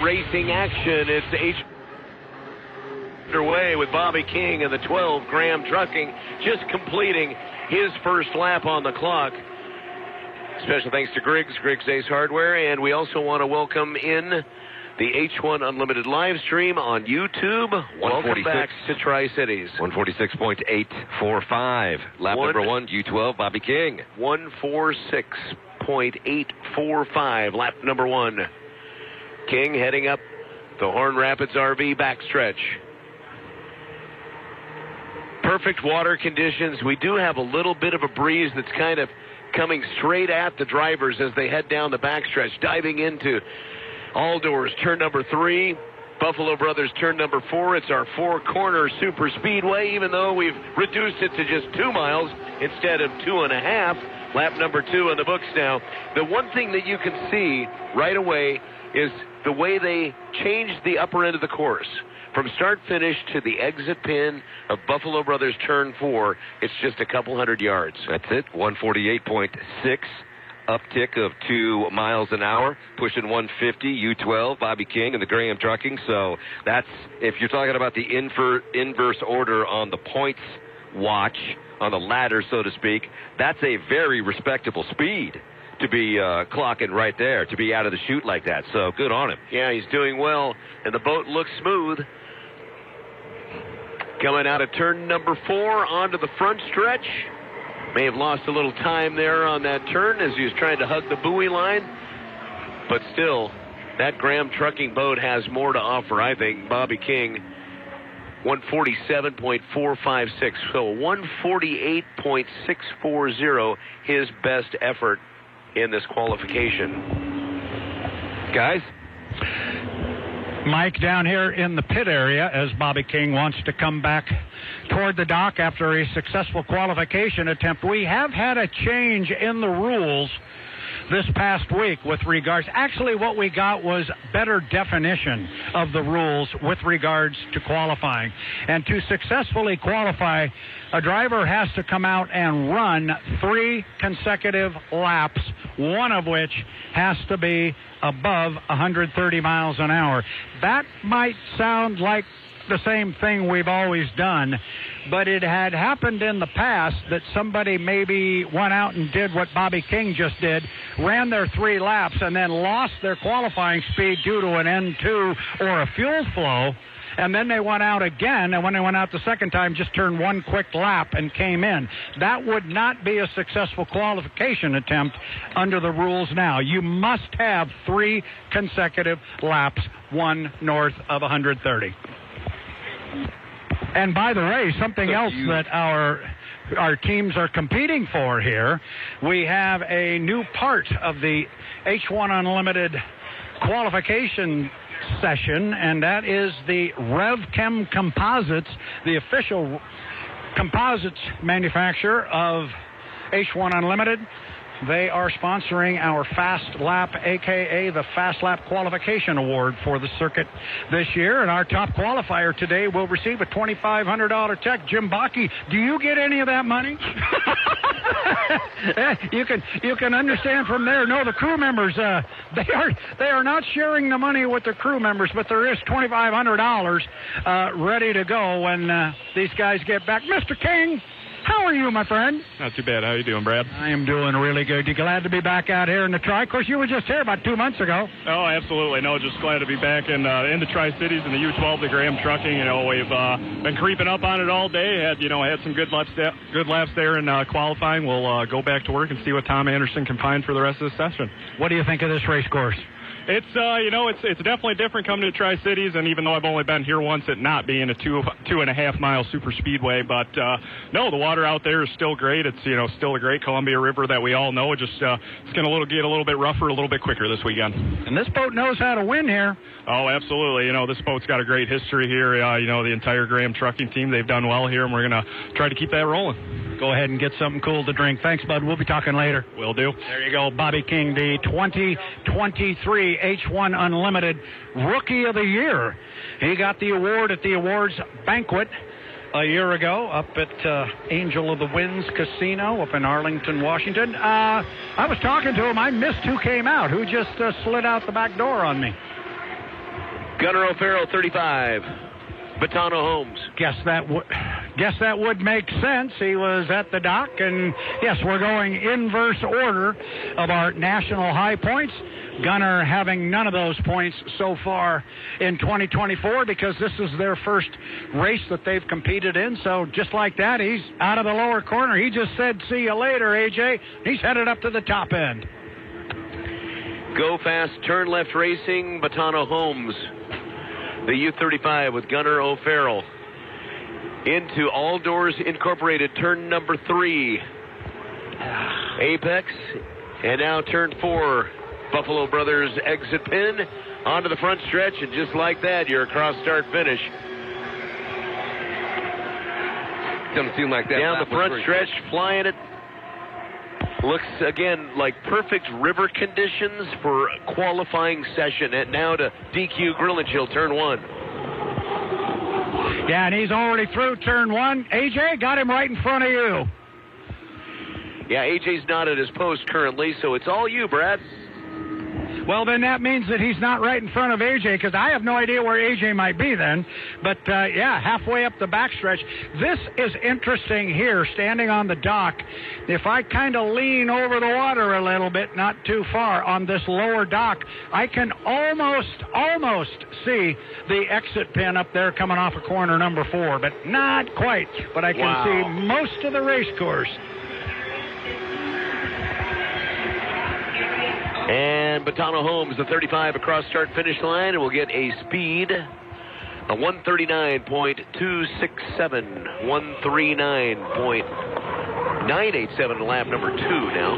racing action. It's underway with Bobby King and the 12 Graham Trucking just completing his first lap on the clock. Special thanks to Griggs Ace Hardware, and we also want to welcome in the H1 Unlimited live stream on YouTube. Welcome back to Tri-Cities. 146.845. Lap number 1, U12, Bobby King. 146.845. Lap number 1. King heading up the Horn Rapids RV backstretch. Perfect water conditions. We do have a little bit of a breeze that's kind of coming straight at the drivers as they head down the backstretch, diving into Aldoor's turn number 3, Buffalo Brothers turn number 4. It's our 4-corner super speedway, even though we've reduced it to just 2 miles instead of 2.5. Lap number 2 in the books now. The one thing that you can see right away is the way they changed the upper end of the course. From start-finish to the exit pin of Buffalo Brothers turn 4, it's just a couple hundred yards. That's it, 148.6. Uptick of 2 miles an hour, pushing 150, U12, Bobby King and the Graham Trucking. So that's, if you're talking about the inverse order on the points watch, on the ladder, so to speak, that's a very respectable speed to be clocking right there, to be out of the chute like that. So good on him. Yeah, he's doing well, and the boat looks smooth. Coming out of turn number 4 onto the front stretch. May have lost a little time there on that turn as he was trying to hug the buoy line. But still, that Graham Trucking boat has more to offer, I think. Bobby King, 147.456. So 148.640, his best effort in this qualification. Guys? Mike, down here in the pit area as Bobby King wants to come back toward the dock after a successful qualification attempt. We have had a change in the rules this past week with regards. Actually, what we got was better definition of the rules with regards to qualifying. And to successfully qualify, a driver has to come out and run 3 consecutive laps, one of which has to be above 130 miles an hour. That might sound like the same thing we've always done, but it had happened in the past that somebody maybe went out and did what Bobby King just did, ran their 3 laps, and then lost their qualifying speed due to an N2 or a fuel flow, and then they went out again, and when they went out the second time, just turned 1 quick lap and came in. That would not be a successful qualification attempt under the rules now. You must have 3 consecutive laps, 1 north of 130. And by the way, something else that our teams are competing for here, we have a new part of the H1 Unlimited qualification session, and that is the RevChem Composites, the official composites manufacturer of H1 Unlimited. They are sponsoring our Fast Lap, a.k.a. the Fast Lap Qualification Award for the circuit this year. And our top qualifier today will receive a $2,500 check. Jim Bakke, do you get any of that money? You can understand from there. No, the crew members, they are not sharing the money with the crew members, but there is $2,500 ready to go when these guys get back. Mr. King, how are you, my friend? Not too bad. How are you doing, Brad? I am doing really good. You glad to be back out here in the Tri? Of course, you were just here about 2 months ago. Oh, absolutely. No, just glad to be back in the Tri-Cities in the U12, the Graham Trucking. You know, we've been creeping up on it all day. Had some good laps there in qualifying. We'll go back to work and see what Tom Anderson can find for the rest of the session. What do you think of this race course? It's it's definitely different coming to Tri-Cities, and even though I've only been here once, it not being a 2.5 mile super speedway, but no, the water out there is still great. It's still a great Columbia River that we all know. Just it's going to get a little bit rougher, a little bit quicker this weekend. And this boat knows how to win here. Oh, absolutely. This boat's got a great history here. The entire Graham Trucking team, they've done well here, and we're going to try to keep that rolling. Go ahead and get something cool to drink. Thanks, bud. We'll be talking later. Will do. There you go, Bobby King, the 2023 H1 Unlimited Rookie of the Year. He got the award at the awards banquet a year ago up at Angel of the Winds Casino up in Arlington, Washington. I was talking to him. I missed who came out. Who just slid out the back door on me? Gunnar O'Farrell, 35. Batano Holmes. Guess that would make sense. He was at the dock, and yes, we're going inverse order of our national high points. Gunnar having none of those points so far in 2024 because this is their first race that they've competed in. So just like that, he's out of the lower corner. He just said, "See you later, AJ." He's headed up to the top end. Go Fast Turn Left Racing, Batano Holmes. The U35 with Gunnar O'Farrell. Into All Doors Incorporated, turn number 3. Apex. And now turn 4. Buffalo Brothers exit pin. Onto the front stretch, and just like that, you're across start finish. Doesn't seem like that. Down the front stretch, flying it. Looks, again, like perfect river conditions for a qualifying session. And now to DQ Grill and Chill, turn 1. Yeah, and he's already through turn 1. AJ got him right in front of you. Yeah, AJ's not at his post currently, so it's all you, Brad. Well, then that means that he's not right in front of AJ, because I have no idea where AJ might be then. But, yeah, halfway up the backstretch. This is interesting here, standing on the dock. If I kind of lean over the water a little bit, not too far, on this lower dock, I can almost see the exit pin up there coming off of corner number 4, but not quite. But I can see most of the race course. And Batano Holmes, the 35 across start finish line, and will get a speed of 139.267, 139.987 lap number 2 now.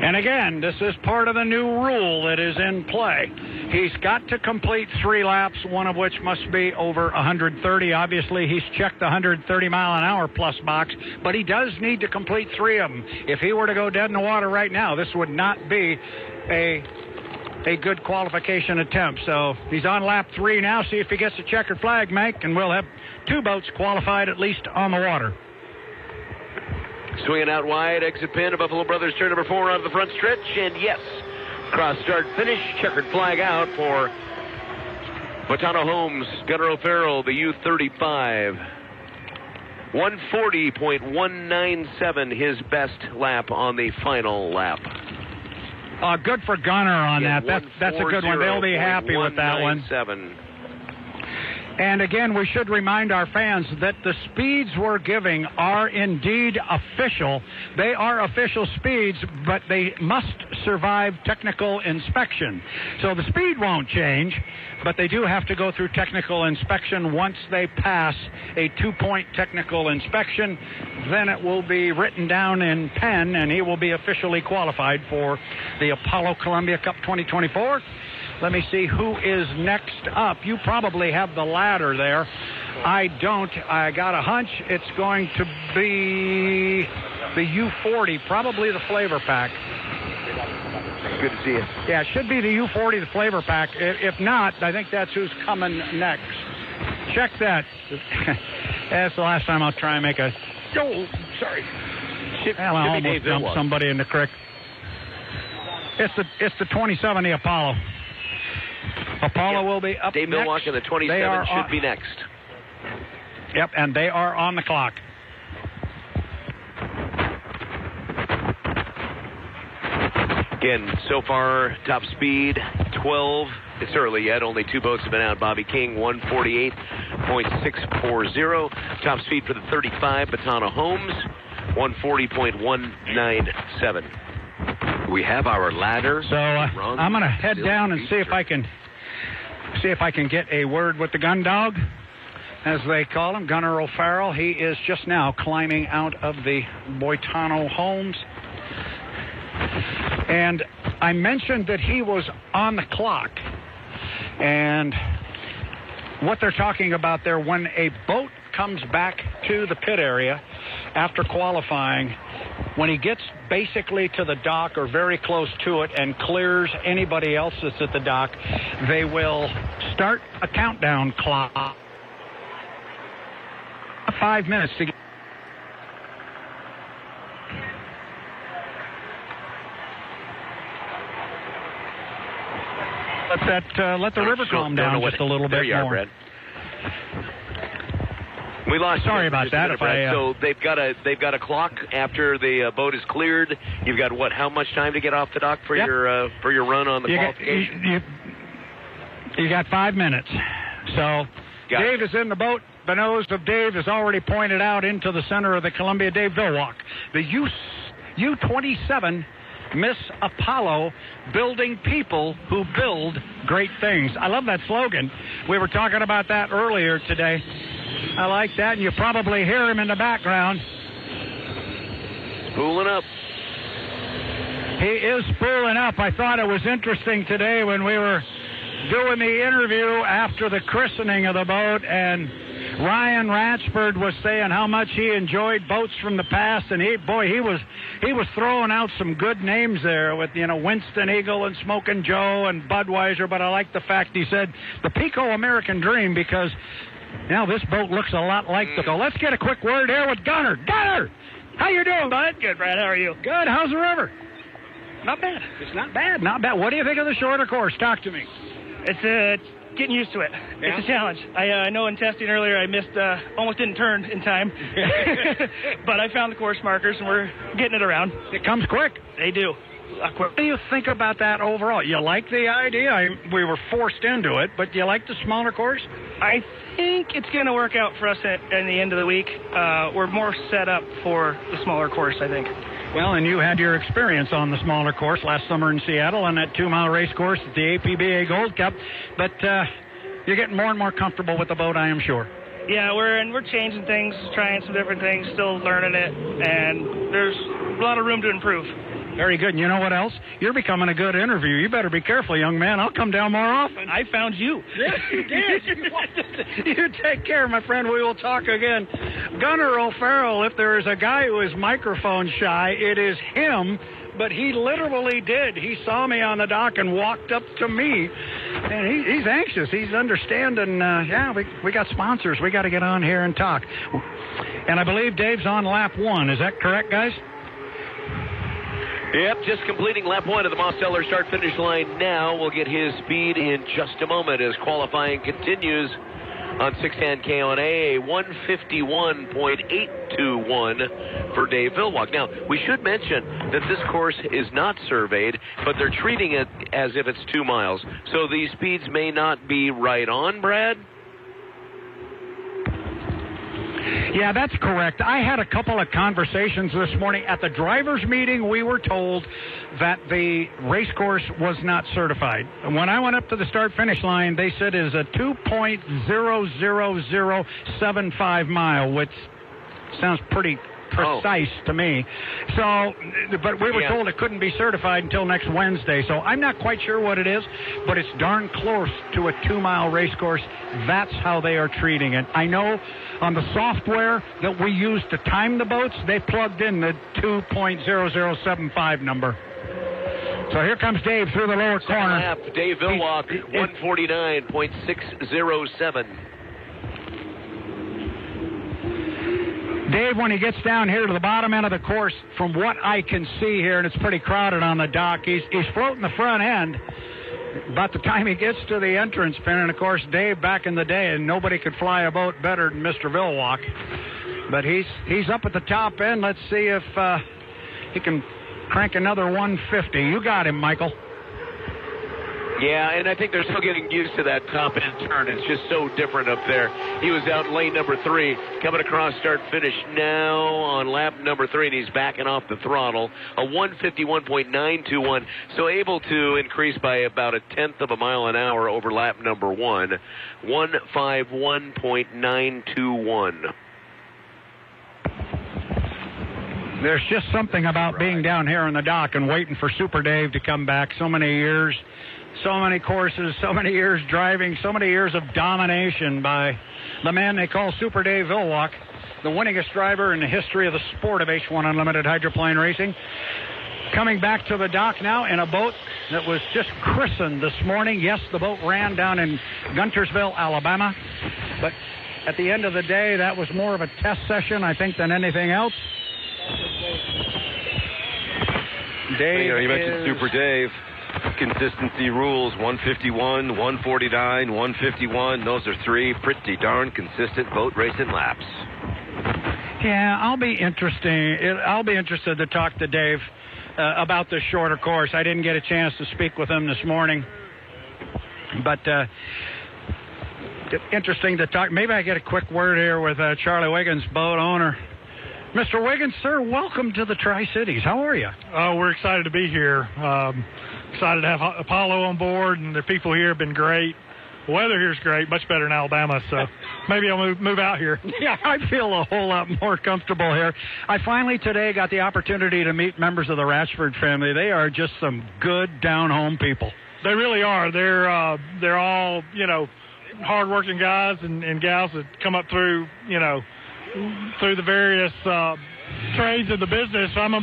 And again, this is part of the new rule that is in play. He's got to complete 3 laps, one of which must be over 130. Obviously, he's checked the 130-mile-an-hour plus box, but he does need to complete 3 of them. If he were to go dead in the water right now, this would not be a good qualification attempt. So he's on lap 3 now. See if he gets a checkered flag, Mike, and we'll have 2 boats qualified at least on the water. Swinging out wide, exit pin of Buffalo Brothers, turn number 4 onto the front stretch, and yes, cross start finish, checkered flag out for Batano Holmes, Gunnar O'Farrell, the U35. 140.197, his best lap on the final lap. Good for Gunnar on that. That's a good one. They'll be happy with that one. And again, we should remind our fans that the speeds we're giving are indeed official. They are official speeds, but they must survive technical inspection. So the speed won't change, but they do have to go through technical inspection. Once they pass a 2-point technical inspection, then it will be written down in pen, and he will be officially qualified for the Apollo Columbia Cup 2024. Let me see who is next up. You probably have the ladder there. I don't. I got a hunch it's going to be the U40, probably the flavor pack. Good to see you. Yeah, it should be the U40, the flavor pack. If not, I think that's who's coming next. Check that. That's the last time I'll try and make a... Oh, sorry. I almost dumped somebody in the creek. It's the 2070 Apollo. Apollo will be up Dave next. Milwaukee in the 27 should be next. Yep, and they are on the clock. Again, so far, top speed, 12. It's early yet. Only 2 boats have been out. Bobby King, 148.640. Top speed for the 35, Batano Holmes, 140.197. We have our ladder. So I'm going to head down and see if I can get a word with the gun dog, as they call him, Gunnar O'Farrell. He is just now climbing out of the Batano Holmes. And I mentioned that he was on the clock. And what they're talking about there, when a boat comes back to the pit area after qualifying, when he gets basically to the dock or very close to it and clears anybody else that's at the dock, they will start a countdown clock. 5 minutes to get. let the river calm down just a little bit you are, more. Brad. We lost. Sorry about that. So they've got a clock after the boat is cleared. You've got what? How much time to get off the dock for your run on the qualification? You got 5 minutes. So Dave is in the boat. The nose of Dave is already pointed out into the center of the Columbia. Dave Villwock, the U-27 Miss Apollo, building people who build great things. I love that slogan. We were talking about that earlier today. I like that, and you probably hear him in the background. Spooling up. He is spooling up. I thought it was interesting today when we were doing the interview after the christening of the boat, and Ryan Ratchford was saying how much he enjoyed boats from the past, and he was throwing out some good names there with Winston Eagle and Smokin' Joe and Budweiser. But I like the fact he said the Pico American Dream, because now this boat looks a lot like the. So let's get a quick word here with Gunner. Gunner, how you doing, bud? Good, Brad. How are you? Good. How's the river? Not bad. It's not bad. Not bad. What do you think of the shorter course? Talk to me. It's getting used to it. Yeah. It's a challenge. I know in testing earlier I missed, almost didn't turn in time, but I found the course markers and we're getting it around. It comes quick. They do. What do you think about that overall? You like the idea? We were forced into it, but you like the smaller course? I think it's going to work out for us at the end of the week. We're more set up for the smaller course, I think. Well, and you had your experience on the smaller course last summer in Seattle on that 2-mile race course at the APBA Gold Cup. But you're getting more and more comfortable with the boat, I am sure. Yeah, we're changing things, trying some different things, still learning it, and there's a lot of room to improve. Very good. And you know what else? You're becoming a good interview. You better be careful, young man. I'll come down more often. I found you. Yes, you did. You take care, my friend. We will talk again. Gunner O'Farrell, if there is a guy who is microphone shy, it is him. But he literally did. He saw me on the dock and walked up to me. And he's anxious. He's understanding. We got sponsors. We got to get on here and talk. And I believe Dave's on lap 1. Is that correct, guys? Yep, just completing lap 1 of the Mosteller start-finish line now. We'll get his speed in just a moment as qualifying continues on 610 KONA, 151.821 for Dave Villwock. Now, we should mention that this course is not surveyed, but they're treating it as if it's 2 miles. So these speeds may not be right on, Brad? Yeah, that's correct. I had a couple of conversations this morning. At the drivers' meeting, we were told that the race course was not certified. And when I went up to the start-finish line, they said it is a 2.00075 mile, which sounds pretty precise to me. So, but we were told it couldn't be certified until next Wednesday. So I'm not quite sure what it is, but it's darn close to a 2-mile race course. That's how they are treating it. I know on the software that we use to time the boats, they plugged in the 2.0075 number. So here comes Dave through the lower corner. Lap, Dave Villwock, 149.607. Dave, when he gets down here to the bottom end of the course, from what I can see here, and it's pretty crowded on the dock, he's floating the front end. About the time he gets to the entrance pin, and of course, Dave back in the day, and nobody could fly a boat better than Mr. Villwock. But he's up at the top end. Let's see if he can crank another 150. You got him, Michael. Yeah, and I think they're still getting used to that top end turn. It's just so different up there. He was out in lane number 3, coming across start-finish now on lap number 3, and he's backing off the throttle. A 151.921, so able to increase by about 1/10 of a mile an hour over lap number 1. 151.921. There's just something about being down here on the dock and waiting for Super Dave to come back. So many years, so many courses, so many years driving, so many years of domination by the man they call Super Dave Villwock, the winningest driver in the history of the sport of H1 Unlimited hydroplane racing. Coming back to the dock now in a boat that was just christened this morning. Yes, the boat ran down in Guntersville, Alabama, but at the end of the day, that was more of a test session, I think, than anything else. Dave, you mentioned Super Dave. consistency rules, 151, 149, 151. Those are 3 pretty darn consistent boat racing laps. Yeah, I'll be interested to talk to Dave about this shorter course. I didn't get a chance to speak with him this morning, but interesting to talk. Maybe I get a quick word here with Charlie Wiggins, boat owner. Mr. Wiggins, sir, welcome to the Tri-Cities. How are you? Oh, we're excited to be here. Excited to have Apollo on board, and the people here have been great. The weather here is great, much better in Alabama, so maybe I'll move out here. Yeah, I feel a whole lot more comfortable here. I finally today got the opportunity to meet members of the Ratchford family. They are just some good down-home people. They really are. They're all, hard-working guys and gals that come up through, through the various trades of the business. I'm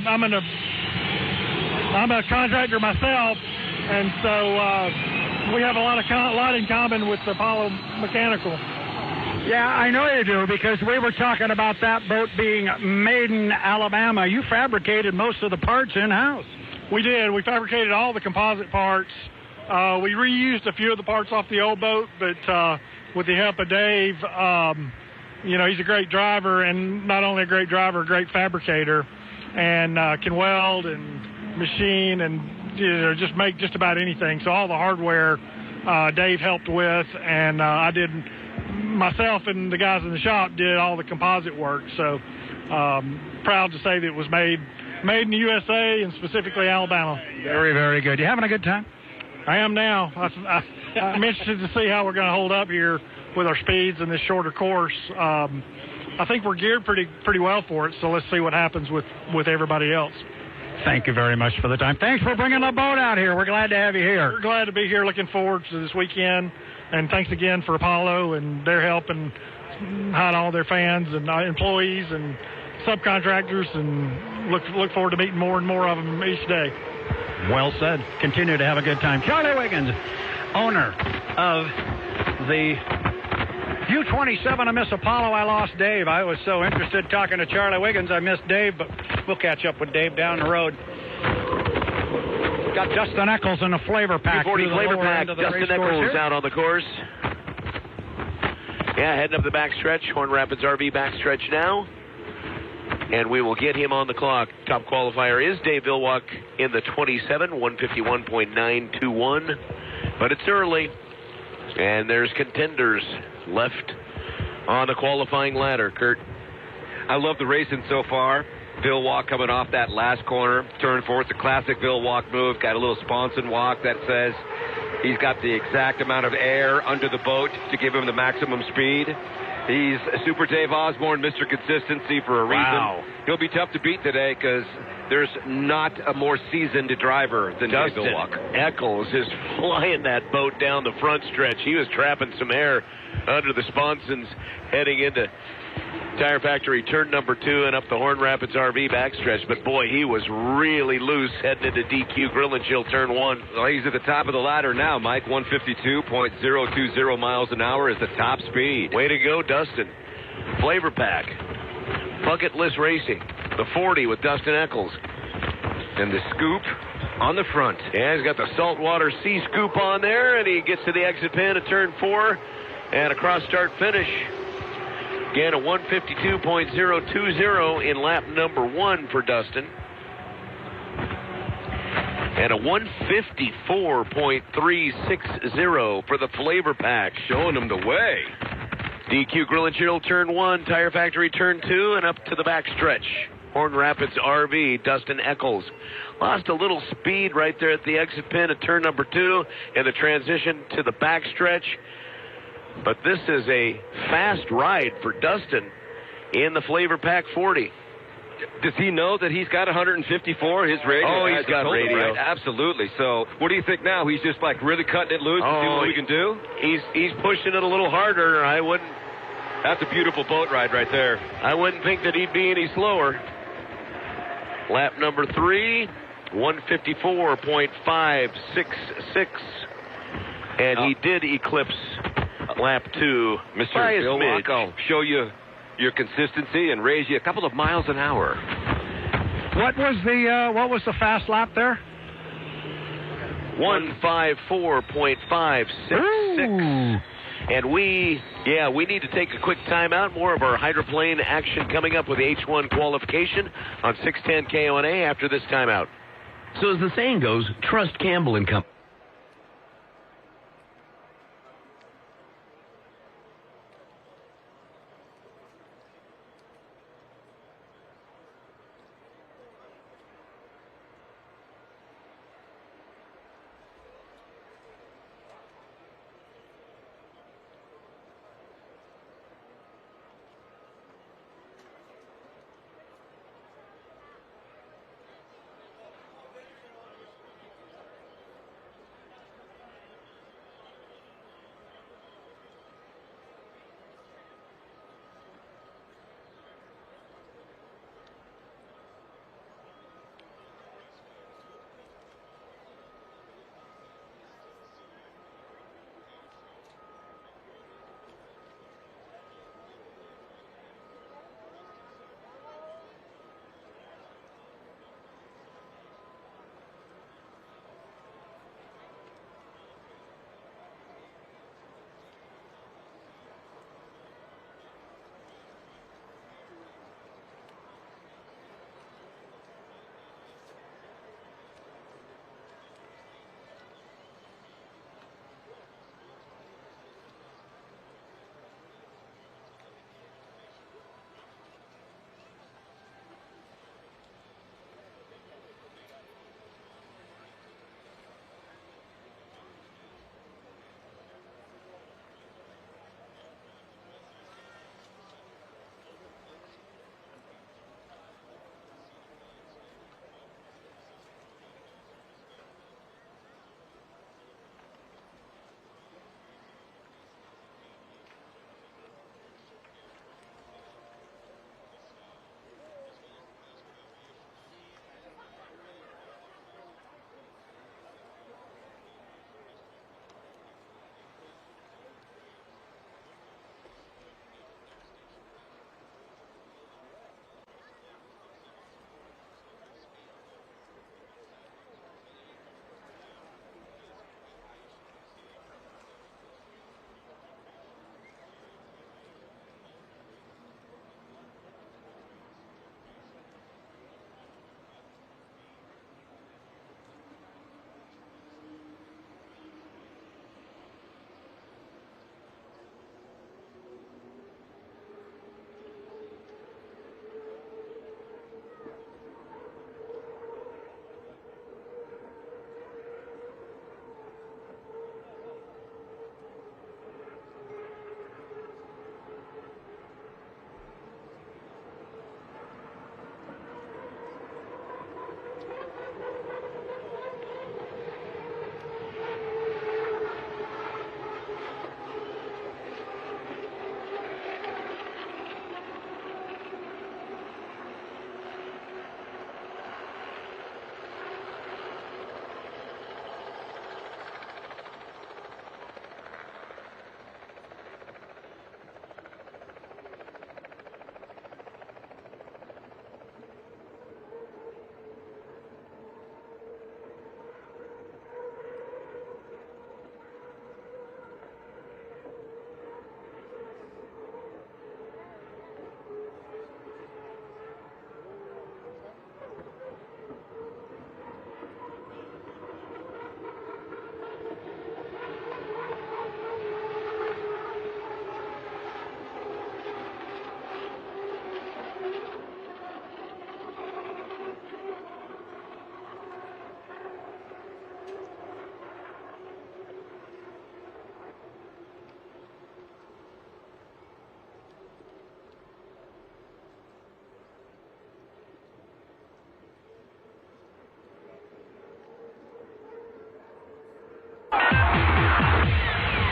a contractor myself, and so we have a lot in common with Apollo Mechanical. Yeah, I know you do, because we were talking about that boat being made in Alabama. You fabricated most of the parts in-house. We did. We fabricated all the composite parts. We reused a few of the parts off the old boat, but with the help of Dave, he's a great driver, and not only a great driver, a great fabricator, and can weld and machine and just make just about anything. So all the hardware Dave helped with, and I did myself, and the guys in the shop did all the composite work. So proud to say that it was made in the USA, and specifically Alabama. Very, very good. You having a good time? I am now. I'm interested to see how we're going to hold up here with our speeds in this shorter course. I think we're geared pretty well for it, so let's see what happens with everybody else. Thank you very much for the time. Thanks for bringing the boat out here. We're glad to have you here. We're glad to be here. Looking forward to this weekend. And thanks again for Apollo and their help, and all their fans and employees and subcontractors. And look forward to meeting more and more of them each day. Well said. Continue to have a good time. Charlie Wiggins, owner of the U-27. I miss Apollo. I lost Dave. I was so interested talking to Charlie Wiggins. I missed Dave, but we'll catch up with Dave down the road. Got Dustin Eccles in the flavor pack. 240 flavor pack. Dustin Eccles out on the course. Yeah, heading up the backstretch. Horn Rapids RV backstretch now. And we will get him on the clock. Top qualifier is Dave Villwock in the 27, 151.921. But it's early, and there's contenders left on the qualifying ladder. Kurt? I love the racing so far. Villwock coming off that last corner. Turn 4, it's a classic Villwock move. Got a little sponson walk that says he's got the exact amount of air under the boat to give him the maximum speed. He's Super Dave Osborne, Mr. Consistency, for a reason. Wow. He'll be tough to beat today because there's not a more seasoned driver than Dave Villwock. Eccles is flying that boat down the front stretch. He was trapping some air under the sponsons heading into Tire Factory turn number 2 and up the Horn Rapids RV backstretch. But boy, he was really loose heading into DQ Grill and Chill turn 1. Well, he's at the top of the ladder now, Mike. 152.020 miles an hour is the top speed. Way to go, Dustin. Flavor pack. Bucket List Racing. The 40 with Dustin Eccles. And the scoop on the front. Yeah, he's got the saltwater sea scoop on there, and he gets to the exit pin at turn 4 and a cross start finish. Again, a 152.020 in lap number 1 for Dustin. And a 154.360 for the flavor pack. Showing him the way. DQ Grill and Chill turn 1, Tire Factory turn 2, and up to the back stretch. Horn Rapids RV, Dustin Eccles. Lost a little speed right there at the exit pin at turn number 2 and the transition to the back stretch. But this is a fast ride for Dustin in the Flavor Pack 40. Does he know that he's got 154? His radio. Oh, he's got radio. Right? Absolutely. So what do you think now? He's just like really cutting it loose to see what we can do? He's pushing it a little harder. I wouldn't. That's a beautiful boat ride right there. I wouldn't think that he'd be any slower. Lap number 3, 154.566. And he did eclipse lap 2. Mr. Villwock, I'll show you your consistency and raise you a couple of miles an hour. What was the fast lap there? 154.566. And we need to take a quick timeout. More of our hydroplane action coming up with the H1 qualification on 610 KONA after this timeout. So as the saying goes, trust Campbell and Company.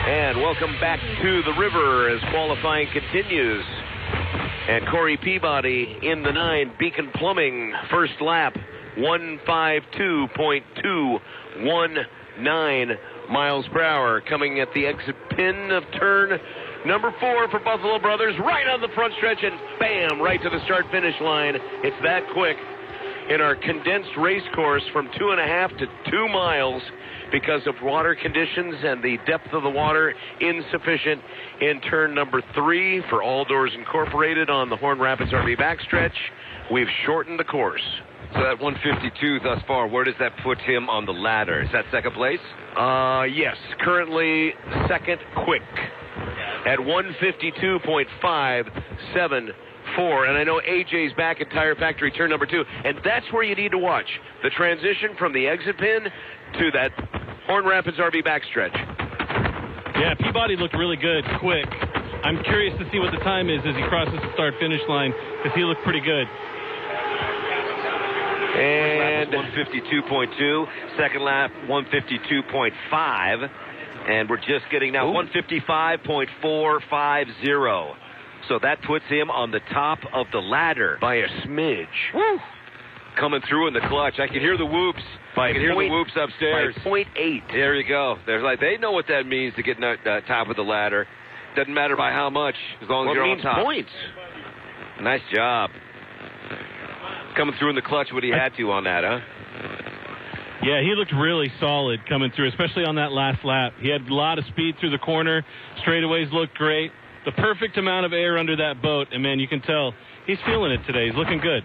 And welcome back to the river as qualifying continues. And Corey Peabody in the 9, Beacon Plumbing, first lap, 152.219 miles per hour. Coming at the exit pin of turn number 4 for Buffalo Brothers, right on the front stretch, and bam, right to the start-finish line. It's that quick. in our condensed race course from 2.5 to 2 miles because of water conditions and the depth of the water insufficient in turn number 3 for All Doors Incorporated on the Horn Rapids RV backstretch. We've shortened the course. So that 152 thus far, where does that put him on the ladder? Is that second place? Yes, currently second quick at 152.574. And I know AJ's back at Tire Factory turn number 2, and that's where you need to watch the transition from the exit pin to that Horn Rapids RV backstretch. Yeah, Peabody looked really good, quick. I'm curious to see what the time is as he crosses the start-finish line, because he looked pretty good. And 152.2. Second lap, 152.5. And we're just getting now 155.450. So that puts him on the top of the ladder. By a smidge. Woo! Coming through in the clutch. I can hear the whoops. I can hear the whoops upstairs. By 0.8. There you go. They know what that means to get top of the ladder. Doesn't matter by how much, as long as you're on top. Points. Nice job. Coming through in the clutch what he had to on that, huh? Yeah, he looked really solid coming through, especially on that last lap. He had a lot of speed through the corner. Straightaways looked great. The perfect amount of air under that boat, and, man, you can tell he's feeling it today. He's looking good.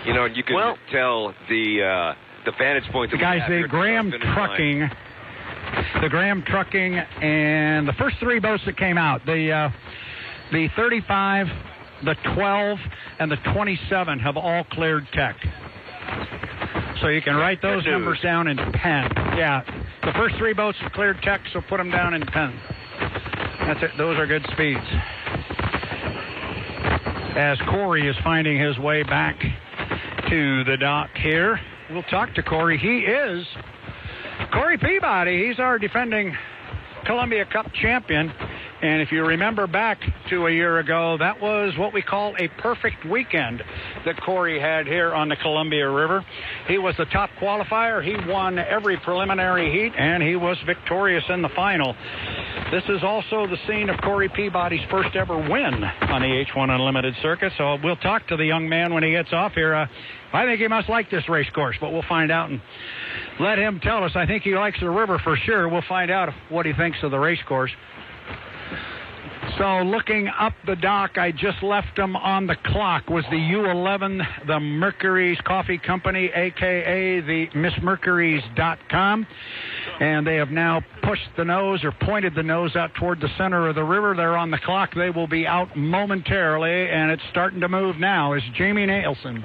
You know, you can tell the vantage point that guys, the Graham Trucking, and the first 3 boats that came out, the 35, the 12, and the 27 have all cleared tech. So you can write those numbers down in pen. Yeah, the first 3 boats have cleared tech, so put them down in pen. That's it. Those are good speeds. As Corey is finding his way back to the dock here, we'll talk to Corey. He is Corey Peabody. He's our defending Columbia Cup champion. And if you remember back to a year ago, that was what we call a perfect weekend that Corey had here on the Columbia River. He was the top qualifier. He won every preliminary heat, and he was victorious in the final. This is also the scene of Corey Peabody's first ever win on the H1 Unlimited circuit. So we'll talk to the young man when he gets off here. I think he must like this race course, but we'll find out and let him tell us. I think he likes the river for sure. We'll find out what he thinks of the race course. So looking up the dock, I just left them on the clock, was the U11, the Mercury's Coffee Company, a.k.a. the MissMercury's.com. And they have now pushed the nose or pointed the nose out toward the center of the river. They're on the clock. They will be out momentarily, and it's starting to move now as Jamie Nailson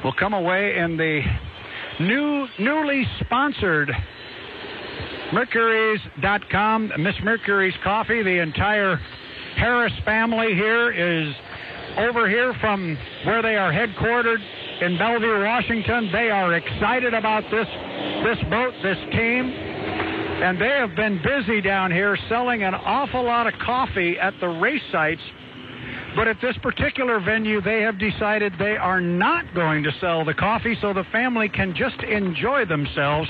will come away in the newly sponsored Mercury's.com, Miss Mercury's Coffee. The entire Harris family here is over here from where they are headquartered in Bellevue, Washington. They are excited about this boat, this team, and they have been busy down here selling an awful lot of coffee at the race sites. But at this particular venue, they have decided they are not going to sell the coffee, so the family can just enjoy themselves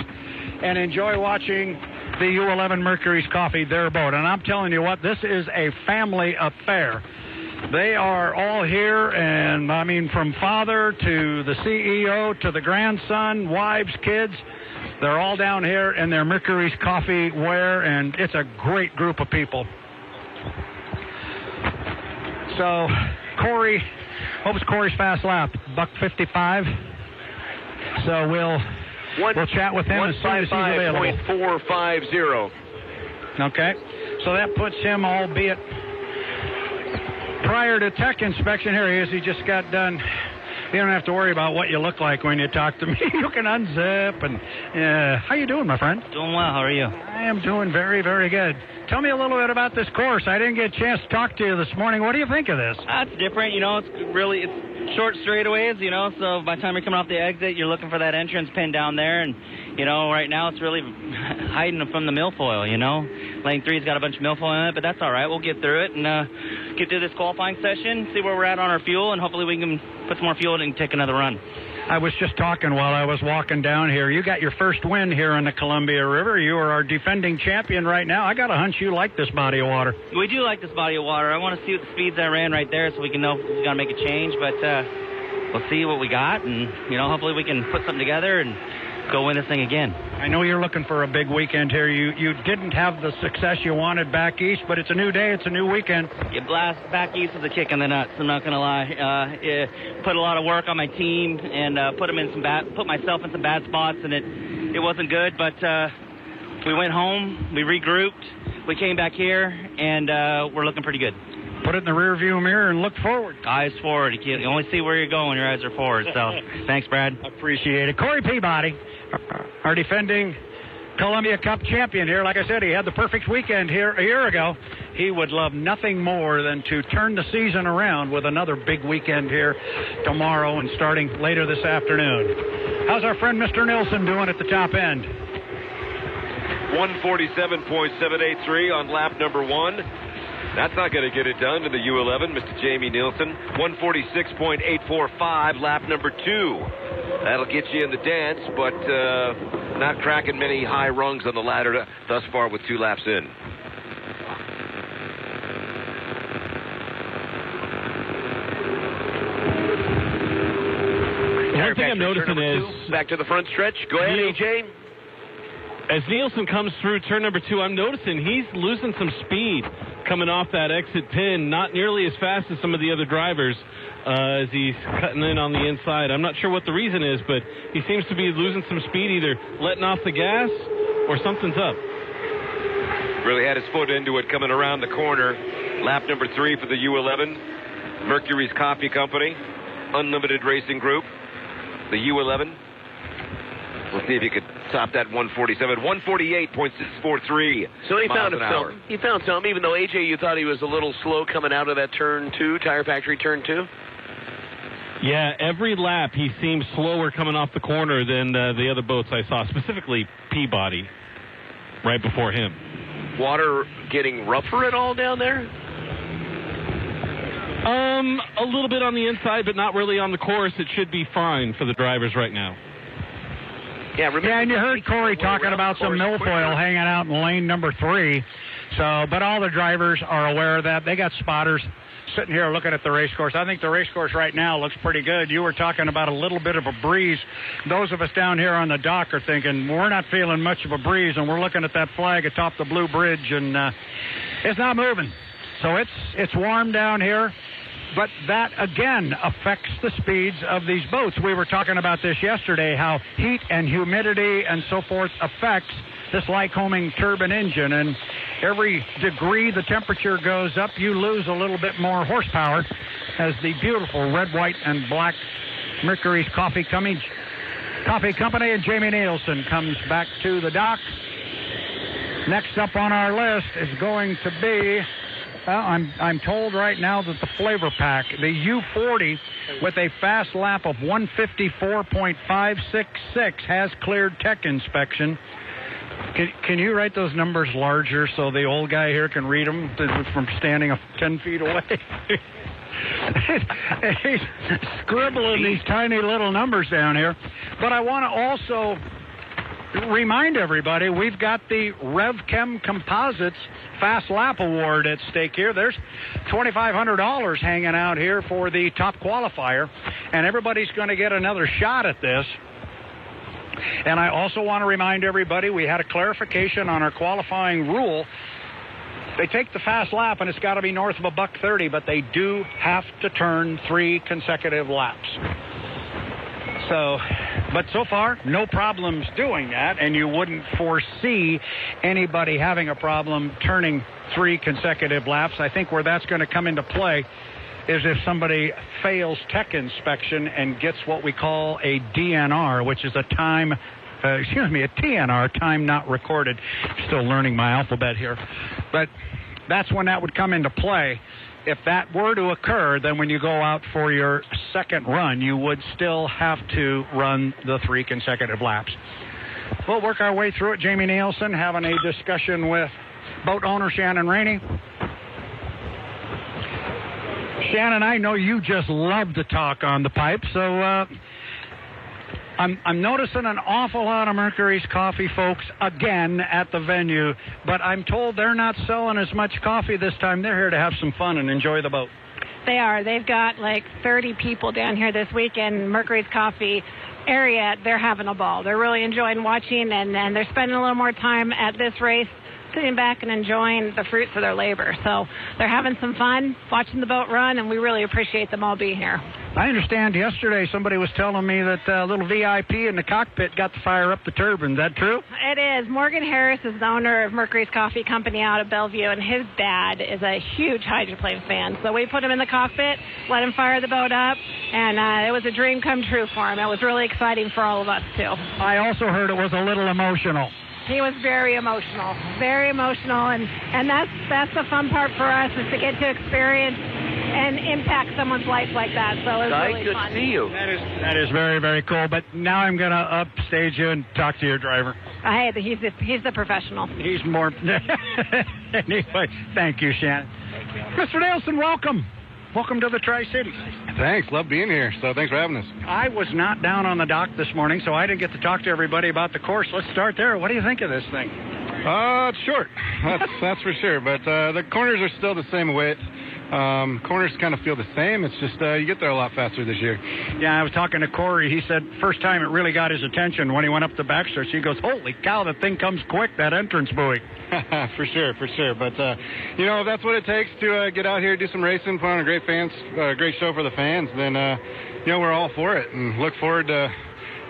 and enjoy watching the U11 Mercury's Coffee, their boat. And I'm telling you what, this is a family affair. They are all here, and I mean, from father to the CEO to the grandson, wives, kids, they're all down here in their Mercury's Coffee wear, and it's a great group of people. So, Corey, what was Corey's fast lap? $1:55. So we'll chat with him as soon as he's available. 155.450. Okay. So that puts him, albeit prior to tech inspection, here he is. He just got done. You don't have to worry about what you look like when you talk to me. You can unzip. And how you doing, my friend? Doing well. How are you? I am doing very, very good. Tell me a little bit about this course. I didn't get a chance to talk to you this morning. What do you think of this? It's different. It's short straightaways, so by the time you're coming off the exit, you're looking for that entrance pin down there. And, right now it's really hiding from the milfoil, Lane 3's got a bunch of milfoil in it, but that's all right. We'll get through it and get through this qualifying session, see where we're at on our fuel, and hopefully we can put some more fuel in and take another run. I was just talking while I was walking down here. You got your first win here on the Columbia River. You are our defending champion right now. I got a hunch you like this body of water. We do like this body of water. I want to see what the speeds I ran right there so we can know if we've got to make a change. But we'll see what we got, and hopefully we can put something together and go win this thing again. I know you're looking for a big weekend here. You didn't have the success you wanted back east, but it's a new day. It's a new weekend. You blast back east is a kick in the nuts. I'm not going to lie. Put a lot of work on my team and put myself in some bad spots, and it wasn't good. But we went home, we regrouped, we came back here, and we're looking pretty good. Put it in the rearview mirror and look forward. Eyes forward. You only see where you're going when your eyes are forward. So, thanks, Brad. Appreciate it. Corey Peabody, our defending Columbia Cup champion here. Like I said, he had the perfect weekend here a year ago. He would love nothing more than to turn the season around with another big weekend here tomorrow and starting later this afternoon. How's our friend Mr. Nilsson doing at the top end? 147.783 on lap number 1. That's not going to get it done to the U11, Mr. Jamie Nielsen. 146.845, lap number 2. That'll get you in the dance, but not cracking many high rungs on the ladder thus far with 2 laps in. One thing I'm noticing is... Back to the front stretch. Go ahead, AJ. As Nielsen comes through turn number 2, I'm noticing he's losing some speed coming off that exit pin, not nearly as fast as some of the other drivers as he's cutting in on the inside. I'm not sure what the reason is, but he seems to be losing some speed, either letting off the gas or something's up. Really had his foot into it coming around the corner. Lap number 3 for the U11. Mercury's Coffee Company, Unlimited Racing Group, the U11. We'll see if you could top that 147. 148.643. So he found something. He found something, even though, AJ, you thought he was a little slow coming out of that turn 2, Tire Factory turn 2? Yeah, every lap he seems slower coming off the corner than the other boats I saw, specifically Peabody, right before him. Water getting rougher at all down there? A little bit on the inside, but not really on the course. It should be fine for the drivers right now. Yeah, and you heard Corey talking about some milfoil hanging out in lane number 3. But all the drivers are aware of that. They got spotters sitting here looking at the race course. I think the race course right now looks pretty good. You were talking about a little bit of a breeze. Those of us down here on the dock are thinking, we're not feeling much of a breeze, and we're looking at that flag atop the Blue Bridge, and it's not moving. So it's warm down here. But that, again, affects the speeds of these boats. We were talking about this yesterday, how heat and humidity and so forth affects this Lycoming turbine engine. And every degree the temperature goes up, you lose a little bit more horsepower as the beautiful red, white, and black Mercury's Coffee Company and Jamie Nielsen comes back to the dock. Next up on our list is going to be... Well, I'm told right now that the Flavor Pack, the U40, with a fast lap of 154.566, has cleared tech inspection. Can you write those numbers larger so the old guy here can read them from standing 10 feet away? He's scribbling these tiny little numbers down here. But I want to also remind everybody, we've got the RevChem Composites Fast Lap Award at stake here. There's $2,500 hanging out here for the top qualifier, and everybody's going to get another shot at this. And I also want to remind everybody, we had a clarification on our qualifying rule. They take the fast lap, and it's got to be north of $130, but they do have to turn 3 consecutive laps. But so far, no problems doing that, and you wouldn't foresee anybody having a problem turning 3 consecutive laps. I think where that's going to come into play is if somebody fails tech inspection and gets what we call a DNR, which is a TNR, time not recorded. Still learning my alphabet here. But that's when that would come into play. If that were to occur, then when you go out for your second run, you would still have to run the 3 consecutive laps. We'll work our way through it. Jamie Nielsen having a discussion with boat owner Shannon Rainey. Shannon, I know you just love to talk on the pipe, so I'm noticing an awful lot of Mercury's Coffee folks again at the venue, but I'm told they're not selling as much coffee this time. They're here to have some fun and enjoy the boat. They are. They've got like 30 people down here this weekend. Mercury's Coffee area, they're having a ball. They're really enjoying watching, and they're spending a little more time at this race sitting back and enjoying the fruits of their labor. So they're having some fun watching the boat run, and we really appreciate them all being here. I understand yesterday somebody was telling me that little VIP in the cockpit got to fire up the turbine. Is that true? It is. Morgan Harris is the owner of Mercury's Coffee Company out of Bellevue, and his dad is a huge hydroplane fan. So we put him in the cockpit, let him fire the boat up, and it was a dream come true for him. It was really exciting for all of us, too. I also heard it was a little emotional. He was very emotional, and that's the fun part for us, is to get to experience and impact someone's life like that. So it was really fun. Good to see you. That is very, very cool. But now I'm going to upstage you and talk to your driver. Hey, he's the professional. He's more. Anyway, thank you, Shannon. Thank you. Mr. Nelson, welcome. Welcome to the Tri-Cities. Thanks. Love being here. So thanks for having us. I was not down on the dock this morning, so I didn't get to talk to everybody about the course. Let's start there. What do you think of this thing? It's short. That's for sure. But the corners are still the same width. Corners kind of feel the same. It's just you get there a lot faster this year. Yeah, I was talking to Corey. He said first time it really got his attention when he went up the backstretch. He goes, holy cow, that thing comes quick, that entrance buoy. For sure. But, if that's what it takes to get out here, do some racing, put on a great show for the fans, then, we're all for it and look forward to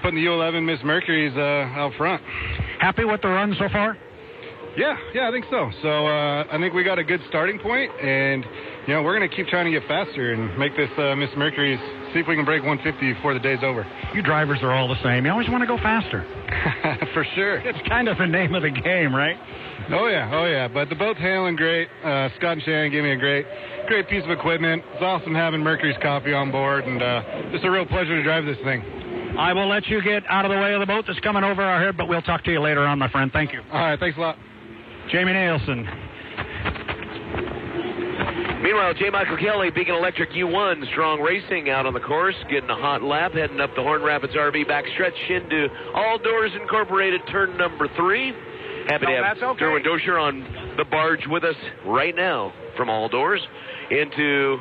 putting the U11 Miss Mercury's out front. Happy with the run so far? Yeah, I think so. So I think we got a good starting point, and, we're going to keep trying to get faster and make this Miss Mercury's, see if we can break 150 before the day's over. You drivers are all the same. You always want to go faster. For sure. It's kind of the name of the game, right? Oh, yeah. But the boat's handling great. Scott and Shannon gave me a great piece of equipment. It's awesome having Mercury's Coffee on board, and just a real pleasure to drive this thing. I will let you get out of the way of the boat that's coming over our head, but we'll talk to you later on, my friend. Thank you. All right, thanks a lot. Jamie Nielsen. Meanwhile, J. Michael Kelly, Beacon Electric U1, strong racing out on the course, getting a hot lap, heading up the Horn Rapids RV backstretch into All Doors Incorporated, turn number 3. Happy to have Derwin Dosher on the barge with us right now from All Doors into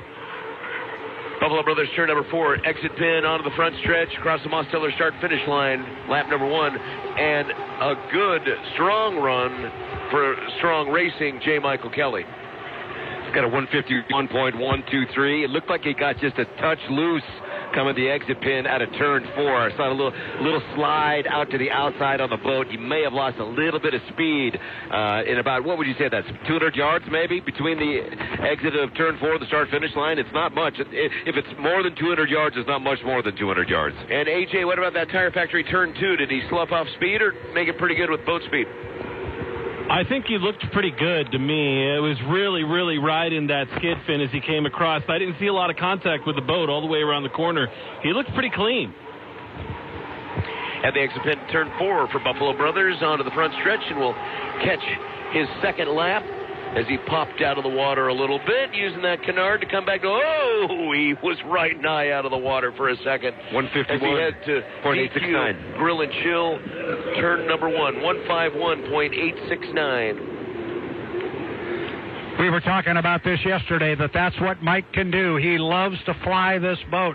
Buffalo Brothers turn number 4, exit pin onto the front stretch, across the Mosteller start-finish line, lap number 1, and a good, strong run for strong racing, J. Michael Kelly. Got a 151.123. It looked like he got just a touch loose coming the exit pin out of turn 4. I saw a little slide out to the outside on the boat. He may have lost a little bit of speed in about, what would you say, that's 200 yards maybe between the exit of turn 4 and the start-finish line? It's not much. If it's more than 200 yards, it's not much more than 200 yards. And AJ, what about that Tire Factory turn 2? Did he slough off speed or make it pretty good with boat speed? I think he looked pretty good to me. It was really, really riding that skid fin as he came across. I didn't see a lot of contact with the boat all the way around the corner. He looked pretty clean. At the exit pin, turn 4 for Buffalo Brothers onto the front stretch, and will catch his second lap as he popped out of the water a little bit, using that canard to come back. Oh, he was right nigh out of the water for a second. 151. As he head to DQ Grill and Chill, turn number 1, 151.869. We were talking about this yesterday, that's what Mike can do. He loves to fly this boat.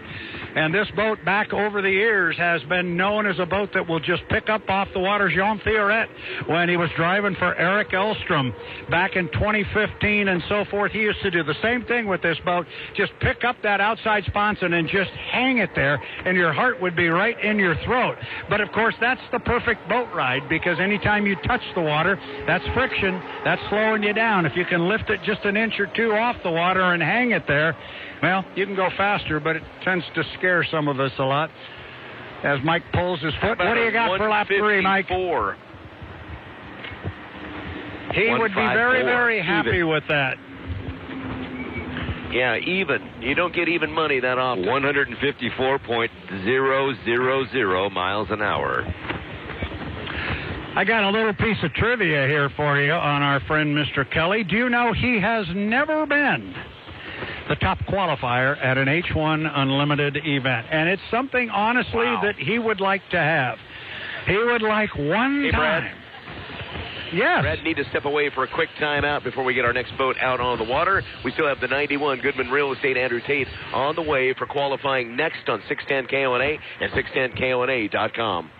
And this boat, back over the years, has been known as a boat that will just pick up off the water. Jean Thioret, when he was driving for Eric Elstrom back in 2015 and so forth, he used to do the same thing with this boat. Just pick up that outside sponson and just hang it there, and your heart would be right in your throat. But, of course, that's the perfect boat ride, because anytime you touch the water, that's friction. That's slowing you down. If you can lift it just an inch or two off the water and hang it there, well, you can go faster, but it tends to scare some of us a lot as Mike pulls his foot. What do you got for lap 3, Mike? He would be very, very happy with that. Yeah, even. You don't get even money that often. 154.000 miles an hour. I got a little piece of trivia here for you on our friend Mr. Kelly. Do you know he has never been the top qualifier at an H1 Unlimited event? And it's something, honestly, that he would like to have. He would like one time Yes. Brad, need to step away for a quick timeout before we get our next boat out on the water. We still have the 91 Goodman Real Estate Andrew Tate on the way for qualifying next on 610 KONA and 610KONA.com.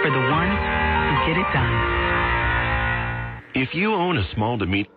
For the ones who get it done. If you own a small to medium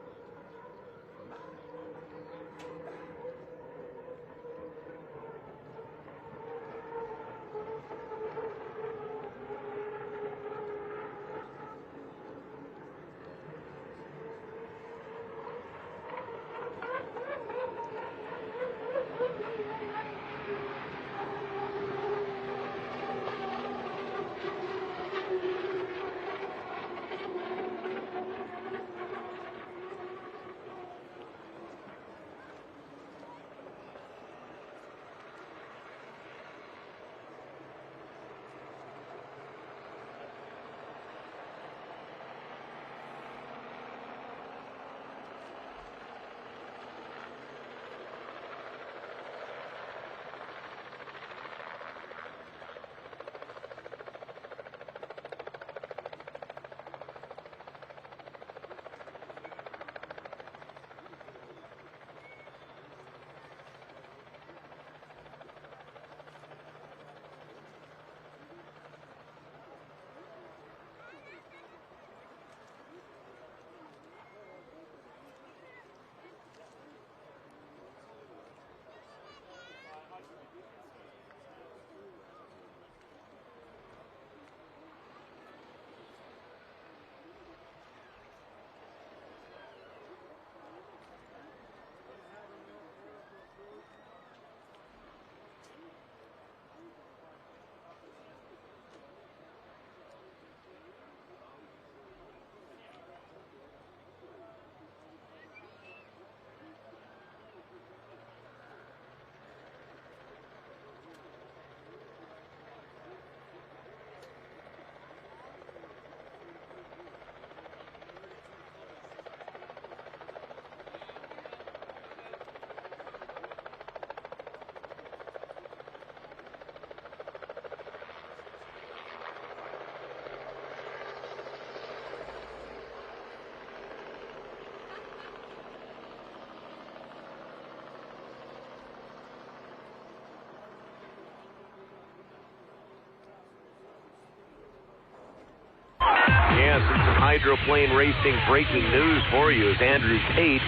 Yes, and some hydroplane racing breaking news for you as Andrew Tate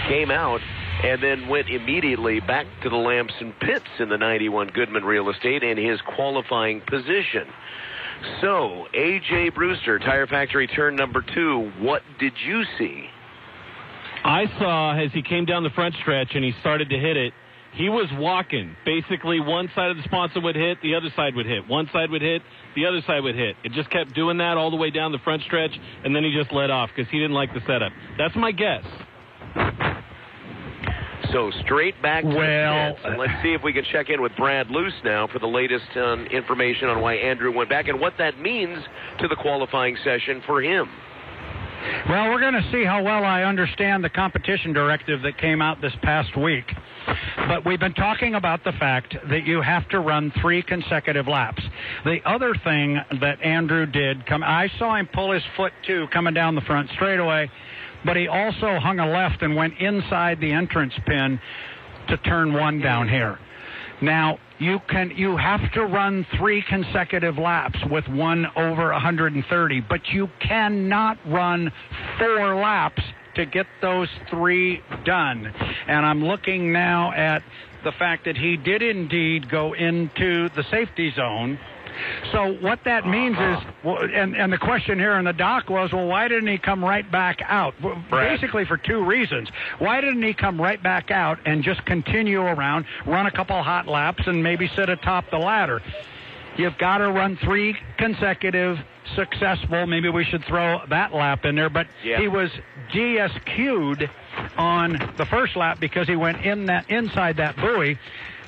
came out and then went immediately back to the Lamson pits in the 91 Goodman Real Estate in his qualifying position. So, A.J. Brewster, Tire Factory turn number 2, what did you see? I saw as he came down the front stretch and he started to hit it, he was walking. Basically, one side of the sponsor would hit, the other side would hit. One side would hit, the other side would hit. It just kept doing that all the way down the front stretch, and then he just let off because he didn't like the setup. That's my guess. So straight back to the pits. And let's see if we can check in with Brad Luce now for the latest information on why Andrew went back and what that means to the qualifying session for him. Well, we're going to see how well I understand the competition directive that came out this past week. But we've been talking about the fact that you have to run 3 consecutive laps. The other thing that Andrew did, I saw him pull his foot, too, coming down the front straightaway, but he also hung a left and went inside the entrance pin to turn 1 down here. Now, you have to run 3 consecutive laps with one over 130, but you cannot run 4 laps to get those 3 done. And I'm looking now at the fact that he did indeed go into the safety zone. So what that means is, and the question here in the dock was, well, why didn't he come right back out? Basically for 2 reasons. Why didn't he come right back out and just continue around, run a couple hot laps, and maybe sit atop the ladder? You've got to run 3 consecutive successful. Maybe we should throw that lap in there, but he was DSQ'd on the first lap because he went inside that buoy.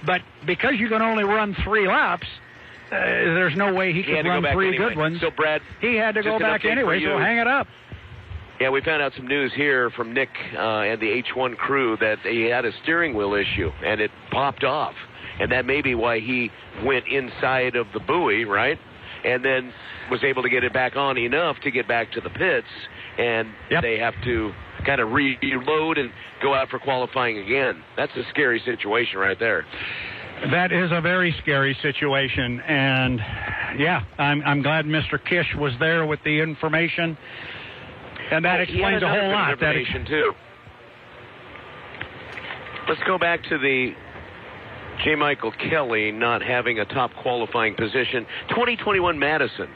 But because you can only run 3 laps, there's no way he could run 3 good ones. So, Brad, he had to go back anyway, so hang it up. Yeah, we found out some news here from Nick and the H1 crew that he had a steering wheel issue, and it popped off. And that may be why he went inside of the buoy, right? And then was able to get it back on enough to get back to the pits, and they have to kind of reload and go out for qualifying again. That's a scary situation right there. That is a very scary situation, and I'm glad Mr. Kish was there with the information, and that explains a whole lot. That too. Let's go back to the J. Michael Kelly not having a top qualifying position. 2021 Madison.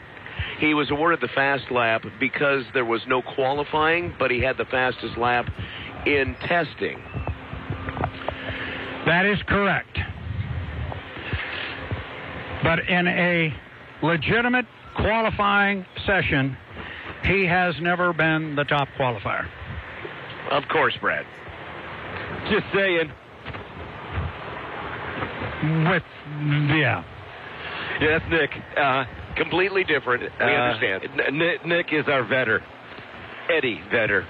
He was awarded the fast lap because there was no qualifying, but he had the fastest lap in testing. That is correct. But in a legitimate qualifying session, he has never been the top qualifier. Of course, Brad. Just saying. Yeah, that's Nick. Completely different. We understand. Nick is our vetter. Eddie Vetter.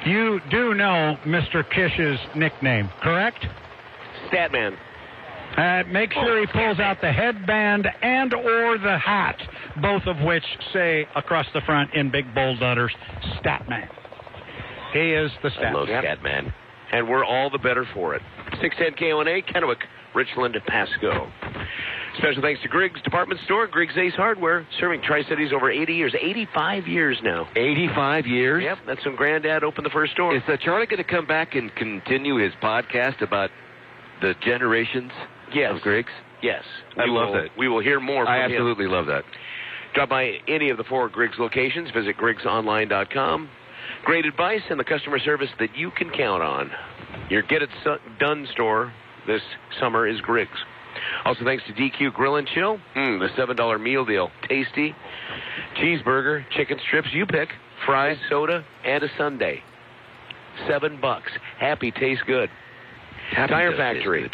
You do know Mr. Kish's nickname, correct? Statman. Make sure he pulls out the headband and or the hat, both of which say across the front in big bold letters, Statman. He is the Statman. Hello, Statman. And we're all the better for it. 610 KONA, Kennewick, Richland, Pasco. Special thanks to Griggs Department Store, Griggs Ace Hardware, serving Tri-Cities over 80 years. 85 years now. 85 years? Yep, that's when Granddad opened the first store. Is Charlie going to come back and continue his podcast about the generations of Griggs? Yes. I love that. We will hear more from him. I absolutely love that. Drop by any of the 4 Griggs locations. Visit griggsonline.com. Great advice and the customer service that you can count on. Your Get It Done store this summer is Griggs. Also, thanks to DQ Grill and Chill, the $7 meal deal. Tasty. Cheeseburger, chicken strips, you pick. Fries, soda, and a sundae. $7. Happy tastes good. Tire Factory.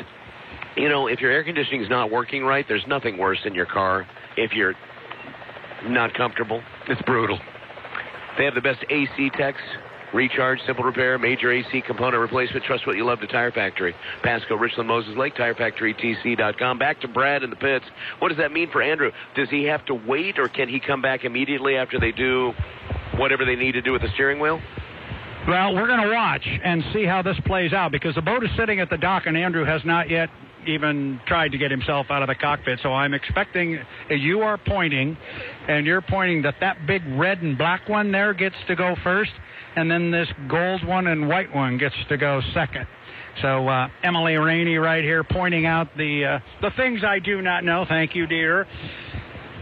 You know, if your air conditioning is not working right, there's nothing worse in your car if you're not comfortable. It's brutal. They have the best AC techs. Recharge, simple repair, major AC component replacement. Trust what you love to Tire Factory. Pasco, Richland, Moses Lake, TireFactoryTC.com. Back to Brad in the pits. What does that mean for Andrew? Does he have to wait, or can he come back immediately after they do whatever they need to do with the steering wheel? Well, we're going to watch and see how this plays out, because the boat is sitting at the dock, and Andrew has not yet even tried to get himself out of the cockpit. So I'm expecting, you are pointing, and you're pointing that big red and black one there gets to go first, and then this gold one and white one gets to go second. So Emily Rainey right here pointing out the things I do not know. Thank you, dear.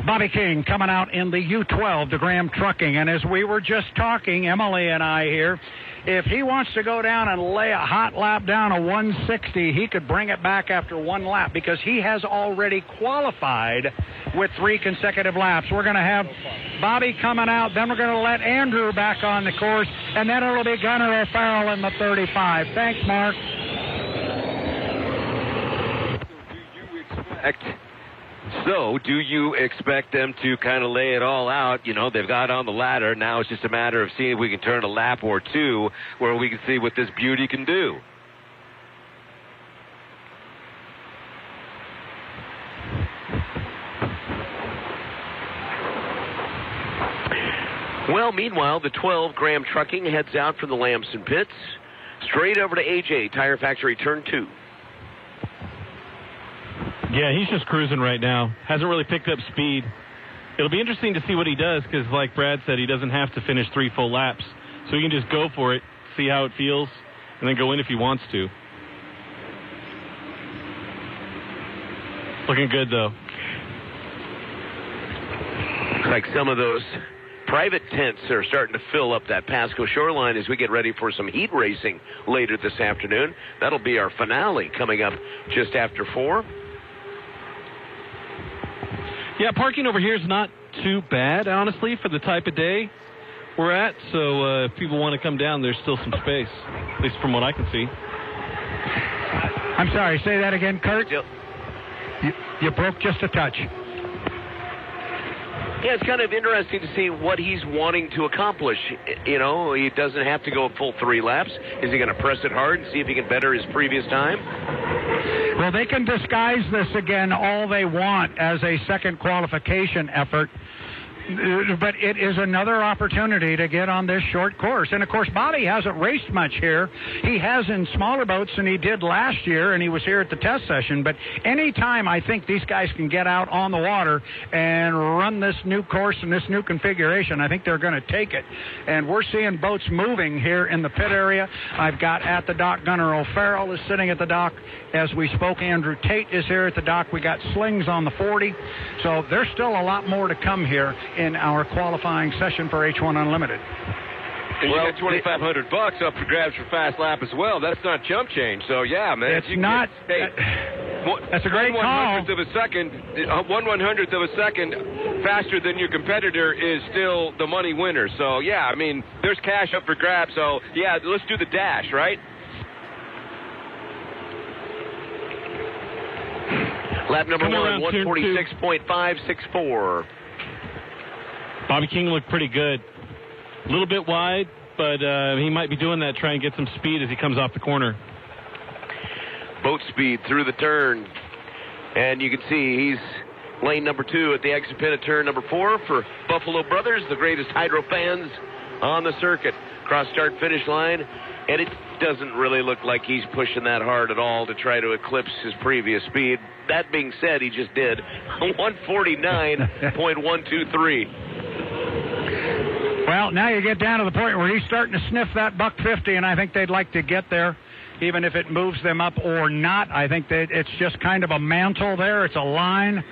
Bobby King coming out in the U12 to Graham Trucking. And as we were just talking, Emily and I here, if he wants to go down and lay a hot lap down a 160, he could bring it back after one lap because he has already qualified with 3 consecutive laps. We're going to have Bobby coming out, then we're going to let Andrew back on the course, and then it'll be Gunnar O'Farrell in the 35. Thanks, Mark. So, do you expect them to kind of lay it all out? You know, they've got on the ladder. Now it's just a matter of seeing if we can turn a lap or two where we can see what this beauty can do. Well, meanwhile, the 12 Graham Trucking heads out from the Lamson pits, straight over to AJ Tire Factory Turn 2. Yeah, he's just cruising right now. Hasn't really picked up speed. It'll be interesting to see what he does because, like Brad said, he doesn't have to finish 3 full laps. So he can just go for it, see how it feels, and then go in if he wants to. Looking good, though. Looks like some of those private tents are starting to fill up that Pasco shoreline as we get ready for some heat racing later this afternoon. That'll be our finale coming up just after 4. Yeah, parking over here is not too bad, honestly, for the type of day we're at. So if people want to come down, there's still some space, at least from what I can see. I'm sorry, say that again, Kurt. You broke just a touch. Yeah, it's kind of interesting to see what he's wanting to accomplish. You know, he doesn't have to go a full 3 laps. Is he going to press it hard and see if he can better his previous time? Well, they can disguise this again all they want as a second qualification effort. But it is another opportunity to get on this short course. And, of course, Bobby hasn't raced much here. He has in smaller boats than he did last year, and he was here at the test session. But any time I think these guys can get out on the water and run this new course and this new configuration, I think they're going to take it. And we're seeing boats moving here in the pit area. I've got at the dock Gunnar O'Farrell is sitting at the dock. As we spoke, Andrew Tate is here at the dock. We got slings on the 40. So there's still a lot more to come here in our qualifying session for H1 Unlimited. And well, you got $2,500 up for grabs for fast lap as well. That's not chump change. So yeah, man, it's not. That's a great call. 1/100th of a second, 1/100th of a second faster than your competitor is still the money winner. So yeah, I mean, there's cash up for grabs. So yeah, let's do the dash, right? Lap number 1, 146.564. Bobby King looked pretty good. A little bit wide, but he might be doing that, trying to get some speed as he comes off the corner. Boat speed through the turn. And you can see he's lane number 2 at the exit pit of turn number 4 for Buffalo Brothers, the greatest hydro fans on the circuit. Cross start finish line. And it doesn't really look like he's pushing that hard at all to try to eclipse his previous speed. That being said, he just did 149.123. Well, now you get down to the point where he's starting to sniff that $150, and I think they'd like to get there, even if it moves them up or not. I think that it's just kind of a mantle there. It's a line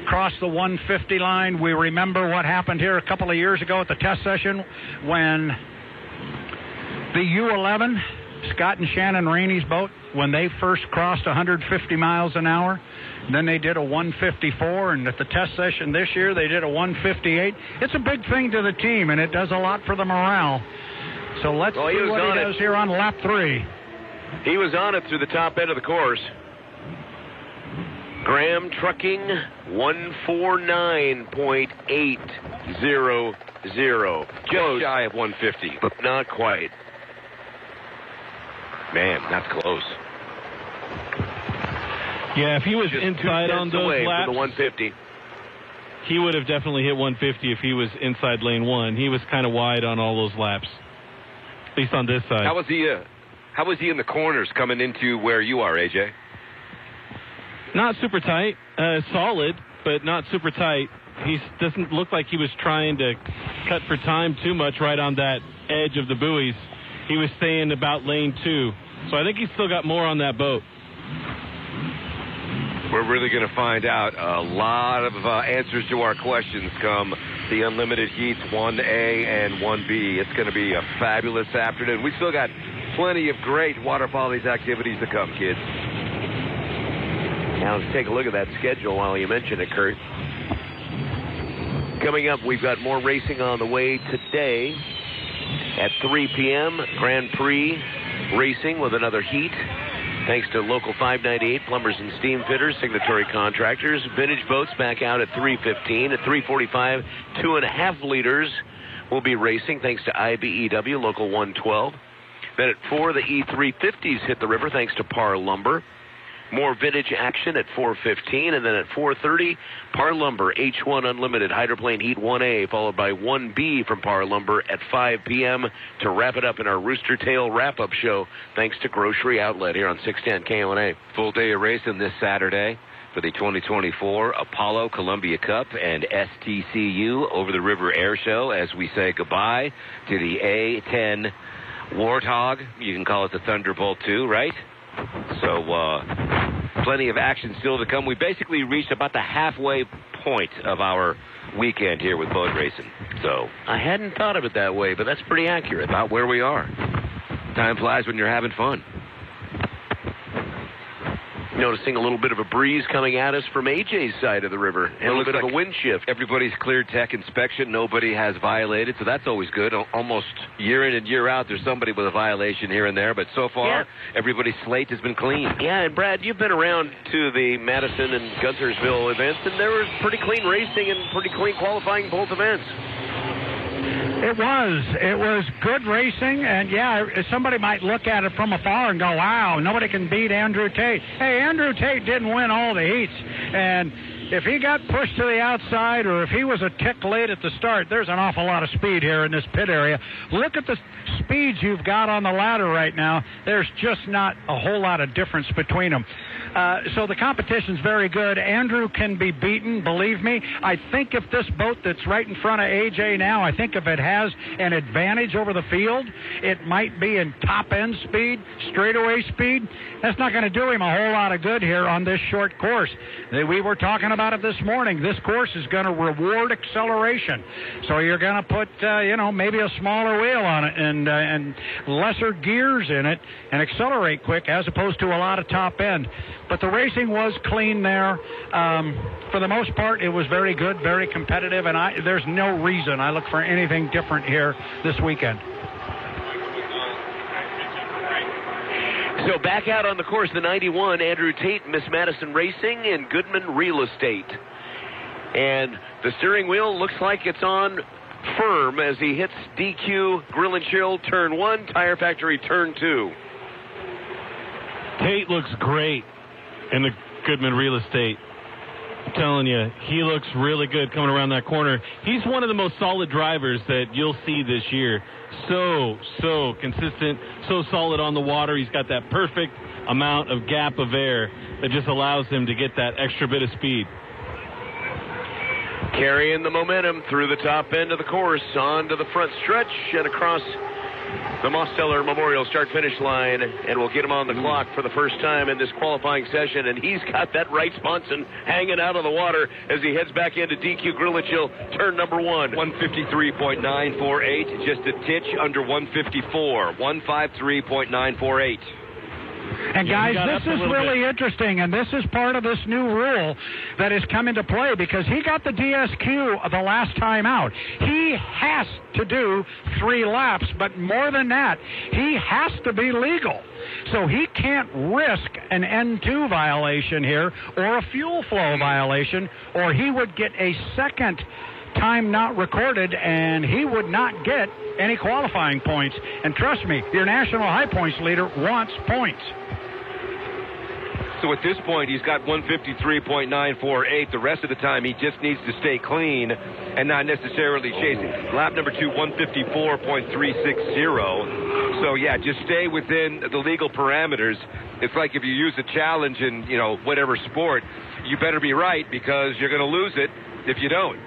across the 150 line. We remember what happened here a couple of years ago at the test session when the U11, Scott and Shannon Rainey's boat, when they first crossed 150 miles an hour. Then they did a 154, and at the test session this year, they did a 158. It's a big thing to the team, and it does a lot for the morale. So let's see what he does here on lap 3. He was on it through the top end of the course. Graham Trucking, 149.800. Just shy of 150. But not quite. Man, that's close. Yeah, if he was just inside on those laps, the 150. He would have definitely hit 150 if he was inside lane 1. He was kind of wide on all those laps, at least on this side. How was he in the corners coming into where you are, AJ? Not super tight. Solid, but not super tight. He doesn't look like he was trying to cut for time too much right on that edge of the buoys. He was staying about lane 2. So I think he's still got more on that boat. We're really going to find out a lot of answers to our questions come the Unlimited Heats 1A and 1B. It's going to be a fabulous afternoon. We still got plenty of great water follies activities to come, kids. Now let's take a look at that schedule while you mention it, Kurt. Coming up, we've got more racing on the way today. At 3 p.m., Grand Prix racing with another heat. Thanks to Local 598, Plumbers and Steam Fitters, Signatory Contractors. Vintage Boats back out at 3:15. At 3:45, 2.5 liters will be racing thanks to IBEW, Local 112. Then at 4, the E350s hit the river thanks to Par Lumber. More vintage action at 4:15, and then at 4:30, Par Lumber H1 Unlimited Hydroplane Heat 1A, followed by 1B from Par Lumber at 5 p.m. to wrap it up in our Rooster Tail wrap-up show, thanks to Grocery Outlet here on 610 KONA. Full day of racing this Saturday for the 2024 Apollo Columbia Cup and STCU Over the River Air Show as we say goodbye to the A10 Warthog. You can call it the Thunderbolt 2, right? So, plenty of action still to come. We basically reached about the halfway point of our weekend here with boat racing. So I hadn't thought of it that way, but that's pretty accurate. About where we are. Time flies when you're having fun. Noticing a little bit of a breeze coming at us from AJ's side of the river. And a little bit of a wind shift. Everybody's cleared tech inspection. Nobody has violated, so that's always good. Almost year in and year out, there's somebody with a violation here and there. But so far, everybody's slate has been clean. Yeah, and Brad, you've been around to the Madison and Guntersville events, and there was pretty clean racing and pretty clean qualifying both events. It was good racing, and yeah, somebody might look at it from afar and go, wow, nobody can beat Andrew Tate. Hey, Andrew Tate didn't win all the heats, and if he got pushed to the outside or if he was a tick late at the start, there's an awful lot of speed here in this pit area. Look at the speeds you've got on the ladder right now. There's just not a whole lot of difference between them. So the competition's very good. Andrew can be beaten, believe me. I think if this boat that's right in front of AJ now, I think if it has an advantage over the field, it might be in top-end speed, straightaway speed. That's not going to do him a whole lot of good here on this short course. We were talking about it this morning. This course is going to reward acceleration. So you're going to put, maybe a smaller wheel on it and lesser gears in it and accelerate quick as opposed to a lot of top-end. But the racing was clean there. For the most part, it was very good, very competitive, and there's no reason I look for anything different here this weekend. So back out on the course, the 91, Andrew Tate, Miss Madison Racing, and Goodman Real Estate. And the steering wheel looks like it's on firm as he hits DQ Grill and Chill turn 1, Tire Factory turn 2. Tate looks great in the Goodman Real Estate. I'm telling you, he looks really good coming around that corner. He's one of the most solid drivers that you'll see this year. So consistent, so solid on the water. He's got that perfect amount of gap of air that just allows him to get that extra bit of speed. Carrying the momentum through the top end of the course, onto the front stretch and across the Mosteller Memorial start-finish line, and we'll get him on the clock for the first time in this qualifying session, and he's got that right sponson hanging out of the water as he heads back into DQ Grill and Chill, turn number 1. 153.948, just a titch under 154, 153.948. And guys, this is really interesting, and this is part of this new rule that has come into play because he got the DSQ the last time out. He has to do 3 laps, but more than that, he has to be legal. So he can't risk an N2 violation here or a fuel flow violation, or he would get a second time not recorded, and he would not get any qualifying points. And trust me, your national high points leader wants points. So at this point, he's got 153.948. The rest of the time, he just needs to stay clean and not necessarily chasing. Lap number 2, 154.360. So, yeah, just stay within the legal parameters. It's like if you use a challenge in, whatever sport, you better be right because you're going to lose it if you don't.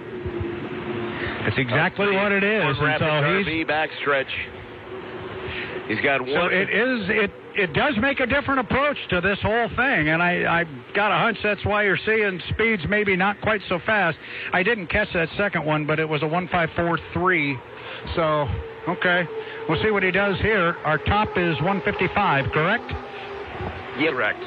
That's exactly what it is. And so he's backstretch. He's got one. So it does make a different approach to this whole thing, and I got a hunch that's why you're seeing speeds maybe not quite so fast. I didn't catch that second one, but it was a 1:54.3. So, okay. We'll see what he does here. Our top is 1:55, correct? Yeah, correct.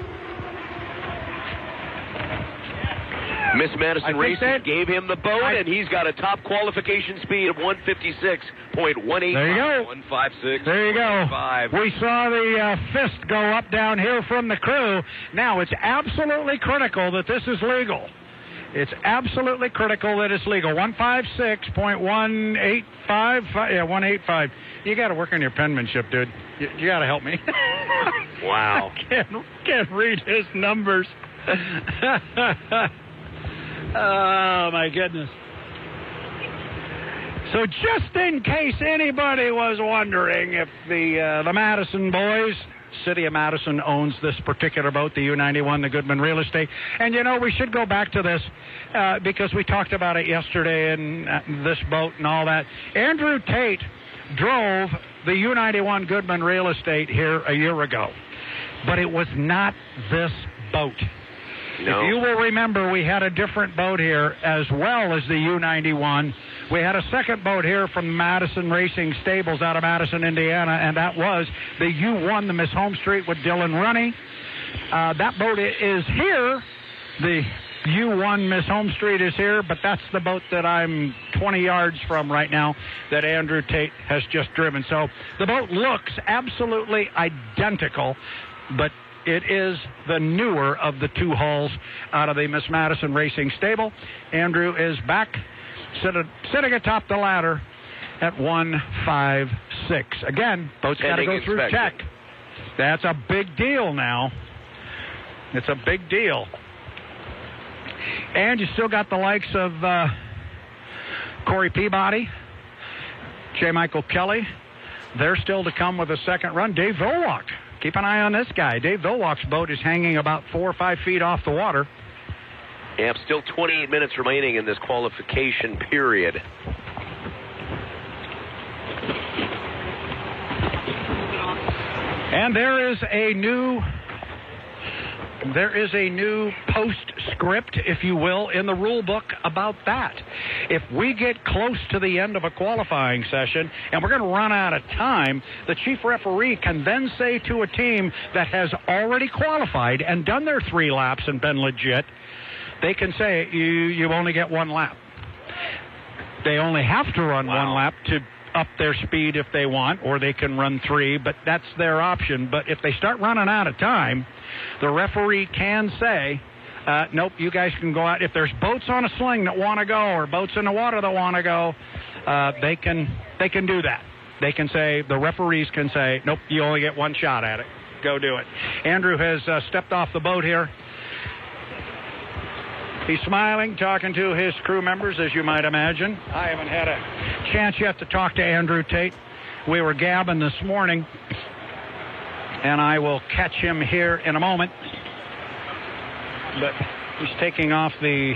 Miss Madison Racing gave him the boat, and he's got a top qualification speed of 156.185. There you go. 156. There you go. 5. We saw the fist go up down here from the crew. Now, it's absolutely critical that this is legal. It's absolutely critical that it's legal. 156.185. Yeah, 185. You got to work on your penmanship, dude. You got to help me. Wow. Can't read his numbers. Oh, my goodness. So just in case anybody was wondering if the Madison boys, City of Madison owns this particular boat, the U-91, the Goodman Real Estate. And, you know, we should go back to this because we talked about it yesterday and this boat and all that. Andrew Tate drove the U-91 Goodman Real Estate here a year ago, but it was not this boat. No. If you will remember, we had a different boat here as well as the U-91. We had a second boat here from Madison Racing Stables out of Madison, Indiana, and that was the U-1, the Miss Home Street with Dylan Runny. That boat is here. The U-1 Miss Home Street is here, but that's the boat that I'm 20 yards from right now that Andrew Tate has just driven. So the boat looks absolutely identical, but it is the newer of the two hulls out of the Miss Madison Racing Stable. Andrew is back, sitting atop the ladder at 156. Again, boat's got to go through check. That's a big deal now. It's a big deal. And you still got the likes of Corey Peabody, J. Michael Kelly. They're still to come with a second run. Dave Vilwalk. Keep an eye on this guy. Dave Vilwalk's boat is hanging about 4 or 5 feet off the water. Yeah, still 28 minutes remaining in this qualification period. And there is a new postscript, if you will, in the rule book about that. If we get close to the end of a qualifying session and we're going to run out of time, the chief referee can then say to a team that has already qualified and done their 3 laps and been legit, they can say, you only get 1 lap. They only have to run 1 lap to up their speed if they want, or they can run 3, but that's their option. But if they start running out of time, the referee can say, nope, you guys can go out. If there's boats on a sling that want to go or boats in the water that want to go, they can do that. They can say, the referees can say, nope, you only get 1 shot at it. Go do it. Andrew has stepped off the boat here. He's smiling, talking to his crew members, as you might imagine. I haven't had a chance yet to talk to Andrew Tate. We were gabbing this morning, and I will catch him here in a moment. But he's taking off the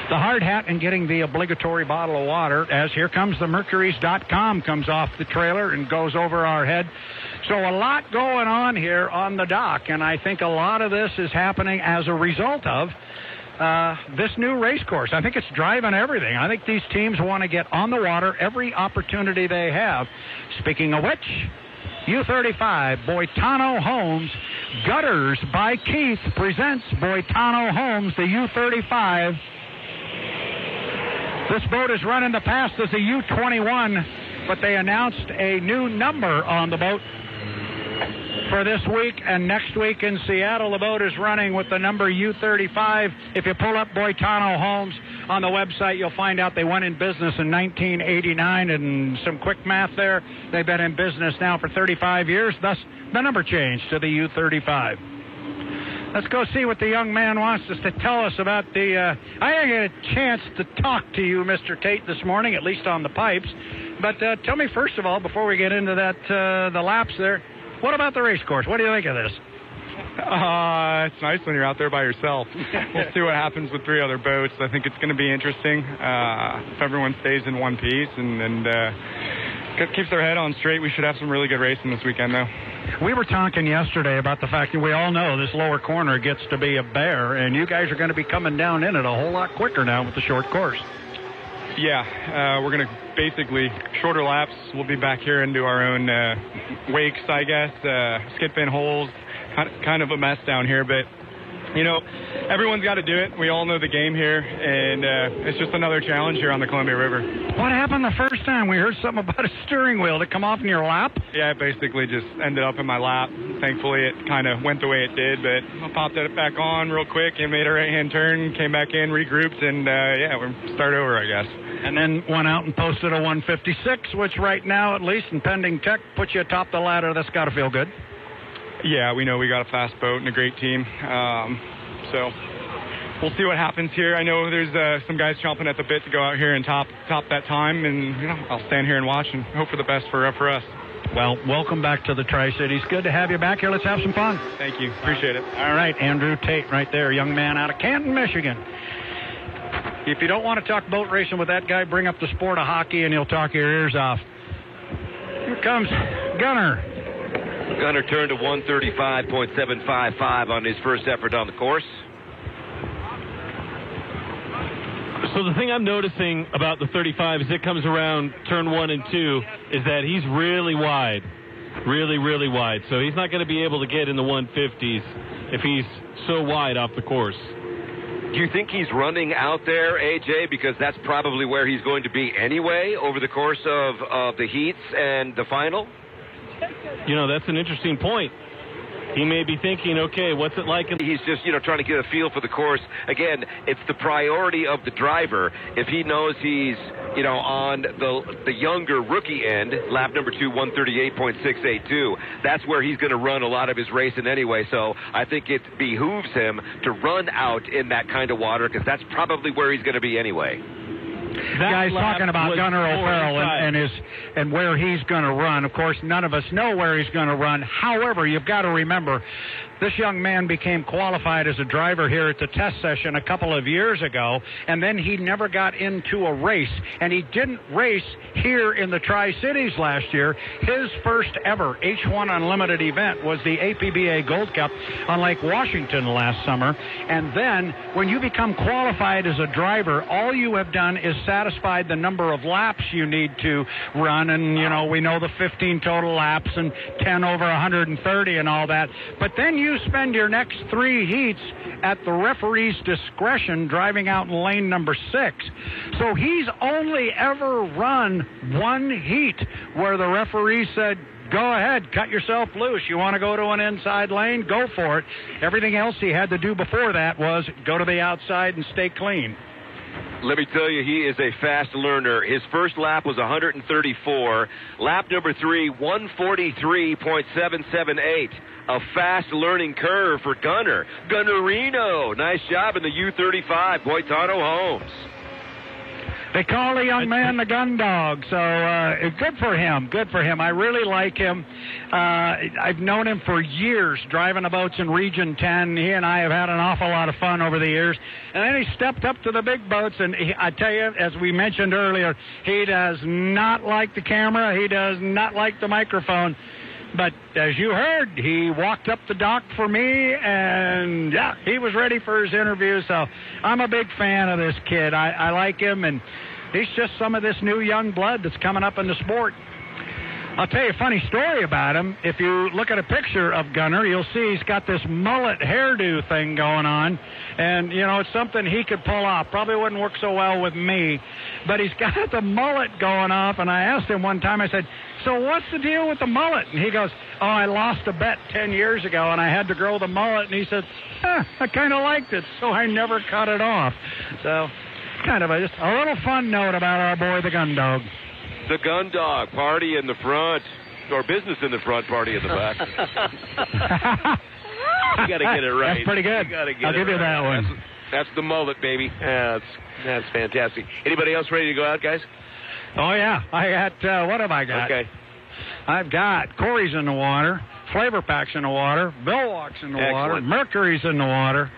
hard hat and getting the obligatory bottle of water, as here comes the Mercuries.com, comes off the trailer and goes over our head. So a lot going on here on the dock, and I think a lot of this is happening as a result of this new race course. I think it's driving everything. I think these teams want to get on the water every opportunity they have. Speaking of which, U35, Boitano Homes, Gutters by Keith presents Boitano Homes, the U35. This boat is running the past as a U21, but they announced a new number on the boat for this week and next week in Seattle. The boat is running with the number U35. If you pull up Boitano Homes on the website, you'll find out they went in business in 1989, and some quick math there, they've been in business now for 35 years, thus the number changed to the U35. Let's go see what the young man wants us to tell us about the... I didn't get a chance to talk to you, Mr. Tate, this morning, at least on the pipes. But tell me, first of all, before we get into that, the laps there, what about the race course? What do you think of this? It's nice when you're out there by yourself. We'll see what happens with 3 other boats. I think it's going to be interesting if everyone stays in one piece. And keeps their head on straight. We should have some really good racing this weekend, though. We were talking yesterday about the fact that we all know this lower corner gets to be a bear, and you guys are going to be coming down in it a whole lot quicker now with the short course. Yeah, we're going to basically shorter laps. We'll be back here into our own wakes, I guess, skip in holes, kind of a mess down here, but you know, everyone's got to do it. We all know the game here, and it's just another challenge here on the Columbia River. What happened the first time? We heard something about a steering wheel to come off in your lap? Yeah, it basically just ended up in my lap. Thankfully, it kind of went the way it did, but I popped it back on real quick and made a right-hand turn, came back in, regrouped, and we'll start over, I guess. And then went out and posted a 156, which right now, at least in pending tech, puts you atop the ladder. That's got to feel good. Yeah, we know we got a fast boat and a great team. So we'll see what happens here. I know there's some guys chomping at the bit to go out here and top that time, and I'll stand here and watch and hope for the best for us. Well, welcome back to the Tri-Cities. Good to have you back here. Let's have some fun. Thank you. Appreciate it. All right, Andrew Tate right there, young man out of Canton, Michigan. If you don't want to talk boat racing with that guy, bring up the sport of hockey and he'll talk your ears off. Here comes Gunner. Gunner turned to 135.755 on his first effort on the course. So the thing I'm noticing about the 35 as it comes around turn 1 and 2 is that he's really wide. Really, really wide. So he's not going to be able to get in the 150s if he's so wide off the course. Do you think he's running out there, AJ, because that's probably where he's going to be anyway over the course of the heats and the final? You know, that's an interesting point. He may be thinking, okay, what's it like? He's just, trying to get a feel for the course. Again, it's the priority of the driver. If he knows he's, on the younger rookie end, lap number 2, 138.682, that's where he's going to run a lot of his racing anyway. So I think it behooves him to run out in that kind of water because that's probably where he's going to be anyway. That guy's talking about Gunnar O'Farrell and where he's going to run. Of course, none of us know where he's going to run. However, you've got to remember, this young man became qualified as a driver here at the test session a couple of years ago, and then he never got into a race. And he didn't race here in the Tri-Cities last year. His first ever H1 Unlimited event was the APBA Gold Cup on Lake Washington last summer. And then when you become qualified as a driver, all you have done is satisfied the number of laps you need to run. And, we know the 15 total laps and 10 over 130 and all that. But then you spend your next 3 heats at the referee's discretion driving out in lane number 6. So he's only ever run 1 heat where the referee said, go ahead, cut yourself loose. You want to go to an inside lane? Go for it. Everything else he had to do before that was go to the outside and stay clean. Let me tell you, he is a fast learner. His first lap was 134. Lap number 3, 143.778. A fast learning curve for Gunner. Gunnerino. Nice job in the U35. Boitano Holmes. They call the young man the gun dog, so good for him. Good for him. I really like him. I've known him for years, driving the boats in Region 10. He and I have had an awful lot of fun over the years. And then he stepped up to the big boats, and I tell you, as we mentioned earlier, he does not like the camera. He does not like the microphone. But as you heard, he walked up the dock for me, and yeah, he was ready for his interview. So I'm a big fan of this kid. I like him, and he's just some of this new young blood that's coming up in the sport. I'll tell you a funny story about him. If you look at a picture of Gunner, you'll see he's got this mullet hairdo thing going on. And, it's something he could pull off. Probably wouldn't work so well with me. But he's got the mullet going off. And I asked him one time, I said, so what's the deal with the mullet? And he goes, I lost a bet 10 years ago, and I had to grow the mullet. And he said, I kind of liked it, so I never cut it off. So kind of just a little fun note about our boy, the gun dog. The gun dog, party in the front, or business in the front, party in the back. You got to get it right. That's pretty good. I'll give you that one. That's the mullet, baby. Yeah, that's fantastic. Anybody else ready to go out, guys? Oh, yeah. I got, what have I got? Okay. I've got Corey's in the water, Flavor Pack's in the water, Bill Walk's in the water, Mercury's in the water.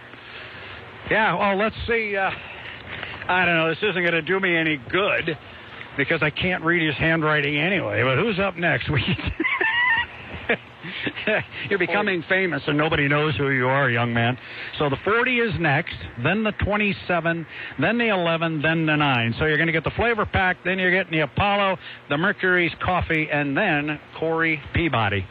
Yeah, well, let's see. I don't know. This isn't going to do me any good. because I can't read his handwriting anyway. But who's up next? You're becoming famous and nobody knows who you are, young man. So the 40 is next, then the 27, then the 11, then the 9. So you're going to get the flavor pack, then you're getting the Apollo, the Mercury's Coffee, and then Corey Peabody.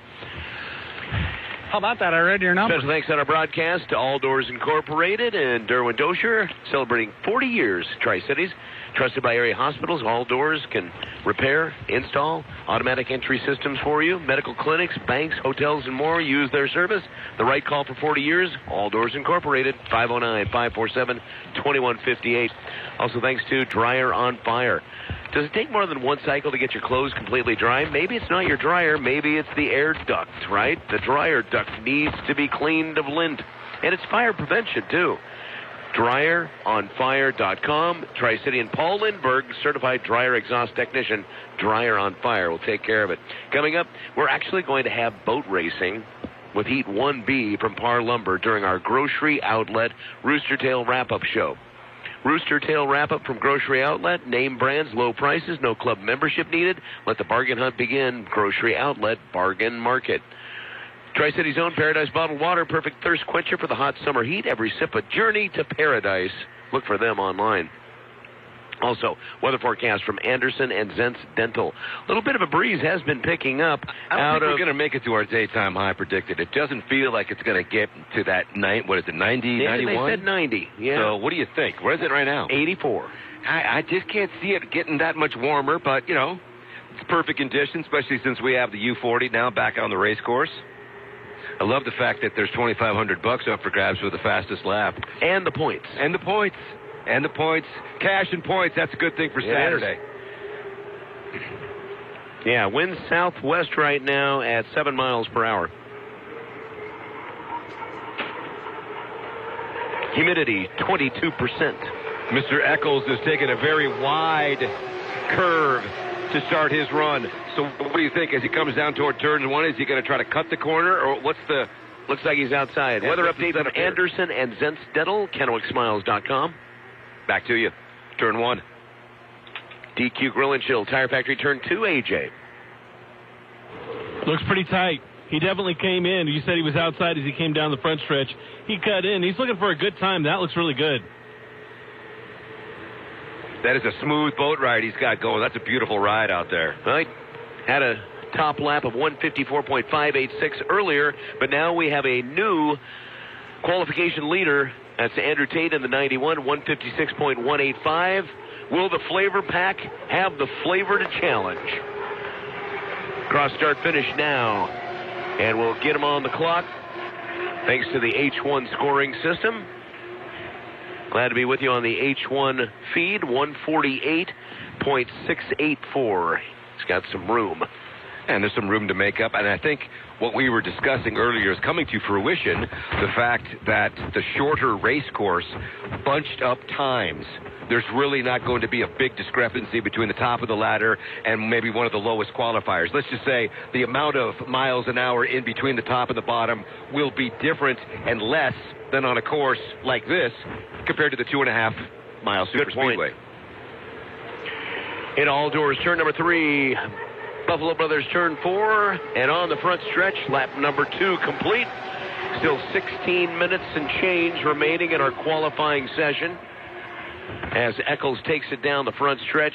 How about that? I read your number. Special thanks on our broadcast to All Doors Incorporated and Derwin Dosher, celebrating 40 years, Tri-Cities. Trusted by area hospitals, All Doors can repair, install, automatic entry systems for you. Medical clinics, banks, hotels, and more use their service. The right call for 40 years, All Doors Incorporated, 509-547-2158. Also thanks to Dryer on Fire. Does it take more than one cycle to get your clothes completely dry? Maybe it's not your dryer. Maybe it's the air duct, right? The dryer duct needs to be cleaned of lint. And it's fire prevention, too. DryerOnFire.com. Tri-City and Paul Lindbergh, certified dryer exhaust technician. Dryer on Fire will take care of it. Coming up, we're actually going to have boat racing with Heat 1B from Par Lumber during our Grocery Outlet Rooster Tail Wrap-Up show. Rooster Tail Wrap-Up from Grocery Outlet. Name brands, low prices, no club membership needed. Let the bargain hunt begin. Grocery Outlet Bargain Market. Tri-City's own Paradise Bottled Water, perfect thirst quencher for the hot summer heat. Every sip a journey to paradise. Look for them online. Also, weather forecast from Anderson and Zentz Dental. A little bit of a breeze has been picking up. I don't think we're going to make it to our daytime high predicted. It doesn't feel like it's going to get to that 90, 90, 91? They said 90, yeah. So what do you think? Where is it right now? 84. I just can't see it getting that much warmer, but, you know, it's perfect conditions, especially since we have the U40 now back on the race course. I love the fact that there's $2,500 up for grabs for the fastest lap. And the points. And the points. And the points. Cash and points. That's a good thing for Saturday. Yeah, wind southwest right now at 7 miles per hour. Humidity, 22%. Mr. Eccles is taking a very wide curve to start his run. So what do you think as he comes down toward turn one? Is he going to try to cut the corner, or what's the... Looks like he's outside. Weather update from Anderson and Zentz Dental, KennewickSmiles.com. Back to you. Turn one. DQ Grill and Chill, Tire Factory, turn two, AJ. Looks pretty tight. He definitely came in. You said he was outside as he came down the front stretch. He cut in. He's looking for a good time. That looks really good. That is a smooth boat ride he's got going. That's a beautiful ride out there. Right. Had a top lap of 154.586 earlier, but now we have a new qualification leader. That's Andrew Tate in the 91, 156.185. Will the flavor pack have the flavor to challenge? Cross start finish now. And we'll get him on the clock thanks to the H1 scoring system. Glad to be with you on the H1 feed, 148.684. He's got some room. And there's some room to make up. And I think what we were discussing earlier is coming to fruition, the fact that the shorter race course bunched up times. There's really not going to be a big discrepancy between the top of the ladder and maybe one of the lowest qualifiers. Let's just say the amount of miles an hour in between the top and the bottom will be different and less than on a course like this compared to the 2.5-mile super speedway. In All Doors, turn number 3. Buffalo Brothers turn 4, and on the front stretch, lap number 2 complete. Still 16 minutes and change remaining in our qualifying session as Eccles takes it down the front stretch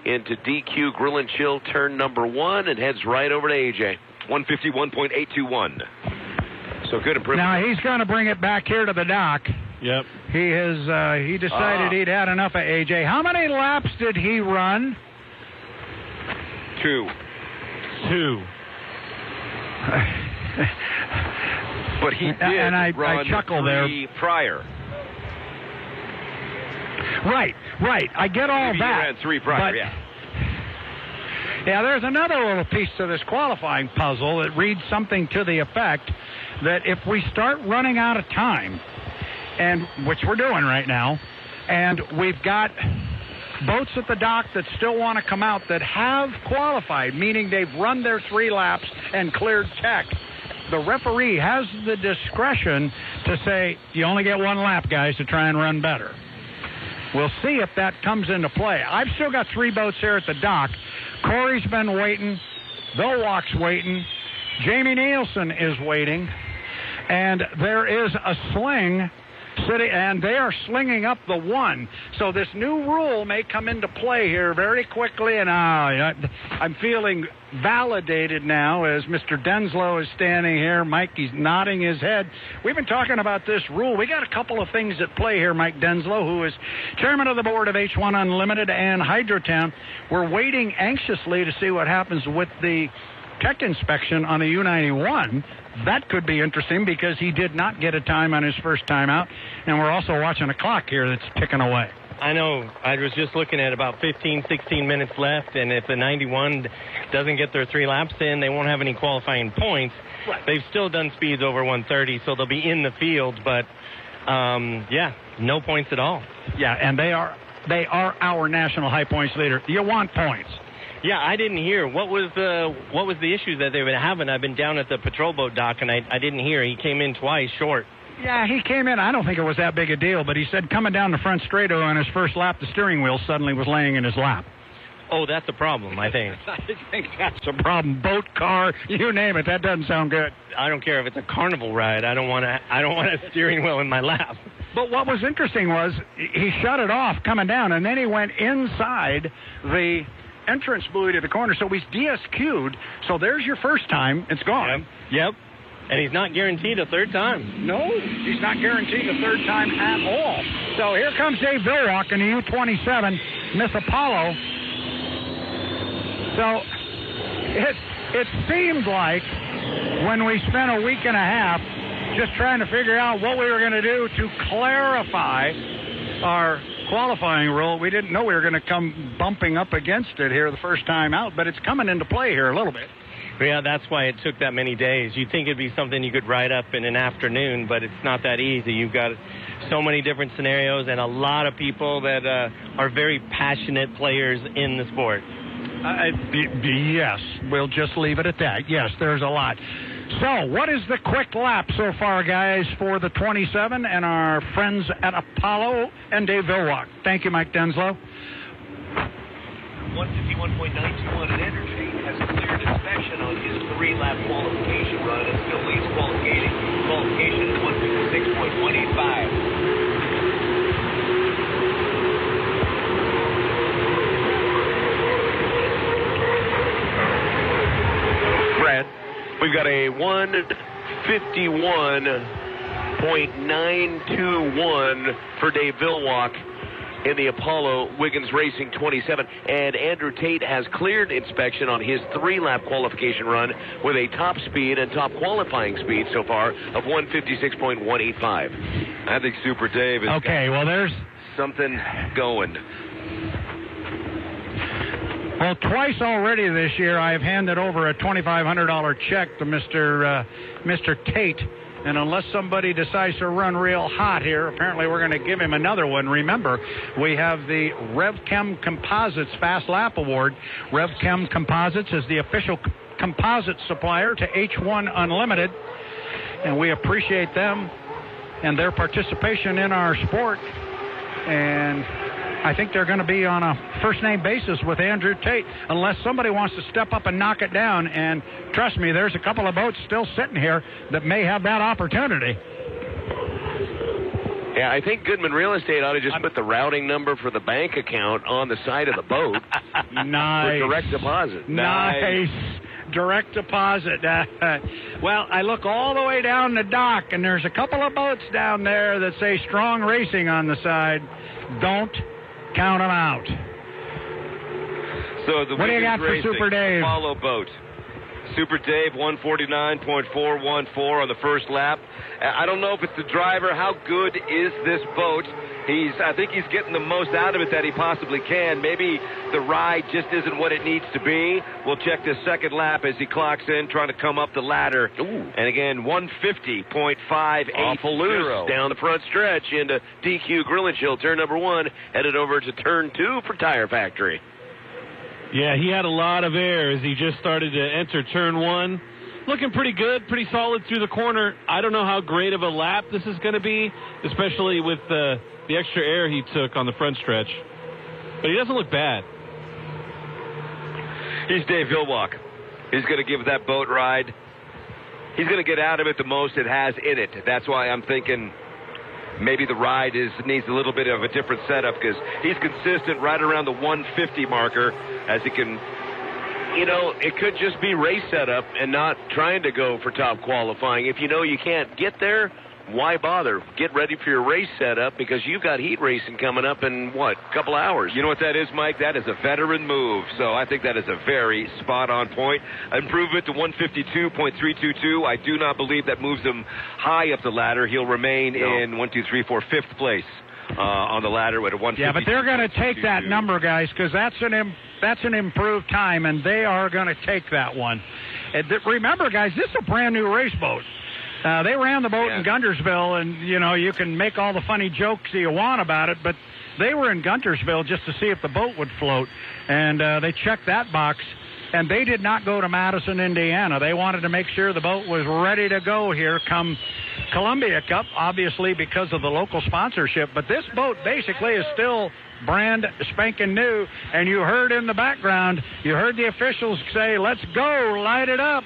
into DQ Grill and Chill turn number 1 and heads right over to AJ. 151.821. So good improvement. Now he's going to bring it back here to the dock. Yep. He decided he'd had enough of AJ. How many laps did he run? 2. But he did and I chuckle 3 there. prior. Right. I get all Maybe that. He ran 3 prior, but, yeah. Yeah, there's another little piece to this qualifying puzzle that reads something to the effect that if we start running out of time, and which we're doing right now, and we've got boats at the dock that still want to come out that have qualified, meaning they've run their 3 laps and cleared tech, the referee has the discretion to say, you only get 1 lap, guys, to try and run better. We'll see if that comes into play. I've still got 3 boats here at the dock. Corey's been waiting. Vilwalk's waiting. Jamie Nielsen is waiting. And there is a sling sitting, and they are slinging up the 1. So this new rule may come into play here very quickly, and I'm feeling validated now as Mr. Denslow is standing here. Mike, he's nodding his head. We've been talking about this rule. We got a couple of things at play here. Mike Denslow, who is chairman of the board of H1 Unlimited and Hydrotown. We're waiting anxiously to see what happens with the tech inspection on the U91. That could be interesting because he did not get a time on his first time out. And we're also watching a clock here that's ticking away. I know. I was just looking at about 15, 16 minutes left, and if the 91 doesn't get their 3 laps in, they won't have any qualifying points. Right. They've still done speeds over 130, so they'll be in the field, but, no points at all. Yeah, and they are our national high points leader. You want points. Yeah, I didn't hear. What was the issue that they were having? I've been down at the patrol boat dock, and I didn't hear. He came in twice short. Yeah, he came in. I don't think it was that big a deal, but he said coming down the front straight on his first lap, the steering wheel suddenly was laying in his lap. Oh, that's a problem, I think. I think that's a problem. Boat, car, you name it. That doesn't sound good. I don't care if it's a carnival ride. I don't want a steering wheel in my lap. But what was interesting was he shut it off coming down, and then he went inside the entrance buoy to the corner, so he's DSQ'd. So there's your first time. It's gone. Yep. And he's not guaranteed a third time. No, he's not guaranteed a third time at all. So here comes Dave Vilwalk in the U27, Miss Apollo. So it seemed like when we spent a week and a half just trying to figure out what we were going to do to clarify our qualifying rule, we didn't know we were going to come bumping up against it here the first time out, but it's coming into play here a little bit. Yeah, that's why it took that many days. You'd think it'd be something you could write up in an afternoon, but it's not that easy. You've got so many different scenarios and a lot of people that are very passionate players in the sport. Yes, we'll just leave it at that. Yes, there's a lot. So, what is the quick lap so far, guys, for the 27 and our friends at Apollo and Dave Vilwalk? Thank you, Mike Denslow. 151.921, and Andrew Tate has cleared inspection on his 3-lap qualification run and still leads qualification at 156.185. Brad, we've got a 151.921 for Dave Vilwalk in the Apollo Wiggins Racing 27, and Andrew Tate has cleared inspection on his 3-lap qualification run with a top speed and top qualifying speed so far of 156.185. I think Super Dave is there's something going. Well, twice already this year I've handed over a $2,500 check to Mr. Tate. And unless somebody decides to run real hot here, apparently we're going to give him another one. Remember, we have the RevChem Composites Fast Lap Award. RevChem Composites is the official composite supplier to H1 Unlimited. And we appreciate them and their participation in our sport. And I think they're going to be on a first-name basis with Andrew Tate unless somebody wants to step up and knock it down. And trust me, there's a couple of boats still sitting here that may have that opportunity. Yeah, I think Goodman Real Estate ought to just put the routing number for the bank account on the side of the boat. Nice. For direct deposit. Nice. Direct deposit. Well, I look all the way down the dock, and there's a couple of boats down there that say Strong Racing on the side. Don't count them out. So the what do you got Racing, for Super Dave? Apollo boat. Super Dave, 149.414 on the first lap. I don't know if it's the driver. How good is this boat? I think he's getting the most out of it that he possibly can. Maybe the ride just isn't what it needs to be. We'll check the second lap as he clocks in, trying to come up the ladder. Ooh. And again, 150.580. Awful loose down the front stretch into DQ Grill and Chill, turn number 1, headed over to turn 2 for Tire Factory. Yeah, he had a lot of air as he just started to enter turn 1. looking pretty good, pretty solid through the corner. I don't know how great of a lap this is going to be, especially with the extra air he took on the front stretch. But he doesn't look bad. He's Dave Villwock. He's going to give that boat ride. He's going to get out of it the most it has in it. That's why I'm thinking maybe the ride needs a little bit of a different setup, because he's consistent right around the 150 marker as he can. You know, it could just be race setup and not trying to go for top qualifying. If you know you can't get there, why bother? Get ready for your race setup, because you've got heat racing coming up in, a couple hours. You know what that is, Mike? That is a veteran move. So I think that is a very spot-on point. Improvement to 152.322. I do not believe that moves him high up the ladder. He'll remain in 5th place on the ladder at a 152. Yeah, but they're going to take that number, guys, because that's an improved time, and they are going to take that one. And remember, guys, this is a brand-new race boat. They ran the boat in Guntersville, and, you can make all the funny jokes you want about it, but they were in Guntersville just to see if the boat would float, and they checked that box, and they did not go to Madison, Indiana. They wanted to make sure the boat was ready to go here come Columbia Cup, obviously because of the local sponsorship, but this boat basically is still brand spanking new, and you heard in the background, you heard the officials say, "Let's go, light it up."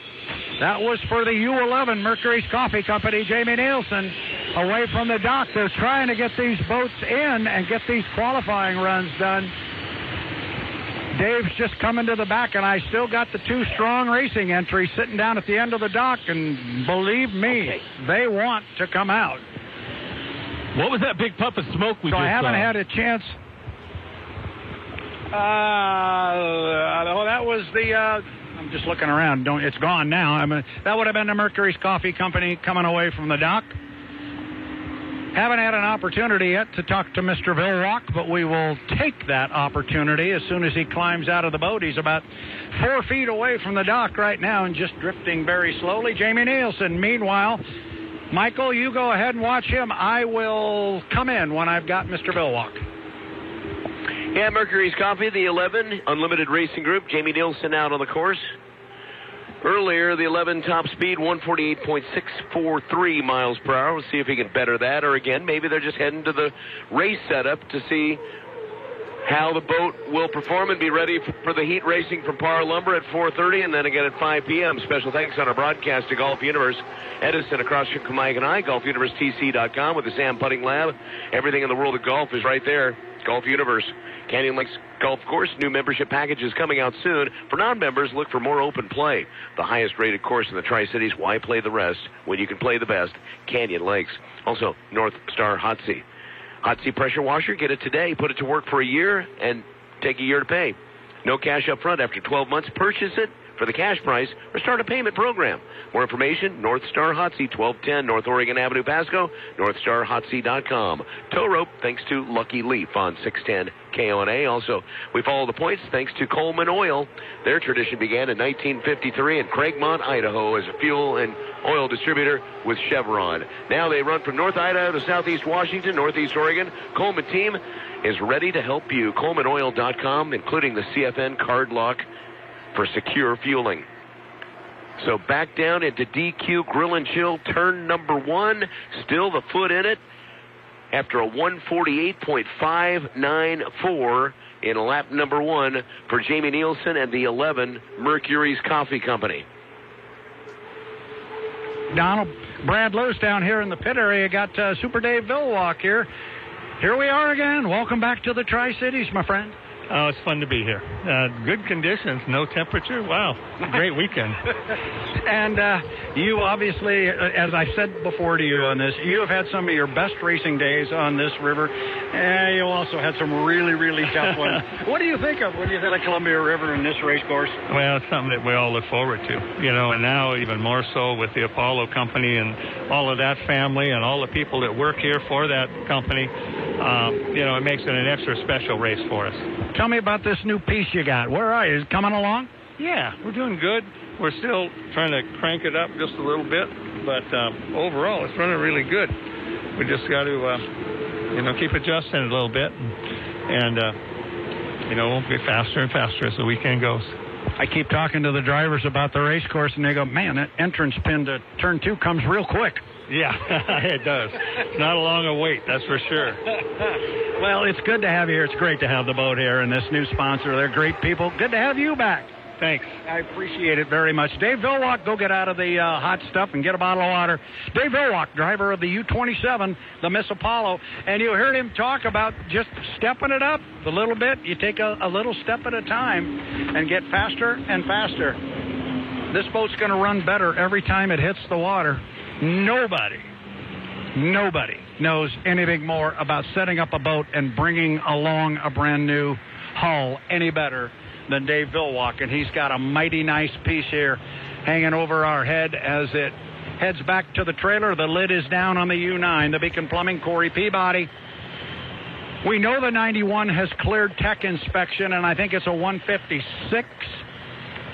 That was for the U11 Mercury's Coffee Company, Jamie Nielsen, away from the dock. They're trying to get these boats in and get these qualifying runs done. Dave's just coming to the back, and I still got the two strong racing entries sitting down at the end of the dock, and believe me, they want to come out. What was that big puff of smoke we just saw? I haven't had a chance. That was the... I'm just looking around. It's gone now. That would have been the Mercury's Coffee Company coming away from the dock. Haven't had an opportunity yet to talk to Mr. Villwock, but we will take that opportunity as soon as he climbs out of the boat. He's about 4 feet away from the dock right now and just drifting very slowly. Jamie Nielsen, meanwhile, Michael, you go ahead and watch him. I will come in when I've got Mr. Villwock. Yeah, Mercury's Coffee, the 11 Unlimited Racing Group. Jamie Nielsen out on the course. Earlier, the 11 top speed, 148.643 miles per hour. We'll see if he can better that, or again, maybe they're just heading to the race setup to see how the boat will perform and be ready for the heat racing from Par Lumber at 4:30 and then again at 5 p.m. Special thanks on our broadcast to Golf Universe, Edison across from Kamiaganai, GolfUniverseTC.com with the Sam Putting Lab. Everything in the world of golf is right there. Golf Universe. Canyon Lakes Golf Course, new membership packages coming out soon. For non-members, look for more open play. The highest rated course in the Tri-Cities. Why play the rest when you can play the best? Canyon Lakes. Also, North Star Hot Sea. Hot Sea pressure washer, get it today. Put it to work for a year and take a year to pay. No cash up front after 12 months. Purchase it for the cash price or start a payment program. More information, North Star Hot Sea, 1210 North Oregon Avenue, Pasco, NorthstarHotSea.com. Tow rope, thanks to Lucky Leaf on 610 KONA. Also, we follow the points thanks to Coleman Oil. Their tradition began in 1953 in Craigmont, Idaho, as a fuel and oil distributor with Chevron. Now they run from North Idaho to Southeast Washington, Northeast Oregon. Coleman team is ready to help you. ColemanOil.com, including the CFN card lock for secure fueling. So back down into DQ Grill and Chill, turn number 1. Still the foot in it after a 148.594 in lap number 1 for Jamie Nielsen and the 11 Mercury's Coffee Company. Donald, Brad Lewis down here in the pit area. Got Super Dave Villwock here. Here we are again. Welcome back to the Tri-Cities, my friend. Oh, it's fun to be here. Good conditions, no temperature. Wow, great weekend. And you obviously, as I said before to you on this, you have had some of your best racing days on this river. And you also had some really, really tough ones. What do you think of when you hit a Columbia River in this race course? Well, it's something that we all look forward to, and now even more so with the Apollo company and all of that family and all the people that work here for that company. It makes it an extra special race for us. Tell me about this new piece you got. Where are you? Is it coming along? Yeah, we're doing good. We're still trying to crank it up just a little bit, but overall it's running really good. We just got to, keep adjusting it a little bit, and we'll get faster and faster as the weekend goes. I keep talking to the drivers about the race course, and they go, man, that entrance pin to turn 2 comes real quick. Yeah, it does. Not a long wait, that's for sure. Well, it's good to have you here. It's great to have the boat here and this new sponsor. They're great people. Good to have you back. Thanks. I appreciate it very much. Dave Vilwalk, go get out of the hot stuff and get a bottle of water. Dave Vilwalk, driver of the U-27, the Miss Apollo. And you heard him talk about just stepping it up a little bit. You take a little step at a time and get faster and faster. This boat's going to run better every time it hits the water. Nobody knows anything more about setting up a boat and bringing along a brand new hull any better than Dave Vilwalk, and he's got a mighty nice piece here hanging over our head as it heads back to the trailer. The lid is down on the U9, the Beacon Plumbing, Corey Peabody. We know the 91 has cleared tech inspection, and I think it's a 156.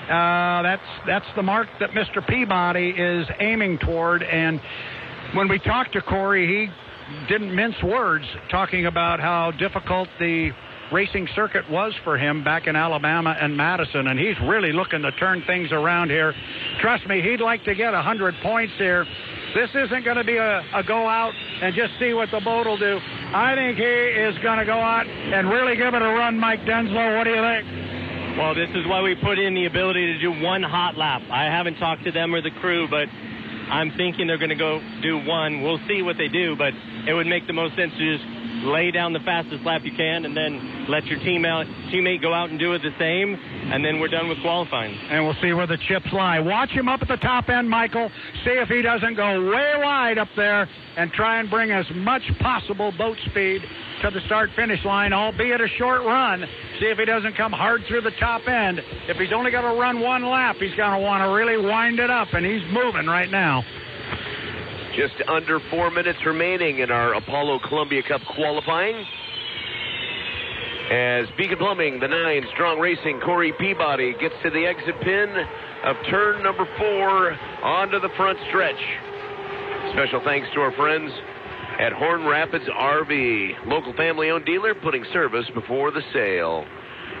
That's the mark that Mr. Peabody is aiming toward, and when we talked to Corey, he didn't mince words talking about how difficult the racing circuit was for him back in Alabama and Madison, and he's really looking to turn things around here. Trust me, he'd like to get 100 points here. This isn't going to be a go out and just see what the boat will do. I think he is going to go out and really give it a run. Mike Denslow, what do you think? Well, this is why we put in the ability to do one hot lap. I haven't talked to them or the crew, but I'm thinking they're going to go do one. We'll see what they do, but it would make the most sense to just lay down the fastest lap you can and then let your teammate go out and do it the same, and then we're done with qualifying. And we'll see where the chips lie. Watch him up at the top end, Michael. See if he doesn't go way wide up there and try and bring as much possible boat speed to the start-finish line, albeit a short run. See if he doesn't come hard through the top end. If he's only going to run one lap, he's going to want to really wind it up, and he's moving right now. Just under 4 minutes remaining in our Apollo Columbia Cup qualifying. As Beacon Plumbing, the 9, Strong Racing, Corey Peabody gets to the exit pin of turn number 4 onto the front stretch. Special thanks to our friends at Horn Rapids RV, local family-owned dealer putting service before the sale.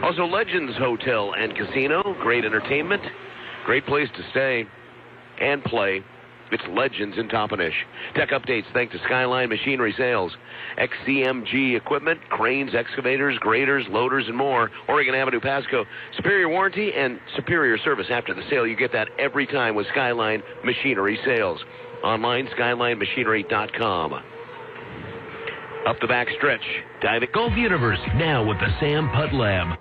Also, Legends Hotel and Casino, great entertainment, great place to stay and play. It's Legends in Toppenish. Tech updates thanks to Skyline Machinery Sales. XCMG equipment, cranes, excavators, graders, loaders, and more. Oregon Avenue, Pasco. Superior warranty and superior service after the sale. You get that every time with Skyline Machinery Sales. Online, skylinemachinery.com. Up the back stretch. Diving Golf Universe, now with the Sam Putt Lab.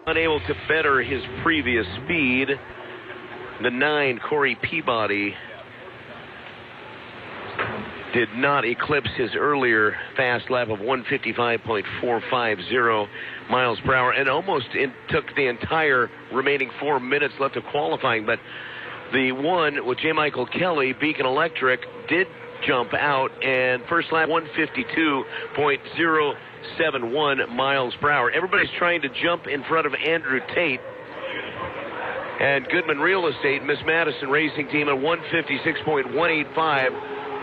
unable to better his previous speed. The 9, Corey Peabody, did not eclipse his earlier fast lap of 155.450 miles per hour, and almost took the entire remaining 4 minutes left of qualifying. But the one with J. Michael Kelly, Beacon Electric, did jump out, and first lap 152.071 miles per hour. Everybody's trying to jump in front of Andrew Tate and Goodman Real Estate, Miss Madison Racing Team at 156.185,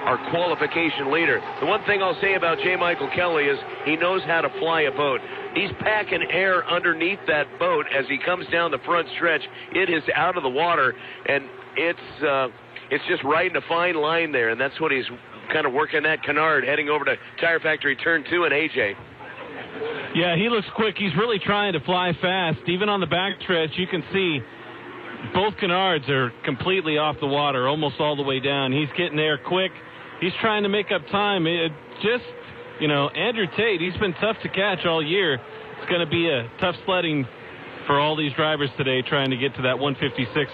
our qualification leader. The one thing I'll say about J. Michael Kelly is he knows how to fly a boat. He's packing air underneath that boat as he comes down the front stretch. It is out of the water, and it's just riding a fine line there, and that's what he's kind of working that canard heading over to Tire Factory Turn 2 and AJ. Yeah, he looks quick. He's really trying to fly fast. Even on the back stretch, you can see both canards are completely off the water, almost all the way down. He's getting there quick. He's trying to make up time. Andrew Tate, he's been tough to catch all year. It's going to be a tough sledding for all these drivers today trying to get to that 156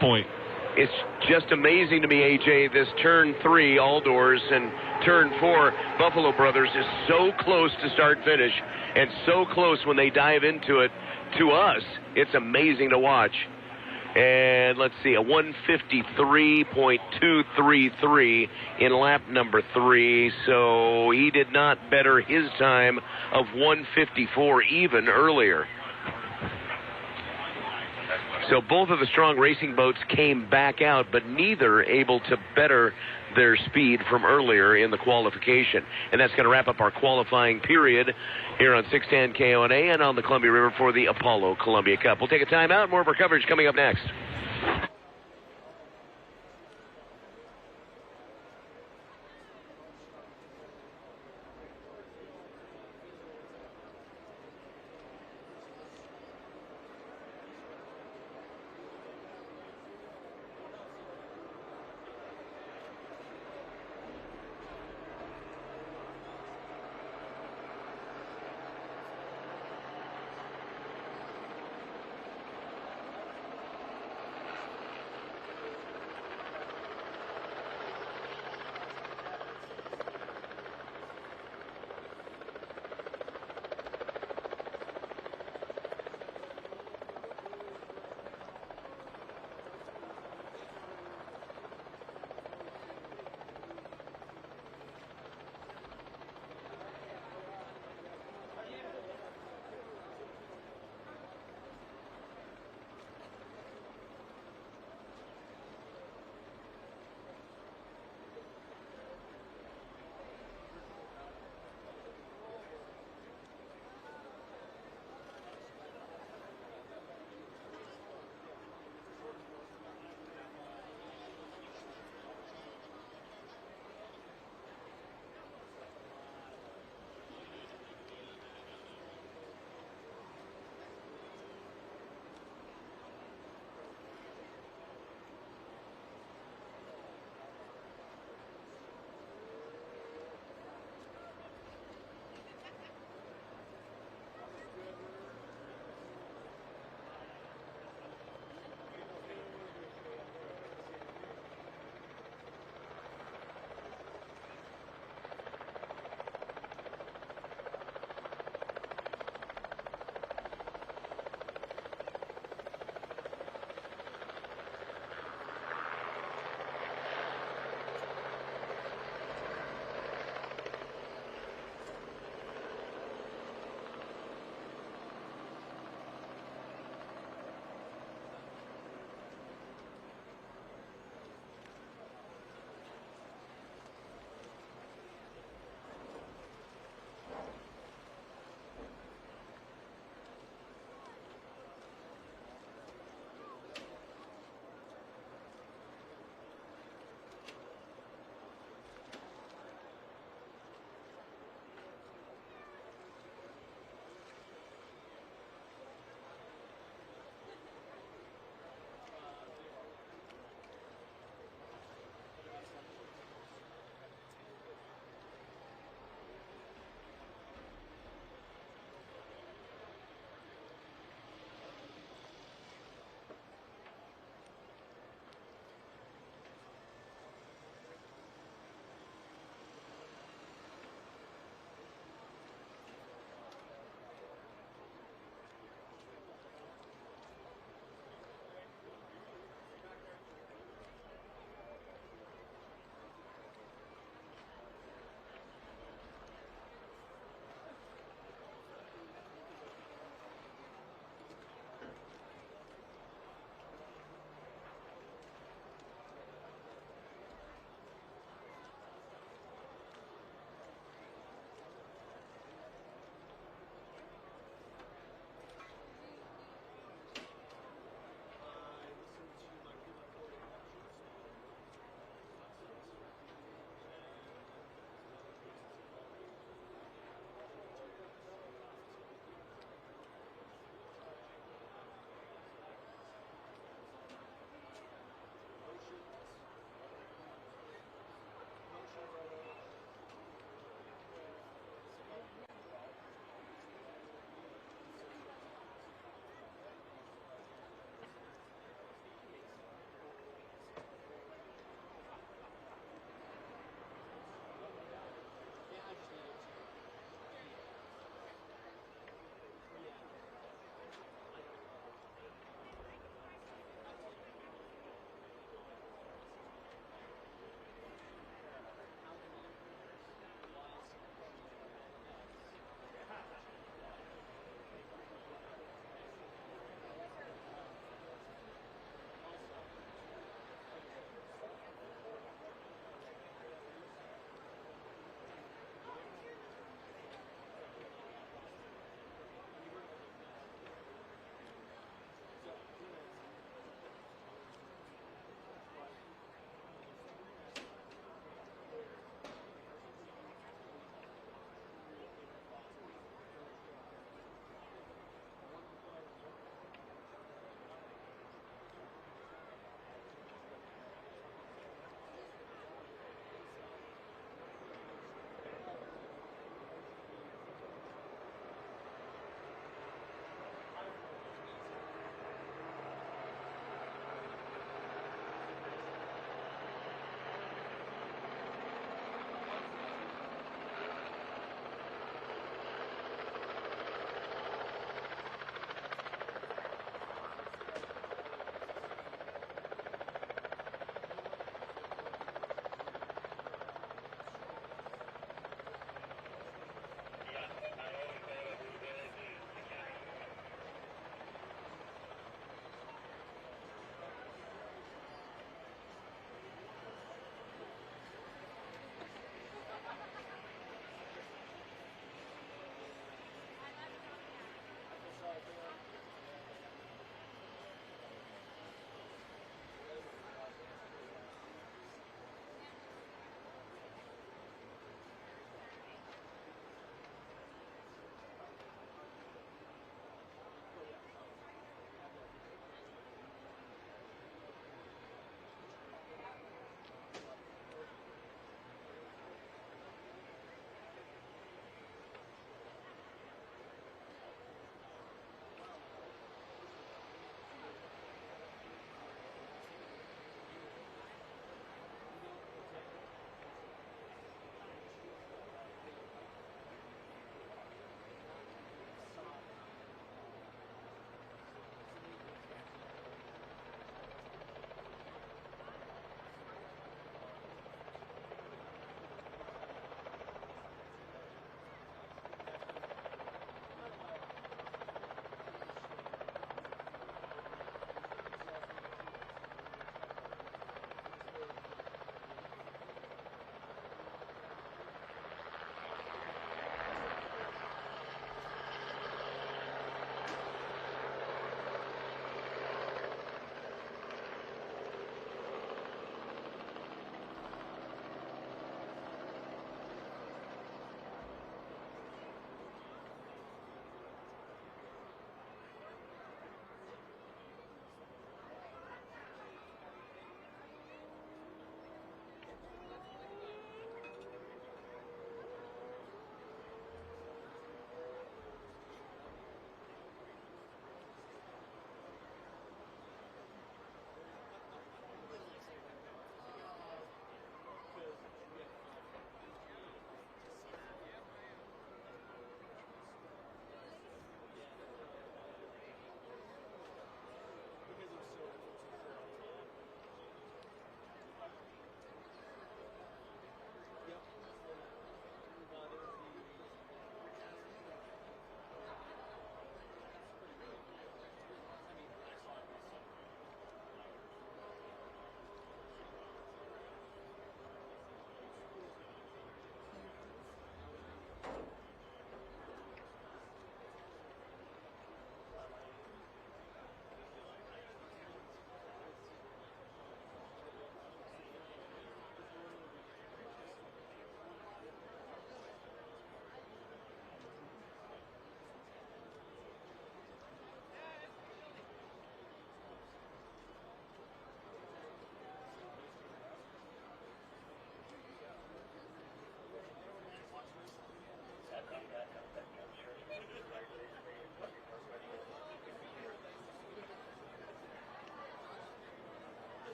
point. It's just amazing to me, AJ, this Turn 3, All-Doors, and Turn 4, Buffalo Brothers, is so close to start-finish and so close when they dive into it. To us, it's amazing to watch. And let's see, a 153.233 in lap number 3. So he did not better his time of 154 even earlier. So both of the strong racing boats came back out, but neither able to better their speed from earlier in the qualification. And that's going to wrap up our qualifying period here on 610 KONA and on the Columbia River for the Apollo Columbia Cup. We'll take a timeout. More of our coverage coming up next.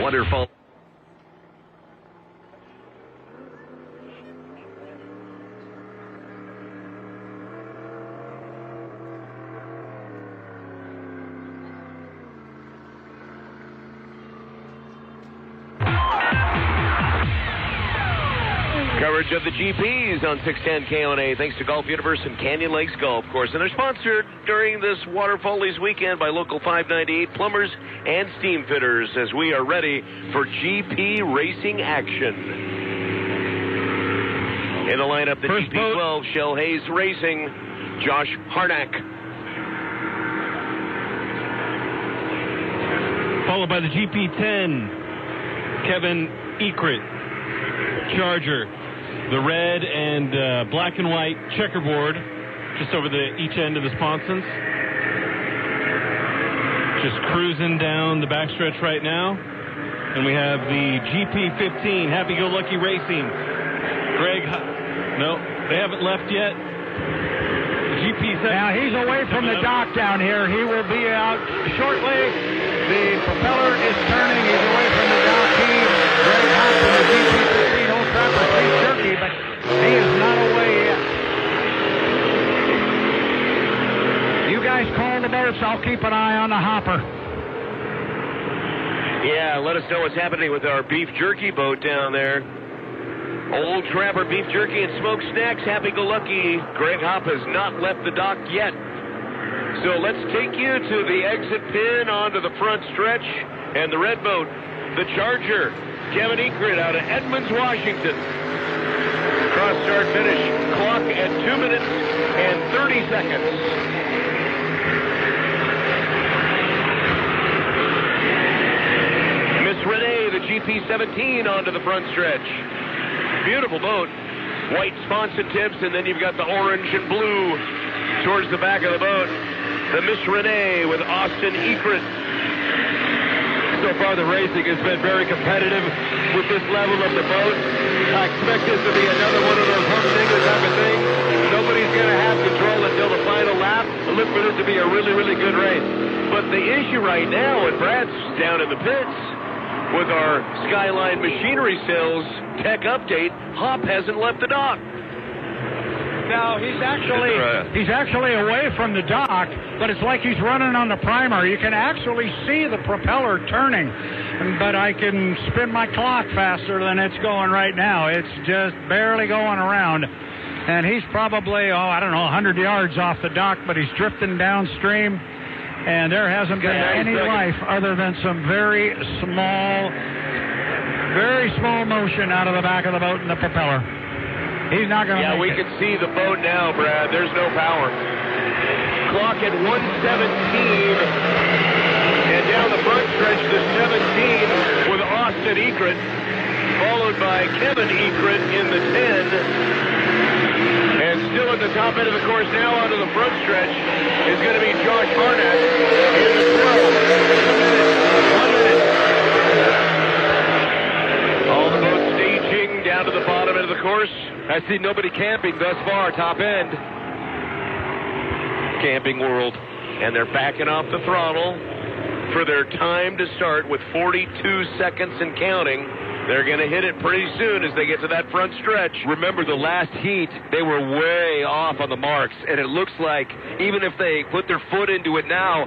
wonderful. Coverage of the GPs on 610 KONA, thanks to Golf Universe and Canyon Lakes Golf Course. And they're sponsored during this Waterfallies weekend by Local 598 Plumbers and Steam Fitters as we are ready for GP racing action. In the lineup, the First GP12, Shell Hayes Racing, Josh Harnack. Followed by the GP10, Kevin Ekrit, Charger. The red and black and white checkerboard just over each end of the sponsons. Just cruising down the backstretch right now. And we have the GP15, Happy Go Lucky Racing. No, they haven't left yet. The GP7. Now he's away from the dock down here. He will be out shortly. The propeller is turning. He's away from the dock. Greg Hopp in the GP15 Old Trapper Beef Jerky, but he is not away yet. You guys call the boats. I'll keep an eye on the hopper. Yeah, let us know what's happening with our beef jerky boat down there. Old Trapper Beef Jerky and Smoked Snacks, happy-go-lucky. Greg Hopp has not left the dock yet. So let's take you to the exit pin onto the front stretch. And the red boat, the Charger, Kevin Ekrit out of Edmonds, Washington. Cross start finish, clock at 2 minutes and 30 seconds. Miss Renee, the GP17 onto the front stretch. Beautiful boat. White sponson tips, and then you've got the orange and blue towards the back of the boat. The Miss Renee with Austin Ekrit. So far, the racing has been very competitive with this level of the boat. I expect this to be another one of those humdinger type of things. Nobody's going to have control until the final lap. I look for this to be a really, really good race. But the issue right now, and Brad's down in the pits with our Skyline Machinery Sales Tech update, Hopp hasn't left the dock. No, he's actually away from the dock, but it's like he's running on the primer. You can actually see the propeller turning, but I can spin my clock faster than it's going right now. It's just barely going around, and he's probably, 100 yards off the dock, but he's drifting downstream, and there hasn't been any life other than some very small motion out of the back of the boat and the propeller. He's not going to we can see the boat now, Brad. There's no power. Clock at 1:17. And down the front stretch, the 17 with Austin Ekrit, followed by Kevin Ekrit in the 10. And still at the top end of the course now onto the front stretch is going to be Josh Harnack in the 12. 1 minute. All the boats staging down to the bottom end of the course. I see nobody camping thus far, top end. Camping World. And they're backing off the throttle for their time to start with 42 seconds and counting. They're going to hit it pretty soon as they get to that front stretch. Remember the last heat, they were way off on the marks, and it looks like even if they put their foot into it now,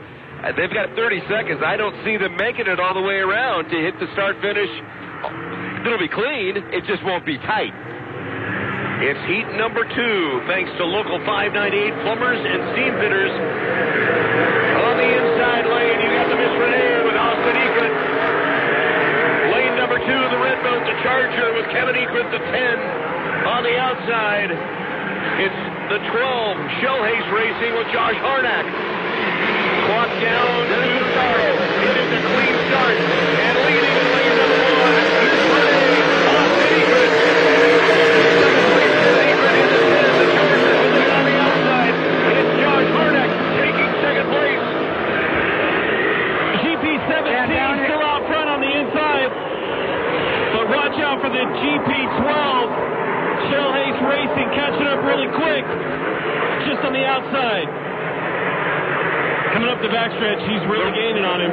they've got 30 seconds. I don't see them making it all the way around to hit the start-finish. It'll be clean. It just won't be tight. It's heat number 2, thanks to Local 598 Plumbers and Steam Fitters. On the inside lane, you got the Miss Renee with Austin Ekrit. Lane number 2, the red boat, the Charger with Kevin Ekrit, the 10. On the outside, it's the 12, Shell Hayes Racing with Josh Harnack. Clock down to start. It is a clean start. And leading in lane number 1, Miss Renee, Austin Ekrit. For the GP12, Shell Hayes Racing catching up really quick, just on the outside. Coming up the backstretch, he's really gaining on him.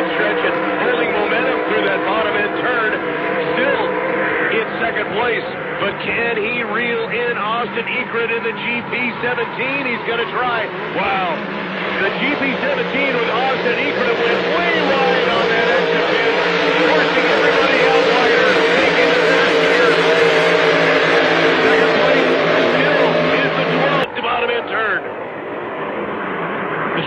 backstretch and holding momentum through that bottom end turn. Still in second place, but can he reel in Austin Eckert in the GP17? He's going to try. Wow. The GP17 with Austin Eckert went way wide on that exit pin, forcing everybody out wider, taking the back here. Second place still is the 12th bottom end turn. The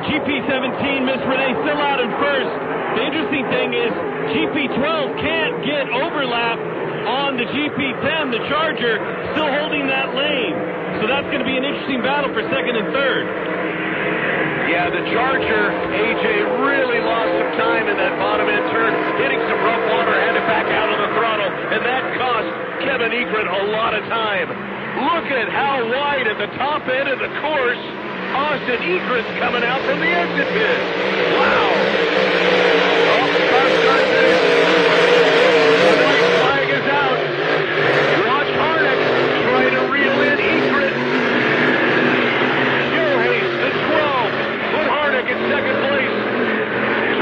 GP17, Miss Renee still out in first. The interesting thing is GP12 can't get overlap on the GP10. The Charger still holding that lane. So that's going to be an interesting battle for second and third. Yeah, the Charger, AJ, really lost some time in that bottom end turn, hitting some rough water, had to back out on the throttle, and that cost Kevin Eckert a lot of time. Look at how wide at the top end of the course Austin Eckert's coming out from the exit pit. Wow. Oh, car starts it. The white flag is out. Watch Harnick trying to reel in Eckert. Joe Hayes, the 12. Put Harnick in second place.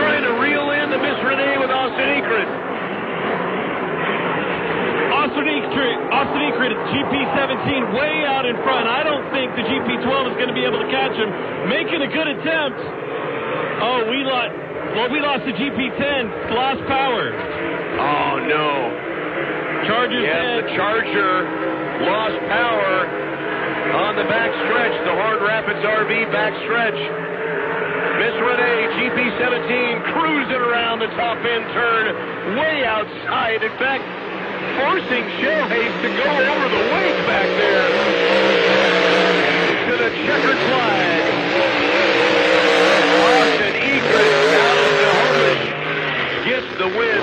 Trying to reel in the Miss Renee with Austin Eckert. Austin Eckert at GP17 way out in front. I don't think the GP12 is going to be able to catch him. Making a good attempt. Oh, we lost the GP10. Lost power. Oh, no. Charger's dead. The Charger lost power on the backstretch, the Horn Rapids RV backstretch. Miss Renee, GP17, cruising around the top end turn, way outside. In fact, forcing Shale Hayes to go over the wake back there to the checkered flag. Austin Eckert out of the Homebush gets the win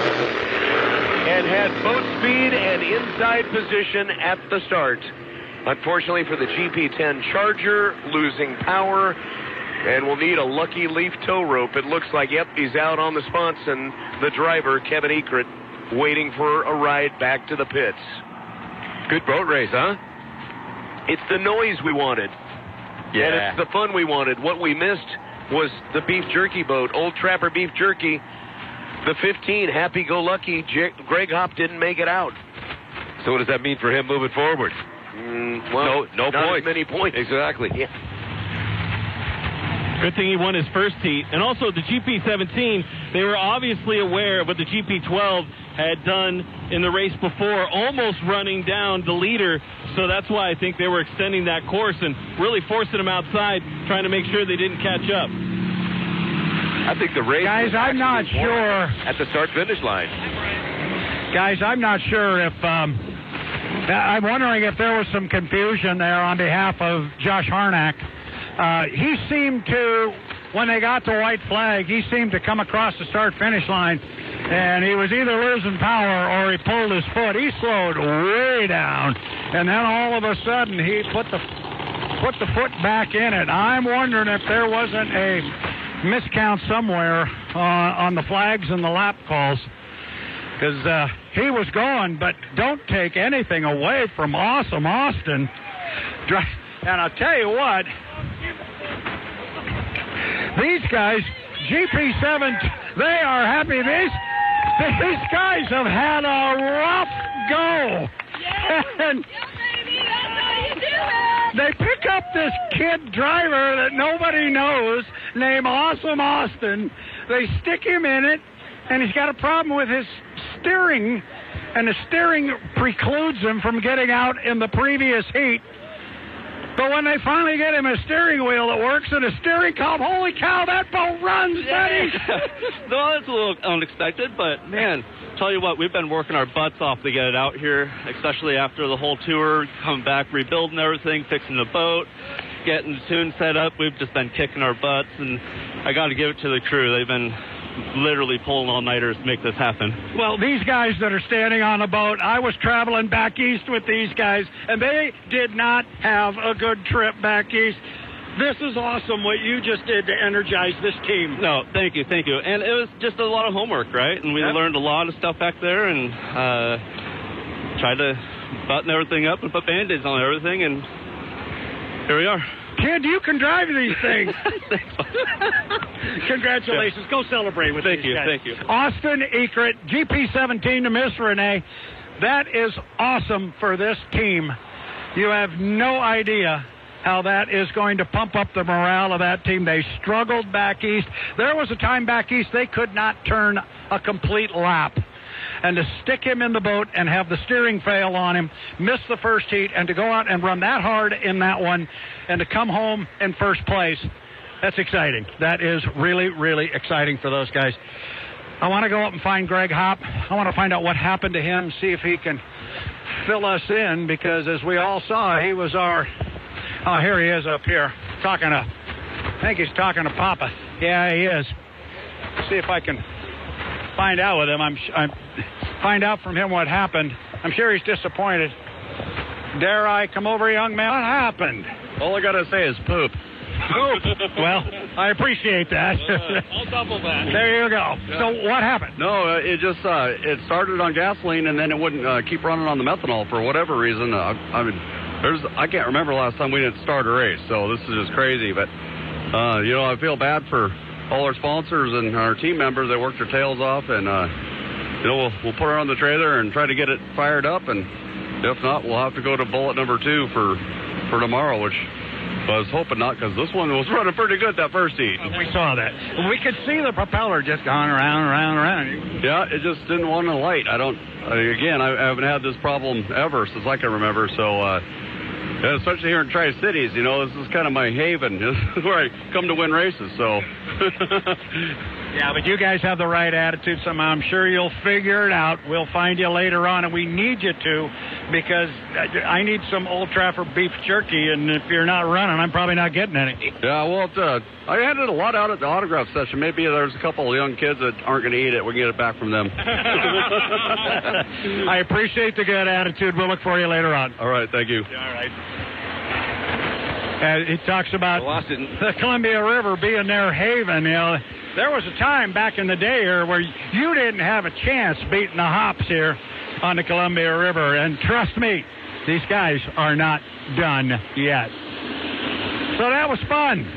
and had boat speed and inside position at the start. Unfortunately for the GP10 Charger, losing power and will need a lucky leaf tow rope. It looks like, yep, he's out on the spots, and the driver, Kevin Eckert, waiting for a ride back to the pits. Good boat race, huh? It's the noise we wanted. Yeah. And it's the fun we wanted. What we missed was the beef jerky boat, Old Trapper Beef Jerky. The 15, happy-go-lucky, Greg Hopp didn't make it out. So what does that mean for him moving forward? Well, no not points. as many points. Exactly. Yeah. Good thing he won his first heat. And also the GP17, they were obviously aware of what the GP12 had done in the race before, almost running down the leader. So that's why I think they were extending that course and really forcing them outside, trying to make sure they didn't catch up. I think the race... Guys, I'm not sure... At the start-finish line. Guys, I'm not sure if... I'm wondering if there was some confusion there on behalf of Josh Harnack. He seemed to, when they got the white flag, he seemed to come across the start-finish line, and he was either losing power or he pulled his foot. He slowed way down, and then all of a sudden he put the foot back in it. I'm wondering if there wasn't a miscount somewhere on the flags and the lap calls, because he was going, but don't take anything away from Awesome Austin. And I'll tell you what, these guys, GP7, they are happy. These guys have had a rough go. Yeah. And baby, that's how you do it. They pick up this kid driver that nobody knows named Awesome Austin. They stick him in it, and he's got a problem with his steering, and the steering precludes him from getting out in the previous heat. But when they finally get him a steering wheel that works and a steering column, holy cow, that boat runs, buddy! No, that's a little unexpected, but, man, tell you what, we've been working our butts off to get it out here, especially after the whole tour, coming back, rebuilding everything, fixing the boat, getting the tune set up. We've just been kicking our butts, and I got to give it to the crew. They've been literally pulling all-nighters to make this happen. Well, these guys that are standing on the boat, I was traveling back east with these guys, and they did not have a good trip back east. This is awesome what you just did to energize this team. No, thank you. And it was just a lot of homework, right? And we learned a lot of stuff back there and tried to button everything up and put Band-Aids on everything, and here we are. Kid, you can drive these things. Congratulations. Go celebrate with these guys. Thank you. Austin Eckert, GP17 to Miss Renee. That is awesome for this team. You have no idea how that is going to pump up the morale of that team. They struggled back east. There was a time back east they could not turn a complete lap. And to stick him in the boat and have the steering fail on him, miss the first heat, and to go out and run that hard in that one, and to come home in first place, that's exciting. That is really, really exciting for those guys. I want to go up and find Greg Hopp. I want to find out what happened to him, see if he can fill us in, because as we all saw, he was our... Oh, here he is up here, I think he's talking to Papa. Yeah, he is. See if I can find out with him. I'm find out from him what happened. I'm sure he's disappointed. Dare I come over, young man? What happened? All I got to say is poop. Poop. Well, I appreciate that. I'll double that. There you go. Yeah. So what happened? No, it just it started on gasoline and then it wouldn't keep running on the methanol for whatever reason. I can't remember the last time we didn't start a race, so this is just crazy. But I feel bad for all our sponsors and our team members. They worked their tails off, and we'll put her on the trailer and try to get it fired up. And if not, we'll have to go to bullet number 2 for tomorrow, which I was hoping not, because this one was running pretty good that first heat. We saw that. We could see the propeller just going around. Yeah, it just didn't want to light. I haven't had this problem ever since I can remember. So, especially here in Tri-Cities, this is kind of my haven. This is where I come to win races. So. Yeah, but you guys have the right attitude somehow. I'm sure you'll figure it out. We'll find you later on, and we need you to, because I need some Old Trafford beef jerky, and if you're not running, I'm probably not getting any. Yeah, well, I handed a lot out at the autograph session. Maybe there's a couple of young kids that aren't going to eat it. We can get it back from them. I appreciate the good attitude. We'll look for you later on. All right, thank you. All right. He talks about the Columbia River being their haven. There was a time back in the day here where you didn't have a chance beating the hops here on the Columbia River. And trust me, these guys are not done yet. So that was fun.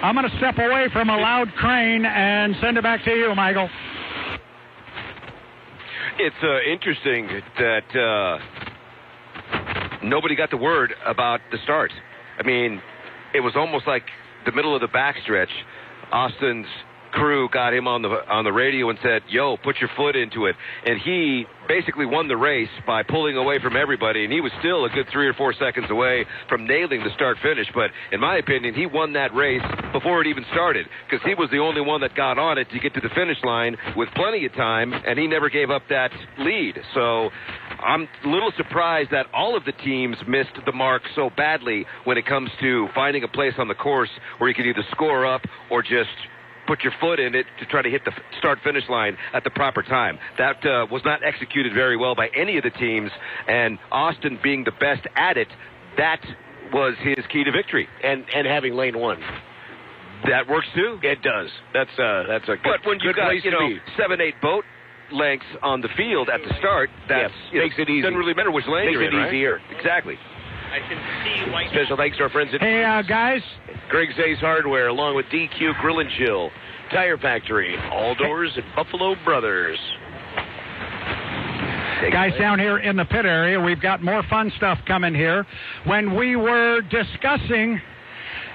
I'm going to step away from a loud crane and send it back to you, Michael. It's interesting that nobody got the word about the start. I mean, it was almost like the middle of the backstretch. Austin's crew got him on the radio and said, "Yo, put your foot into it." And he basically won the race by pulling away from everybody, and he was still a good 3 or 4 seconds away from nailing the start-finish. But in my opinion, he won that race before it even started, because he was the only one that got on it to get to the finish line with plenty of time, and he never gave up that lead. So I'm a little surprised that all of the teams missed the mark so badly when it comes to finding a place on the course where you can either score up or just put your foot in it to try to hit the start-finish line at the proper time. That was not executed very well by any of the teams, and Austin being the best at it, that was his key to victory. And having lane 1. That works too. It does. That's a good, but when you good got place to be. 7-8 boat lengths on the field at the start, that makes it easy. Doesn't really matter which lane you're in, right? Makes it easier. Exactly. I can see white. Special thanks to our friends at guys. Greg Zay's Hardware, along with DQ Grill and Chill, Tire Factory, All Doors, and Buffalo Brothers. Guys, down here in the pit area, we've got more fun stuff coming here. When we were discussing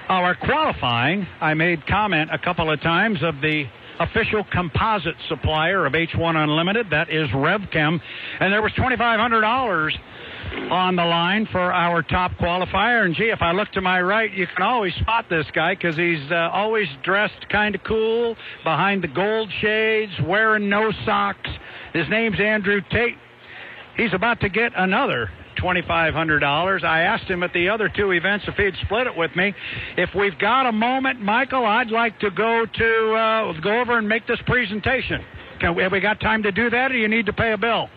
our qualifying, I made comment a couple of times of the official composite supplier of H1 Unlimited. That is RevChem. And there was $2,500 on the line for our top qualifier. And, gee, if I look to my right, you can always spot this guy because he's always dressed kind of cool, behind the gold shades, wearing no socks. His name's Andrew Tate. He's about to get another $2,500. I asked him at the other 2 events if he'd split it with me. If we've got a moment, Michael, I'd like to go over and make this presentation. Have we got time to do that, or do you need to pay a bill?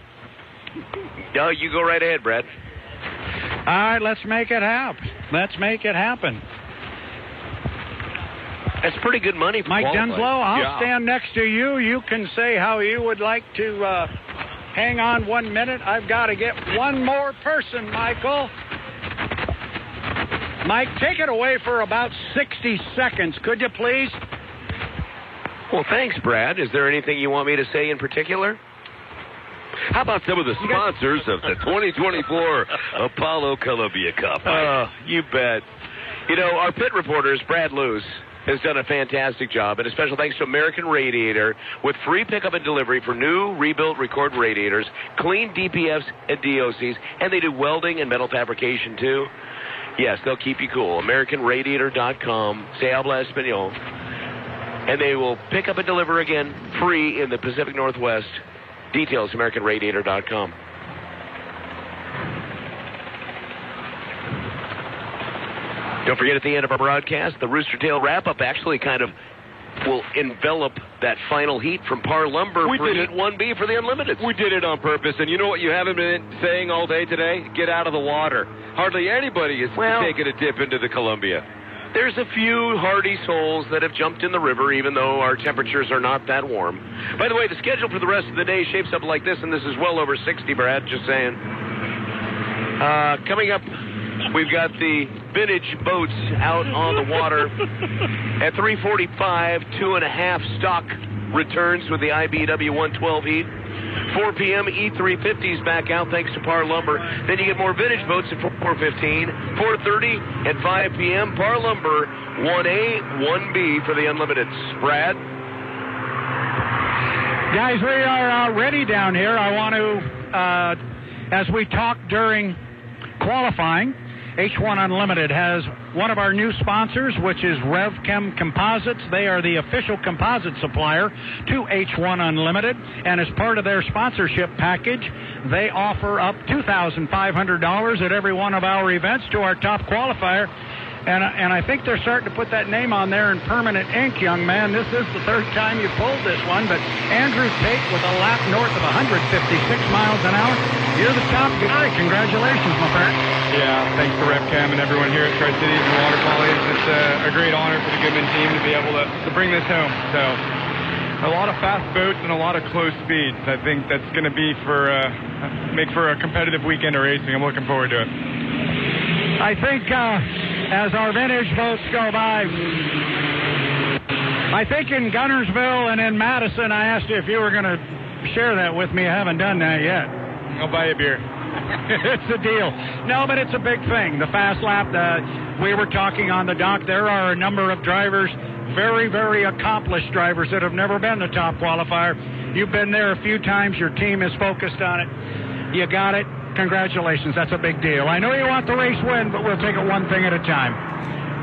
No, you go right ahead, Brad. All right, let's make it happen. That's pretty good money for Mike qualifying. Denslow, I'll stand next to you. You can say how you would like to hang on 1 minute. I've got to get one more person, Michael. Mike, take it away for about 60 seconds, could you please? Well, thanks, Brad. Is there anything you want me to say in particular? How about some of the sponsors of the 2024 Apollo Columbia Cup? You bet. You know, our pit reporters, Brad Luce, has done a fantastic job, and a special thanks to American Radiator with free pickup and delivery for new, rebuilt, record radiators, clean DPFs and DOCs, and they do welding and metal fabrication, too. Yes, they'll keep you cool. AmericanRadiator.com. Se habla español. And they will pick up and deliver again free in the Pacific Northwest. Details, AmericanRadiator.com. Don't forget, at the end of our broadcast, the Rooster Tail wrap-up actually kind of will envelop that final heat from Par Lumber for Heat 1B for the Unlimited. We did it on purpose, and you know what you haven't been saying all day today? Get out of the water. Hardly anybody is taking a dip into the Columbia. There's a few hardy souls that have jumped in the river, even though our temperatures are not that warm. By the way, the schedule for the rest of the day shapes up like this, and this is well over 60, Brad, just saying. Coming up, we've got the vintage boats out on the water. At 3:45, 2.5 stock returns with the IBW 112 heat. 4 p.m., E350s back out thanks to Par Lumber. Then you get more vintage boats at 4:15, 4:30, and 5 p.m. Par Lumber 1A, 1B for the Unlimiteds. Brad? Guys, we are ready down here. I want to, as we talked during qualifying, H1 Unlimited has one of our new sponsors, which is RevChem Composites. They are the official composite supplier to H1 Unlimited, and as part of their sponsorship package, they offer up $2,500 at every one of our events to our top qualifier. And I think they're starting to put that name on there in permanent ink, young man. This is the third time you pulled this one, but Andrew Tate with a lap north of 156 miles an hour. You're the top guy. Congratulations, my friend. Yeah, thanks to RevChem and everyone here at Tri-Cities and Water Qualities. It's a great honor for the Goodman team to be able to bring this home. So a lot of fast boats and a lot of close speeds. I think that's going to be make for a competitive weekend of racing. I'm looking forward to it. I think as our vintage boats go by, I think in Gunnersville and in Madison, I asked you if you were going to share that with me. I haven't done that yet. I'll buy you a beer. It's a deal. No, but it's a big thing. The fast lap, we were talking on the dock, there are a number of drivers, very, very accomplished drivers that have never been the top qualifier. You've been there a few times. Your team is focused on it. You got it. Congratulations. That's a big deal. I know you want the race win, but we'll take it one thing at a time.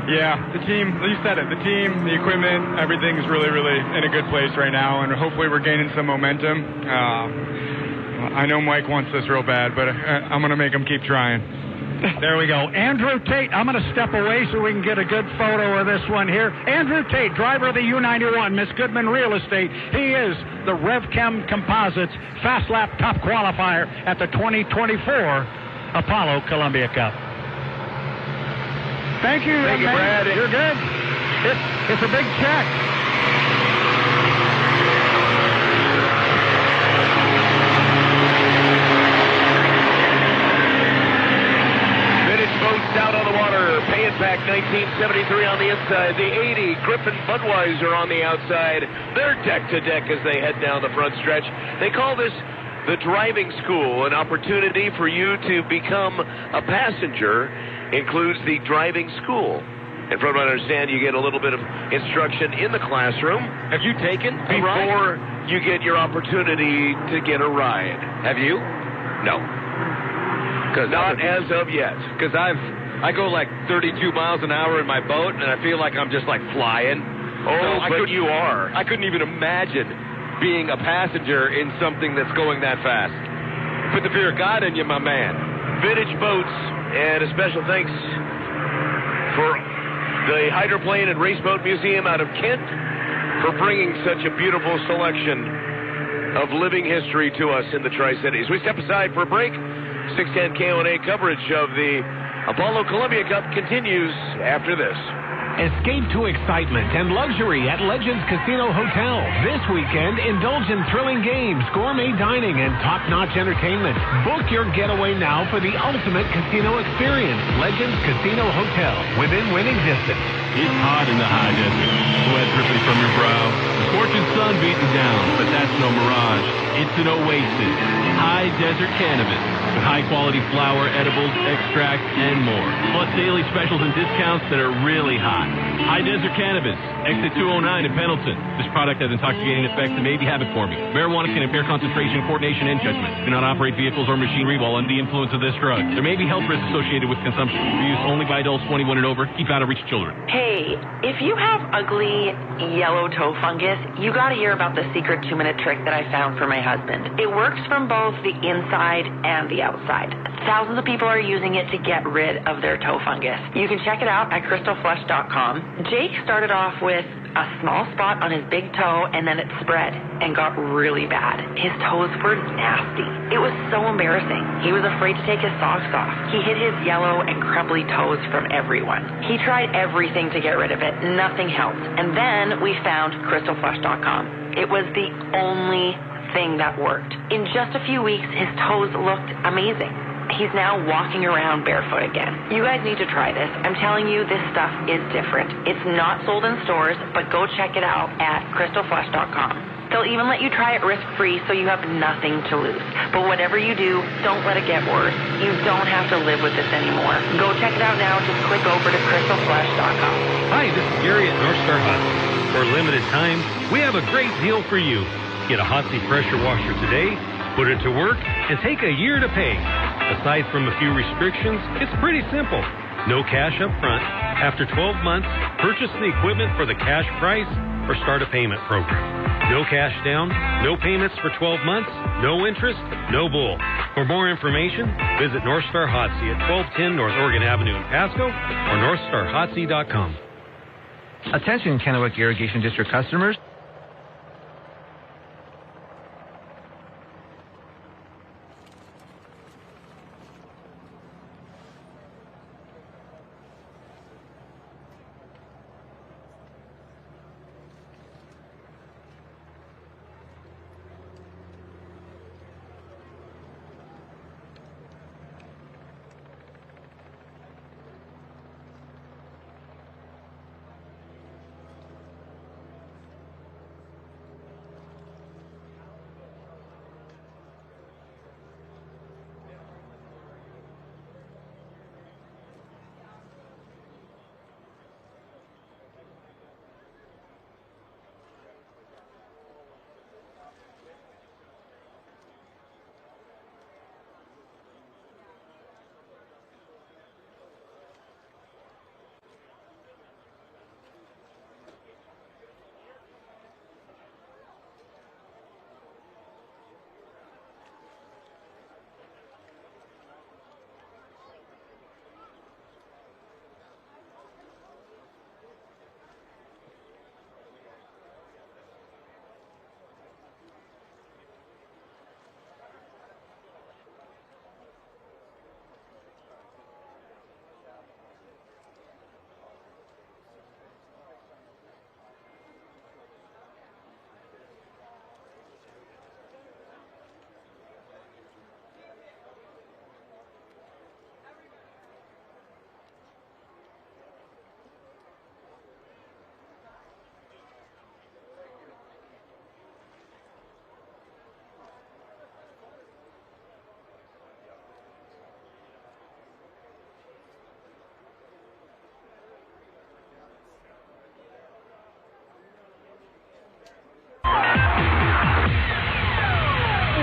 Yeah, the team, you said it, the team, the equipment, everything is really, really in a good place right now, and hopefully we're gaining some momentum. I know Mike wants this real bad, but I'm going to make him keep trying. There we go. Andrew Tate, I'm going to step away so we can get a good photo of this one here. Andrew Tate, driver of the U91, Miss Goodman Real Estate. He is the RevChem Composites Fast Lap Top Qualifier at the 2024 Apollo Columbia Cup. Thank you, Brad. You're good. It's a big check. Boats out on the water. Pay It Back 1973 on the inside. The 80 Griffin Budweiser on the outside. They're deck to deck as they head down the front stretch. They call this the driving school, an opportunity for you to become a passenger. Includes the driving school. And from what I understand, you get a little bit of instruction in the classroom. Have you taken a before ride? You get your opportunity to get a ride? Have you? No. Not as of yet. Because I go like 32 miles an hour in my boat, and I feel like I'm just like flying. Oh, but you are. I couldn't even imagine being a passenger in something that's going that fast. Put the fear of God in you, my man. Vintage boats, and a special thanks for the Hydroplane and Raceboat Museum out of Kent for bringing such a beautiful selection of living history to us in the Tri-Cities. We step aside for a break. 610 KONA coverage of the Apollo Columbia Cup continues after this. Escape to excitement and luxury at Legends Casino Hotel. This weekend, indulge in thrilling games, gourmet dining, and top-notch entertainment. Book your getaway now for the ultimate casino experience. Legends Casino Hotel, within winning distance. It's hot in the high desert. Sweat dripping from your brow. The scorching sun beating down, but that's no mirage. It's an oasis. High Desert Cannabis. With high-quality flower, edibles, extracts, and more. Plus daily specials and discounts that are really hot. High Desert Cannabis. Exit 209 in Pendleton. This product has intoxicating effects that may be habit-forming. Marijuana can impair concentration, coordination, and judgment. Do not operate vehicles or machinery while under the influence of this drug. There may be health risks associated with consumption. For use only by adults 21 and over. Keep out of reach children. Hey, if you have ugly yellow toe fungus, you gotta hear about the secret 2-minute trick that I found for my husband. It works from both the inside and the outside. Thousands of people are using it to get rid of their toe fungus. You can check it out at crystalflush.com. Jake started off with a small spot on his big toe, and then it spread and got really bad. His toes were nasty. It was so embarrassing. He was afraid to take his socks off. He hid his yellow and crumbly toes from everyone. He tried everything to get rid of it. Nothing helped. And then we found crystalflush.com. It was the only thing that worked. In just a few weeks, his toes looked amazing. He's now walking around barefoot again. You guys need to try this. I'm telling you, this stuff is different. It's not sold in stores, but go check it out at crystalflush.com. They'll even let you try it risk-free, so you have nothing to lose. But whatever you do, don't let it get worse. You don't have to live with this anymore. Go check it out now. Just click over to crystalflush.com. Hi, this is Gary at North Star Hot. For a limited time, we have a great deal for you. Get a Hotsy pressure washer today, put it to work, and take a year to pay. Aside from a few restrictions, it's pretty simple. No cash up front. After 12 months, purchase the equipment for the cash price or start a payment program. No cash down, no payments for 12 months, no interest, no bull. For more information, visit North Star Hotsy at 1210 North Oregon Avenue in Pasco or NorthstarHotsy.com. Attention Kennewick Irrigation District customers.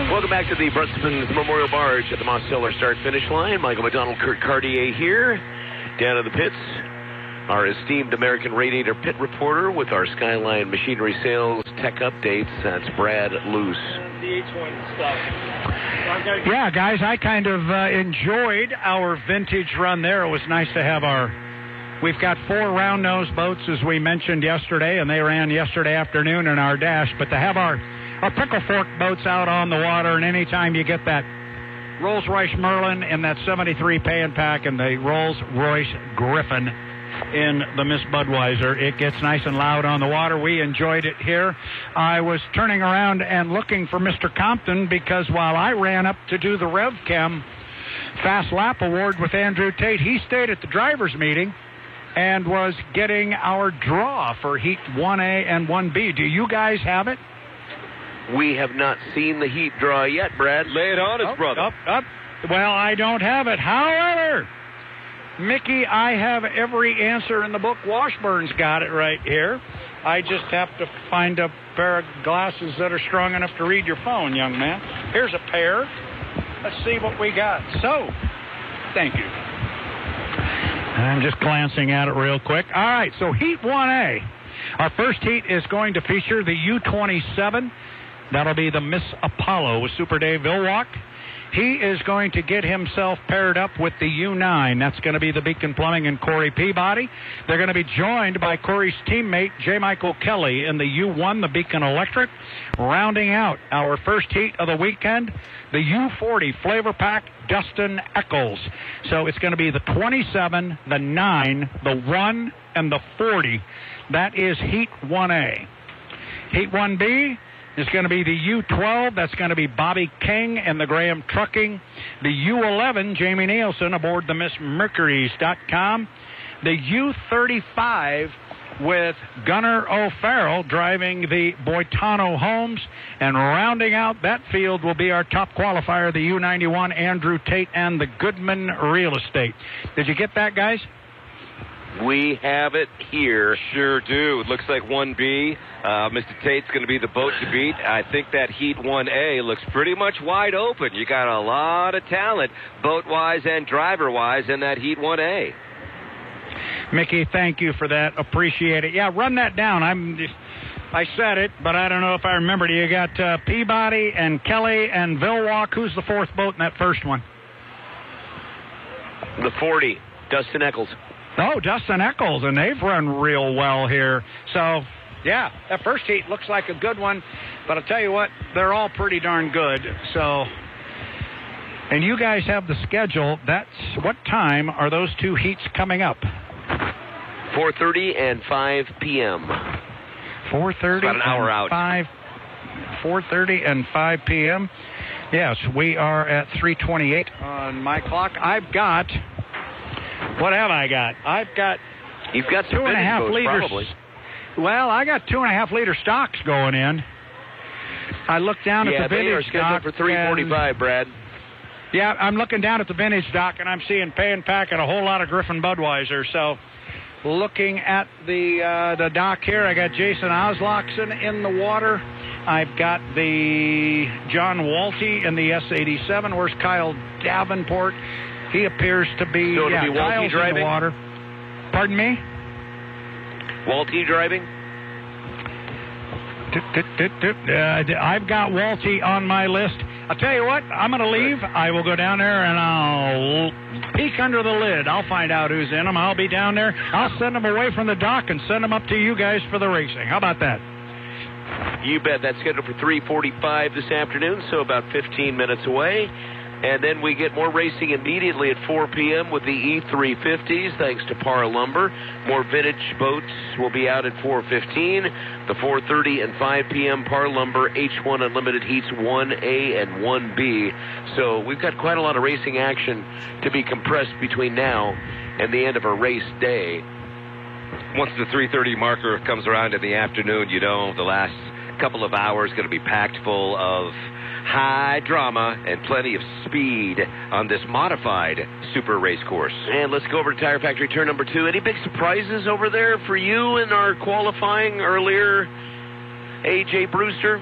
Welcome back to the Brunson Memorial Barge at the Moss Cellar start-finish line. Michael McDonald, Kurt Cartier here. Down in the pits, our esteemed American Radiator pit reporter with our Skyline Machinery Sales Tech Updates. That's Brad Luce. DH1 stuff. Yeah, guys, I kind of enjoyed our vintage run there. It was nice to have we've got 4 round-nose boats, as we mentioned yesterday, and they ran yesterday afternoon in our dash. But to have our Pickle Fork boats out on the water, and anytime you get that Rolls-Royce Merlin in that 73 pay and pack and the Rolls-Royce Griffin in the Miss Budweiser, it gets nice and loud on the water. We enjoyed it here. I was turning around and looking for Mr. Compton because while I ran up to do the RevChem Fast Lap Award with Andrew Tate, he stayed at the drivers' meeting and was getting our draw for Heat 1A and 1B. Do you guys have it? We have not seen the heat draw yet, Brad. Lay it on us, brother. Well, I don't have it. However, Mickey, I have every answer in the book. Washburn's got it right here. I just have to find a pair of glasses that are strong enough to read your phone, young man. Here's a pair. Let's see what we got. So, thank you. I'm just glancing at it real quick. All right, so Heat 1A. Our first heat is going to feature the U-27. That'll be the Miss Apollo with Super Dave Villwalk. He is going to get himself paired up with the U9. That's going to be the Beacon Plumbing and Corey Peabody. They're going to be joined by Corey's teammate, J. Michael Kelly, in the U1, the Beacon Electric. Rounding out our first heat of the weekend, the U40 Flavor Pack, Dustin Eccles. So it's going to be the 27, the 9, the 1, and the 40. That is Heat 1A. Heat 1B is going to be the U12. That's going to be Bobby King and the Graham Trucking. The U11, Jamie Nielsen aboard the MissMercuries.com. The U35 with Gunnar O'Farrell driving the Boitano Homes. And rounding out that field will be our top qualifier, the U91, Andrew Tate and the Goodman Real Estate. Did you get that, guys? We have it here. Sure do. It looks like 1B. Mr. Tate's going to be the boat to beat. I think that Heat 1A looks pretty much wide open. You got a lot of talent, boat-wise and driver-wise, in that Heat 1A. Mickey, thank you for that. Appreciate it. Yeah, run that down. I said it, but I don't know if I remembered. You got Peabody and Kelly and Villwalk. Who's the fourth boat in that first one? The 40, Dustin Eccles. Oh, Dustin Eccles, and they've run real well here. So, yeah, that first heat looks like a good one, but I'll tell you what, they're all pretty darn good. So, and you guys have the schedule. That's what time are those two heats coming up? 4:30 and 5 p.m. 4:30 about an hour out. 4:30 and 5 p.m. Yes, we are at 3:28 on my clock. I've got. What have I got? You've got some 2.5 liters. Probably. Well, I got 2.5 liter stocks going in. I looked down at the vintage stock. Yeah, they are scheduled for 3:45, Brad. Yeah, I'm looking down at the vintage dock, and I'm seeing Pay and Pack and a whole lot of Griffin Budweiser. So, looking at the dock here, I got Jason Oslaughson in the water. I've got the John Walty in the S87. Where's Kyle Davenport? He appears to be, so it'll be Walty Kyle's driving? In the water. Pardon me? Walty driving? I've got Walty on my list. I'll tell you what, I'm going to leave. I will go down there and I'll peek under the lid. I'll find out who's in them. I'll be down there. I'll send them away from the dock and send them up to you guys for the racing. How about that? You bet. That's scheduled for 3:45 this afternoon, so about 15 minutes away. And then we get more racing immediately at 4 p.m. with the E350s, thanks to Par Lumber. More vintage boats will be out at 4:15. The 4:30 and 5 p.m. Par Lumber H1 Unlimited Heats 1A and 1B. So we've got quite a lot of racing action to be compressed between now and the end of a race day. Once the 3:30 marker comes around in the afternoon, you know, the last couple of hours going to be packed full of high drama and plenty of speed on this modified super race course. And let's go over to Tire Factory turn number 2. Any big surprises over there for you in our qualifying earlier, A.J. Brewster?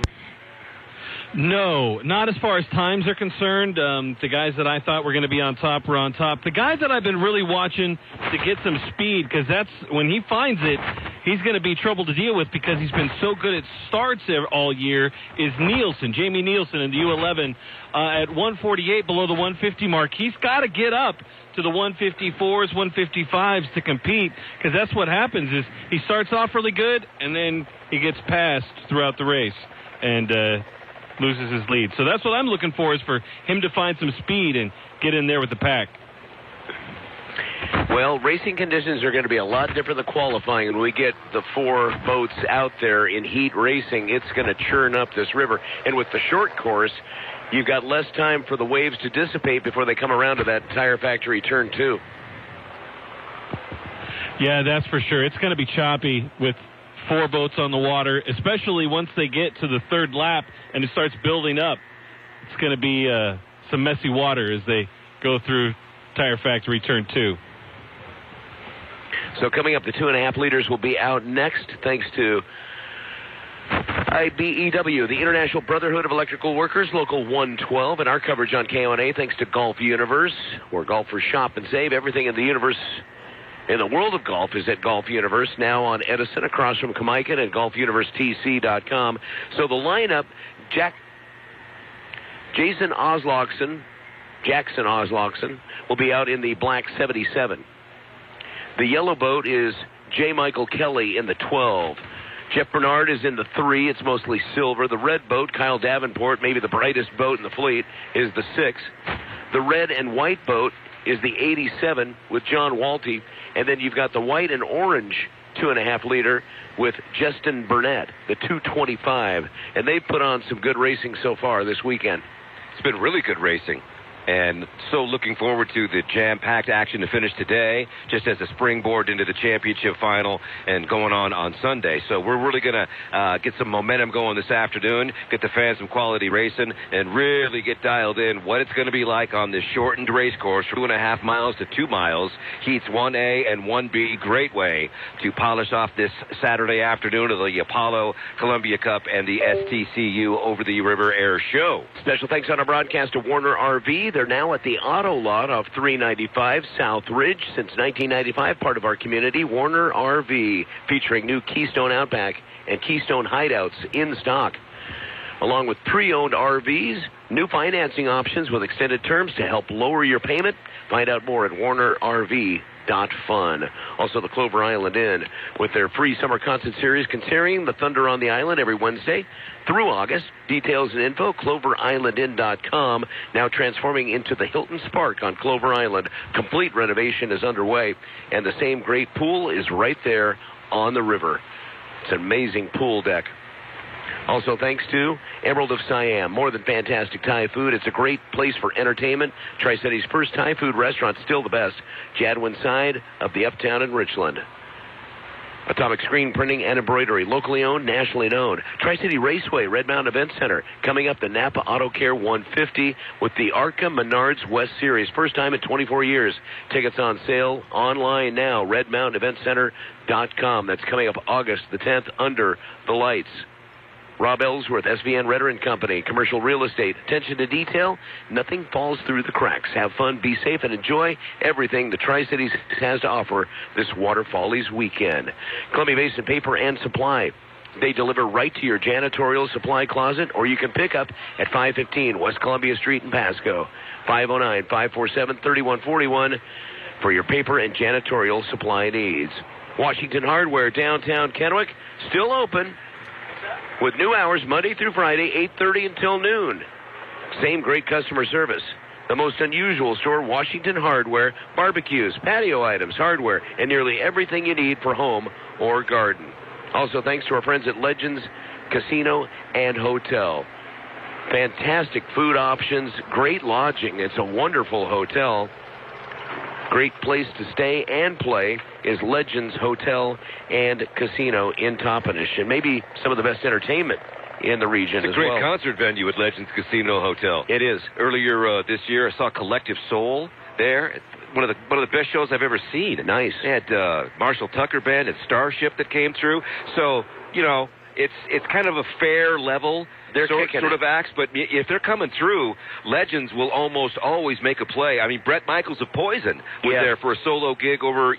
No, not as far as times are concerned. The guys that I thought were going to be on top were on top. The guy that I've been really watching to get some speed, because that's when he finds it, he's going to be trouble to deal with because he's been so good at starts all year, is Nielsen, Jamie Nielsen in the U11 at 148 below the 150 mark. He's got to get up to the 154s, 155s to compete, because that's what happens is he starts off really good and then he gets passed throughout the race and loses his lead. So that's what I'm looking for, is for him to find some speed and get in there with the pack. Well, racing conditions are going to be a lot different than qualifying. When we get the 4 boats out there in heat racing, it's going to churn up this river. And with the short course, you've got less time for the waves to dissipate before they come around to that Tire Factory turn 2. Yeah, that's for sure. It's going to be choppy with 4 boats on the water, especially once they get to the third lap and it starts building up. It's going to be some messy water as they go through Tire Factory Turn 2. So coming up, the 2.5 liters will be out next, thanks to IBEW, the International Brotherhood of Electrical Workers, Local 112, and our coverage on KONA, thanks to Golf Universe, where golfers shop and save. Everything in the universe, in the world of golf, is at Golf Universe, now on Edison, across from Kamaikan, and golfuniversetc.com. So the lineup, Jackson Oslaughson, will be out in the black 77. The yellow boat is J. Michael Kelly in the 12. Jeff Bernard is in the 3. It's mostly silver. The red boat, Kyle Davenport, maybe the brightest boat in the fleet, is the 6. The red and white boat is the 87 with John Walty. And then you've got the white and orange 2.5 liter with Justin Burnett, the 225. And they've put on some good racing so far this weekend. It's been really good racing. And so looking forward to the jam-packed action to finish today, just as a springboard into the championship final and going on Sunday. So we're really going to get some momentum going this afternoon, get the fans some quality racing, and really get dialed in what it's going to be like on this shortened race course from 2.5 miles to 2 miles. Heats 1A and 1B. Great way to polish off this Saturday afternoon of the Apollo Columbia Cup and the STCU Over the River Air Show. Special thanks on our broadcast to Warner RV. They're now at the auto lot off 395 South Ridge. Since 1995, part of our community, Warner RV, featuring new Keystone Outback and Keystone Hideouts in stock. Along with pre-owned RVs, new financing options with extended terms to help lower your payment. Find out more at WarnerRV.fun. Also, the Clover Island Inn with their free summer concert series concerning the Thunder on the Island every Wednesday through August. Details and info, CloverIslandInn.com. Now transforming into the Hilton Spark on Clover Island. Complete renovation is underway, and the same great pool is right there on the river. It's an amazing pool deck. Also, thanks to Emerald of Siam. More than fantastic Thai food. It's a great place for entertainment. Tri-City's first Thai food restaurant, still the best. Jadwin side of the Uptown in Richland. Atomic Screen Printing and Embroidery. Locally owned, nationally known. Tri-City Raceway, Red Mountain Event Center. Coming up, the Napa Auto Care 150 with the ARCA Menards West Series. First time in 24 years. Tickets on sale online now. RedMountainEventCenter.com. That's coming up August the 10th, Under the Lights. Rob Ellsworth, SVN Redder & Company, commercial real estate. Attention to detail, nothing falls through the cracks. Have fun, be safe, and enjoy everything the Tri-Cities has to offer this Water Follies weekend. Columbia Basin Paper and Supply. They deliver right to your janitorial supply closet, or you can pick up at 515 West Columbia Street in Pasco. 509-547-3141 for your paper and janitorial supply needs. Washington Hardware, downtown Kennewick, still open, with new hours Monday through Friday, 8:30 until noon. Same great customer service. The most unusual store, Washington Hardware, barbecues, patio items, hardware, and nearly everything you need for home or garden. Also, thanks to our friends at Legends Casino and Hotel. Fantastic food options, great lodging. It's a wonderful hotel. Great place to stay and play is Legends Hotel and Casino in Toppenish, and maybe some of the best entertainment in the region as well. It's a great concert venue at Legends Casino Hotel. It is. Earlier this year, I saw Collective Soul there. One of the best shows I've ever seen. Nice. They had Marshall Tucker Band and Starship that came through. So, you know, it's kind of a fair level. They're sort of acts, but if they're coming through, Legends will almost always make a play. I mean, Bret Michaels of Poison was there for a solo gig over,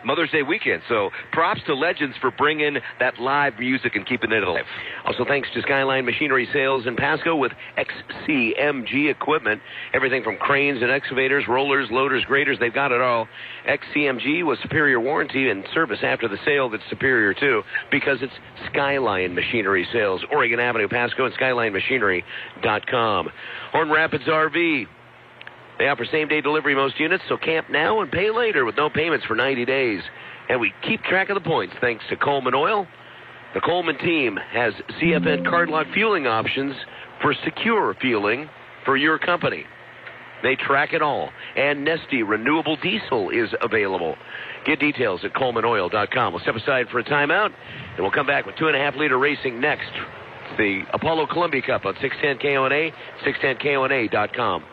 Mother's Day weekend. So props to Legends for bringing that live music and keeping it alive. Also thanks to Skyline Machinery Sales in Pasco with XCMG equipment. Everything from cranes and excavators, rollers, loaders, graders, they've got it all. XCMG with superior warranty and service after the sale that's superior too, because it's Skyline Machinery Sales. Oregon Avenue, Pasco, and SkylineMachinery.com. Horn Rapids RV. They offer same-day delivery most units, so camp now and pay later with no payments for 90 days. And we keep track of the points thanks to Coleman Oil. The Coleman team has CFN card lock fueling options for secure fueling for your company. They track it all. And Neste Renewable Diesel is available. Get details at ColemanOil.com. We'll step aside for a timeout, and we'll come back with 2.5-liter racing next. It's the Apollo Columbia Cup on 610 KONA, 610KONA.com.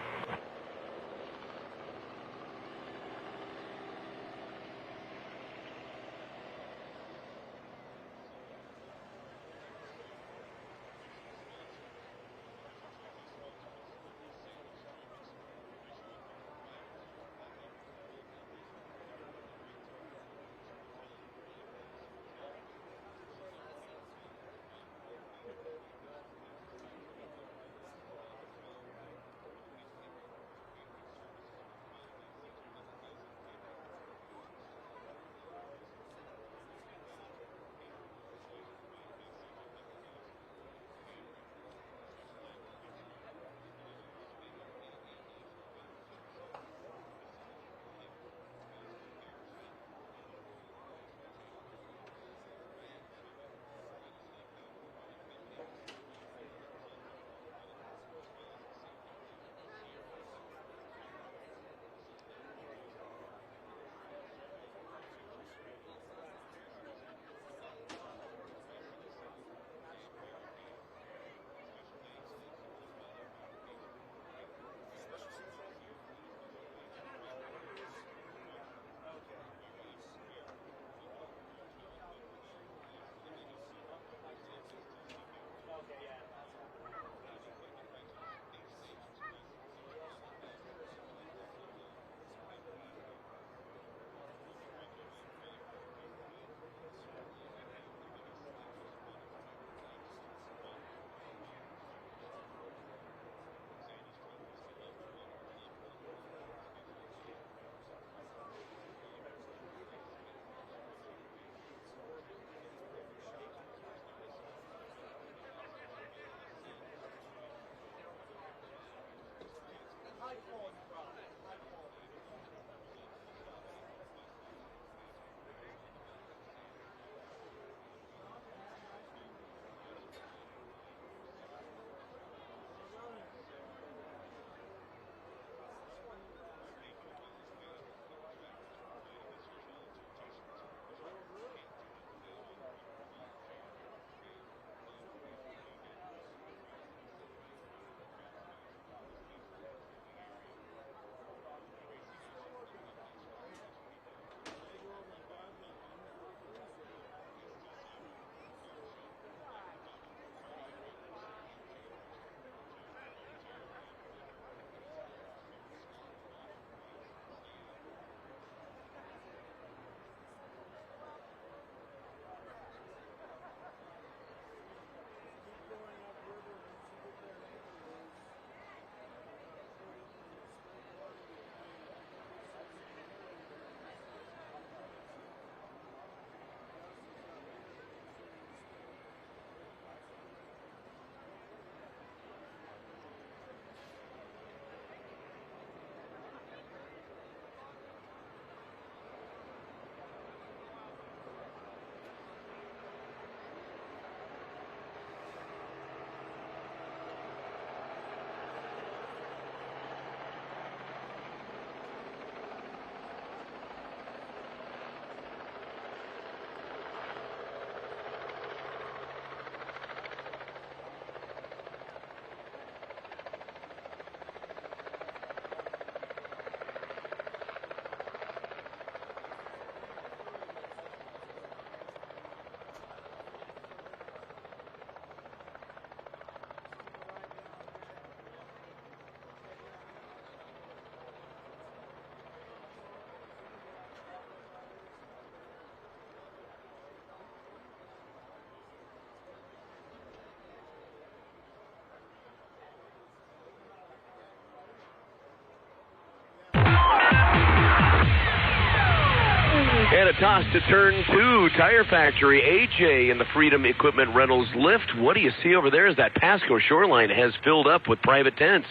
And a toss to turn 2, Tire Factory. AJ in the Freedom Equipment Rentals lift. What do you see over there as that Pasco shoreline has filled up with private tents?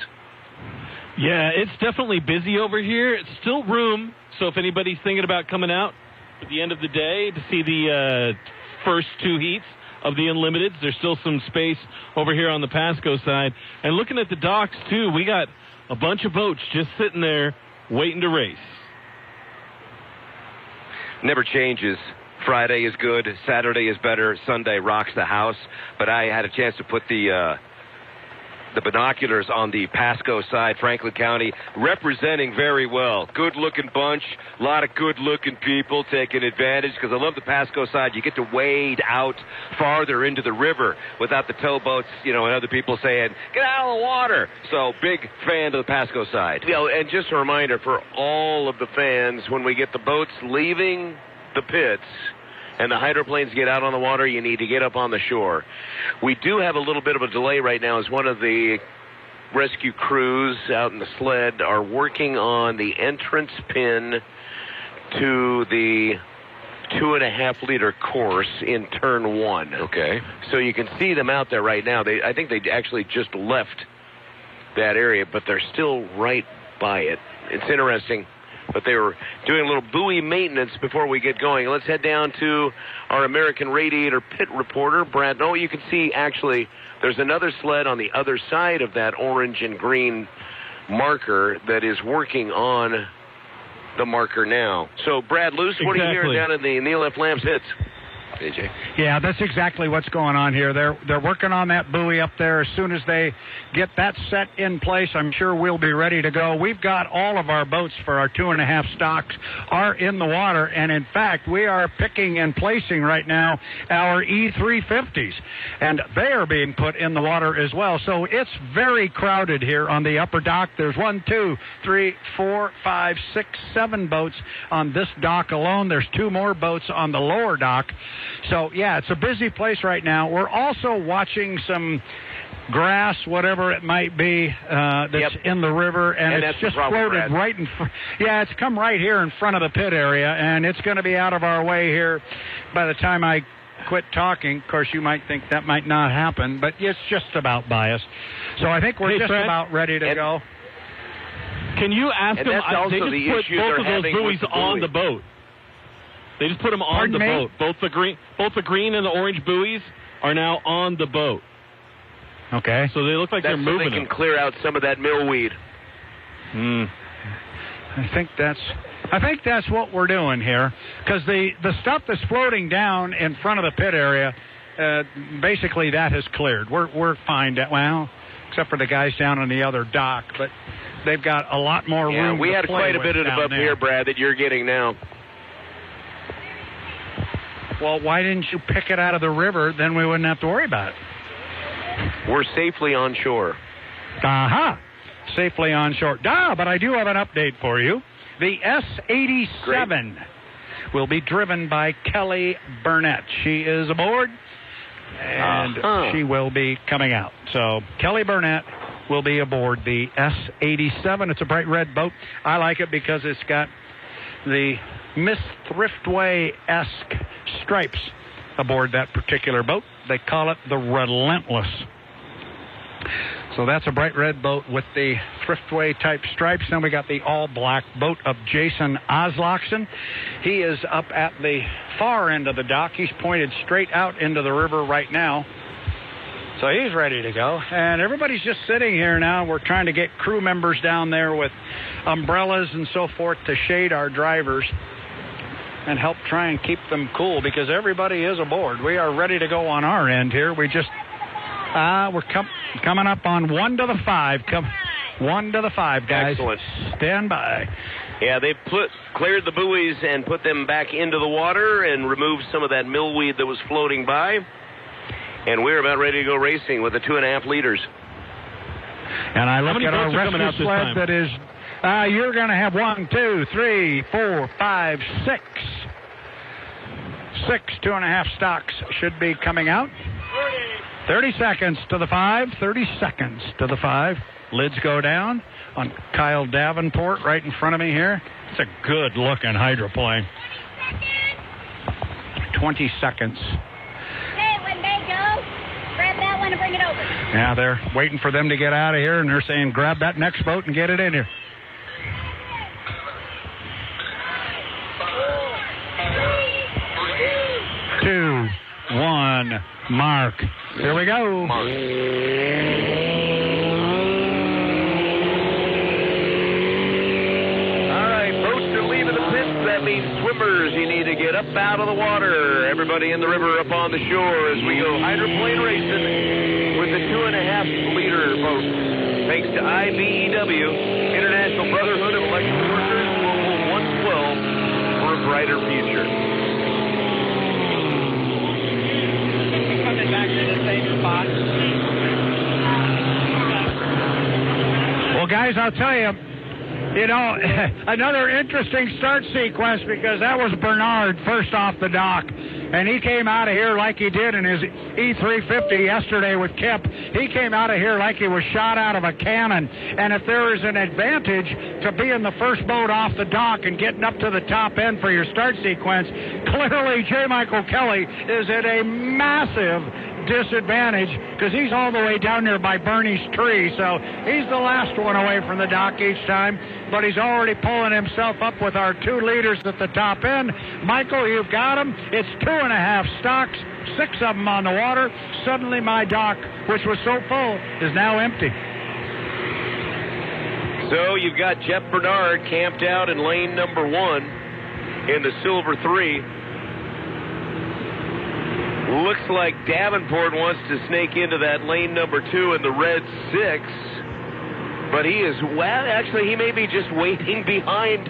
Yeah, it's definitely busy over here. It's still room, so if anybody's thinking about coming out at the end of the day to see the first 2 heats of the Unlimiteds, there's still some space over here on the Pasco side. And looking at the docks, too, we got a bunch of boats just sitting there waiting to race. Never changes. Friday is good. Saturday is better. Sunday rocks the house. But I had a chance to put the binoculars on the Pasco side, Franklin County, representing very well. Good-looking bunch, a lot of good-looking people taking advantage, because I love the Pasco side. You get to wade out farther into the river without the towboats, and other people saying, get out of the water. So, big fan of the Pasco side. And just a reminder for all of the fans, when we get the boats leaving the pits and the hydroplanes get out on the water, you need to get up on the shore. We do have a little bit of a delay right now as one of the rescue crews out in the sled are working on the entrance pin to the 2.5-liter course in turn 1. Okay. So you can see them out there right now. I think they actually just left that area, but they're still right by it. It's interesting. But they were doing a little buoy maintenance before we get going. Let's head down to our American Radiator pit reporter, Brad. No, you can see, actually, there's another sled on the other side of that orange and green marker that is working on the marker now. So, Brad Luce, what are you hearing down in the Neil F. Lamps hits? AJ. Yeah, that's exactly what's going on here. They're working on that buoy up there. As soon as they get that set in place, I'm sure we'll be ready to go. We've got all of our boats for our 2.5 stocks are in the water, and in fact, we are picking and placing right now our E350s, and they are being put in the water as well. So it's very crowded here on the upper dock. There's 1, 2, 3, 4, 5, 6, 7 boats on this dock alone. There's 2 more boats on the lower dock. So, yeah, it's a busy place right now. We're also watching some grass, whatever it might be, that's in the river, and it's just floated right in front. Yeah, it's come right here in front of the pit area, and it's going to be out of our way here by the time I quit talking. Of course, you might think that might not happen, but it's just about by us. So I think we're about ready to go. Can you ask them? That's also they just the put issue both they're of those having buoys with the on buoy. the boat. They just put them on Pardon the me? boat. Both the green and the orange buoys are now on the boat. Okay. So they look like they're so moving they can them. clear out some of that millweed. I think that's what we're doing here, because the stuff that's floating down in front of the pit area, basically that has cleared. We're fine. Well, except for the guys down on the other dock, but they've got a lot more room. We to had play quite a with bit of down up there. here, Brad, that you're getting now. Well, why didn't you pick it out of the river? Then we wouldn't have to worry about it. We're safely on shore. Aha! Safely on shore. But I do have an update for you. The S-87 will be driven by Kelly Burnett. She is aboard, and she will be coming out. So Kelly Burnett will be aboard the S-87. It's a bright red boat. I like it because it's got the Miss Thriftway-esque stripes aboard that particular boat. They call it the Relentless. So that's a bright red boat with the Thriftway type stripes. Then we got the all-black boat of Jason Oslaughson. He is up at the far end of the dock. He's pointed straight out into the river right now. So he's ready to go. And everybody's just sitting here now. We're trying to get crew members down there with umbrellas and so forth to shade our drivers and help try and keep them cool, because everybody is aboard. We are ready to go on our end here. We just, we're coming up on 1 to the 5. 1 to the 5, guys. Excellent. Stand by. Yeah, they've cleared the buoys and put them back into the water and removed some of that millweed that was floating by. And we're about ready to go racing with the 2.5 liters. And I How look many at our boats are coming out rescue this sled time? that is, you're going to have 1, 2, 3, 4, 5, 6. 6 2.5 stocks should be coming out. 30 seconds to the 5. 30 seconds to the 5. Lids go down on Kyle Davenport right in front of me here. It's a good-looking hydroplane. 20 seconds. Hey, when they go, grab that one and bring it over. Yeah, they're waiting for them to get out of here, and they're saying, grab that next boat and get it in here. 2, 1, mark. Here we go. up out of the water. Everybody in the river up on the shore as we go hydroplane racing with the 2.5-liter boat. Thanks to IBEW, International Brotherhood of Electrical Workers, Local 112, for a brighter future. Coming back to the same spot. Well, guys, I'll tell you, another interesting start sequence, because that was Bernard first off the dock. And he came out of here like he did in his E350 yesterday with Kip. He came out of here like he was shot out of a cannon. And if there is an advantage to being the first boat off the dock and getting up to the top end for your start sequence, clearly J. Michael Kelly is at a massive disadvantage, because he's all the way down there by Bernie's tree, so he's the last one away from the dock each time, but he's already pulling himself up with our 2 leaders at the top end. Michael, you've got him. It's 2.5 stocks, 6 of them on the water. Suddenly my dock, which was so full, is now empty. So you've got Jeff Bernard camped out in lane number 1 in the Silver 3. Looks like Davenport wants to snake into that lane number 2 in the red 6. But he is, well, actually, he may be just waiting behind.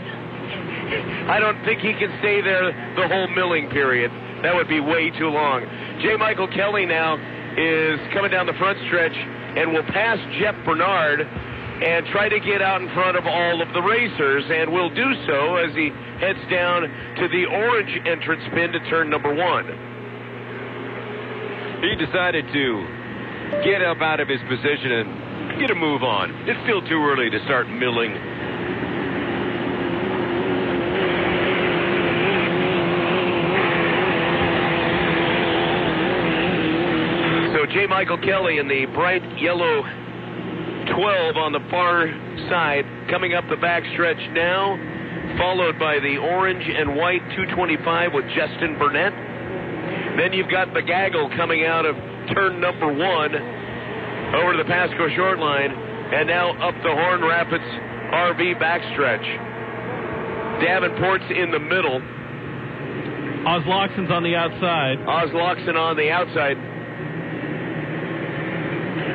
I don't think he can stay there the whole milling period. That would be way too long. J. Michael Kelly now is coming down the front stretch and will pass Jeff Bernard and try to get out in front of all of the racers, and will do so as he heads down to the orange entrance pin to turn number 1. He decided to get up out of his position and get a move on. It's still too early to start milling. So J. Michael Kelly in the bright yellow 12 on the far side, coming up the backstretch now, followed by the orange and white 225 with Justin Burnett. Then you've got the gaggle coming out of turn number 1 over to the Pasco short line, and now up the Horn Rapids RV backstretch. Davenport's in the middle. Oslockson's on the outside. Oslockson on the outside.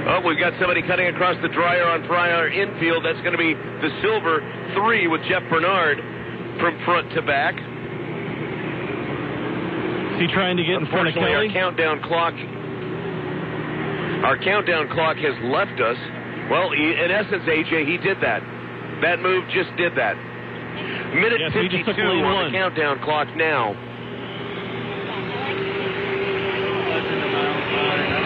Oh, we've got somebody cutting across the Dryer on Fryer infield. That's going to be the Silver 3 with Jeff Bernard from front to back. Is he trying to get in front of Kelly? Our countdown clock has left us. Well, in essence, AJ, he did that. That move just did that. Minute 52 on the countdown clock now.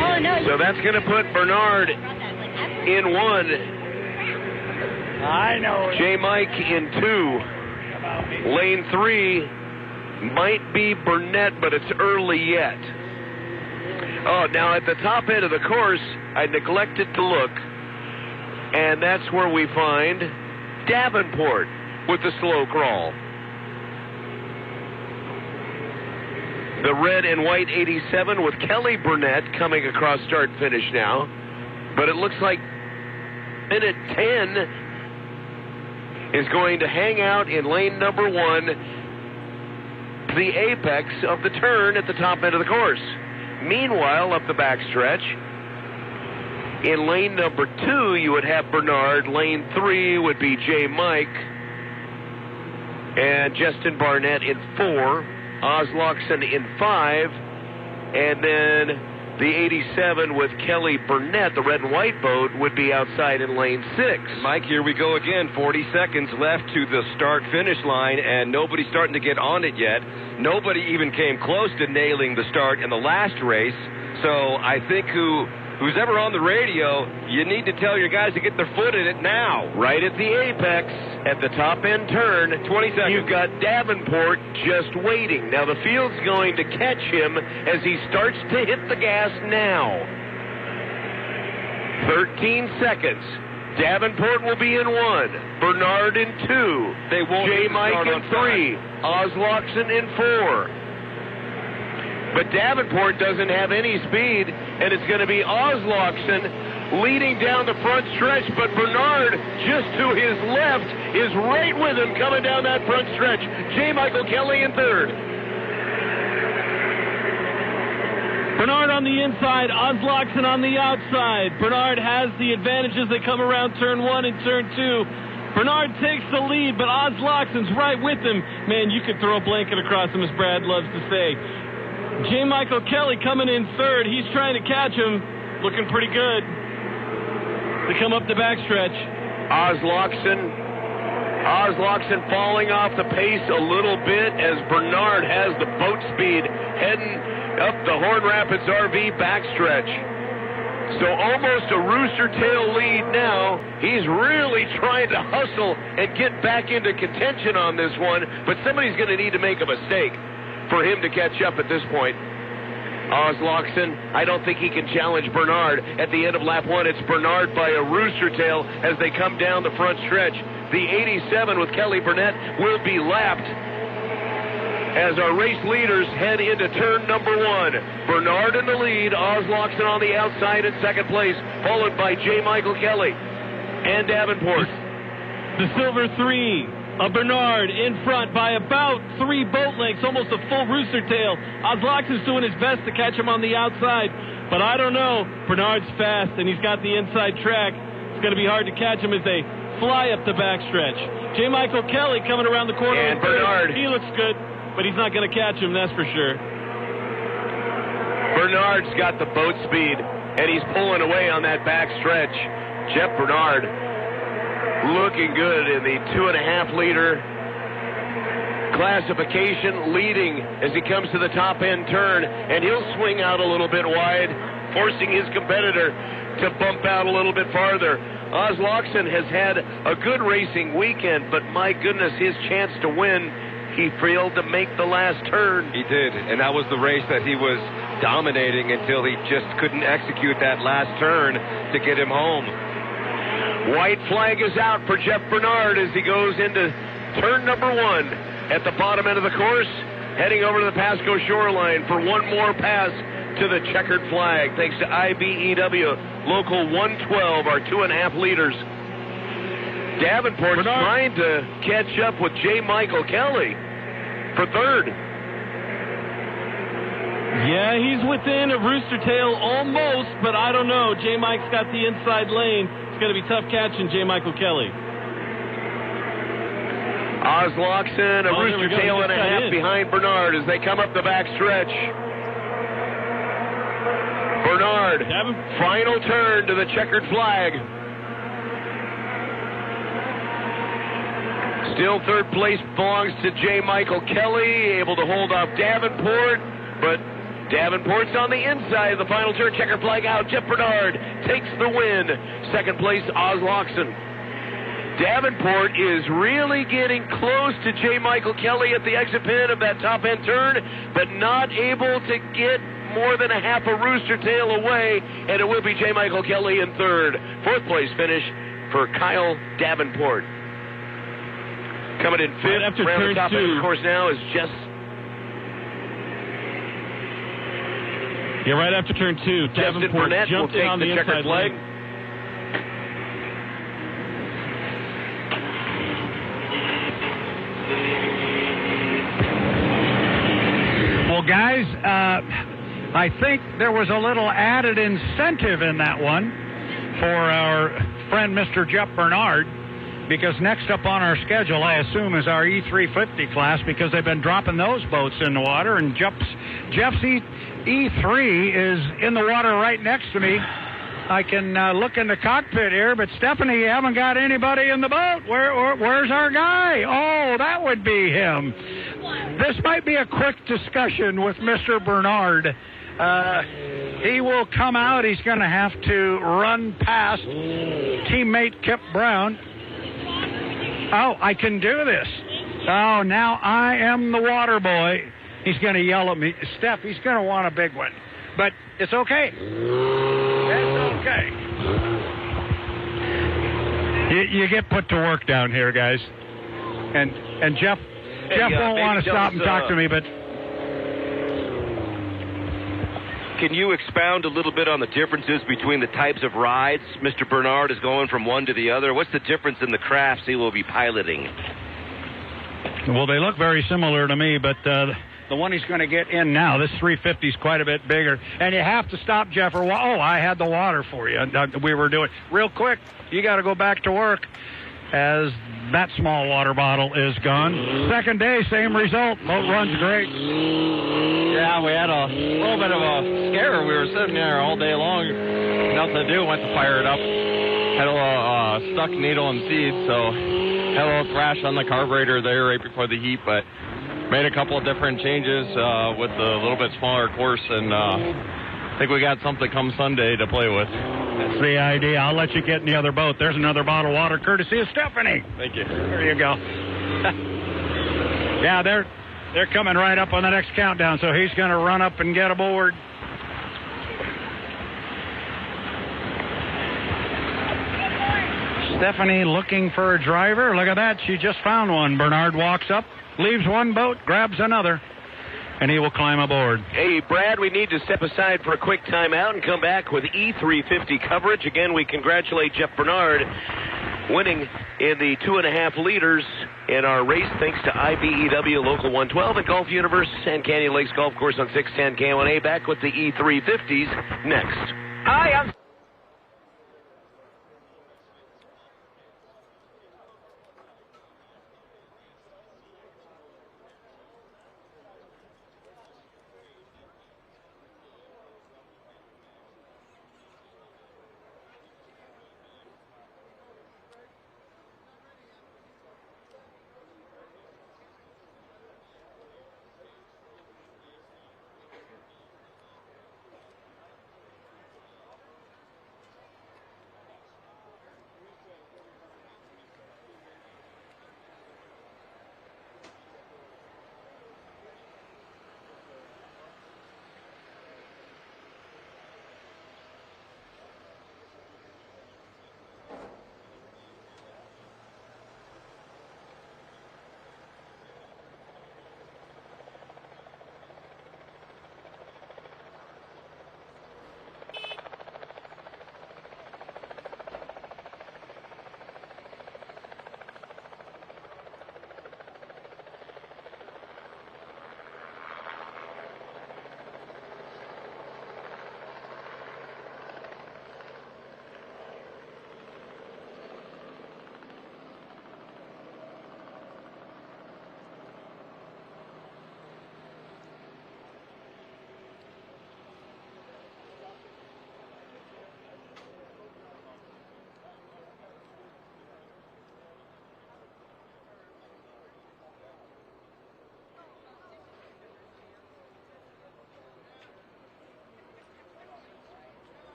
Oh, no. So that's going to put Bernard in 1. I know. J. Mike in 2. Lane 3 might be Burnett, but it's early yet. Oh, now at the top end of the course, I neglected to look, and that's where we find Davenport with the slow crawl. The red and white 87 with Kelly Burnett coming across start finish now, but it looks like minute 10 is going to hang out in lane number 1, the apex of the turn at the top end of the course. Meanwhile, up the backstretch, in lane number 2, you would have Bernard. Lane 3 would be J. Mike. And Justin Barnett in 4. Oslockson in 5. And then the 87 with Kelly Burnett, the red and white boat, would be outside in lane 6. Mike, here we go again. 40 seconds left to the start-finish line, and nobody's starting to get on it yet. Nobody even came close to nailing the start in the last race. So I think who's ever on the radio, you need to tell your guys to get their foot in it now. Right at the apex, at the top end turn, 20 seconds. You've got Davenport just waiting. Now the field's going to catch him as he starts to hit the gas now. 13 seconds. Davenport will be in 1. Bernard in 2. They won't J. Mike in 3. Oslockson in 4. But Davenport doesn't have any speed, and it's going to be Oslockson leading down the front stretch, but Bernard, just to his left, is right with him coming down that front stretch. J. Michael Kelly in 3rd. Bernard on the inside, Ozlockson on the outside. Bernard has the advantage as they come around turn 1 and turn 2. Bernard takes the lead, but Ozlockson's right with him. Man, you could throw a blanket across him, as Brad loves to say. J. Michael Kelly coming in third. He's trying to catch him. Looking pretty good. They come up the backstretch. Ozlockson falling off the pace a little bit as Bernard has the boat speed heading up the Horn Rapids RV backstretch. So almost a rooster tail lead now. He's really trying to hustle and get back into contention on this one, but somebody's going to need to make a mistake for him to catch up at this point. Ozlockson, I don't think he can challenge Bernard. At the end of lap 1, it's Bernard by a rooster tail as they come down the front stretch. The 87 with Kelly Burnett will be lapped as our race leaders head into turn number 1. Bernard in the lead, Ozlockson on the outside in second place, followed by J. Michael Kelly and Davenport. The Silver 3 of Bernard in front by about 3 boat lengths, almost a full rooster tail. Ozlockson's doing his best to catch him on the outside, but I don't know. Bernard's fast, and he's got the inside track. It's going to be hard to catch him as they fly up the backstretch. J. Michael Kelly coming around the corner. And Bernard. He looks good, but he's not going to catch him, that's for sure. Bernard's got the boat speed, and he's pulling away on that backstretch. Jeff Bernard looking good in the 2.5-liter classification, leading as he comes to the top-end turn, and he'll swing out a little bit wide, forcing his competitor to bump out a little bit farther. Ozlockson has had a good racing weekend, but my goodness, his chance to win, he failed to make the last turn. He did, and that was the race that he was dominating until he just couldn't execute that last turn to get him home. White flag is out for Jeff Bernard as he goes into turn number 1 at the bottom end of the course, heading over to the Pasco shoreline for one more pass to the checkered flag. Thanks to IBEW Local 112, our 2.5 liters. Davenport's trying to catch up with J. Michael Kelly for third. Yeah, he's within a rooster tail almost, but I don't know. J. Mike's got the inside lane. It's going to be tough catching J. Michael Kelly. Ozlockson, a rooster tail and a half behind Bernard as they come up the back stretch. Bernard, final turn to the checkered flag. Still third place belongs to J. Michael Kelly, able to hold off Davenport, but Davenport's on the inside of the final turn. Checker flag out. Jeff Bernard takes the win. Second place, Ozlockson. Davenport is really getting close to J. Michael Kelly at the exit pin of that top end turn, but not able to get more than a half a rooster tail away, and it will be J. Michael Kelly in third. Fourth place finish for Kyle Davenport. Coming in fifth, after around turn the top 2. end of the course now is Jess. Yeah, right after turn 2, Justin Davenport Burnett will jumped in take on the the checkered inside flag. lane. Well, guys, I think there was a little added incentive in that one for our friend Mr. Jeff Bernard, because next up on our schedule, I assume, is our E350 class, because they've been dropping those boats in the water, and Jeff's E3 is in the water right next to me. I can look in the cockpit here, but Stephanie, you haven't got anybody in the boat. Where's our guy? Oh, that would be him. This might be a quick discussion with Mr. Bernard. He will come out. He's going to have to run past teammate Kip Brown. Oh, I can do this. Oh, now I am the water boy. He's going to yell at me. Steph, he's going to want a big one. But it's okay. It's okay. You get put to work down here, guys. And Jeff won't want to stop and talk to me, but... Can you expound a little bit on the differences between the types of rides Mr. Bernard is going from one to the other? What's the difference in the crafts he will be piloting? Well, they look very similar to me, but the one he's going to get in now. This 350 is quite a bit bigger. And you have to stop, Jeff. Oh, I had the water for you. We were doing real quick. You got to go back to work as that small water bottle is gone. Second day, same result. Boat runs great. Yeah, we had a little bit of a scare. We were sitting there all day long. Nothing to do. Went to fire it up. Had a little stuck needle and seed, so had a little thrash on the carburetor there right before the heat, but made a couple of different changes with a little bit smaller course, and I think we got something come Sunday to play with. That's the idea. I'll let you get in the other boat. There's another bottle of water, courtesy of Stephanie. Thank you. There you go. Yeah, they're coming right up on the next countdown, so he's going to run up and get aboard. Stephanie looking for a driver. Look at that. She just found one. Bernard walks up, leaves one boat, grabs another, and he will climb aboard. Hey, Brad, we need to step aside for a quick timeout and come back with E350 coverage. Again, we congratulate Jeff Bernard winning in the 2.5 liters in our race thanks to IBEW Local 112 at Golf Universe and Canyon Lakes Golf Course on 610 K1A. Back with the E350s next. Hi, I'm...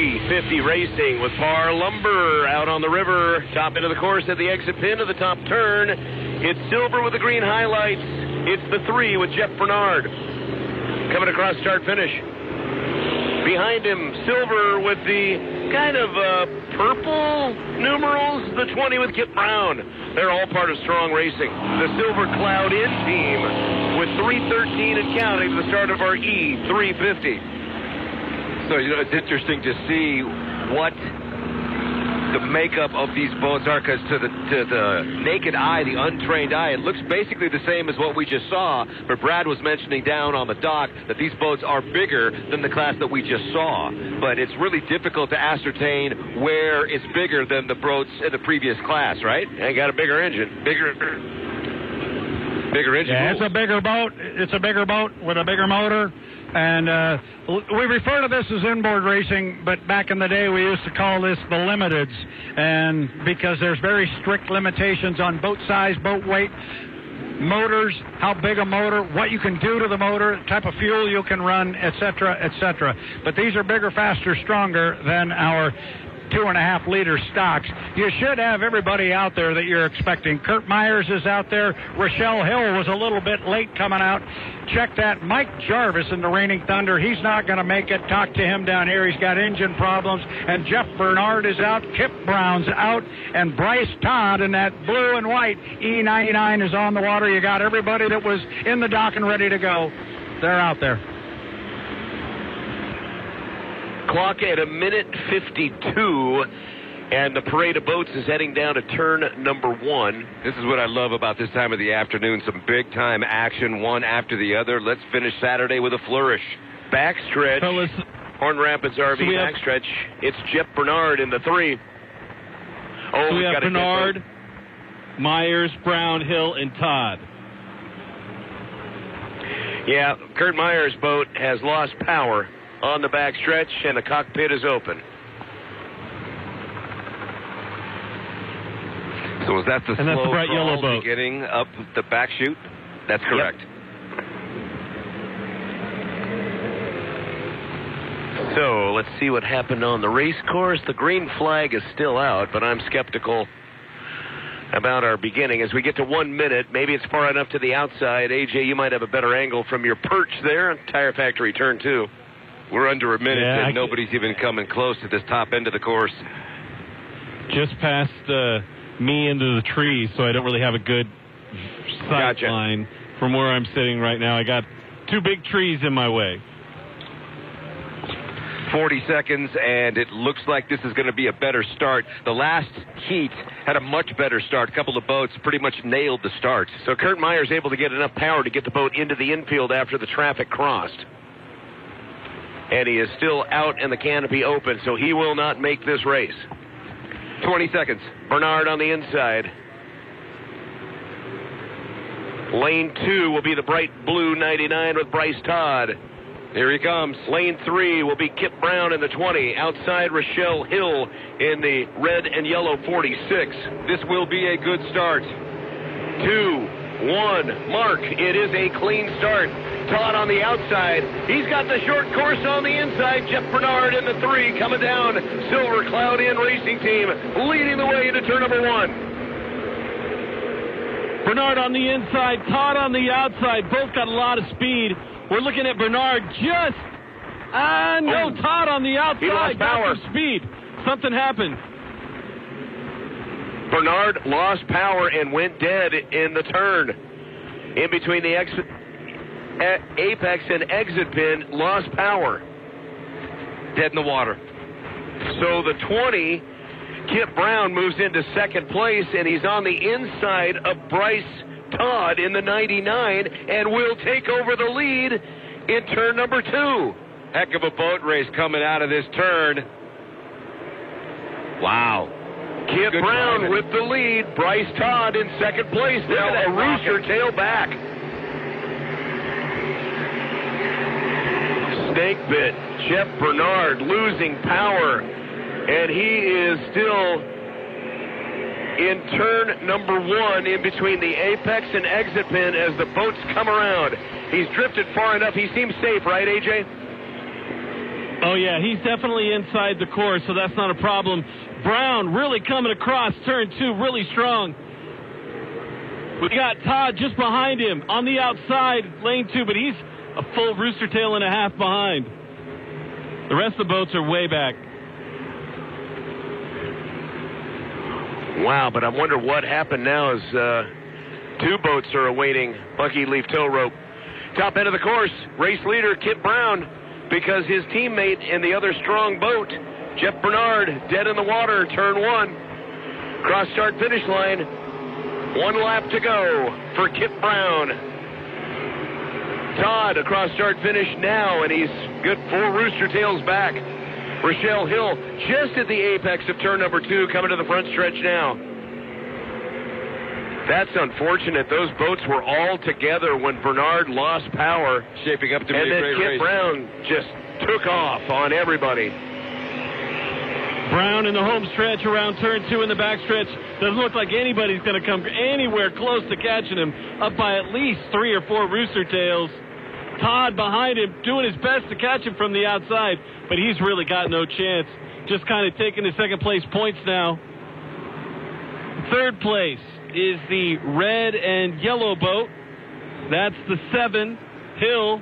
3:50 racing with Par Lumber out on the river. Top end of the course at the exit pin of the top turn. It's Silver with the green highlights. It's the 3 with Jeff Bernard. Coming across start finish. Behind him, Silver with the kind of purple numerals. The 20 with Kip Brown. They're all part of Strong Racing. The Silver Cloud In team with 3:13 and counting to the start of our E350. So, it's interesting to see what the makeup of these boats are, because to the naked eye, the untrained eye, it looks basically the same as what we just saw. But Brad was mentioning down on the dock that these boats are bigger than the class that we just saw. But it's really difficult to ascertain where it's bigger than the boats in the previous class, right? And got a bigger engine. Bigger engine. Yeah, it's a bigger boat. It's a bigger boat with a bigger motor. And we refer to this as inboard racing, but back in the day we used to call this the limiteds, and because there's very strict limitations on boat size, boat weight, motors, how big a motor, what you can do to the motor, type of fuel you can run, etc., etc. But these are bigger, faster, stronger than our 2.5 liter stocks. You should have everybody out there that you're expecting. Kurt Myers is out there. Rochelle Hill was a little bit late coming out. Check that. Mike Jarvis in the Reigning Thunder. He's not going to make it. Talk to him down here. He's got engine problems. And Jeff Bernard is out. Kip Brown's out. And Bryce Todd in that blue and white E99 is on the water. You got everybody that was in the dock and ready to go. They're out there. Clock at 1:52, and the parade of boats is heading down to turn number 1. This is what I love about this time of the afternoon. Some big-time action, one after the other. Let's finish Saturday with a flourish. Backstretch. Fellas, Horn Rapids RV backstretch. It's Jeff Bernard in the 3. Oh, so we have Bernard, Myers, Brown, Hill, and Todd. Yeah, Kurt Myers' boat has lost power on the backstretch, and the cockpit is open. So is that the and that's slow the bright yellow boat beginning up the back chute? That's correct. Yep. So let's see what happened on the race course. The green flag is still out, but I'm skeptical about our beginning. As we get to 1 minute, maybe it's far enough to the outside. AJ, you might have a better angle from your perch there. Tire Factory turn 2. We're under a minute, and nobody's even coming close to this top end of the course. Just past me into the trees, so I don't really have a good sight line from where I'm sitting right now. I got 2 big trees in my way. 40 seconds, and it looks like this is going to be a better start. The last heat had a much better start. A couple of boats pretty much nailed the start. So Kurt Myers able to get enough power to get the boat into the infield after the traffic crossed. And he is still out and the canopy open, so he will not make this race. 20 seconds. Bernard on the inside. Lane 2 will be the bright blue 99 with Bryce Todd. Here he comes. Lane 3 will be Kip Brown in the 20. Outside, Rochelle Hill in the red and yellow 46. This will be a good start. 2, 1, mark. It is a clean start. Todd on the outside. He's got the short course on the inside. Jeff Bernard in the 3 coming down. Silver Cloud In Racing Team leading the way into turn number 1. Bernard on the inside, Todd on the outside. Both got a lot of speed. We're looking at Bernard just... no, Todd on the outside. He lost power. Speed. Something happened. Bernard lost power and went dead in the turn. In between the apex and exit pin, lost power. Dead in the water. So the 20, Kip Brown, moves into second place, and he's on the inside of Bryce Todd in the 99 and will take over the lead in turn number 2. Heck of a boat race coming out of this turn. Wow. Kip Brown with the lead. Bryce Todd in second place. Now a rooster tail back. Snake bit. Jeff Bernard losing power. And he is still in turn number 1 in between the apex and exit pin as the boats come around. He's drifted far enough. He seems safe, right, AJ? Oh, yeah, he's definitely inside the course, so that's not a problem. Brown really coming across turn 2 really strong. We got Todd just behind him on the outside, lane 2, but he's a full rooster tail and a half behind. The rest of the boats are way back. Wow, but I wonder what happened now as 2 boats are awaiting Bucky Leaf tow rope. Top end of the course, race leader Kip Brown, because his teammate in the other strong boat, Jeff Bernard, dead in the water, turn 1. Cross start finish line, 1 lap to go for Kip Brown. Todd across start finish now, and he's good 4 rooster tails back. Rochelle Hill just at the apex of turn number 2, coming to the front stretch now. That's unfortunate. Those boats were all together when Bernard lost power. Shaping up to be a great race. And then Kip Brown just took off on everybody. Brown in the home stretch around turn 2 in the back stretch. Doesn't look like anybody's going to come anywhere close to catching him. Up by at least 3 or 4 rooster tails. Todd behind him doing his best to catch him from the outside, but he's really got no chance. Just kind of taking the second place points now. Third place is the red and yellow boat. That's the 7, Hill.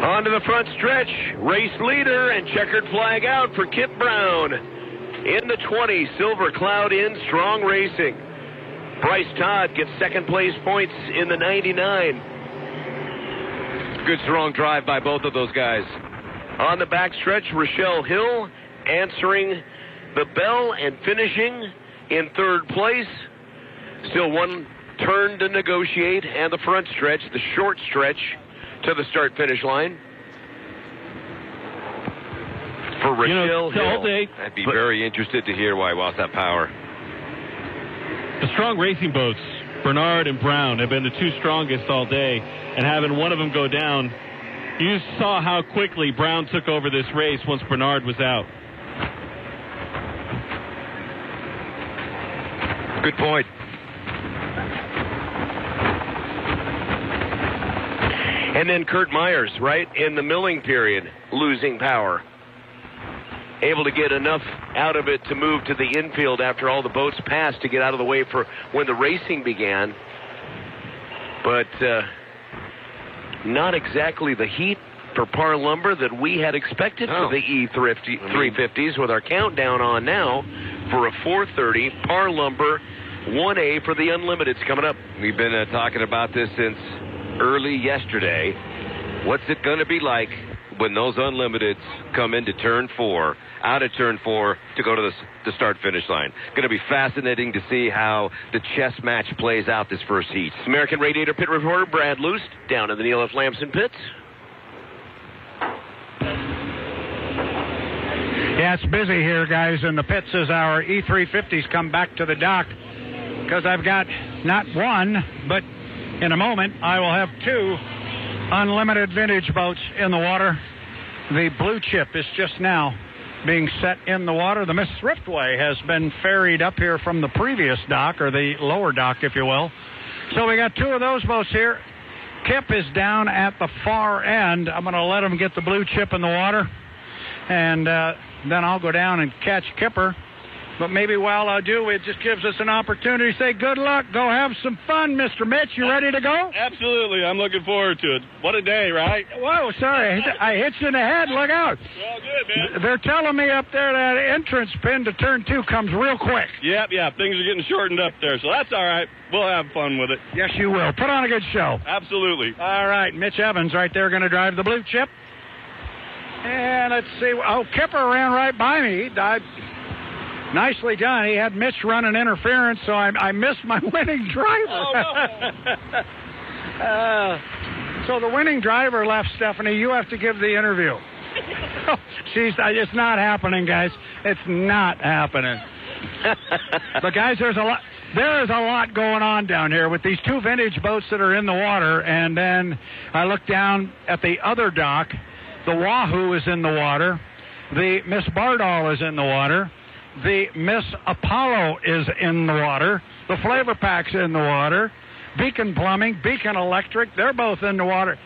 On to the front stretch, race leader and checkered flag out for Kip Brown. In the 20, Silver Cloud in, strong racing. Bryce Todd gets second place points in the 99. Good strong drive by both of those guys. On the backstretch, Rochelle Hill answering the bell and finishing in third place. Still 1 turn to negotiate, and the front stretch, the short stretch to the start finish line for Rochelle Hill. I'd be very interested to hear why he lost that power. The strong racing boats, Bernard and Brown, have been the 2 strongest all day, and having one of them go down, you saw how quickly Brown took over this race once Bernard was out. Good point. And then Kurt Myers, right in the milling period, losing power. Able to get enough out of it to move to the infield after all the boats passed to get out of the way for when the racing began. But not exactly the heat for Par Lumber that we had expected for the E350s, with our countdown on now for a 4:30 Par Lumber 1A for the Unlimiteds coming up. We've been talking about this since early yesterday. What's it going to be like when those Unlimiteds come into turn 4, out of turn 4 to go to the start-finish line? Going to be fascinating to see how the chess match plays out this first heat. American Radiator Pit reporter Brad Luce down in the Neil F. Lamson pits. Yeah, it's busy here, guys, in the pits as our E350s come back to the dock, because I've got not 1, but in a moment I will have 2 unlimited vintage boats in the water. The Blue Chip is just now being set in the water. The Miss Thriftway has been ferried up here from the previous dock, or the lower dock, if you will. So we got 2 of those boats here. Kip is down at the far end. I'm going to let him get the Blue Chip in the water, and then I'll go down and catch Kipper. But maybe while I do, it just gives us an opportunity to say good luck. Go have some fun, Mr. Mitch. You ready to go? Absolutely. I'm looking forward to it. What a day, right? Whoa, sorry. I hit you in the head. Look out. Well, good, man. They're telling me up there that entrance pin to turn 2 comes real quick. Yep. Things are getting shortened up there, so that's all right. We'll have fun with it. Yes, you will. Put on a good show. Absolutely. All right. Mitch Evans right there going to drive the Blue Chip. And let's see. Oh, Kipper ran right by me. He died. Nicely done. He had Mitch running interference, so I missed my winning driver. Oh, no. So the winning driver left, Stephanie. You have to give the interview. It's not happening, guys. It's not happening. But, guys, there is a lot going on down here with these 2 vintage boats that are in the water. And then I look down at the other dock. The Wahoo is in the water. The Miss Bardall is in the water. The Miss Apollo is in the water. The Flavor Pack's in the water. Beacon Plumbing, Beacon Electric, they're both in the water.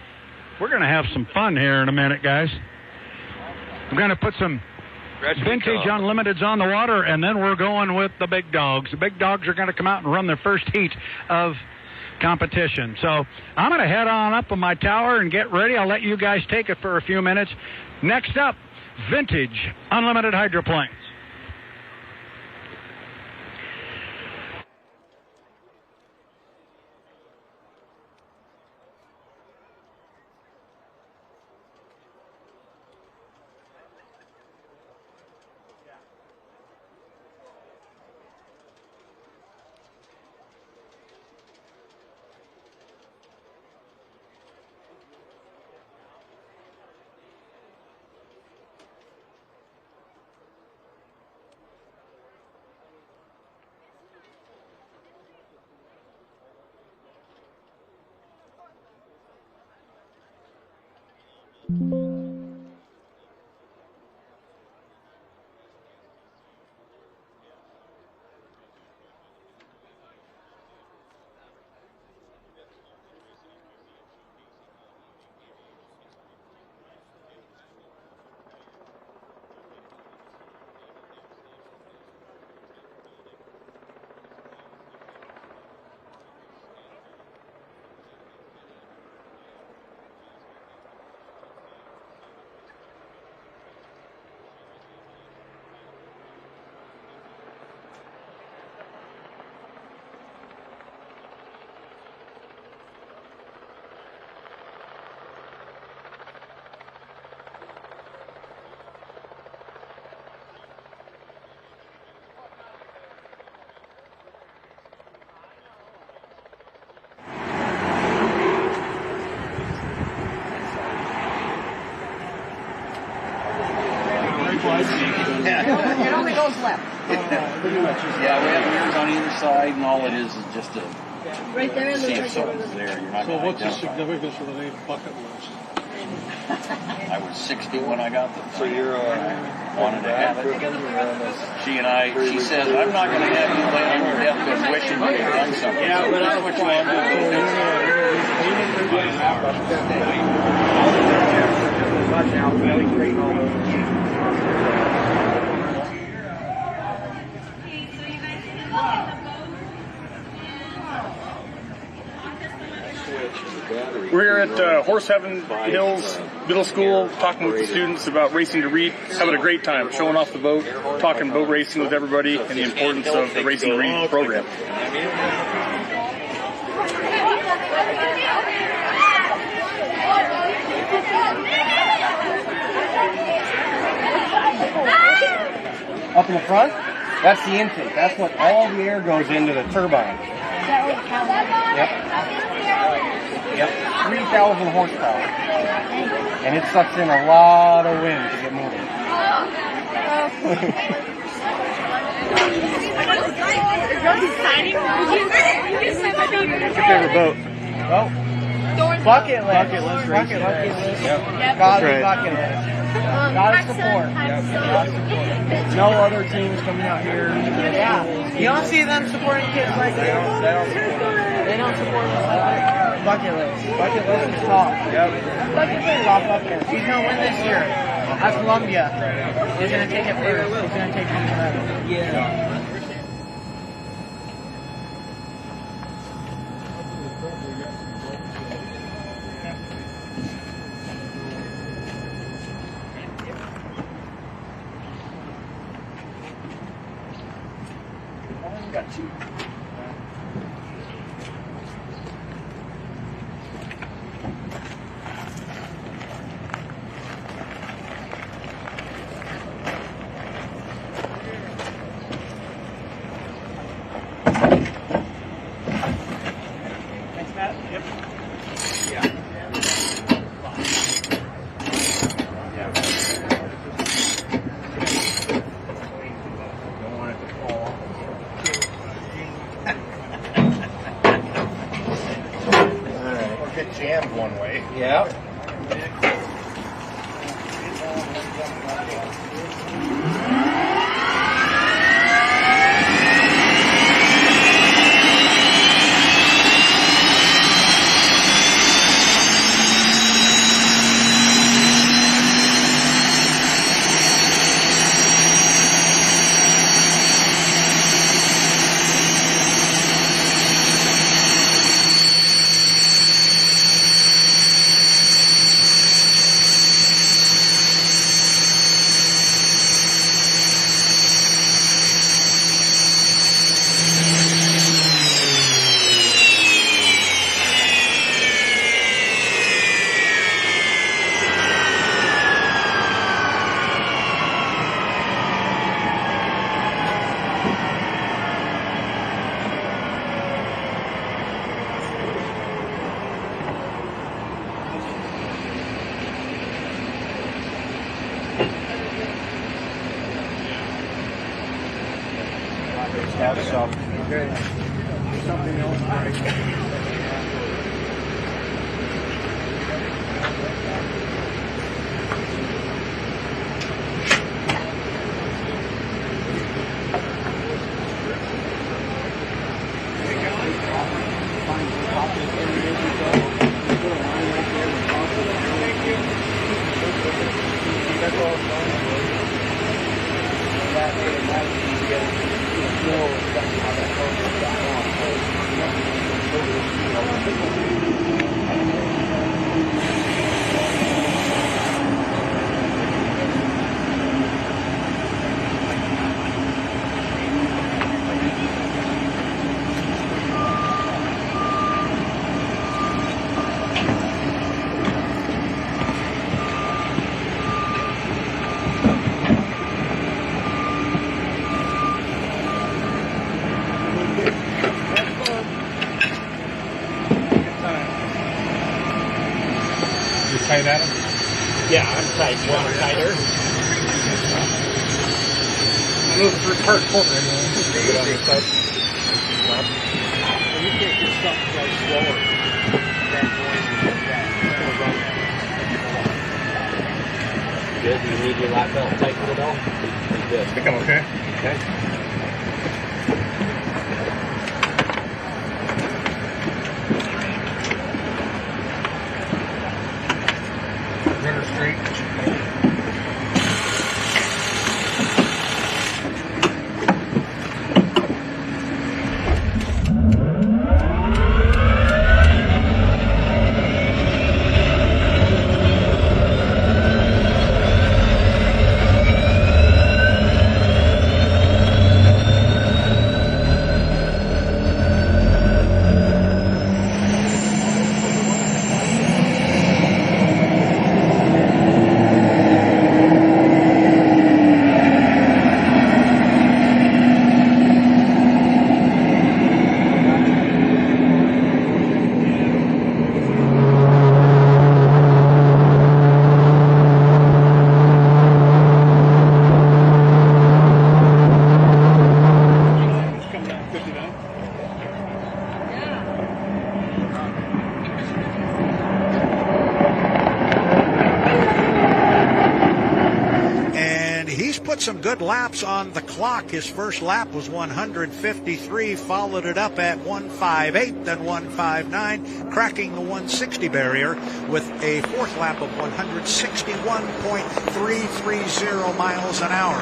We're going to have some fun here in a minute, guys. We're going to put some vintage unlimiteds on the water, and then we're going with the big dogs. The big dogs are going to come out and run their first heat of competition. So I'm going to head on up on my tower and get ready. I'll let you guys take it for a few minutes. Next up, vintage unlimited hydroplanes. It only goes left. Yeah, we have mirrors on either side, and all it is just a right there. See if something's there. You're not So gonna what's the identify. significance of the name Bucket List? I was 60 when I got the. So you're wanted to have it. She says, I'm not going to have you lay on your deathbed wishing you had done something. Yeah, but that's what you want We're here at Horse Heaven Hills Middle School, talking with the students about racing to read, having a great time, showing off the boat, talking boat racing with everybody, and the importance of the Racing to Read program. Up in the front, that's the intake. That's what all the air goes into the turbine. Yep, 3,000 horsepower. And it sucks in a lot of wind to get moving. What's your favorite boat? Oh, bucket list. Bucket list racing. Bucket list. Yep. God's bucket list. God's support. Yep. No other teams coming out here. Yeah. You don't see them supporting kids like this. They don't support us like that. Bucket list. Bucket list is top. Yep. Bucket list. Top up there. He's going to win this year. At Columbia. He's going to take it first. He's going to take it forever. Yeah. Got two. Thanks, Matt. Yep. Jammed one way. Yep. out, so. Something else, tight at him? Yeah, I'm tight. You want it tighter? Move through part forward. Get on your side. You can't get something go slower. Good. Do you need your lap belt tightened at all? Pretty good. I think I'm okay. Okay. Runner straight. Some good laps on the clock. His first lap was 153, followed it up at 158, then 159, cracking the 160 barrier with a fourth lap of 161.330 miles an hour.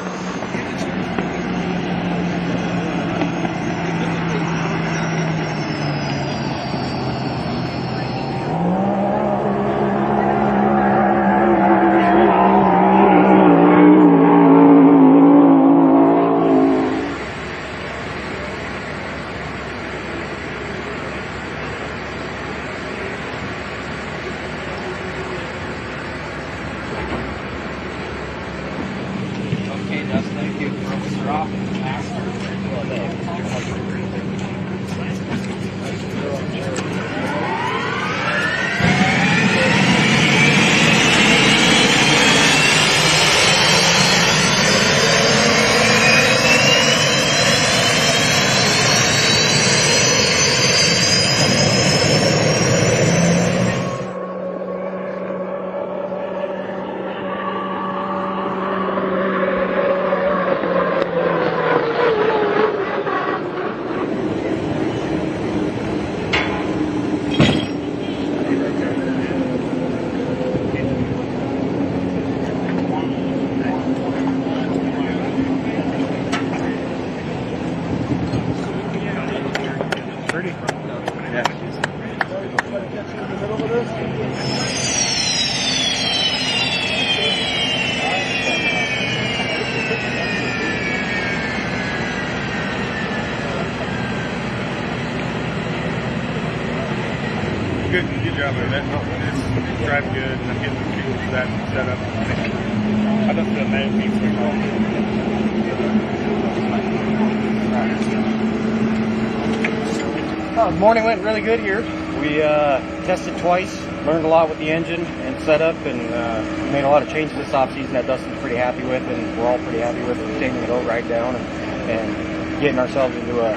Good job of that. It's driving good, and I'm getting the fuel for that setup. I don't feel that needs to The morning went really good here. We tested twice, learned a lot with the engine and setup, and made a lot of changes this off season that Dustin's pretty happy with, and we're all pretty happy with it, taking it all right down and getting ourselves into a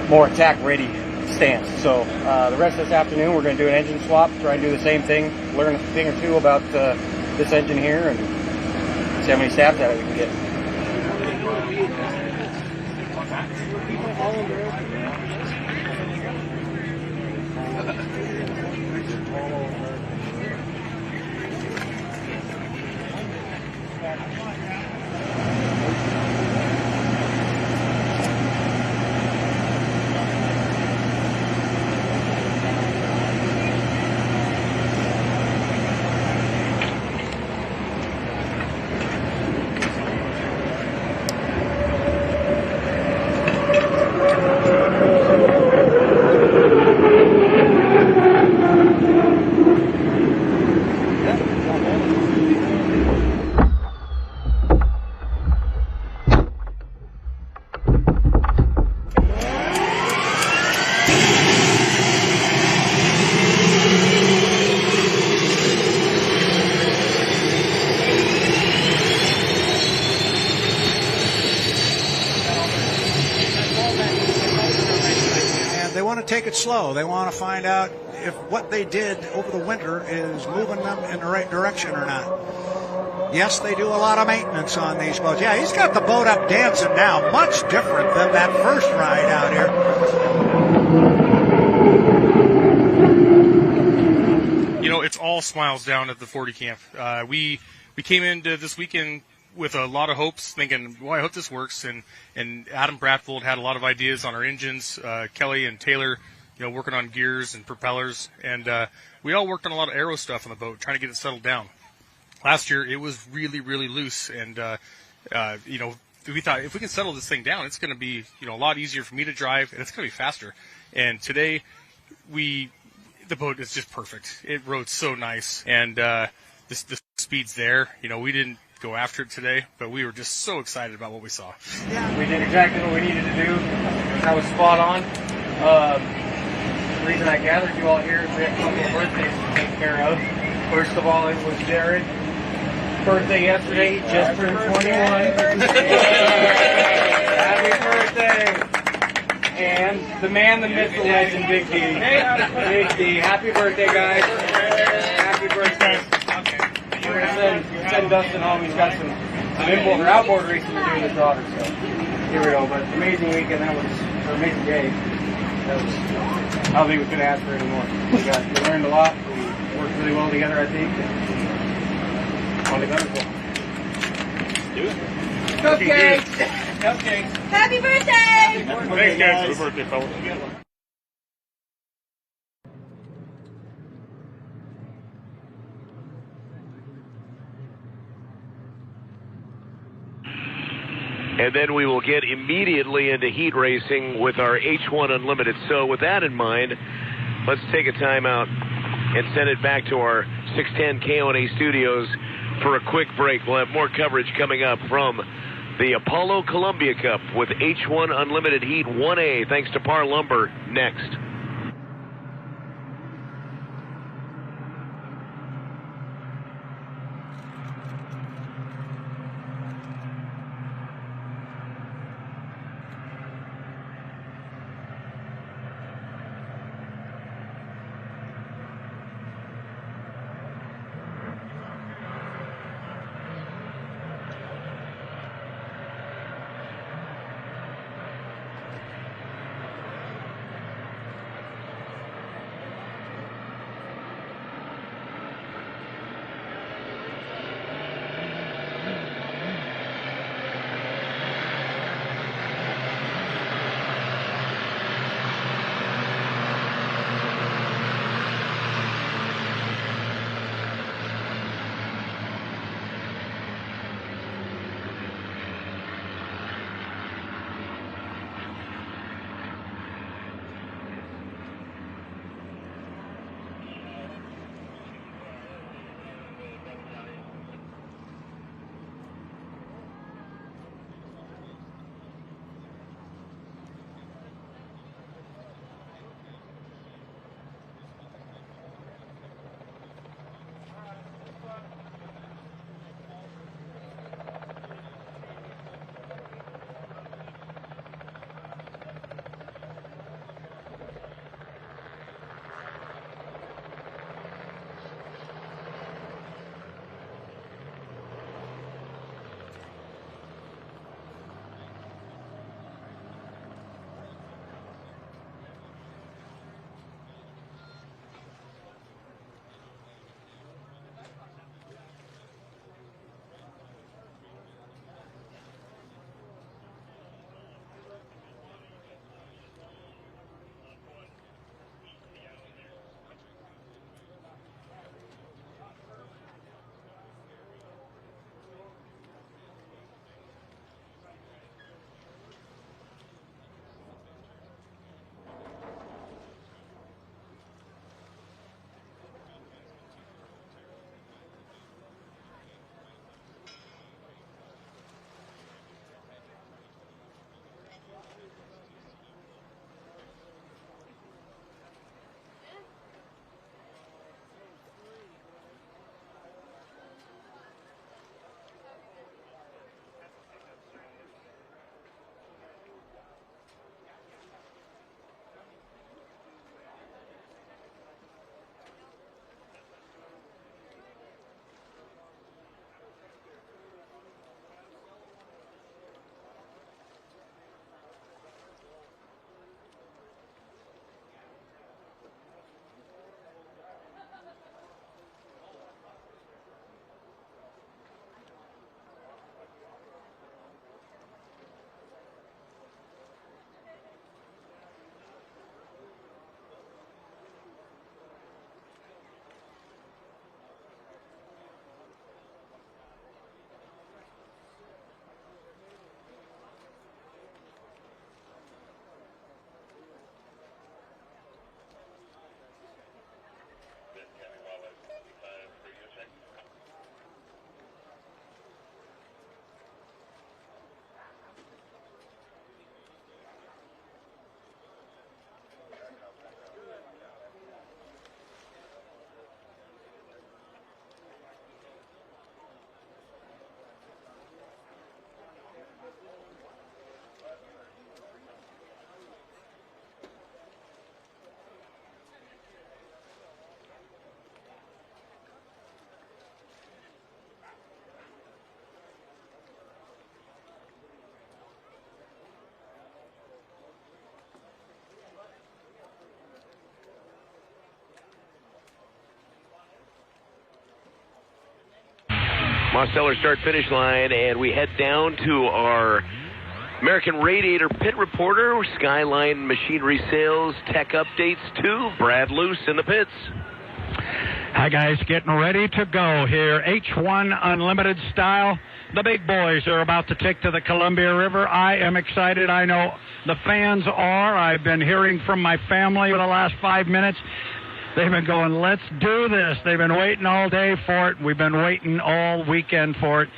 more attack-ready stance. So the rest of this afternoon, we're going to do an engine swap, try and do the same thing, learn a thing or two about this engine here, and see how many stabs at it we can get. Take it slow. They want to find out if what they did over the winter is moving them in the right direction or not. Yes, they do a lot of maintenance on these boats. Yeah, he's got the boat up dancing now. Much different than that first ride out here. You know, it's all smiles down at the 40 camp. We came into this weekend with a lot of hopes, thinking, well, I hope this works. And Adam Bradfold had a lot of ideas on our engines. Kelly and Taylor, you know, working on gears and propellers. And we all worked on a lot of aero stuff on the boat, trying to get it settled down. Last year, it was really, really loose. And, you know, we thought if we can settle this thing down, it's going to be, you know, a lot easier for me to drive, and it's going to be faster. And today, the boat is just perfect. It rode so nice. And the speed's there. You know, we didn't go after it today, but we were just so excited about what we saw. Yeah. We did exactly what we needed to do. That was spot on. The reason I gathered you all here is we have a couple of birthdays to take care of. First of all, it was Jared's birthday yesterday. He just turned 21. Happy birthday! And the man, the myth, the legend, Big D. Big D. Happy birthday, guys. Happy birthday. We're going to send Dustin home. He's got some inboard or outboard racing to do with his daughter. So here we go. But amazing weekend. That was an amazing day. That was, I don't think we could ask for any more. We learned a lot. We worked really well together, I think. And on the gunners. Do it. Cupcakes! Cupcakes! Happy birthday! Thanks, guys. Happy birthday, fellas. And then we will get immediately into heat racing with our H1 Unlimited. So with that in mind, let's take a timeout and send it back to our 610 KONA studios for a quick break. We'll have more coverage coming up from the Apollo Columbia Cup with H1 Unlimited Heat 1A, thanks to Par Lumber, next. Mosteller start-finish line, and we head down to our American Radiator pit reporter, Skyline Machinery Sales Tech Updates 2, Brad Luce in the pits. Hi, guys. Getting ready to go here. H1 Unlimited style. The big boys are about to take to the Columbia River. I am excited. I know the fans are. I've been hearing from my family for the last 5 minutes. They've been going, let's do this. They've been waiting all day for it. We've been waiting all weekend for it.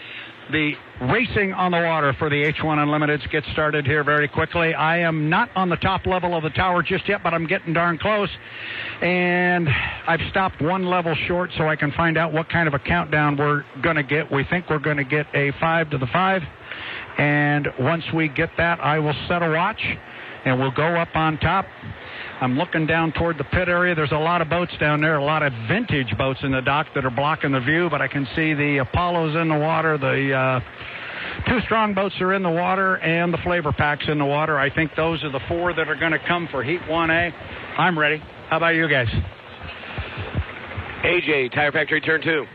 The racing on the water for the H1 Unlimiteds gets started here very quickly. I am not on the top level of the tower just yet, but I'm getting darn close. And I've stopped one level short so I can find out what kind of a countdown we're going to get. We think we're going to get a 5 to the 5. And once we get that, I will set a watch, and we'll go up on top. I'm looking down toward the pit area. There's a lot of boats down there, a lot of vintage boats in the dock that are blocking the view, but I can see the Apollos in the water. The two strong boats are in the water, and the flavor packs in the water. I think those are the 4 that are going to come for Heat 1A. I'm ready. How about you guys? AJ, Tire Factory turn 2.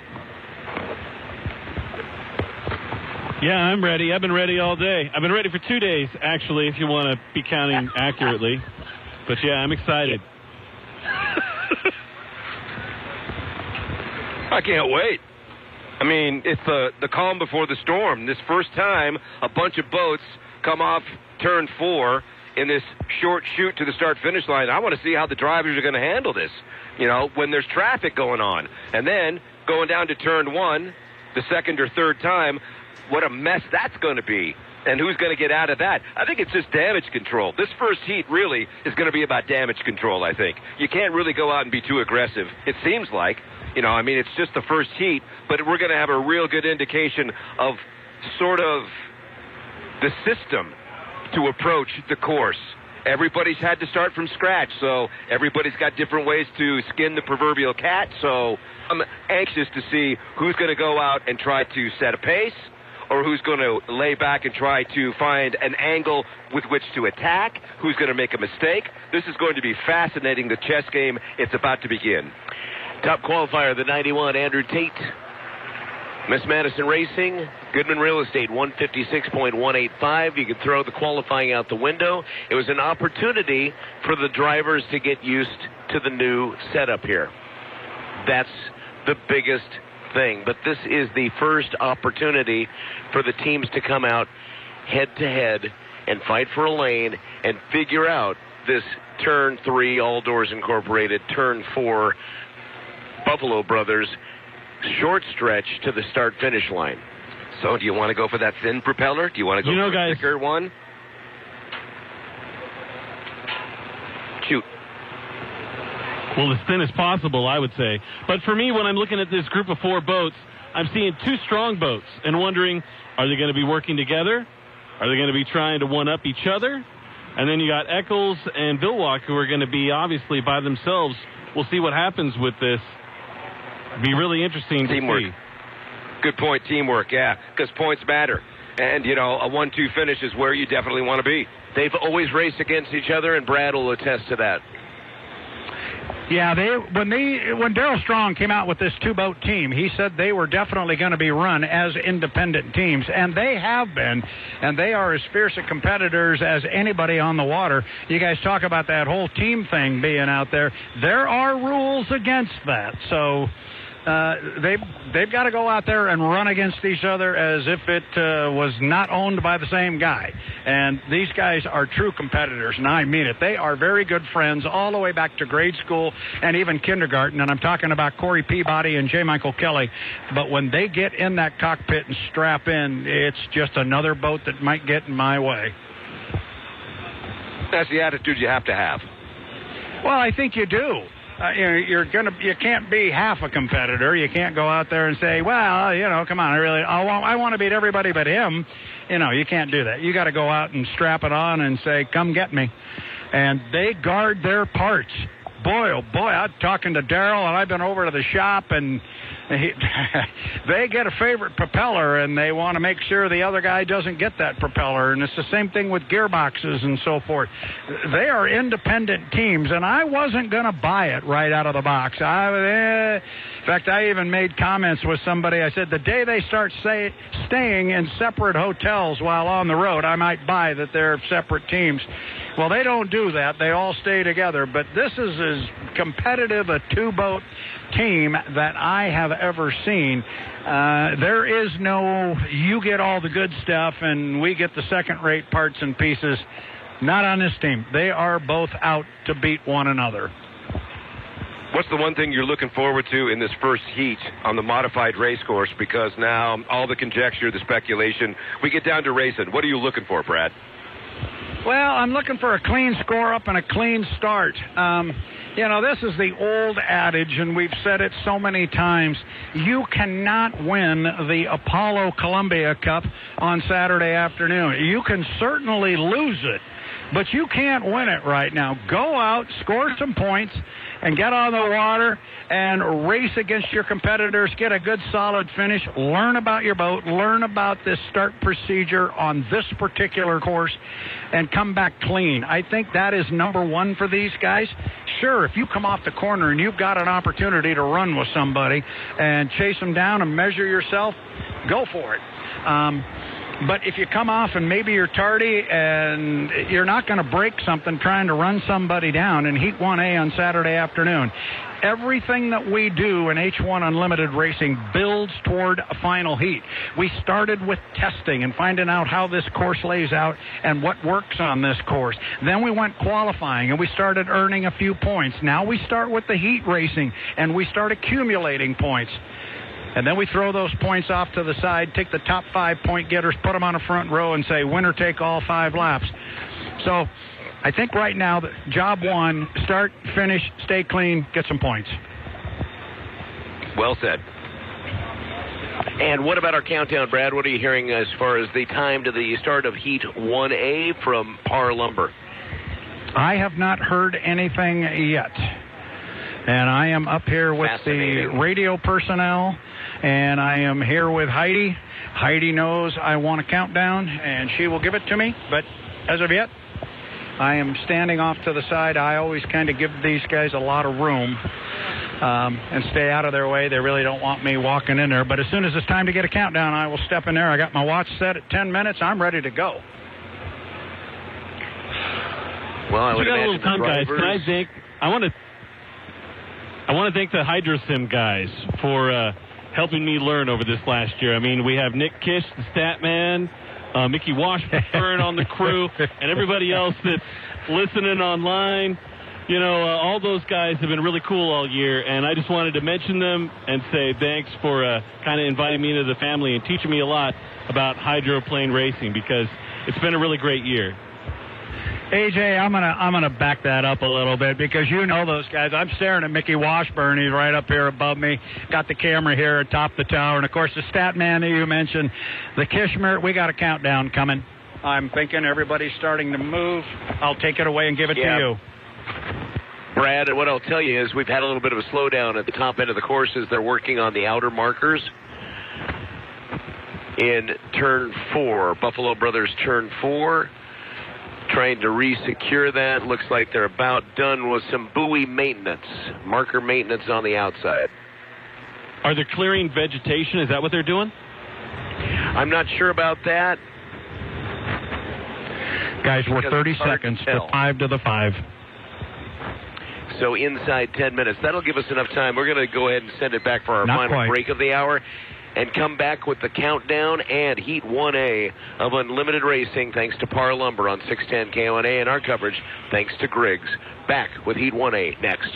Yeah, I'm ready. I've been ready all day. I've been ready for 2 days, actually, if you want to be counting accurately. But, yeah, I'm excited. I can't wait. I mean, it's the calm before the storm. This first time, a bunch of boats come off turn 4 in this short shoot to the start-finish line. I want to see how the drivers are going to handle this, when there's traffic going on. And then going down to turn 1, the second or third time, what a mess that's going to be. And who's going to get out of that? I think it's just damage control. This first heat really is going to be about damage control, I think. You can't really go out and be too aggressive, it seems like. It's just the first heat, but we're going to have a real good indication of sort of the system to approach the course. Everybody's had to start from scratch, so everybody's got different ways to skin the proverbial cat. So I'm anxious to see who's going to go out and try to set a pace, or who's going to lay back and try to find an angle with which to attack, who's going to make a mistake. This is going to be fascinating, the chess game. It's about to begin. Top qualifier, the 91, Andrew Tate. Miss Madison Racing, Goodman Real Estate, 156.185. You could throw the qualifying out the window. It was an opportunity for the drivers to get used to the new setup here. That's the biggest thing. But this is the first opportunity for the teams to come out head-to-head and fight for a lane and figure out this Turn 3, All Doors Incorporated, Turn 4, Buffalo Brothers short stretch to the start-finish line. So do you want to go for that thin propeller? Do you want to go for a thicker one? Shoot. Well, as thin as possible, I would say. But for me, when I'm looking at this group of 4 boats, I'm seeing 2 strong boats and wondering, are they going to be working together? Are they going to be trying to one-up each other? And then you got Eccles and Billwalk, who are going to be obviously by themselves. We'll see what happens with this. Be really interesting to see. Good point, teamwork, yeah, because points matter. And, a 1-2 finish is where you definitely want to be. They've always raced against each other, and Brad will attest to that. Yeah, when Darrell Strong came out with this 2-boat team, he said they were definitely going to be run as independent teams, and they have been, and they are as fierce a competitors as anybody on the water. You guys talk about that whole team thing being out there. There are rules against that, so they've got to go out there and run against each other as if it was not owned by the same guy. And these guys are true competitors, and I mean it. They are very good friends all the way back to grade school and even kindergarten, and I'm talking about Corey Peabody and J. Michael Kelly. But when they get in that cockpit and strap in, it's just another boat that might get in my way. That's the attitude you have to have. Well, I think you do. You can't be half a competitor. You can't go out there and say, well, come on, I want to beat everybody but him. You can't do that. You got to go out and strap it on and say, come get me. And they guard their parts. boy, oh boy, I'm talking to Daryl, and I've been over to the shop, and they get a favorite propeller, and they want to make sure the other guy doesn't get that propeller. And it's the same thing with gearboxes and so forth. They are independent teams, and I wasn't going to buy it right out of the box. In fact, I even made comments with somebody. I said, the day they start staying in separate hotels while on the road, I might buy that they're separate teams. Well, they don't do that. They all stay together. But this is as competitive a two-boat team that I have ever seen. There is no, you get all the good stuff and we get the second-rate parts and pieces. Not on this team. They are both out to beat one another. What's the one thing you're looking forward to in this first heat on the modified race course? Because now all the conjecture, the speculation, we get down to racing. What are you looking for, Brad? Well, I'm looking for a clean score-up and a clean start. This is the old adage, and we've said it so many times. You cannot win the Apollo Columbia Cup on Saturday afternoon. You can certainly lose it, but you can't win it right now. Go out, score some points, and get on the water and race against your competitors. Get a good, solid finish. Learn about your boat. Learn about this start procedure on this particular course, and come back clean. I think that is number one for these guys. Sure, if you come off the corner and you've got an opportunity to run with somebody and chase them down and measure yourself, go for it. But if you come off and maybe you're tardy and you're not going to break something trying to run somebody down in Heat 1A on Saturday afternoon. Everything that we do in H1 Unlimited Racing builds toward a final heat. We started with testing and finding out how this course lays out and what works on this course. Then we went qualifying and we started earning a few points. Now we start with the heat racing and we start accumulating points. And then we throw those points off to the side, take the top 5 point getters, put them on a front row, and say, winner take all 5 laps. So I think right now, job one, start, finish, stay clean, get some points. Well said. And what about our countdown, Brad? What are you hearing as far as the time to the start of Heat 1A from Par Lumber? I have not heard anything yet. And I am up here with the radio personnel, and I am here with Heidi. Heidi knows I want a countdown, and she will give it to me. But as of yet, I am standing off to the side. I always kind of give these guys a lot of room and stay out of their way. They really don't want me walking in there. But as soon as it's time to get a countdown, I will step in there. I got my watch set at 10 minutes. I'm ready to go. Well, I we would got a imagine little time, guys. Can I think? I want to thank the HydroSim guys for helping me learn over this last year. I mean, we have Nick Kish, the stat man, Mickey Washburn on the crew, and everybody else that's listening online. All those guys have been really cool all year, and I just wanted to mention them and say thanks for kind of inviting me into the family and teaching me a lot about hydroplane racing, because it's been a really great year. AJ, I'm gonna back that up a little bit, because you know those guys. I'm staring at Mickey Washburn. He's right up here above me. Got the camera here atop the tower, and of course the stat man that you mentioned, the Kishmer. We got a countdown coming. I'm thinking everybody's starting to move. I'll take it away and give it to you. Brad, what I'll tell you is we've had a little bit of a slowdown at the top end of the course as they're working on the outer markers. In turn 4, Buffalo Brothers turn 4. Trying to re-secure that. Looks like they're about done with some buoy maintenance, marker maintenance on the outside. Are they clearing vegetation? Is that what they're doing? I'm not sure about that. Guys, we're 30 seconds to 5 to the 5. So inside 10 minutes. That'll give us enough time. We're going to go ahead and send it back for our Not final quite. break of the hour and come back with the countdown and Heat 1A of Unlimited Racing, thanks to Par Lumber on 610 KONA, and our coverage thanks to Griggs. Back with Heat 1A next.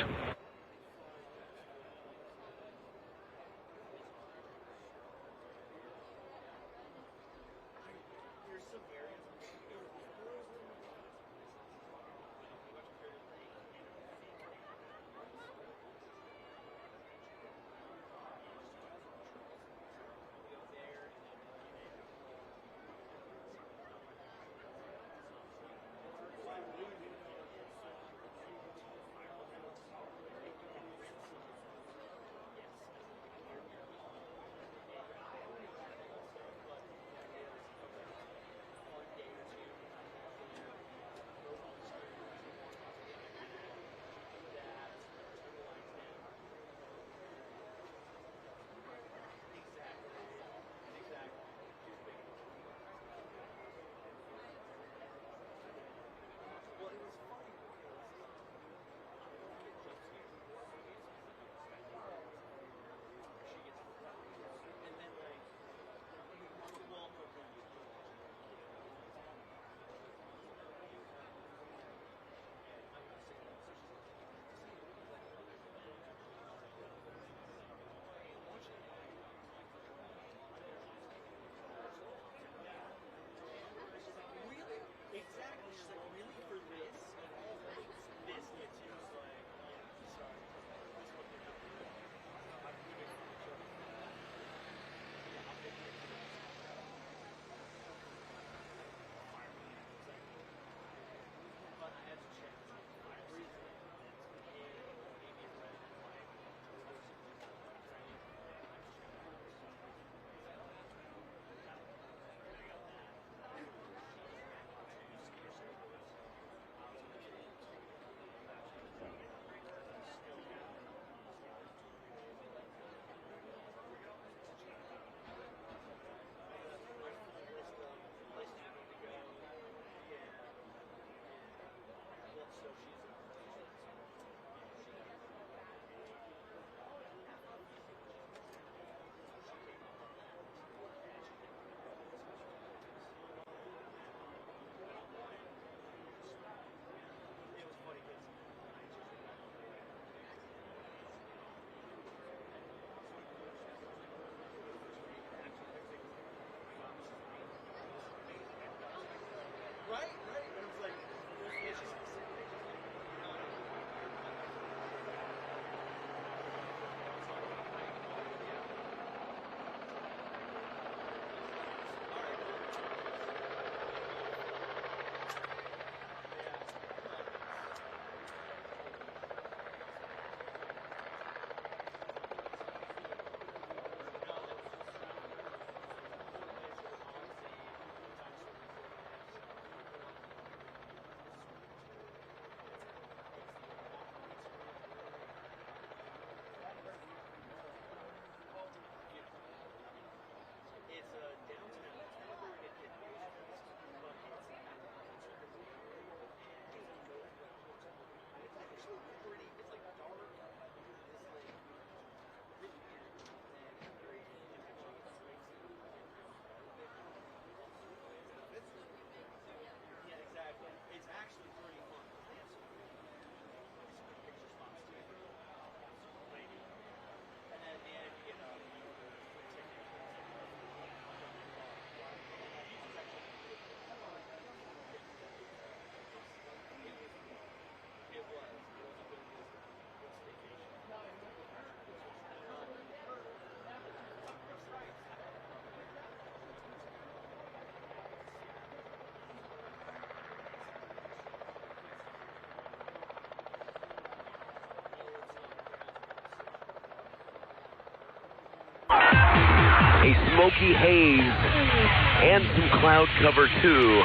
a smoky haze and some cloud cover, too.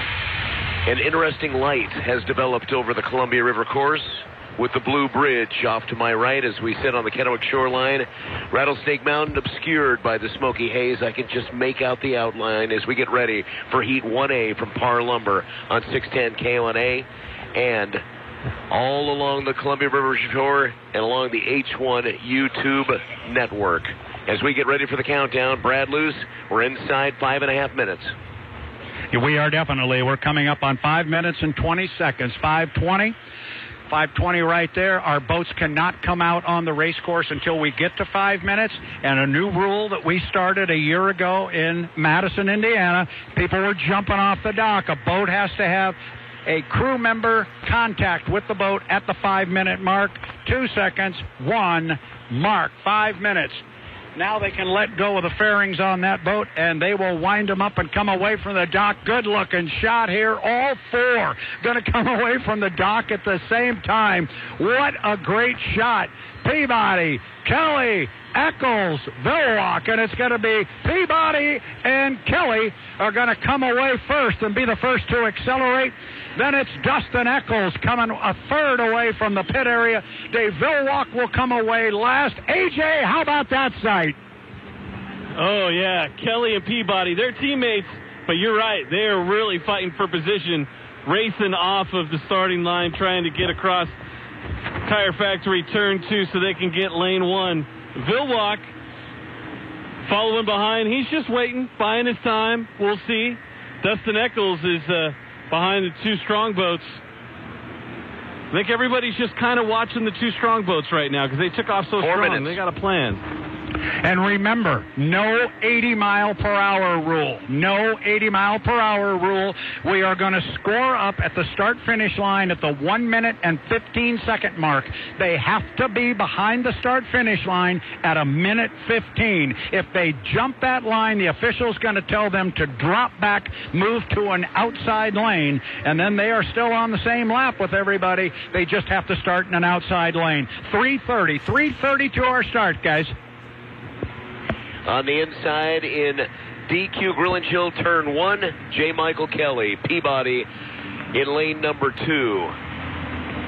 An interesting light has developed over the Columbia River course with the Blue Bridge off to my right as we sit on the Kennewick shoreline. Rattlesnake Mountain obscured by the smoky haze. I can just make out the outline as we get ready for Heat 1A from Par Lumber on 610 KONA. And all along the Columbia River shore and along the H1 YouTube network. As we get ready for the countdown, Brad Luce, we're inside 5.5 minutes. We are definitely. We're coming up on 5 minutes and 20 seconds. 5:20. 5:20 right there. Our boats cannot come out on the race course until we get to 5 minutes. And a new rule that we started a year ago in Madison, Indiana, people were jumping off the dock. A boat has to have a crew member contact with the boat at the 5-minute mark. 2 seconds, 1 mark. 5 minutes. Now they can let go of the fairings on that boat, and they will wind them up and come away from the dock. Good-looking shot here. All four going to come away from the dock at the same time. What a great shot. Peabody, Kelly, Eccles, Vilwalk, and it's going to be Peabody and Kelly are going to come away first and be the first to accelerate. Then it's Dustin Eccles coming a third away from the pit area. Dave Vilwalk will come away last. AJ, how about that sight? Oh, yeah, Kelly and Peabody, they're teammates, but you're right. They are really fighting for position, racing off of the starting line, trying to get across Tire Factory Turn 2 so they can get lane 1. Vilwalk following behind. He's just waiting, buying his time. We'll see. Dustin Eccles is behind the two strong boats. I think everybody's just kind of watching the two strong boats right now because they took off so 4 strong. minutes. They got a plan. And remember, no 80-mile-per-hour rule. No 80-mile-per-hour rule. We are going to score up at the start-finish line at the 1 minute and 15-second mark. They have to be behind the start-finish line at a minute 15. If they jump that line, the official's going to tell them to drop back, move to an outside lane, and then they are still on the same lap with everybody. They just have to start in an outside lane. 3:30 to our start, guys. On the inside in DQ Grill and Chill Turn 1, J. Michael Kelly. Peabody in lane number 2.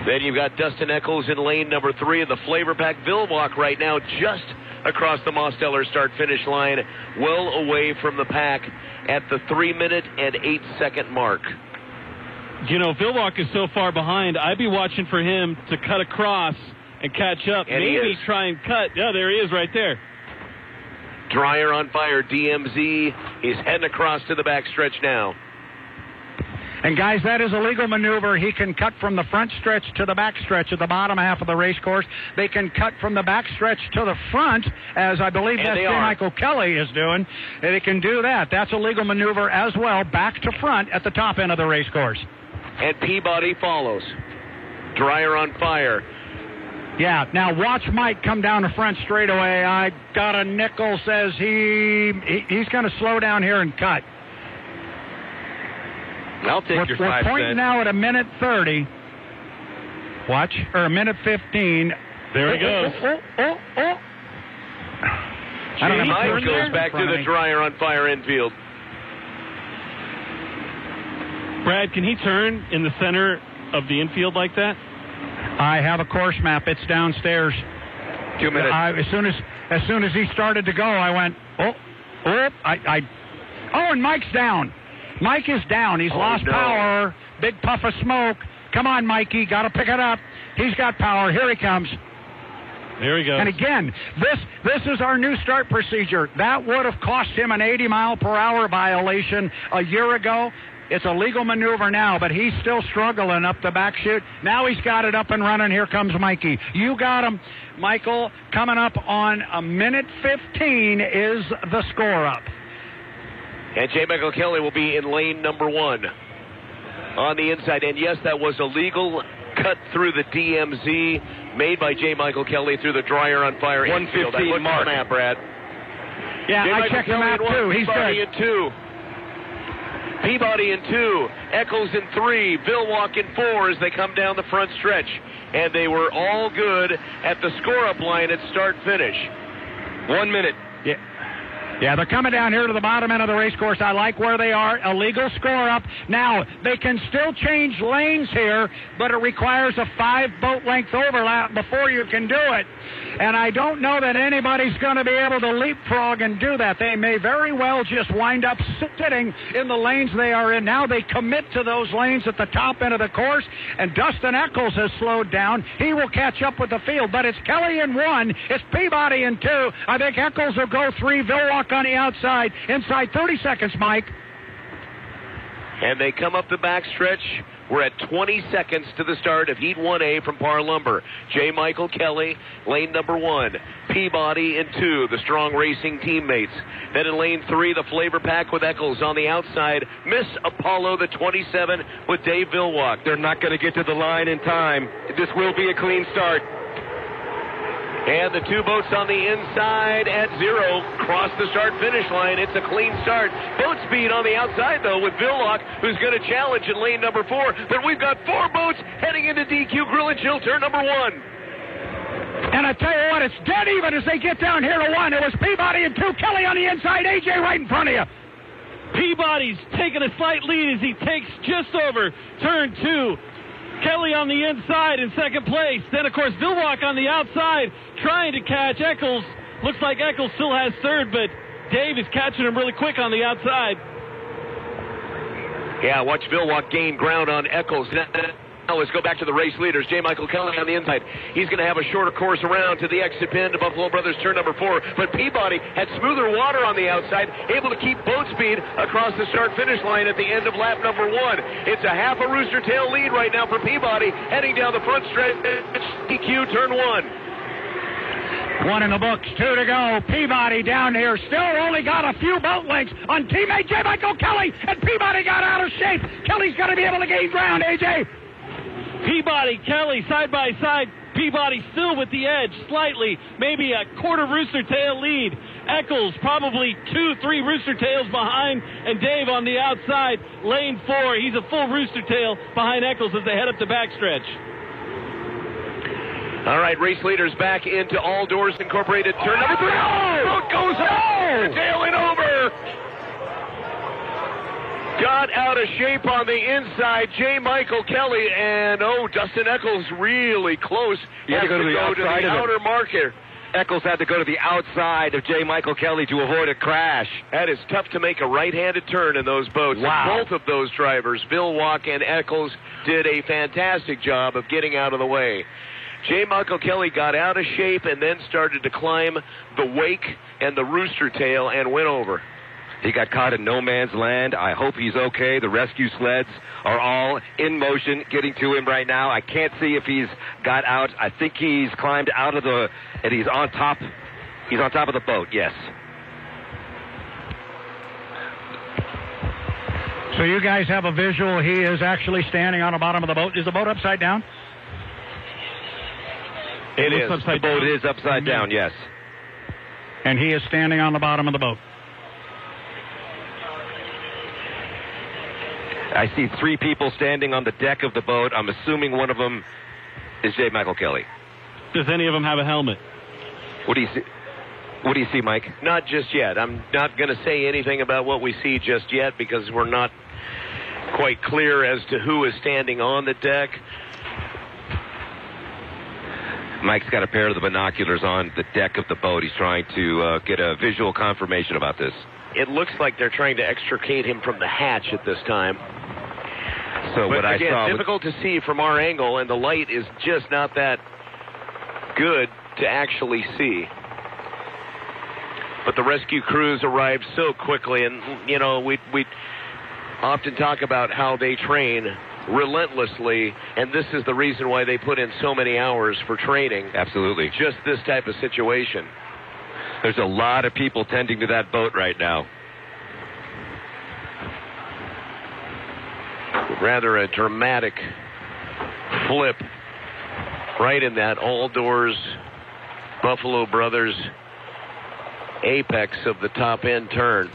Then you've got Dustin Eccles in lane number 3 of the Flavor Pack. Vilwalk right now just across the Mosteller start-finish line, well away from the pack at the 3 minute and 8 second mark. You know, Vilwalk is so far behind, I'd be watching for him to cut across and catch up. And maybe try and cut. Yeah, there he is right there. Dryer on fire. DMZ is heading across to the backstretch now. And, guys, that is a legal maneuver. He can cut from the front stretch to the back stretch at the bottom half of the race course. They can cut from the back stretch to the front, as I believe that's what Michael Kelly is doing. And they can do that. That's a legal maneuver as well, back to front at the top end of the race course. And Peabody follows. Dryer on fire. Yeah, now watch Mike come down the front straightaway. I got a nickel, says he's going to slow down here and cut. I'll take your 5 We're pointing cents. now at a minute 30. Watch, or a minute 15. There he goes. Mike goes back to the Dryer on fire infield. Brad, can he turn in the center of the infield like that? I have a course map. It's downstairs. 2 minutes. As soon as he started to go, I went, and Mike's down. Mike is down. He's lost power. Big puff of smoke. Come on, Mikey. Got to pick it up. He's got power. Here he comes. There he goes. And again, this is our new start procedure. That would have cost him an 80-mile-per-hour violation a year ago. It's a legal maneuver now, but he's still struggling up the back chute. Now he's got it up and running. Here comes Mikey. You got him. Michael, coming up on a minute 15 is the score up. And J. Michael Kelly will be in lane number 1 on the inside. And yes, that was a legal cut through the DMZ made by J. Michael Kelly through the Dryer on fire infield. 115 mark. Map, Brad. Yeah, J. I Michael checked him Kelly out in 1, too. He's Peabody good. in 2. Peabody in 2, Eccles in 3, Vilwalk in 4 as they come down the front stretch. And they were all good at the score-up line at start-finish. 1 minute. Yeah. Yeah, they're coming down here to the bottom end of the race course. I like where they are. A legal score up. Now, they can still change lanes here, but it requires a 5-boat length overlap before you can do it. And I don't know that anybody's going to be able to leapfrog and do that. They may very well just wind up sitting in the lanes they are in. Now they commit to those lanes at the top end of the course, and Dustin Eccles has slowed down. He will catch up with the field, but it's Kelly in 1. It's Peabody in 2. I think Eccles will go 3. Villwock on the outside. Inside 30 seconds, Mike. And they come up the backstretch. We're at 20 seconds to the start of Heat 1A from Par Lumber. J. Michael Kelly, lane number 1. Peabody in 2, the Strong Racing teammates. Then in lane 3, the Flavor Pack with Eccles on the outside. Miss Apollo, the 27, with Dave Villwock. They're not going to get to the line in time. This will be a clean start. And the 2 boats on the inside at 0 cross the start-finish line. It's a clean start. Boat speed on the outside, though, with Villwock, who's going to challenge in lane number 4. But we've got 4 boats heading into DQ Grill and Chill turn number 1. And I tell you what, it's dead even as they get down here to 1. It was Peabody and 2. Kelly on the inside. AJ right in front of you. Peabody's taking a slight lead as he takes just over turn 2. Kelly on the inside in second place. Then, of course, Villwock on the outside trying to catch Eccles. Looks like Eccles still has third, but Dave is catching him really quick on the outside. Yeah, watch Villwock gain ground on Eccles. Now let's go back to the race leaders. J. Michael Kelly on the inside. He's going to have a shorter course around to the exit pin to Buffalo Brothers turn number 4. But Peabody had smoother water on the outside, able to keep boat speed across the start-finish line at the end of lap number 1. It's a half a rooster tail lead right now for Peabody, heading down the front stretch. DQ turn 1. 1 in the books, 2 to go. Peabody down here, still only got a few boat lengths on teammate J. Michael Kelly, and Peabody got out of shape. Kelly's got to be able to gain ground, AJ. Peabody, Kelly, side by side. Peabody still with the edge, slightly, maybe a quarter rooster tail lead. Eccles probably 2-3 rooster tails behind, and Dave on the outside, lane 4. He's a full rooster tail behind Eccles as they head up the backstretch. All right, race leaders back into All Doors Incorporated turn number 3. Boat goes over, tailing over. Got out of shape on the inside, J. Michael Kelly, and Dustin Eccles really close. He had to go to the outside of outer marker. Eccles had to go to the outside of J. Michael Kelly to avoid a crash. That is tough to make a right-handed turn in those boats. Wow. Both of those drivers, Villwock and Eccles, did a fantastic job of getting out of the way. J. Michael Kelly got out of shape and then started to climb the wake and the rooster tail and went over. He got caught in no man's land. I hope he's okay. The rescue sleds are all in motion, getting to him right now. I can't see if he's got out. I think he's climbed out of the, and he's on top. He's on top of the boat, yes. So you guys have a visual. He is actually standing on the bottom of the boat. Is the boat upside down? It is. The boat is upside down, yes. And he is standing on the bottom of the boat. I see 3 people standing on the deck of the boat. I'm assuming one of them is J. Michael Kelly. Does any of them have a helmet? What do you see? What do you see, Mike? Not just yet. I'm not going to say anything about what we see just yet because we're not quite clear as to who is standing on the deck. Mike's got a pair of the binoculars on the deck of the boat. He's trying to get a visual confirmation about this. It looks like they're trying to extricate him from the hatch at this time. So but what again, I saw difficult to see from our angle, and the light is just not that good to actually see. But the rescue crews arrived so quickly, and you know we often talk about how they train relentlessly, and this is the reason why they put in so many hours for training. Absolutely. Just this type of situation. There's a lot of people tending to that boat right now. Rather a dramatic flip right in that all-doors Buffalo Brothers apex of the top end turn.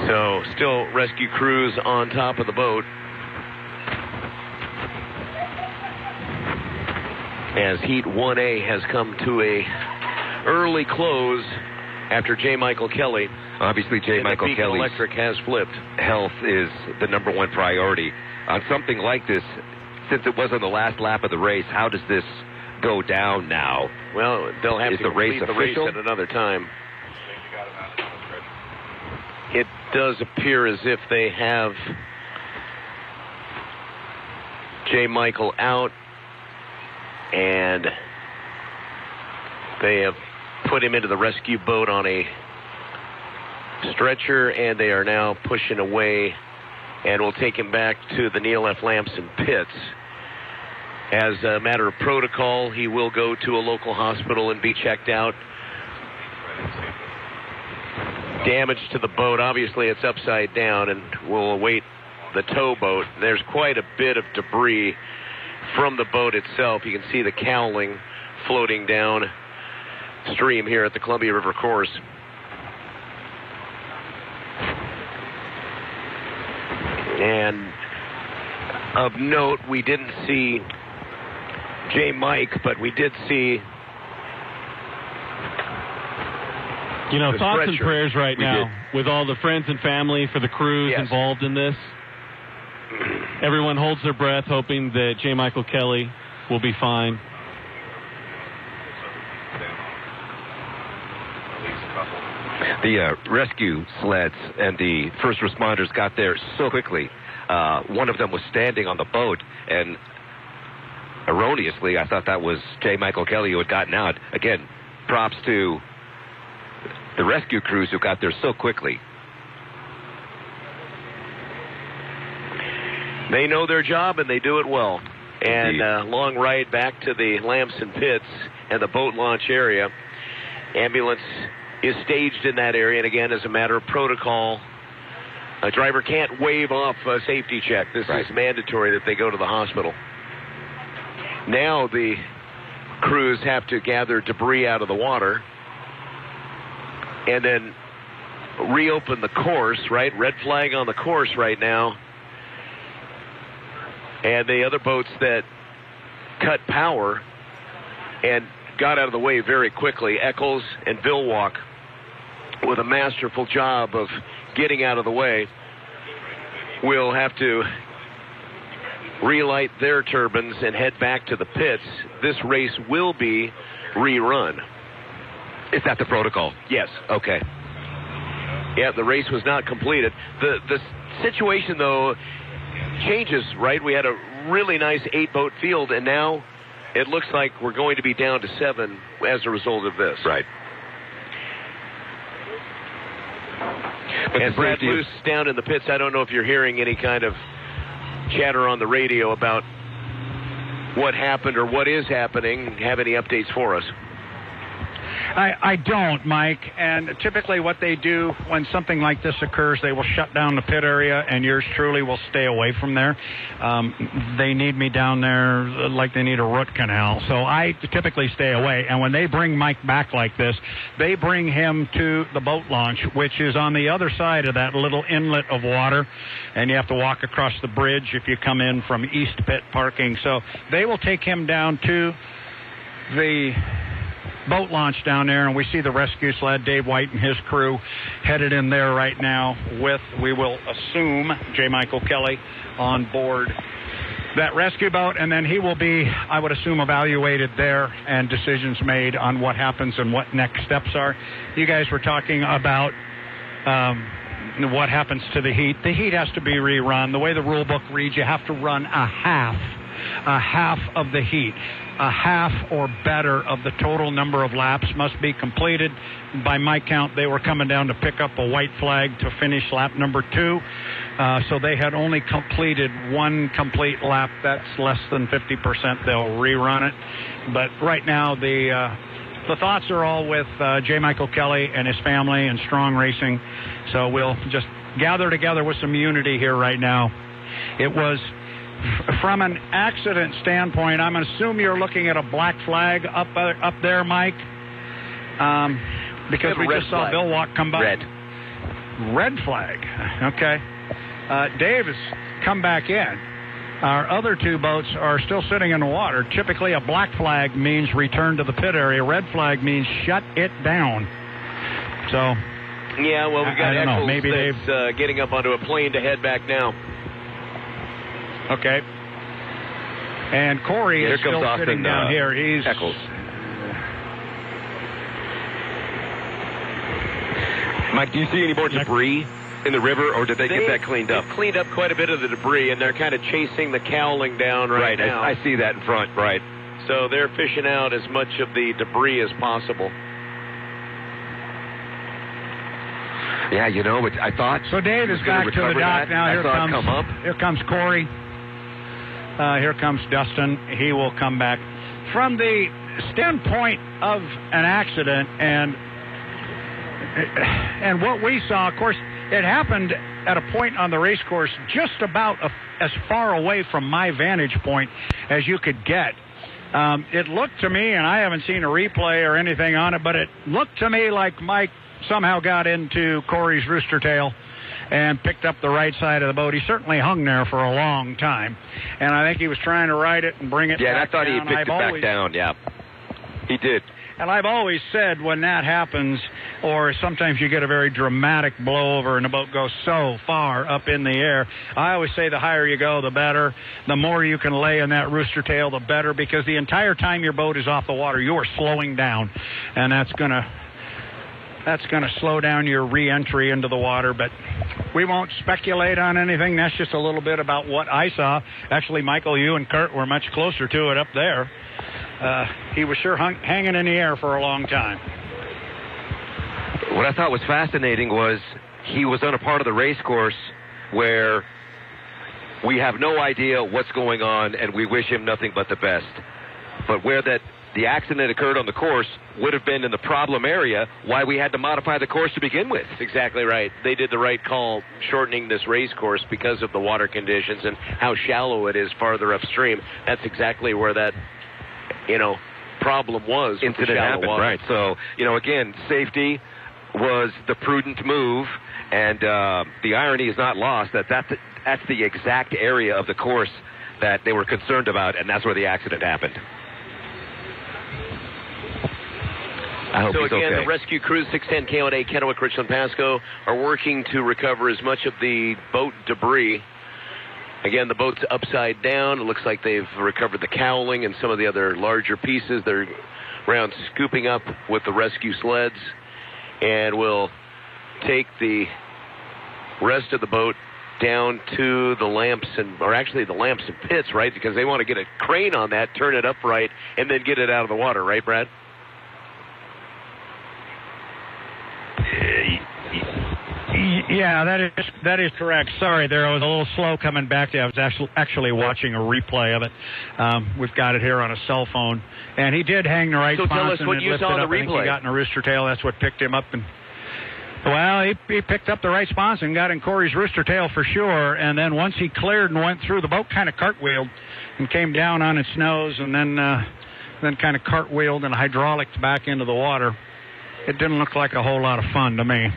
So still rescue crews on top of the boat. as Heat 1A has come to a early close after J. Michael Kelly. Obviously, J. Michael Kelly's Electric has flipped. Health is the number one priority. On something like this, since it was on the last lap of the race, how does this go down now? Well, they'll have to complete the race at another time. It does appear as if they have J. Michael out, and they have put him into the rescue boat on a stretcher, and they are now pushing away and will take him back to the Neil F. Lamson pits. As a matter of protocol, he will go to a local hospital and be checked out. Damage to the boat, obviously it's upside down, and we'll await the towboat. There's quite a bit of debris from the boat itself. You can see the cowling floating down stream here at the Columbia River course. And of note, we didn't see J. Mike, but we did see thoughts and prayers right now with all the friends and family for the crews involved in this. Everyone holds their breath, hoping that J. Michael Kelly will be fine. The rescue sleds and the first responders got there so quickly. One of them was standing on the boat, and erroneously, I thought that was J. Michael Kelly who had gotten out. Again, props to the rescue crews who got there so quickly. They know their job, and they do it well. And long ride back to the Lamson pits and the boat launch area. Ambulance is staged in that area, and again, as a matter of protocol, a driver can't waive off a safety check. This is mandatory that they go to the hospital. Now the crews have to gather debris out of the water and then reopen the course, right? Red flag on the course right now. And the other boats that cut power and got out of the way very quickly, Eccles and Vilwalk, with a masterful job of getting out of the way, will have to relight their turbines and head back to the pits. This race will be rerun. Is that the protocol? Yes. Okay. Yeah, the race was not completed. The situation, though, changes, right? We had a really nice 8-boat field, and now it looks like we're going to be down to 7 as a result of this. Right. And Brad Luce down in the pits, I don't know if you're hearing any kind of chatter on the radio about what happened or what is happening. Have any updates for us? I don't, Mike. And typically what they do when something like this occurs, they will shut down the pit area, and yours truly will stay away from there. They need me down there like they need a root canal. So I typically stay away. And when they bring Mike back like this, they bring him to the boat launch, which is on the other side of that little inlet of water. And you have to walk across the bridge if you come in from East Pit parking. So they will take him down to the boat launch down there, and we see the rescue sled, Dave White and his crew, headed in there right now with, we will assume, J. Michael Kelly on board that rescue boat, and then he will be, I would assume, evaluated there and decisions made on what happens and what next steps are. You guys were talking about what happens to the heat. The heat has to be rerun. The way the rule book reads, you have to run a half of the heat. A half or better of the total number of laps must be completed. By my count, they were coming down to pick up a white flag to finish lap number 2. So they had only completed one complete lap. That's less than 50%. They'll rerun it. But right now, the thoughts are all with J. Michael Kelly and his family and Strong Racing. So we'll just gather together with some unity here right now. It was, from an accident standpoint, I'm going to assume you're looking at a black flag up there, Mike, because we just saw Bill Walk come by. Red flag. Okay. Dave has come back in. Our other two boats are still sitting in the water. Typically, a black flag means return to the pit area. Red flag means shut it down. So, yeah, well, we've got Eccles maybe that's getting up onto a plane to head back now. Okay. And Corey is still sitting down here. He's Eccles. Mike, do you see any more debris in the river, or did they get that cleaned up? They've cleaned up quite a bit of the debris, and they're kind of chasing the cowling down right now. I see that in front, right. So they're fishing out as much of the debris as possible. Yeah, you know, I thought... So Dave is back to the dock now. Here comes Corey. Here comes Dustin. He will come back. From the standpoint of an accident and what we saw, of course, it happened at a point on the race course just about as far away from my vantage point as you could get. It looked to me, and I haven't seen a replay or anything on it, but it looked to me like Mike somehow got into Corey's rooster tail and picked up the right side of the boat. He certainly hung there for a long time, and I think he was trying to ride it and bring it back down. Yeah, I thought he picked it back down, yeah. He did. And I've always said when that happens, or sometimes you get a very dramatic blowover and the boat goes so far up in the air, I always say the higher you go, the better. The more you can lay in that rooster tail, the better, because the entire time your boat is off the water, you are slowing down, and that's going to slow down your re-entry into the water. But we won't speculate on anything. That's just a little bit about what I saw. Actually, Michael, you and Kurt were much closer to it up there. He was sure hanging in the air for a long time. What I thought was fascinating was he was on a part of the race course where we have no idea what's going on, and we wish him nothing but the best. But where the accident occurred on the course would have been in the problem area, why we had to modify the course to begin with. That's exactly right. They did the right call shortening this race course because of the water conditions and how shallow it is farther upstream. That's exactly where that, problem was. Incident happened, water. Right. So, again, safety was the prudent move, and the irony is not lost that that's the exact area of the course that they were concerned about, and that's where the accident happened. I hope so he's again, okay. The rescue crews, 610 KONA, Kennewick, Richland, Pasco, are working to recover as much of the boat debris. Again, the boat's upside down. It looks like they've recovered the cowling and some of the other larger pieces. They're around scooping up with the rescue sleds, and will take the rest of the boat down to the lamps the lamps and pits, right? Because they want to get a crane on that, turn it upright, and then get it out of the water, right, Brad? Yeah, that is correct. Sorry, there I was a little slow coming back to you. I was actually watching a replay of it. We've got it here on a cell phone, and he did hang the right. So tell us what you saw in the replay. I think he got in a rooster tail. That's what picked him up, and he picked up the right spots and got in Corey's rooster tail for sure. And then once he cleared and went through, the boat kind of cartwheeled and came down on its nose, and then kind of cartwheeled and hydraulicked back into the water. It didn't look like a whole lot of fun to me.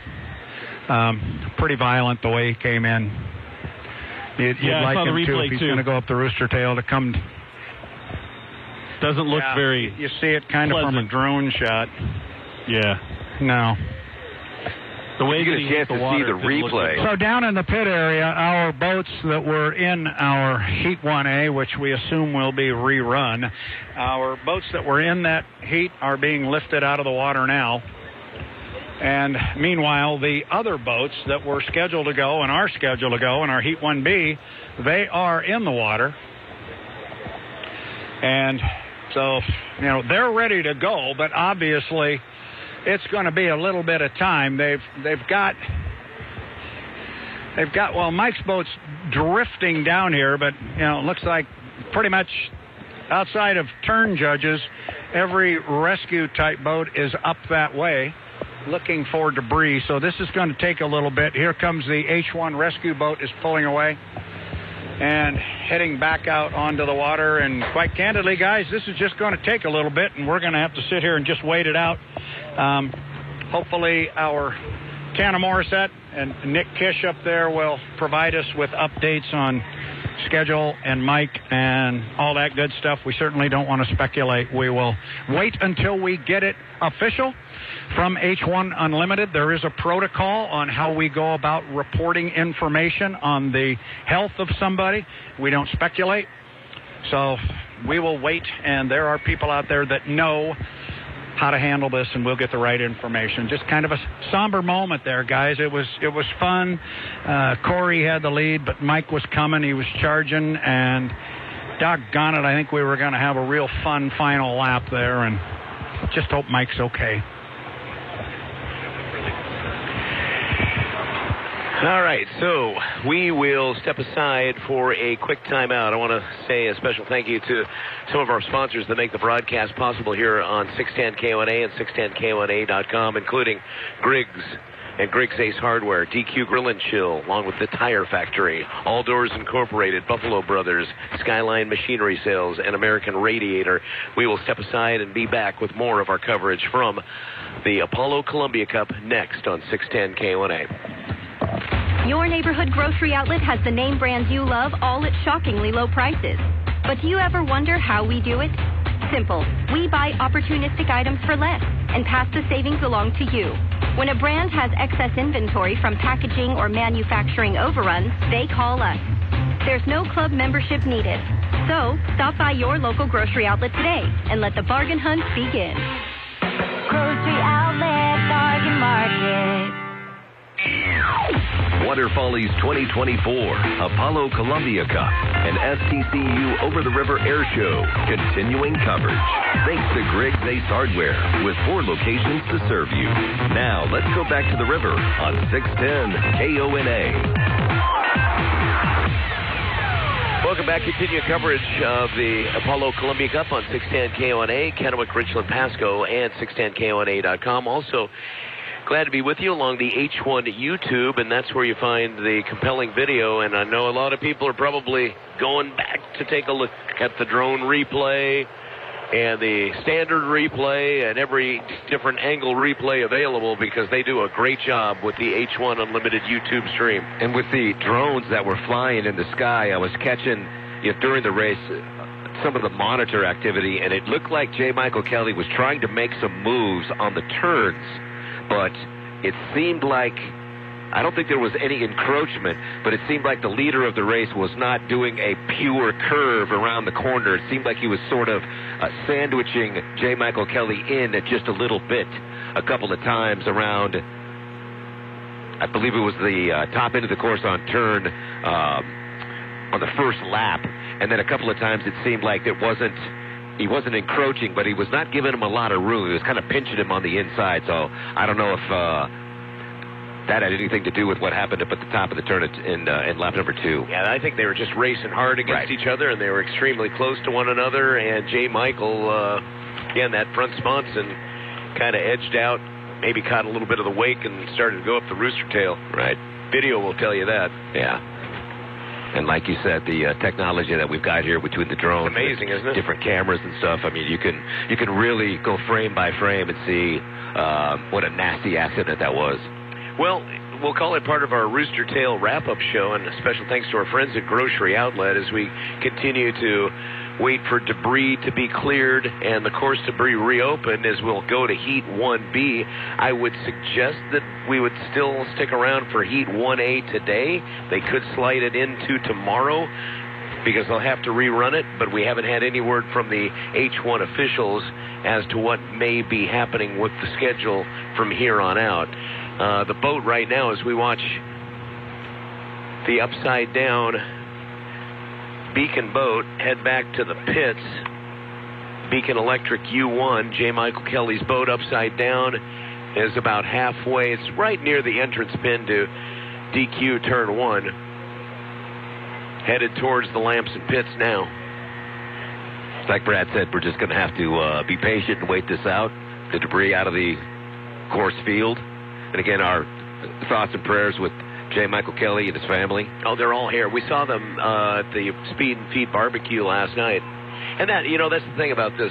Pretty violent the way he came in. You'd like him to if he's going to go up the rooster tail to come. Doesn't look very. You see it kind of from a drone shot. Yeah. No. The way you get a chance to see the replay. So down in the pit area, our boats that were in our Heat 1A, which we assume will be rerun, our boats that were in that heat are being lifted out of the water now. And meanwhile, the other boats that were scheduled to go and are scheduled to go in our Heat 1B, they are in the water. And so, they're ready to go, but obviously it's going to be a little bit of time. They've got Mike's boat's drifting down here, but it looks like pretty much outside of turn judges, every rescue type boat is up that way looking for debris. So this is going to take a little bit. Here comes the H1 rescue boat is pulling away and heading back out onto the water. And quite candidly, guys, this is just going to take a little bit, and we're going to have to sit here and just wait it out. Hopefully our Tanner Morissette and Nick Kish up there will provide us with updates on schedule and Mike and all that good stuff, we certainly don't want to speculate. We will wait until we get it official from H1 Unlimited. There is a protocol on how we go about reporting information on the health of somebody. We don't speculate. So we will wait, and there are people out there that know how to handle this, and we'll get the right information. Just kind of a somber moment there, guys. It was fun. Corey had the lead, but Mike was coming. He was charging, and doggone it, I think we were going to have a real fun final lap there, and just hope Mike's okay. All right, so we will step aside for a quick timeout. I want to say a special thank you to some of our sponsors that make the broadcast possible here on 610 KONA and 610KONA.com, including Griggs and Griggs Ace Hardware, DQ Grill and Chill, along with the Tire Factory, All Doors Incorporated, Buffalo Brothers, Skyline Machinery Sales, and American Radiator. We will step aside and be back with more of our coverage from the Apollo Columbia Cup next on 610 KONA. Your neighborhood grocery outlet has the name brands you love, all at shockingly low prices. But do you ever wonder how we do it? Simple. We buy opportunistic items for less and pass the savings along to you. When a brand has excess inventory from packaging or manufacturing overruns, they call us. There's no club membership needed. So stop by your local grocery outlet today and let the bargain hunt begin. Grocery Outlet Bargain Market. Water Follies 2024, Apollo Columbia Cup, and STCU Over the River Air Show, continuing coverage. Thanks to Griggs Ace Hardware, with 4 locations to serve you. Now, let's go back to the river on 610 KONA. Welcome back. Continuing coverage of the Apollo Columbia Cup on 610 KONA, Kennewick, Richland, Pasco, and 610KONA.com. Also, glad to be with you along the H1 YouTube, and that's where you find the compelling video. And I know a lot of people are probably going back to take a look at the drone replay and the standard replay and every different angle replay available, because they do a great job with the H1 Unlimited YouTube stream. And with the drones that were flying in the sky, I was catching, during the race, some of the monitor activity, and it looked like J. Michael Kelly was trying to make some moves on the turns. But it seemed like, I don't think there was any encroachment, but it seemed like the leader of the race was not doing a pure curve around the corner. It seemed like he was sort of sandwiching J. Michael Kelly in at just a little bit a couple of times around, I believe it was the top end of the course on turn on the first lap. And then a couple of times it seemed like he wasn't encroaching, but he was not giving him a lot of room. He was kind of pinching him on the inside. So I don't know if that had anything to do with what happened up at the top of the turn in lap number 2. Yeah, I think they were just racing hard against each other, and they were extremely close to one another. And J. Michael, again, that front sponson kind of edged out, maybe caught a little bit of the wake and started to go up the rooster tail. Right. Video will tell you that. Yeah. And like you said, the technology that we've got here between the drones, amazing, isn't it? Different cameras and stuff. I mean, you can really go frame by frame and see what a nasty accident that was. Well, we'll call it part of our Rooster Tail wrap-up show, and a special thanks to our friends at Grocery Outlet as we continue to wait for debris to be cleared and the course to be reopened as we'll go to Heat 1B. I would suggest that we would still stick around for Heat 1A today. They could slide it into tomorrow because they'll have to rerun it, but we haven't had any word from the H1 officials as to what may be happening with the schedule from here on out. The boat right now, as we watch the upside down Beacon boat head back to the pits. Beacon Electric U1, J. Michael Kelly's boat upside down, is about halfway. It's right near the entrance pin to DQ Turn 1. Headed towards the lamps and pits now. Like Brad said, we're just going to have to be patient and wait this out. The debris out of the course field. And again, our thoughts and prayers with J. Michael Kelly and his family. Oh, they're all here. We saw them at the Speed and Feed barbecue last night. And that, that's the thing about this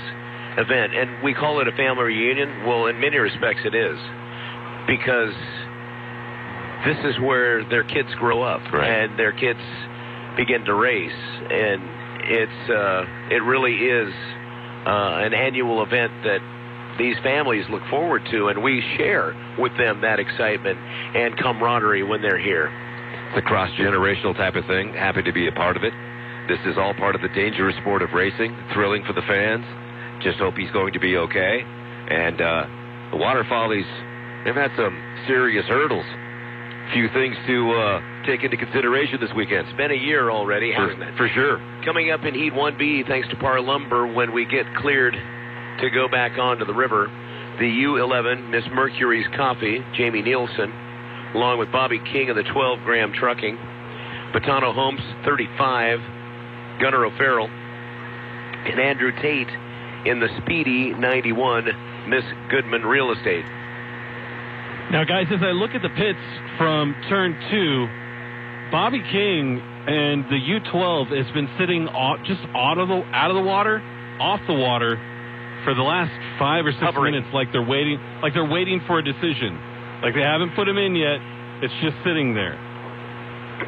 event. And we call it a family reunion. Well, in many respects it is. Because this is where their kids grow up. Right. And their kids begin to race. And it really is an annual event that these families look forward to, and we share with them that excitement and camaraderie when they're here. It's a cross-generational type of thing. Happy to be a part of it. This is all part of the dangerous sport of racing. Thrilling for the fans. Just hope he's going to be okay. And the Water Follies, they've had some serious hurdles. Few things to take into consideration this weekend. It's been a year already, hasn't it? For sure. Coming up in Heat 1B, thanks to Par Lumber, when we get cleared to go back onto the river, the U11, Miss Mercury's Coffee, Jamie Nielsen, along with Bobby King of the 12-gram trucking, Batano Holmes, 35, Gunnar O'Farrell, and Andrew Tate in the Speedy 91, Miss Goodman Real Estate. Now, guys, as I look at the pits from turn 2, Bobby King and the U12 has been sitting just out of the water, off the water, for the last 5 or 6 minutes, like they're waiting for a decision. Like they haven't put him in yet. It's just sitting there.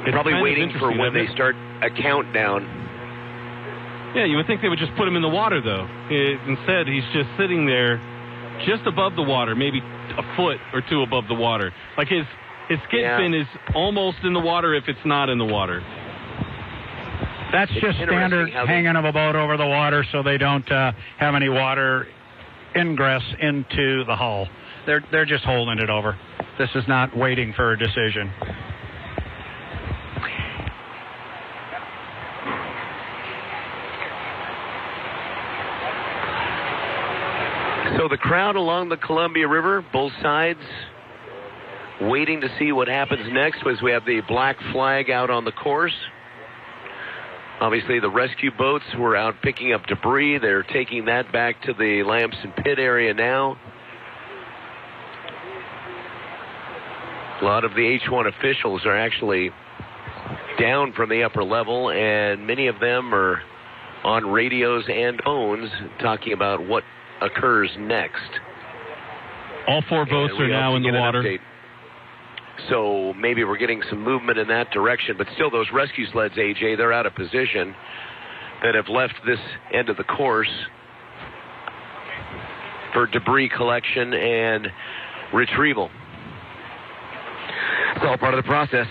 It's probably waiting for when they start a countdown. Yeah, you would think they would just put him in the water, though. Instead, he's just sitting there, just above the water, maybe a foot or two above the water. Like his skid fin is almost in the water if it's not in the water. That's just standard hanging of a boat over the water so they don't have any water ingress into the hull. They're just holding it over. This is not waiting for a decision. So the crowd along the Columbia River, both sides, waiting to see what happens next as we have the black flag out on the course. Obviously, the rescue boats were out picking up debris. They're taking that back to the Lamson pit area now. A lot of the H1 officials are actually down from the upper level, and many of them are on radios and phones talking about what occurs next. All 4 boats are now in the water. So maybe we're getting some movement in that direction, but still those rescue sleds, AJ, they're out of position that have left this end of the course for debris collection and retrieval. It's all part of the process.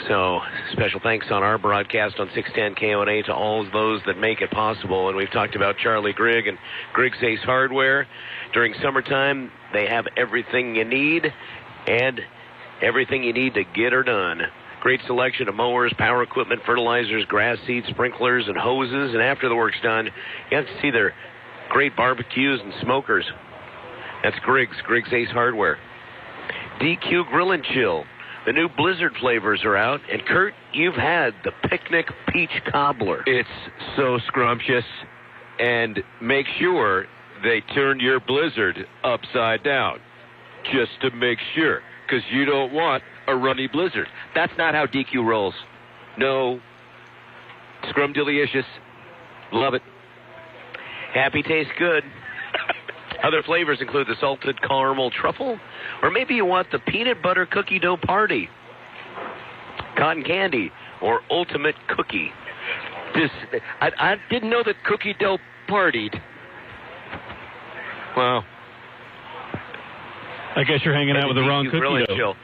So special thanks on our broadcast on 610 KONA to all of those that make it possible. And we've talked about Charlie Grigg and Grigg's Ace Hardware. During summertime, they have everything you need and everything you need to get her done. Great selection of mowers, power equipment, fertilizers, grass seeds, sprinklers, and hoses. And after the work's done, you have to see their great barbecues and smokers. That's Grigg's Ace Hardware. DQ Grill and Chill. The new Blizzard flavors are out. And, Kurt, you've had the Picnic Peach Cobbler. It's so scrumptious. And make sure they turn your Blizzard upside down. Just to make sure. Because you don't want a runny Blizzard. That's not how DQ rolls. No. Scrumdiddlyicious. Love it. Happy tastes good. Other flavors include the salted caramel truffle, or maybe you want the peanut butter cookie dough party, cotton candy, or ultimate cookie. I didn't know that cookie dough partied. Wow. I guess you're hanging out with the wrong cookie dough.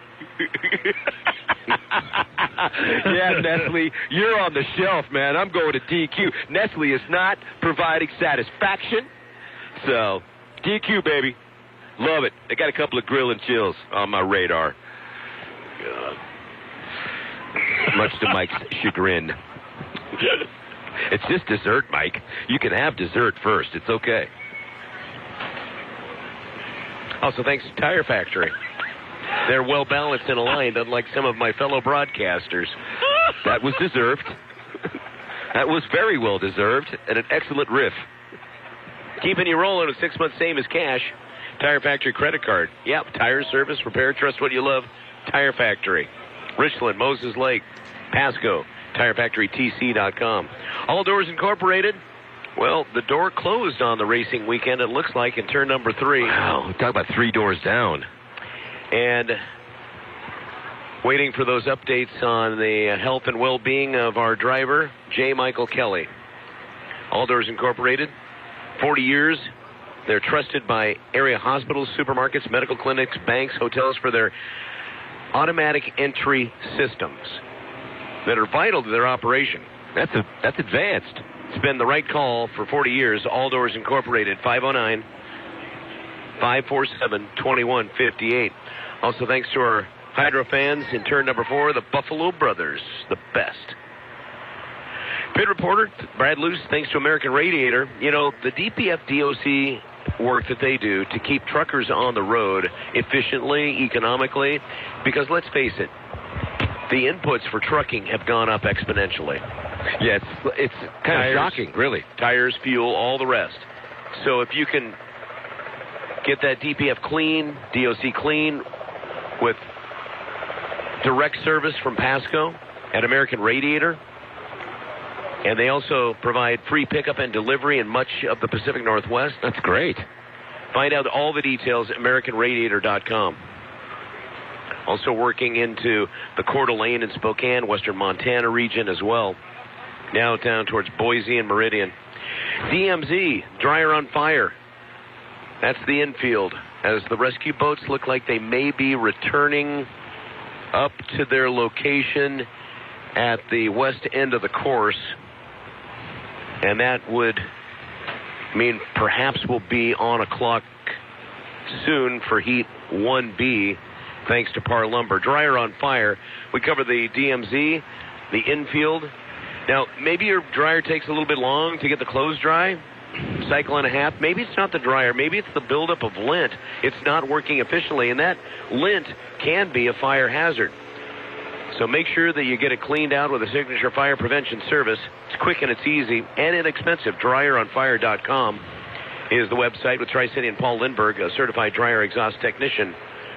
Yeah, Nestle, you're on the shelf, man. I'm going to DQ. Nestle is not providing satisfaction, so DQ, baby. Love it. They got a couple of grill and chills on my radar. Much to Mike's chagrin. It's just dessert, Mike. You can have dessert first. It's okay. Also, thanks to Tire Factory. They're well balanced and aligned, unlike some of my fellow broadcasters. That was deserved. That was very well deserved, and an excellent riff. Keeping you rolling with 6 months same as cash. Tire Factory credit card. Yep, tire service, repair, trust what you love. Tire Factory. Richland, Moses Lake, Pasco, TireFactoryTC.com. All Doors Incorporated. Well, the door closed on the racing weekend, it looks like, in turn number 3. Wow, talk about 3 doors down. And Waiting for those updates on the health and well-being of our driver, J. Michael Kelly. All Doors Incorporated, 40 years. They're trusted by area hospitals, supermarkets, medical clinics, banks, hotels for their automatic entry systems that are vital to their operation. That's advanced. It's been the right call for 40 years. All Doors Incorporated, 509-547-2158. Also, thanks to our Hydro fans in turn number 4, the Buffalo Brothers, the best. Pit reporter Brad Luce, thanks to American Radiator. You know, the DPF DOC work that they do to keep truckers on the road efficiently, economically, because let's face it, the inputs for trucking have gone up exponentially. Yeah, it's kind of shocking, really. Tires, fuel, all the rest. So if you can get that DPF clean, DOC clean, with direct service from Pasco at American Radiator, and they also provide free pickup and delivery in much of the Pacific Northwest. That's great. Find out all the details at AmericanRadiator.com. Also working into the Coeur d'Alene and Spokane, western Montana region as well. Now down towards Boise and Meridian. DMZ, Dryer on Fire. That's the infield, as the rescue boats look like they may be returning up to their location at the west end of the course. And that would mean perhaps we'll be on a clock soon for Heat 1B, thanks to Par Lumber. Dryer on Fire. We cover the DMZ, the infield. Now, maybe your dryer takes a little bit long to get the clothes dry, cycle and a half. Maybe it's not the dryer. Maybe it's the buildup of lint. It's not working efficiently, and that lint can be a fire hazard. So make sure that you get it cleaned out with a Signature Fire Prevention Service. It's quick and it's easy and inexpensive. DryerOnFire.com is the website with Tri-City and Paul Lindbergh, a certified dryer exhaust technician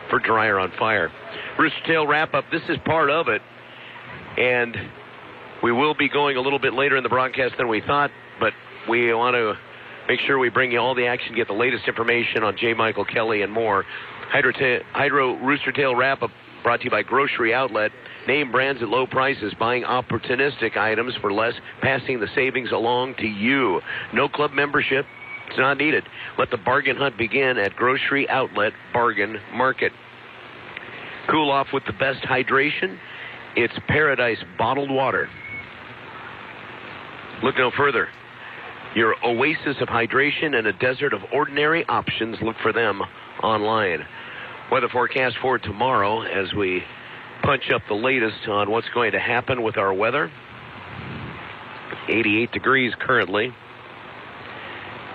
for Dryer on Fire. Rooster Tail wrap-up. This is part of it, and we will be going a little bit later in the broadcast than we thought, but we want to make sure we bring you all the action, get the latest information on J. Michael Kelly and more. Hydro Rooster Tail wrap-up brought to you by Grocery Outlet. Name brands at low prices, buying opportunistic items for less, passing the savings along to you. No club membership. It's not needed. Let the bargain hunt begin at Grocery Outlet Bargain Market. Cool off with the best hydration. It's Paradise Bottled Water. Look no further. Your oasis of hydration in a desert of ordinary options. Look for them online. Weather forecast for tomorrow as we punch up the latest on what's going to happen with our weather. 88 degrees currently.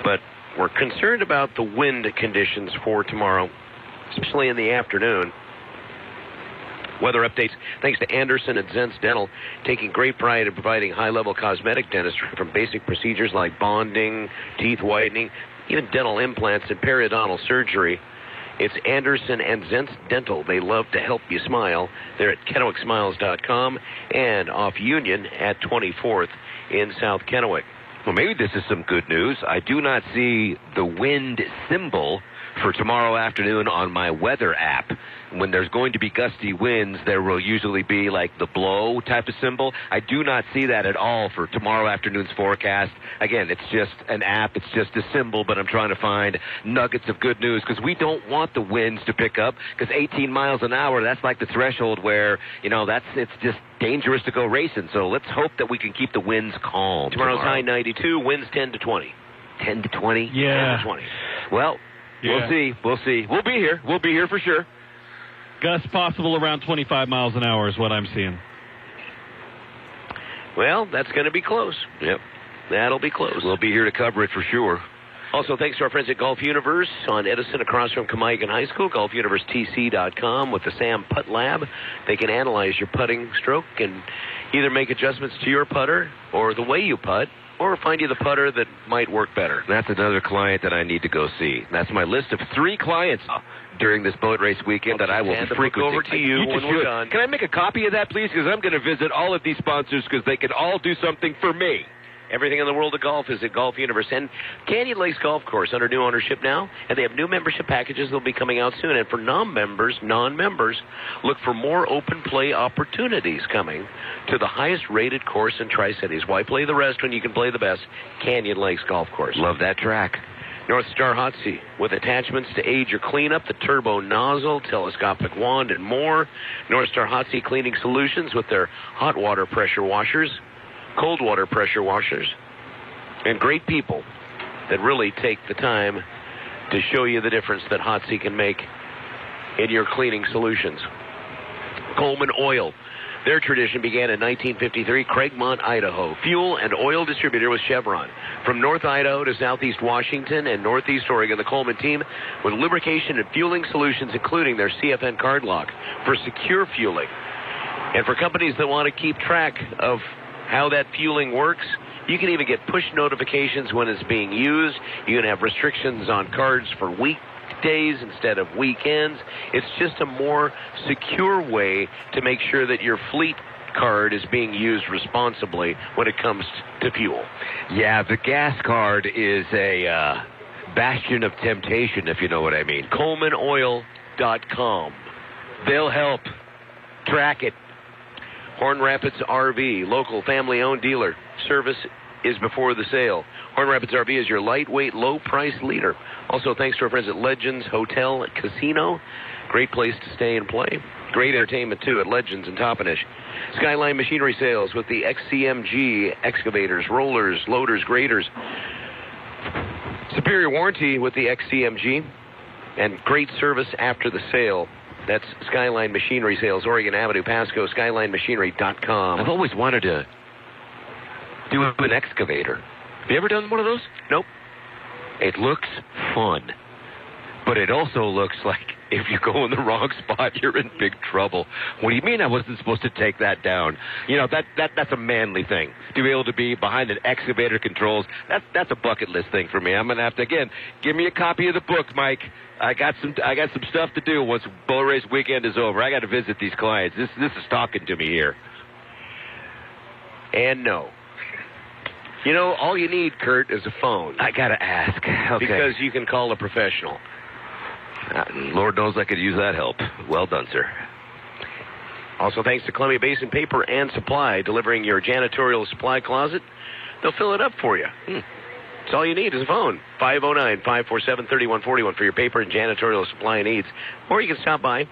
But we're concerned about the wind conditions for tomorrow, especially in the afternoon. Weather updates thanks to Anderson and Zentz Dental, taking great pride in providing high-level cosmetic dentistry from basic procedures like bonding, teeth whitening, even dental implants and periodontal surgery. It's Anderson and Zentz Dental. They love to help you smile. They're at KennewickSmiles.com and off Union at 24th in South Kennewick. Well, maybe this is some good news. I do not see the wind symbol for tomorrow afternoon on my weather app. When there's going to be gusty winds, there will usually be like the blow type of symbol. I do not see that at all for tomorrow afternoon's forecast. Again, it's just an app. It's just a symbol, but I'm trying to find nuggets of good news because we don't want the winds to pick up because 18 miles an hour, that's like the threshold where, it's just dangerous to go racing. So let's hope that we can keep the winds calm. Tomorrow's high 92, winds 10 to 20. 10 to 20? Yeah. 10 to 20. Well, yeah. We'll see. We'll be here. We'll be here for sure. Gusts possible around 25 miles an hour is what I'm seeing. Well, that's going to be close. Yep. That'll be close. We'll be here to cover it for sure. Also, thanks to our friends at Golf Universe on Edison across from Kamiagan High School, GolfUniverseTC.com with the Sam Putt Lab. They can analyze your putting stroke and either make adjustments to your putter or the way you putt, or find you the putter that might work better. That's another client that I need to go see. That's my list of 3 clients during this boat race weekend that I will frequently. Over to you when we're done. Can I make a copy of that, please? Because I'm going to visit all of these sponsors because they can all do something for me. Everything in the world of golf is at Golf Universe. And Canyon Lakes Golf Course under new ownership now, and they have new membership packages that will be coming out soon. And for non-members, look for more open play opportunities coming to the highest-rated course in Tri-Cities. Why play the rest when you can play the best? Canyon Lakes Golf Course. Love that track. North Star Hot Seat with attachments to aid your cleanup, the turbo nozzle, telescopic wand, and more. North Star Hot Seat Cleaning Solutions with their hot water pressure washers, cold water pressure washers, and great people that really take the time to show you the difference that Hot Seat can make in your cleaning solutions. Coleman Oil. Their tradition began in 1953, Craigmont, Idaho. Fuel and oil distributor with Chevron. From North Idaho to Southeast Washington and Northeast Oregon, the Coleman team with lubrication and fueling solutions, including their CFN card lock for secure fueling. And for companies that want to keep track of how that fueling works, you can even get push notifications when it's being used. You can have restrictions on cards for weekdays instead of weekends. It's just a more secure way to make sure that your fleet card is being used responsibly when it comes to fuel. Yeah, the gas card is a bastion of temptation, if you know what I mean. ColemanOil.com. They'll help. Track it. Horn Rapids RV, local family-owned dealer. Service is before the sale. Horn Rapids RV is your lightweight, low-price leader. Also, thanks to our friends at Legends Hotel and Casino. Great place to stay and play. Great entertainment, too, at Legends in Toppenish. Skyline Machinery Sales with the XCMG excavators, rollers, loaders, graders. Superior warranty with the XCMG. And great service after the sale. That's Skyline Machinery Sales, Oregon Avenue, Pasco, SkylineMachinery.com. I've always wanted to do an excavator. Have you ever done one of those? Nope. It looks fun. But it also looks like if you go in the wrong spot, you're in big trouble. What do you mean I wasn't supposed to take that down? You know, that's a manly thing. To be able to be behind an excavator controls, that's a bucket list thing for me. I'm going to have to, again, give me a copy of the book, Mike. I got some stuff to do once Bull Race weekend is over. I got to visit these clients. This is talking to me here. And no. You know, all you need, Kurt, is a phone. I got to ask. Okay. Because you can call a professional. Lord knows I could use that help. Well done, sir. Also, thanks to Columbia Basin Paper and Supply, delivering your janitorial supply closet. They'll fill it up for you. That's all you need is a phone. 509-547-3141 for your paper and janitorial supply needs. Or you can stop by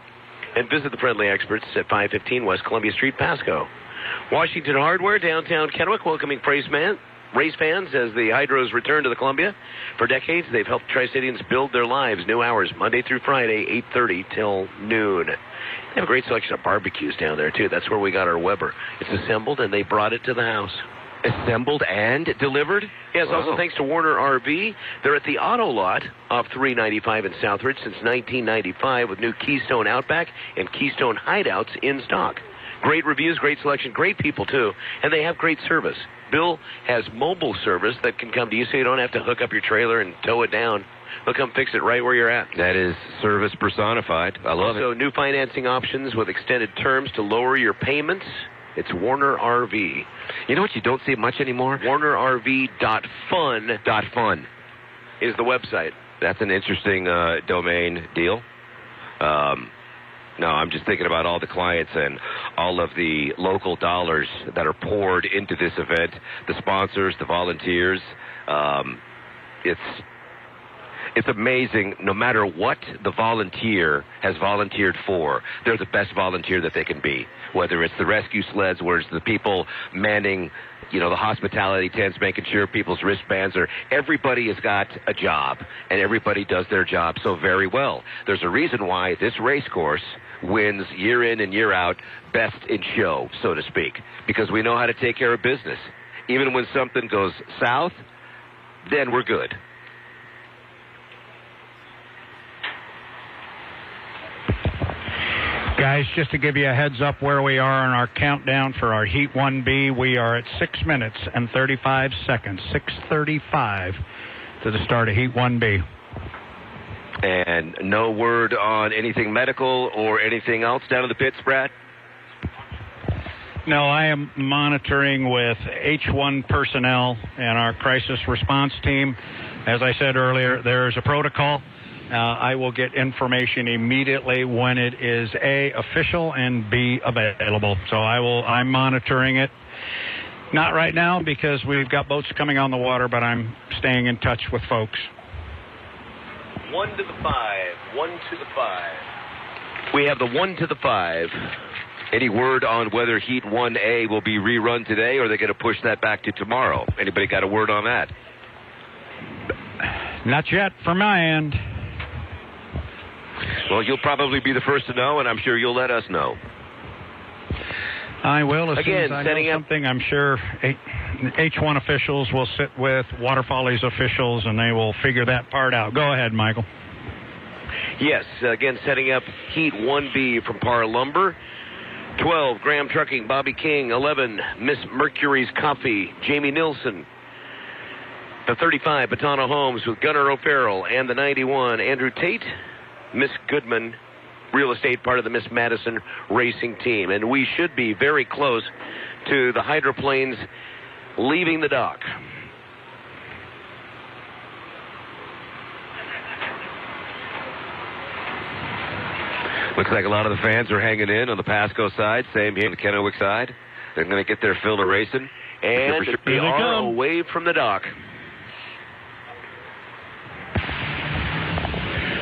and visit the friendly experts at 515 West Columbia Street, Pasco. Washington Hardware, downtown Kennewick, welcoming race fans as the Hydros return to the Columbia. For decades, they've helped Tri-Citians build their lives. New hours, Monday through Friday, 8:30 till noon. They have a great selection of barbecues down there, too. That's where we got our Weber. It's assembled, and they brought it to the house. Assembled and delivered? Yes, also thanks to Warner RV. They're at the Auto Lot off 395 in Southridge since 1995 with new Keystone Outback and Keystone Hideouts in stock. Great reviews, great selection, great people, too. And they have great service. Bill has mobile service that can come to you so you don't have to hook up your trailer and tow it down. They'll come fix it right where you're at. That is service personified. I love it. Also, new financing options with extended terms to lower your payments. It's Warner RV. You know what you don't see much anymore? WarnerRV.fun is the website. That's an interesting domain deal. No, I'm just thinking about all the clients and all of the local dollars that are poured into this event, the sponsors, the volunteers. It's amazing. No matter what the volunteer has volunteered for, they're the best volunteer that they can be. Whether it's the rescue sleds, where it's the people manning, the hospitality tents, making sure people's wristbands are. Everybody has got a job, and everybody does their job so very well. There's a reason why this race course wins year in and year out, best in show, so to speak, because we know how to take care of business. Even when something goes south, then we're good. Guys, just to give you a heads up where we are on our countdown for our Heat 1B, we are at 6 minutes and 35 seconds, 6:35 to the start of Heat 1B. And no word on anything medical or anything else down in the pits, Brad? No, I am monitoring with H1 personnel and our crisis response team. As I said earlier, there's a protocol. I will get information immediately when it is A, official, and B, available. So I'm monitoring it. Not right now because we've got boats coming on the water, but I'm staying in touch with folks. 1 to the 5. 1 to the 5. We have the 1 to the 5. Any word on whether Heat 1A will be rerun today, or are they going to push that back to tomorrow? Anybody got a word on that? Not yet from my end. Well, you'll probably be the first to know, and I'm sure you'll let us know. I will. As soon as I know something, I'm sure H1 officials will sit with Water Follies officials, and they will figure that part out. Go ahead, Michael. Yes, again, setting up Heat 1B from Par Lumber. 12, Graham Trucking, Bobby King. 11, Miss Mercury's Coffee, Jamie Nilsson. The 35, Batana Homes with Gunnar O'Farrell. And the 91, Andrew Tate, Miss Goodman, real estate, part of the Miss Madison racing team. And we should be very close to the hydroplanes leaving the dock. Looks like a lot of the fans are hanging in on the Pasco side. Same here on the Kennewick side. They're going to get their fill of racing. And they are away from the dock.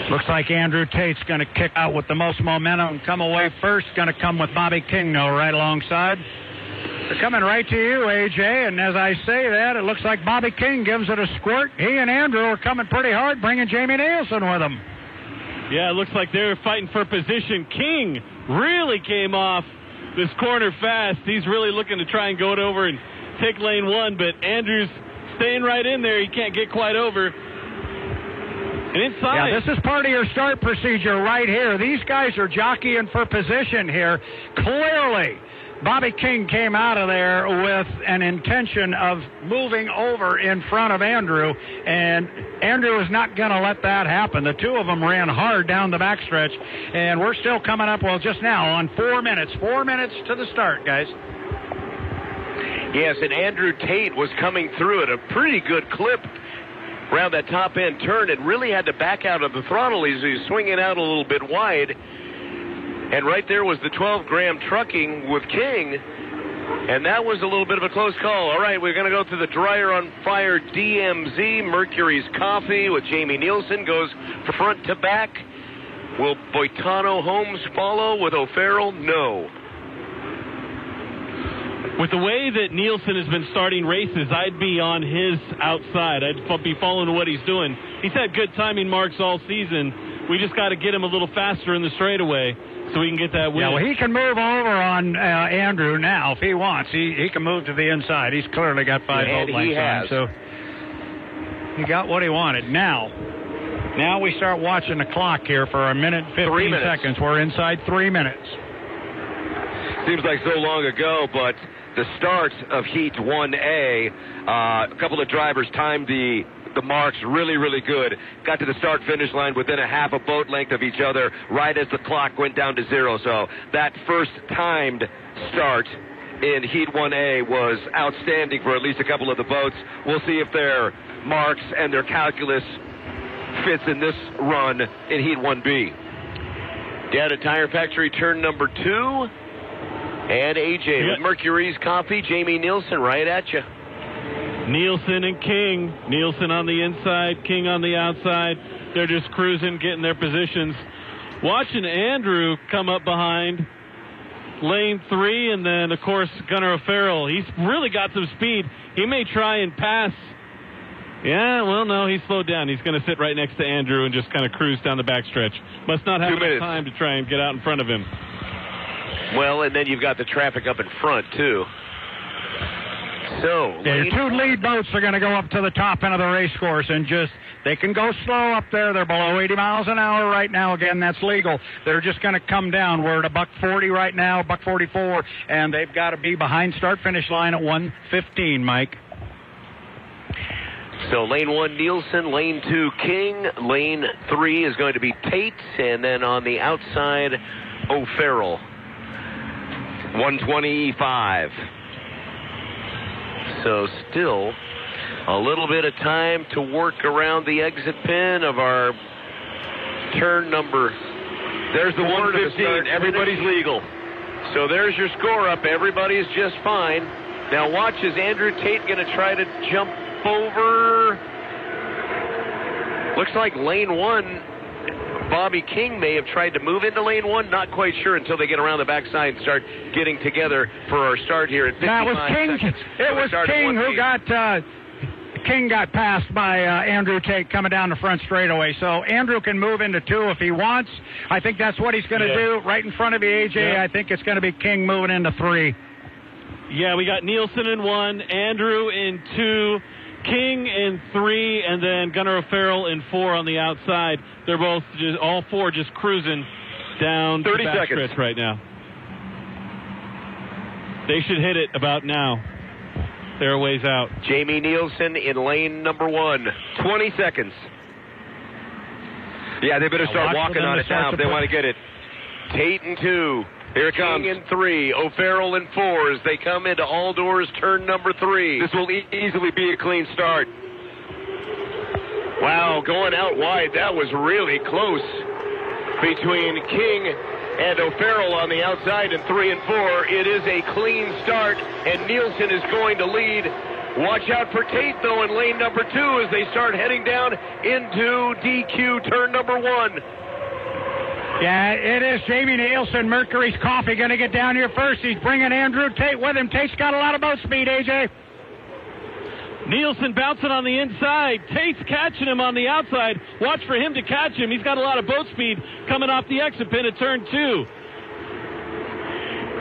Looks like Andrew Tate's going to kick out with the most momentum and come away first. Going to come with Bobby King, though, right alongside. They're coming right to you, AJ, and as I say that, it looks like Bobby King gives it a squirt. He and Andrew are coming pretty hard, bringing Jamie Nielsen with them. Yeah, it looks like they're fighting for position. King really came off this corner fast. He's really looking to try and go it over and take lane 1, but Andrew's staying right in there. He can't get quite over. And inside. Yeah, this is part of your start procedure right here. These guys are jockeying for position here. Clearly, Bobby King came out of there with an intention of moving over in front of Andrew, and Andrew is not going to let that happen. The two of them ran hard down the backstretch, and we're still coming up, well, just now on 4 minutes. 4 minutes to the start, guys. Yes, and Andrew Tate was coming through at a pretty good clip around that top end turn and really had to back out of the throttle as he was swinging out a little bit wide. And right there was the 12 Graham Trucking with King, and that was a little bit of a close call. All right, we're going to go to the Dryer on Fire DMZ. Mercury's Coffee with Jamie Nielsen goes front to back. Will Boitano Homes follow with O'Farrell? No. With the way that Nielsen has been starting races, I'd be on his outside. I'd be following what he's doing. He's had good timing marks all season. We just got to get him a little faster in the straightaway so we can get that win. Yeah, well, he can move over on Andrew now if he wants. He can move to the inside. He's clearly got 5 boat lengths on him, so he got what he wanted. Now we start watching the clock here for a minute 15 seconds. We're inside 3 minutes. Seems like so long ago, but the start of Heat 1A, a couple of drivers timed the marks really, really good. Got to the start-finish line within a half a boat length of each other right as the clock went down to 0. So that first timed start in Heat 1A was outstanding for at least a couple of the boats. We'll see if their marks and their calculus fits in this run in Heat 1B. Down at Tire Factory turn number 2. And AJ with Mercury's Coffee, Jamie Nielsen right at you. Nielsen and King. Nielsen on the inside, King on the outside. They're just cruising, getting their positions. Watching Andrew come up behind lane 3, and then, of course, Gunnar O'Farrell. He's really got some speed. He may try and pass. Yeah, well, no, he slowed down. He's going to sit right next to Andrew and just kind of cruise down the backstretch. Must not have enough time to try and get out in front of him. Well, and then you've got the traffic up in front, too. So, your 2 lead boats are going to go up to the top end of the race course and they can go slow up there. They're below 80 miles an hour right now. Again, that's legal. They're just going to come down. We're at $140 right now, $144, and they've got to be behind start-finish line at 115, Mike. So lane 1, Nielsen, lane 2, King, lane 3 is going to be Tate, and then on the outside, O'Farrell. 125. So still a little bit of time to work around the exit pin of our turn number. There's the 115. Everybody's legal. So there's your score up. Everybody's just fine. Now watch, is Andrew Tate going to try to jump over? Looks like lane 1. Bobby King may have tried to move into lane 1. Not quite sure until they get around the backside and start getting together for our start here at 55 seconds. It was King who got... King got passed by Andrew Tate coming down the front straightaway. So Andrew can move into 2 if he wants. I think that's what he's going to do right in front of you, AJ. Yeah. I think it's going to be King moving into 3. Yeah, we got Nielsen in 1, Andrew in 2, King in 3, and then Gunnar O'Farrell in 4 on the outside. They're both all 4 just cruising down 30 the seconds backstretch right now. They should hit it about now. They're a ways out. Jamie Nielsen in lane number 1. 20 seconds. Yeah, they better start walking on it now if they want to get it. Tate in 2. Here it comes. King in 3. O'Farrell in 4 as they come into all doors turn number 3. This will easily be a clean start. Wow, going out wide. That was really close between King and O'Farrell on the outside in 3 and 4. It is a clean start, and Nielsen is going to lead. Watch out for Tate, though, in lane number 2 as they start heading down into DQ turn number 1. Yeah, it is Jamie Nielsen, Mercury's Coffee, going to get down here first. He's bringing Andrew Tate with him. Tate's got a lot of boat speed, AJ. Nielsen bouncing on the inside. Tate's catching him on the outside. Watch for him to catch him. He's got a lot of boat speed coming off the exit pin at turn 2.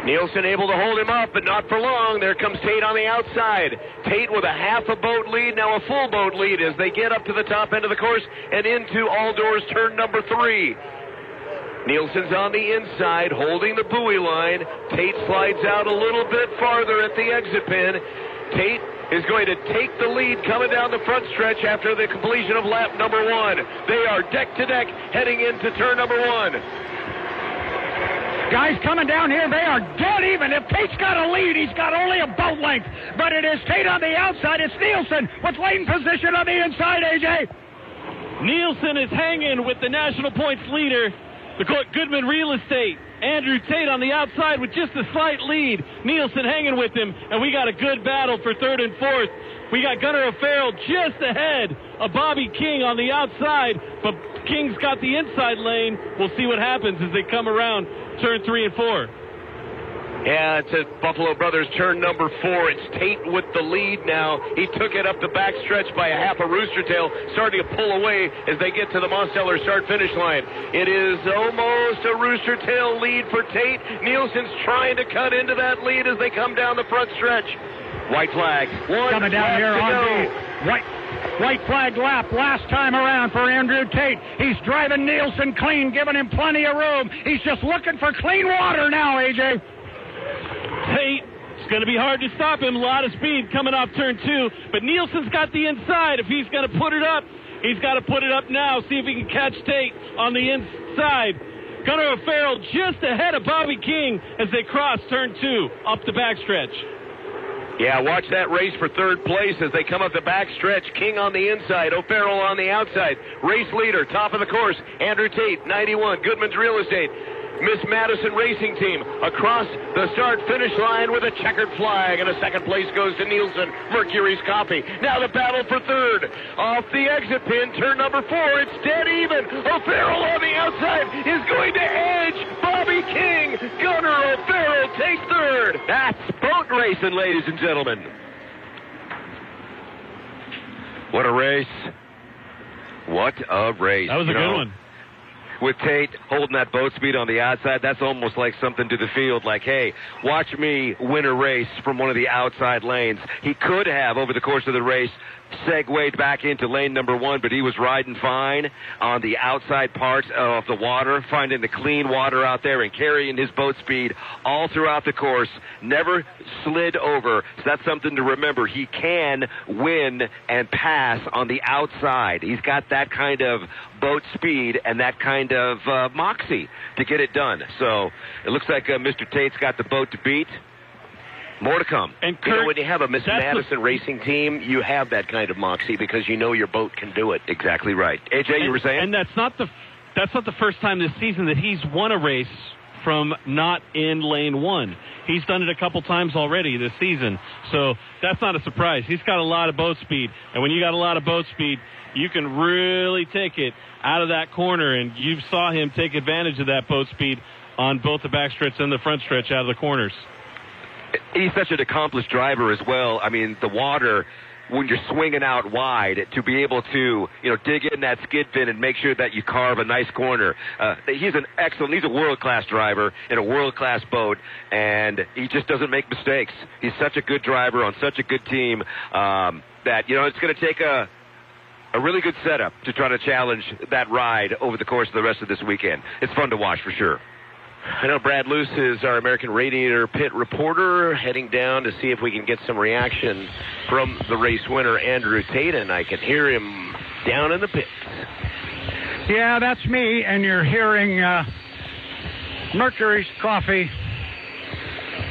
Nielsen able to hold him up, but not for long. There comes Tate on the outside. Tate with a half a boat lead, now a full boat lead as they get up to the top end of the course and into all doors turn number 3. Nielsen's on the inside, holding the buoy line. Tate slides out a little bit farther at the exit pin. Tate is going to take the lead coming down the front stretch after the completion of lap number 1. They are deck to deck heading into turn number 1. Guys coming down here, they are dead even. If Tate's got a lead, he's got only a boat length. But it is Tate on the outside. It's Nielsen with lane position on the inside, AJ. Nielsen is hanging with the national points leader, the Goodman Real Estate. Andrew Tate on the outside with just a slight lead. Nielsen hanging with him, and we got a good battle for 3rd and 4th. We got Gunnar O'Farrell just ahead of Bobby King on the outside, but King's got the inside lane. We'll see what happens as they come around turn 3 and 4. Yeah, it's at Buffalo Brothers turn number 4. It's Tate with the lead now. He took it up the backstretch by a half a rooster tail, starting to pull away as they get to the Mosteller start-finish line. It is almost a rooster tail lead for Tate. Nielsen's trying to cut into that lead as they come down the front stretch. White flag. Coming down here on the white flag lap last time around for Andrew Tate. He's driving Nielsen clean, giving him plenty of room. He's just looking for clean water now, AJ. Tate, it's going to be hard to stop him. A lot of speed coming off turn 2, but Nielsen's got the inside. If he's going to put it up, he's got to put it up now. See if he can catch Tate on the inside. Gunnar O'Farrell just ahead of Bobby King as they cross turn 2 up the backstretch. Yeah, watch that race for 3rd place as they come up the backstretch. King on the inside, O'Farrell on the outside. Race leader, top of the course, Andrew Tate, 91, Goodman's Real Estate. Miss Madison Racing Team across the start-finish line with a checkered flag, and a 2nd place goes to Nielsen, Mercury's Copy. Now the battle for 3rd. Off the exit pin, turn number 4, it's dead even. O'Farrell on the outside is going to edge Bobby King. Gunnar O'Farrell takes 3rd. That's boat racing, ladies and gentlemen. What a race. What a race. That was a good one. With Tate holding that boat speed on the outside, that's almost like something to the field, like, hey, watch me win a race from one of the outside lanes. He could have, over the course of the race, segued back into lane number 1, but he was riding fine on the outside part of the water, finding the clean water out there and carrying his boat speed all throughout the course, never slid over. So that's something to remember. He can win and pass on the outside. He's got that kind of boat speed and that kind of moxie to get it done. So it looks like Mr. Tate's got the boat to beat. More to come. And Kurt, when you have a Miss Madison racing team, you have that kind of moxie because you know your boat can do it. Exactly right. AJ, you were saying? And that's not the first time this season that he's won a race from not in lane 1. He's done it a couple times already this season. So that's not a surprise. He's got a lot of boat speed. And when you got a lot of boat speed, you can really take it out of that corner. And you saw him take advantage of that boat speed on both the backstretch and the front stretch out of the corners. He's such an accomplished driver as well. I mean, the water, when you're swinging out wide, to be able to, dig in that skid fin and make sure that you carve a nice corner. He's a world-class driver in a world-class boat, and he just doesn't make mistakes. He's such a good driver on such a good team that, it's going to take a really good setup to try to challenge that ride over the course of the rest of this weekend. It's fun to watch for sure. I know Brad Luce is our American Radiator pit reporter, heading down to see if we can get some reaction from the race winner, Andrew Tate, and I can hear him down in the pits. Yeah, that's me, and you're hearing Mercury's Coffee.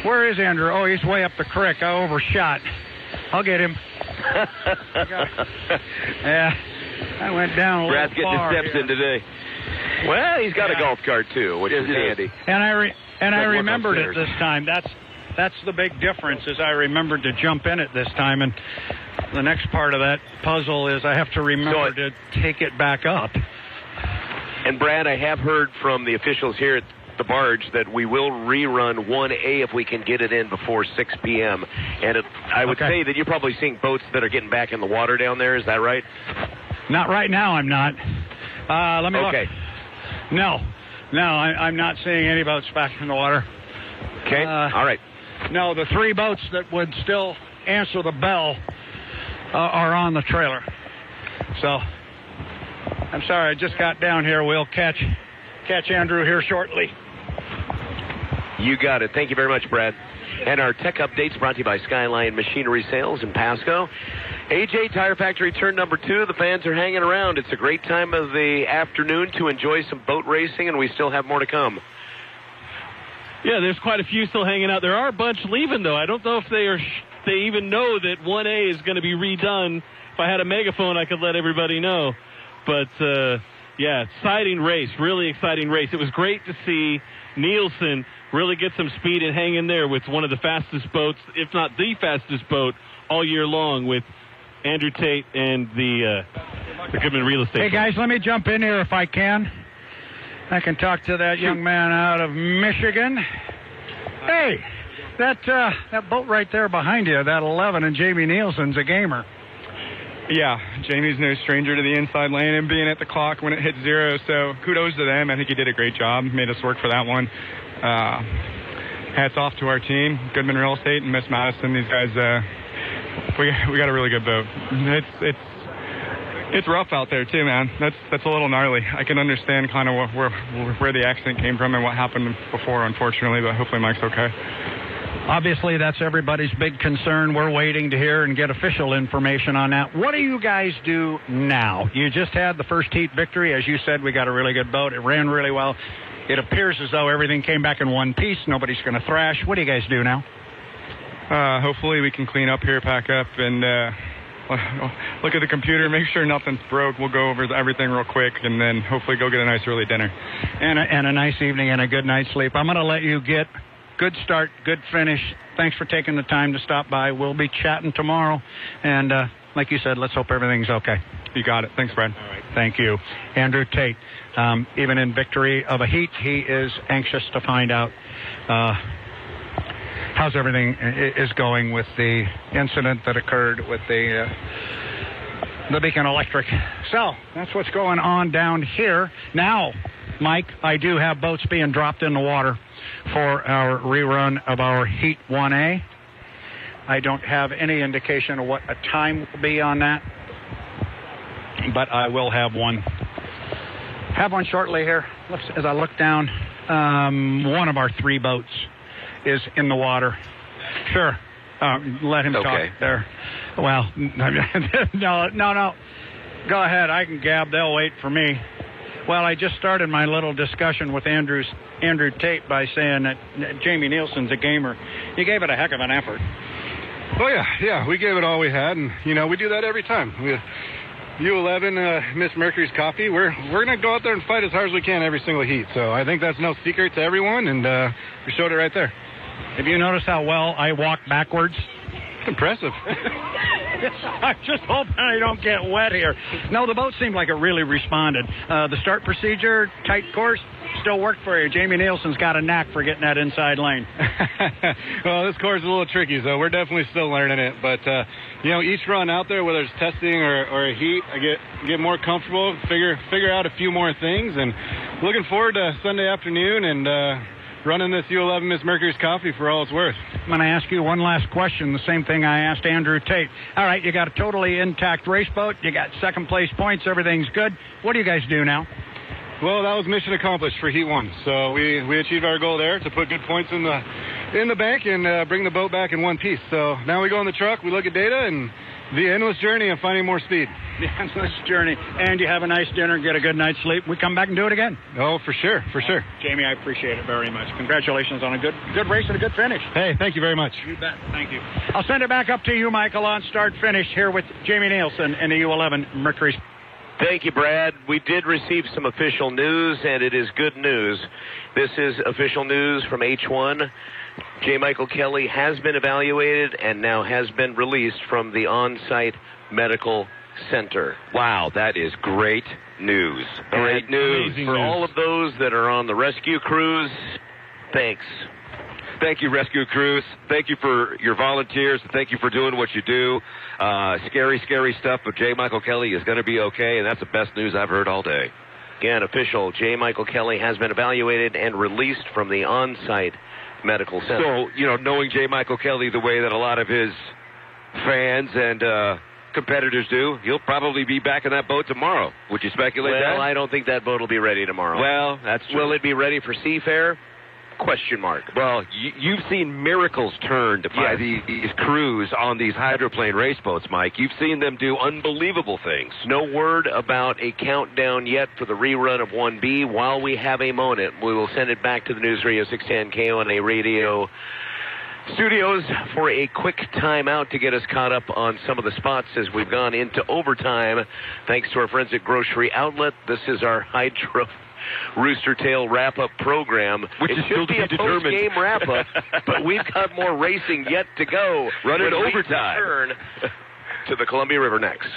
Where is Andrew? Oh, he's way up the creek. I overshot. I'll get him. Yeah, I went down a little Brad's getting far his steps here. in today. Well, he's got a golf cart too, which is handy. And I remembered it this time. That's the big difference. Is I remembered to jump in it this time, and the next part of that puzzle is I have to remember to take it back up. And Brad, I have heard from the officials here at the barge that we will rerun 1A if we can get it in before 6 p.m. And I would say that you're probably seeing boats that are getting back in the water down there. Is that right? Not right now. I'm not. Let me look. No, I'm not seeing any boats back in the water. Okay, all right. No, the 3 boats that would still answer the bell are on the trailer. So, I'm sorry, I just got down here. We'll catch Andrew here shortly. You got it. Thank you very much, Brad. And our tech updates brought to you by Skyline Machinery Sales in Pasco. AJ Tire Factory turn number 2. The fans are hanging around. It's a great time of the afternoon to enjoy some boat racing, and we still have more to come. Yeah, there's quite a few still hanging out. There are a bunch leaving, though. I don't know if they even know that 1A is going to be redone. If I had a megaphone, I could let everybody know. But, yeah, exciting race, really exciting race. It was great to see Nielsen really get some speed and hang in there with one of the fastest boats, if not the fastest boat, all year long with Andrew Tate and the Goodman Real Estate. Hey, guys, let me jump in here if I can. I can talk to that young man out of Michigan. Hey, that boat right there behind you, that 11, and Jamie Nielsen's a gamer. Yeah, Jamie's no stranger to the inside lane and being at the clock when it hits 0, so kudos to them. I think he did a great job, made us work for that one. Hats off to our team, Goodman Real Estate and Miss Madison. These guys, we got a really good boat. It's rough out there too, man. That's a little gnarly. I can understand kind of where the accident came from and what happened before, unfortunately, but hopefully Mike's okay. Obviously, that's everybody's big concern. We're waiting to hear and get official information on that. What do you guys do now? You just had the first heat victory. As you said, we got a really good boat. It ran really well. It appears as though everything came back in one piece. Nobody's going to thrash. What do you guys do now? Hopefully we can clean up here, pack up, and look at the computer, make sure nothing's broke. We'll go over everything real quick, and then hopefully go get a nice early dinner. And a nice evening and a good night's sleep. I'm going to let you get good start, good finish. Thanks for taking the time to stop by. We'll be chatting tomorrow. And like you said, let's hope everything's okay. You got it. Thanks, Brad. All right. Thank you. Andrew Tate, even in victory of a heat, he is anxious to find out how's everything is going with the incident that occurred with the Beacon Electric. So that's what's going on down here. Now, Mike, I do have boats being dropped in the water for our rerun of our Heat 1A. I don't have any indication of what a time will be on that, but I will have one. Have one shortly here. As I look down, one of our 3 boats is in the water. Sure. Let him talk there. Well, no. Go ahead. I can gab. They'll wait for me. Well, I just started my little discussion with Andrew Tate by saying that Jamie Nielsen's a gamer. He gave it a heck of an effort. Oh, yeah, we gave it all we had, and, we do that every time. U11, Miss Mercury's Coffee, we're going to go out there and fight as hard as we can every single heat, so I think that's no secret to everyone, and we showed it right there. Have you noticed how well I walk backwards? It's impressive. I'm just hoping I don't get wet here. No, the boat seemed like it really responded. The start procedure, tight course, still worked for you. Jamie Nielsen's got a knack for getting that inside lane. Well, this course is a little tricky, so we're definitely still learning it. But, each run out there, whether it's testing or a heat, I get more comfortable, figure out a few more things, and looking forward to Sunday afternoon and running this U11 Miss Mercury's Coffee for all it's worth. I'm going to ask you one last question, the same thing I asked Andrew Tate. All right, you got a totally intact race boat. You got second place points. Everything's good. What do you guys do now? Well, that was mission accomplished for Heat 1. So we achieved our goal there to put good points in the bank and bring the boat back in one piece. So now we go in the truck, we look at data, and the endless journey of finding more speed. The endless journey. And you have a nice dinner, get a good night's sleep. We come back and do it again. Oh, for sure. Jamie, I appreciate it very much. Congratulations on a good race and a good finish. Hey, thank you very much. You bet. Thank you. I'll send it back up to you, Michael, on start finish here with Jamie Nielsen in the U11 Mercury. Thank you, Brad. We did receive some official news, and it is good news. This is official news from H1. J. Michael Kelly has been evaluated and now has been released from the on-site medical center. Wow, that is great news. Great news. For all of those that are on the rescue crews, thanks. Thank you, rescue crews. Thank you for your volunteers. Thank you for doing what you do. Scary stuff, but J. Michael Kelly is going to be okay, and that's the best news I've heard all day. Again, official, J. Michael Kelly has been evaluated and released from the on-site medical center. So, knowing J. Michael Kelly the way that a lot of his fans and competitors do, he'll probably be back in that boat tomorrow. Would you speculate that? Well, I don't think that boat will be ready tomorrow. Well, that's true. Will it be ready for seafair? Question mark. Well, you've seen miracles turned by these crews on these hydroplane race boats, Mike. You've seen them do unbelievable things. No word about a countdown yet for the rerun of 1B. While we have a moment, we will send it back to the News Radio 610 KONA Radio studios for a quick timeout to get us caught up on some of the spots as we've gone into overtime. Thanks to our friends at Grocery Outlet. This is our Hydro Rooster Tail wrap-up program. Which is still to be determined. Post-game wrap-up, but we've got more racing yet to go. Run it overtime. Return to the Columbia River next.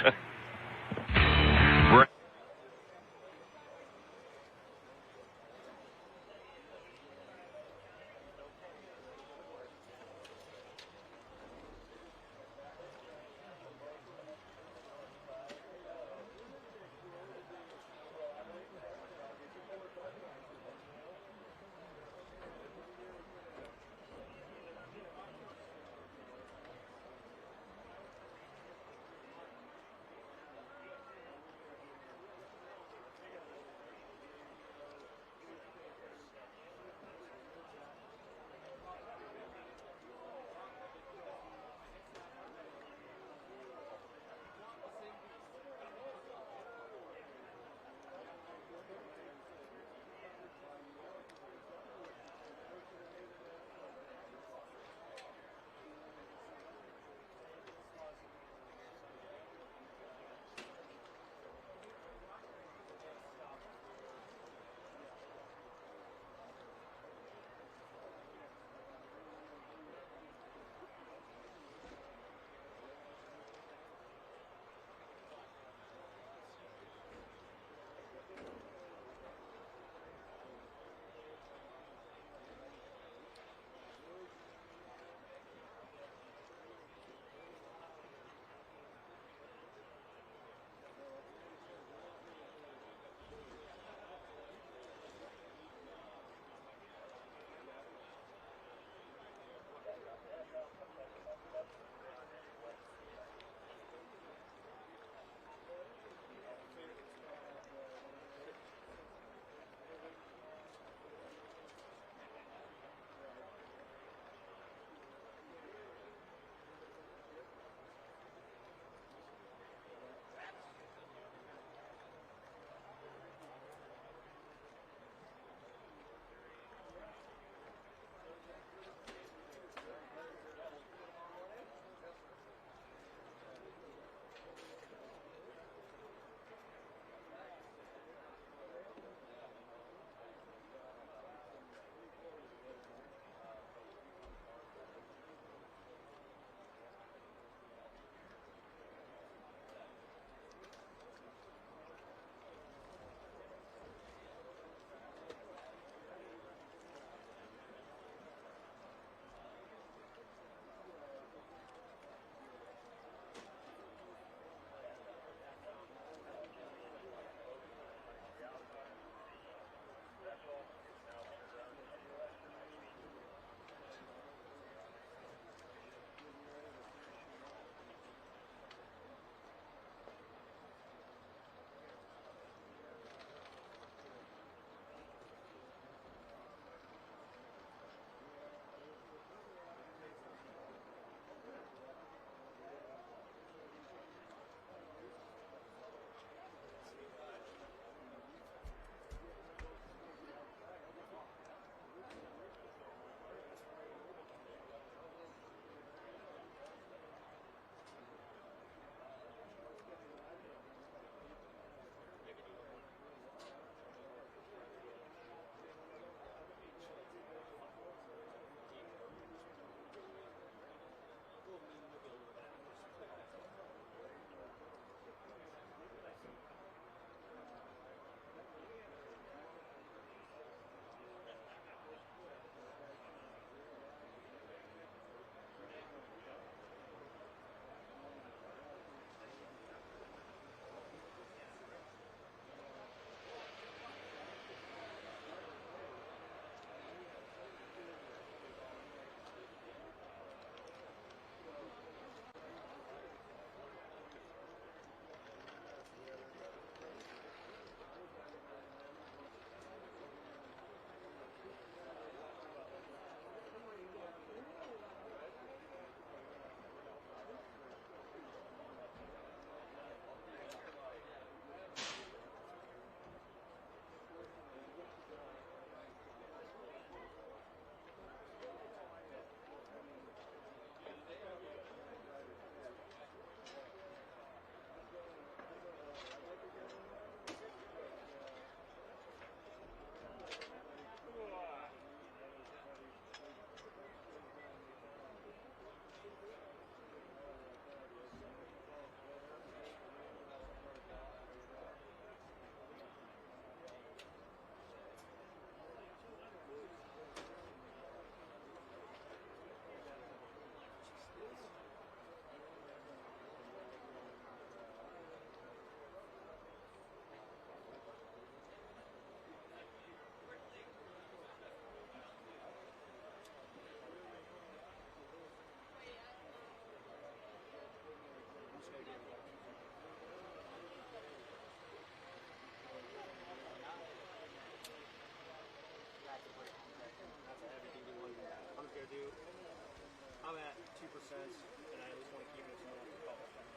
sense, and I just want to keep it small for a couple times.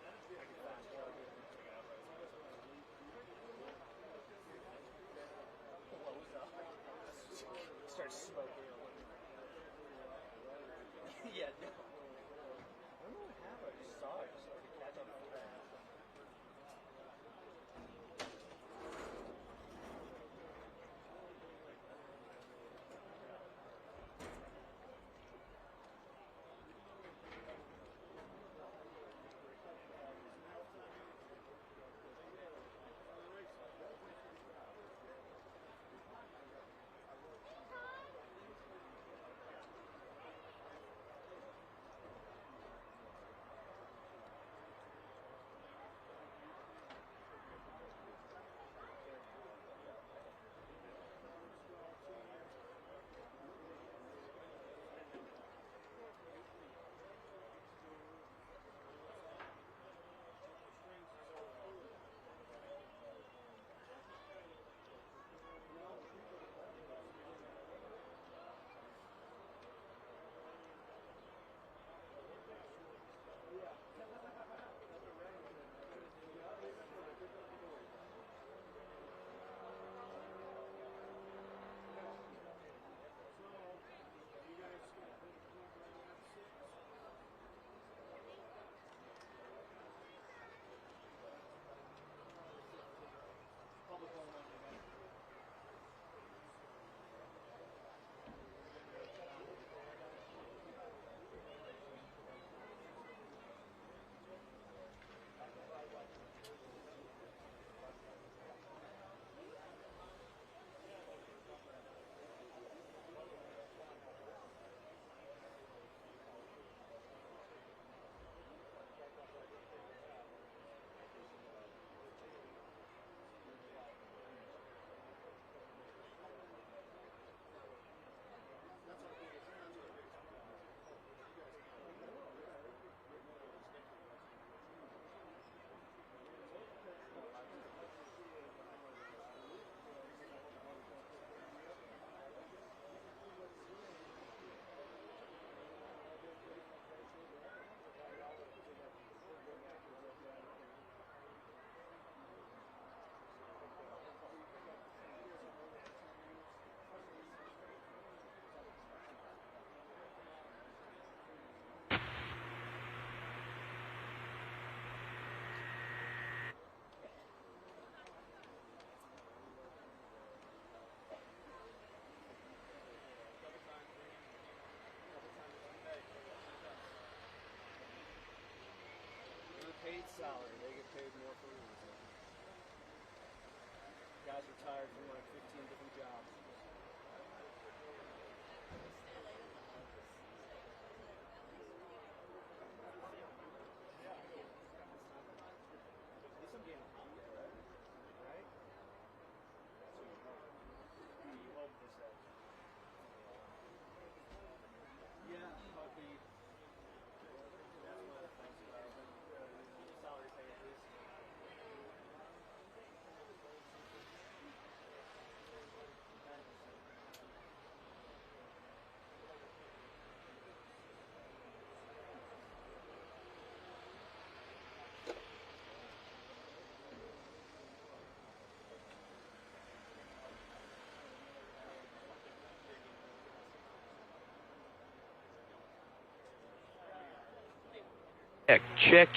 I can fast charge it. Blows up. Starts smoking. Yeah, no. I don't know what happened. I just saw it. Just started to catch on fire. Paid salary, they get paid more for a reason. Guys retired from like 15 different jobs. At least I'm getting hungry, right? That's what you hope for that. Yeah, but that's one of the things about salary pay at least. Check.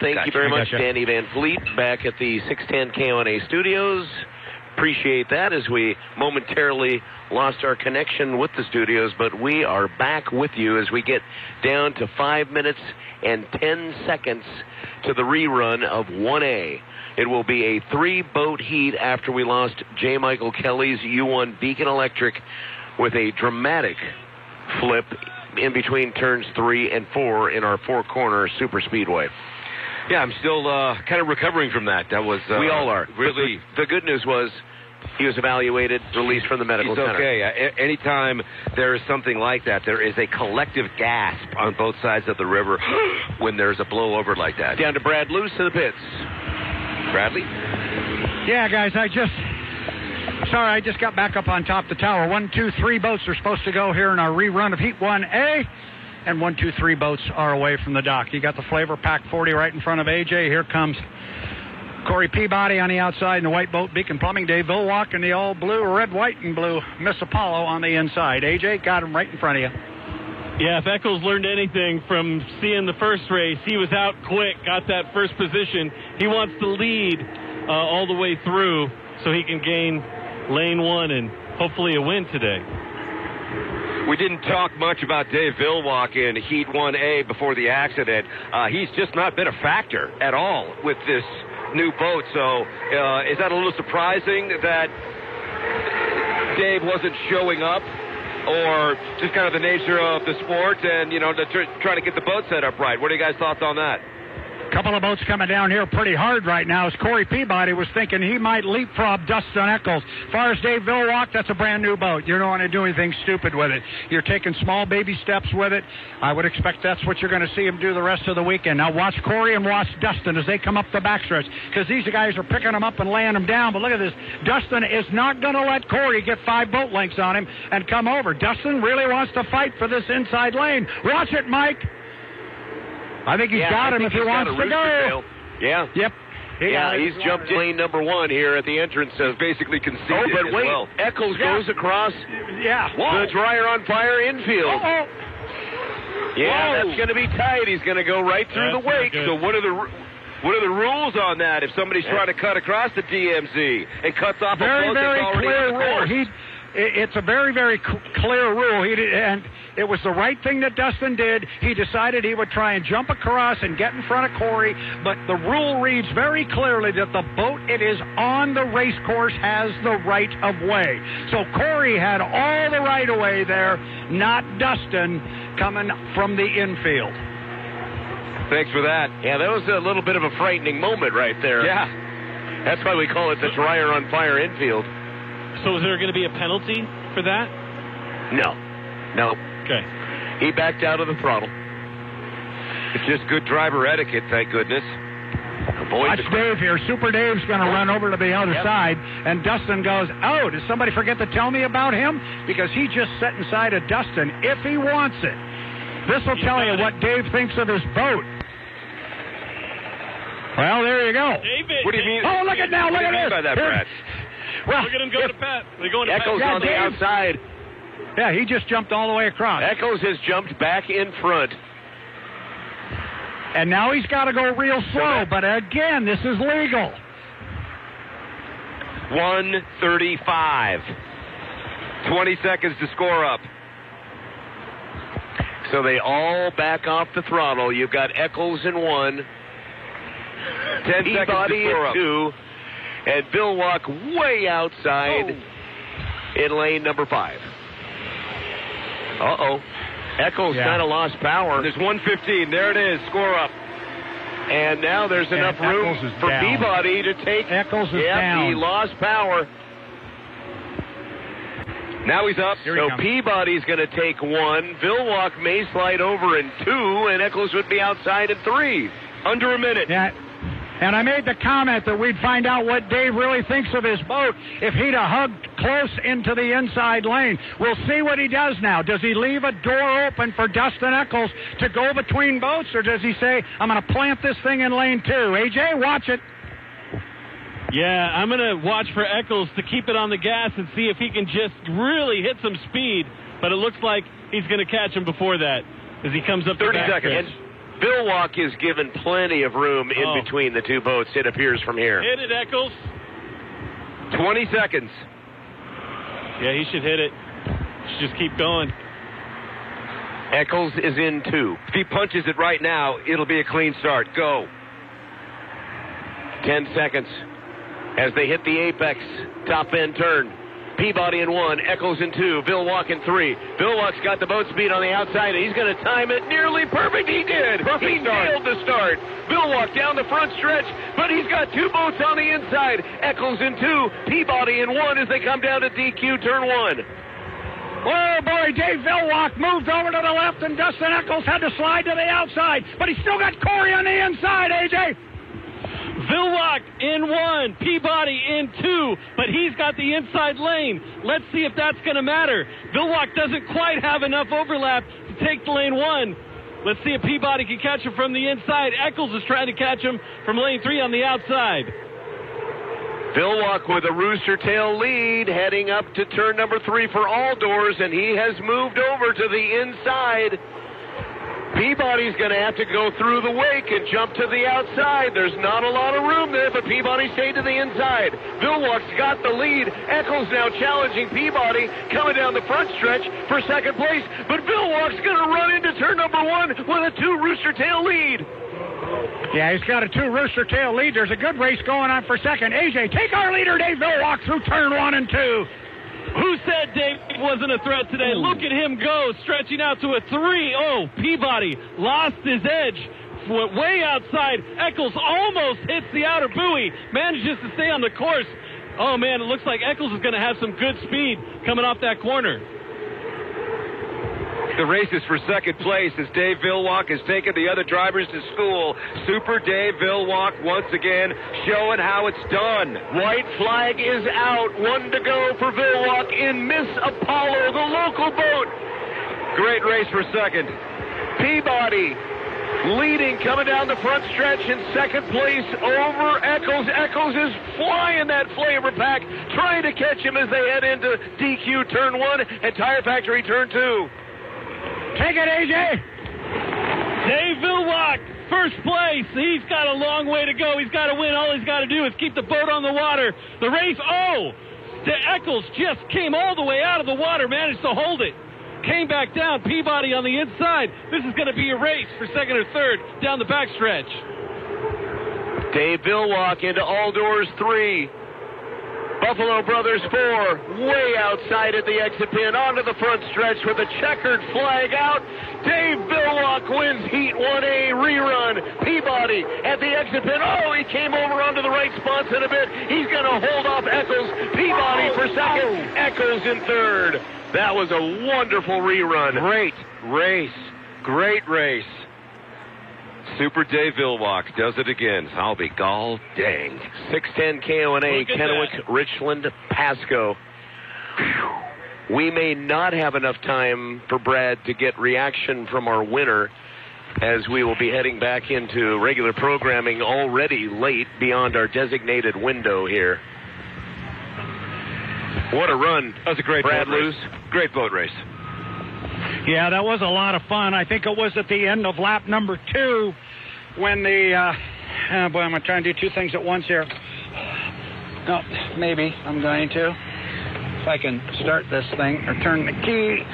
Thank you very much, Danny Van Fleet, back at the 610 KONA studios. Appreciate that as we momentarily lost our connection with the studios, but we are back with you as we get down to 5 minutes and 10 seconds to the rerun of 1A. It will be a 3-boat heat after we lost J. Michael Kelly's U1 Beacon Electric with a dramatic flip in between turns 3 and 4 in our four-corner super speedway. Yeah, I'm still kind of recovering from that. That was we all are. Really, the good news was he was evaluated, released from the medical center. Okay. Anytime there is something like that, there is a collective gasp on both sides of the river when there's a blowover like that. Down to Brad Luce in the pits. Bradley? Yeah, guys, I just sorry, I just got back up on top of the tower. 1, 2, 3 boats are supposed to go here in our rerun of Heat 1A. And 1, 2, 3 boats are away from the dock. You got the Flavor Pack 40 right in front of AJ. Here comes Corey Peabody on the outside in the white boat, Beacon Plumbing. Dave Villwalk in the all blue, red, white, and blue Miss Apollo on the inside. AJ, got him right in front of you. Yeah, if Eccles learned anything from seeing the first race, he was out quick, got that first position. He wants to lead all the way through so he can gain lane 1 and hopefully a win today. We didn't talk much about Dave Villwalk in Heat 1A before the accident. He's just not been a factor at all with this new boat. So is that a little surprising that Dave wasn't showing up, or just kind of the nature of the sport and, to try to get the boat set up right? What are you guys' thoughts on that? Couple of boats coming down here pretty hard right now as Corey Peabody was thinking he might leapfrog Dustin Eccles. As far as Dave Villwalk, that's a brand new boat. You don't want to do anything stupid with it. You're taking small baby steps with it. I would expect that's what you're going to see him do the rest of the weekend. Now watch Corey and watch Dustin as they come up the backstretch, because these guys are picking them up and laying them down. But look at this. Dustin is not going to let Corey get 5 boat lengths on him and come over. Dustin really wants to fight for this inside lane. Watch it, Mike. I think he's got him if he wants to go. Yeah. Yep. He's jumped in lane number 1 here at the entrance. He's basically conceded. Oh, but wait. Well. Eccles goes across the Dryer on Fire infield. Uh-oh. Yeah, that's going to be tight. He's going to go right through the wake. So what are the rules on that if somebody's trying to cut across the DMZ and cuts off a boat that's already clear in the course? rule. It's a very, very clear rule. And it was the right thing that Dustin did. He decided he would try and jump across and get in front of Corey, but the rule reads very clearly that the boat it is on the race course has the right of way. So Corey had all the right of way there, not Dustin coming from the infield. Thanks for that. Yeah, that was a little bit of a frightening moment right there. Yeah. That's why we call it the Dryer on Fire infield. So is there going to be a penalty for that? No. Okay. He backed out of the throttle. It's just good driver etiquette, thank goodness. Watch Dave here. Super Dave's going to run over to the other side, and Dustin goes, oh, did somebody forget to tell me about him? Because he just sat inside of Dustin if he wants it. This will tell you what Dave thinks of his boat. Well, there you go. David. What do you mean? Oh, look at now. Look at this. By that, Brad? Well, look at him go to Pat. They're going to Eccles on the outside. Yeah, he just jumped all the way across. Eccles has jumped back in front. And now he's got to go real slow, but again, this is legal. 1:35. 20 seconds to score up. So they all back off the throttle. You've got Eccles in 1. 10 seconds to score up. 2. And Villwalk way outside in lane number 5. Uh-oh. Eccles kind of lost power. There's 1:15. There it is. Score up. And now there's enough room for Peabody to take. Eccles is down. He lost power. Now he's up. So Peabody's going to take 1. Villwalk may slide over in 2, and Eccles would be outside in 3. Under a minute. Yeah. And I made the comment that we'd find out what Dave really thinks of his boat if he'd have hugged close into the inside lane. We'll see what he does now. Does he leave a door open for Dustin Eccles to go between boats, or does he say, I'm going to plant this thing in lane 2? AJ, watch it. Yeah, I'm going to watch for Eccles to keep it on the gas and see if he can just really hit some speed. But it looks like he's going to catch him before that as he comes up 30 the seconds. Villwalk is given plenty of room in between the two boats, it appears from here. Hit it, Eccles. 20 seconds. Yeah, he should hit it. Should just keep going. Eccles is in 2. If he punches it right now, it'll be a clean start. Go. 10 seconds as they hit the apex top end turn. Peabody in 1, Eccles in 2, Villwalk in 3. Villwalk's got the boat speed on the outside, and he's going to time it nearly perfect. He did. He nailed the start. Villwalk down the front stretch, but he's got 2 boats on the inside. Eccles in 2, Peabody in 1 as they come down to DQ turn 1. Oh, boy, Dave Villwalk moved over to the left, and Dustin Eccles had to slide to the outside, but he still got Corey on the inside, AJ. Villock in 1, Peabody in 2, but he's got the inside lane. Let's see if that's going to matter. Villock doesn't quite have enough overlap to take the lane 1. Let's see if Peabody can catch him from the inside. Eccles is trying to catch him from lane 3 on the outside. Villock with a rooster tail lead heading up to turn number 3 for all doors, and he has moved over to the inside. Peabody's going to have to go through the wake and jump to the outside. There's not a lot of room there, but Peabody stayed to the inside. Villock's got the lead. Eccles now challenging Peabody, coming down the front stretch for second place. But Villock's going to run into turn number 1 with a 2 rooster tail lead. Yeah, he's got a 2 rooster tail lead. There's a good race going on for second. AJ, take our leader, Dave Villock, through turn 1 and 2. Who said Dave wasn't a threat today? Look at him go, stretching out to a 3. Oh, Peabody lost his edge, went way outside. Eccles almost hits the outer buoy, manages to stay on the course. Oh, man, it looks like Eccles is going to have some good speed coming off that corner. The race is for second place as Dave Villock has taken the other drivers to school. Super Dave Villock once again showing how it's done. White flag is out. 1 to go for Villock in Miss Apollo, the local boat. Great race for second. Peabody leading, coming down the front stretch in second place over Eccles. Eccles is flying that flavor pack, trying to catch him as they head into DQ turn 1 and Tire Factory turn 2. Take it, AJ. Dave Villock, first place. He's got a long way to go. He's got to win. All he's got to do is keep the boat on the water. The race, Eccles just came all the way out of the water, managed to hold it. Came back down, Peabody on the inside. This is going to be a race for second or third down the backstretch. Dave Villock into all doors 3. Buffalo Brothers 4, way outside at the exit pin, onto the front stretch with a checkered flag out. Dave Villock wins Heat 1A rerun. Peabody at the exit pin. Oh, he came over onto the right spots in a bit. He's going to hold off Eccles. Peabody for second, Eccles in third. That was a wonderful rerun. Great race. Super Dave Villock does it again. I'll be gall danged. 610 KONA, Kennewick, Richland, Pasco. We may not have enough time for Brad to get reaction from our winner, as we will be heading back into regular programming already late beyond our designated window here. What a run. That was a great Brad boat race. Great boat race. Yeah, that was a lot of fun. I think it was at the end of lap number 2 when the, I'm going to try and do 2 things at once here. No, maybe I'm going to. If I can start this thing or turn the key.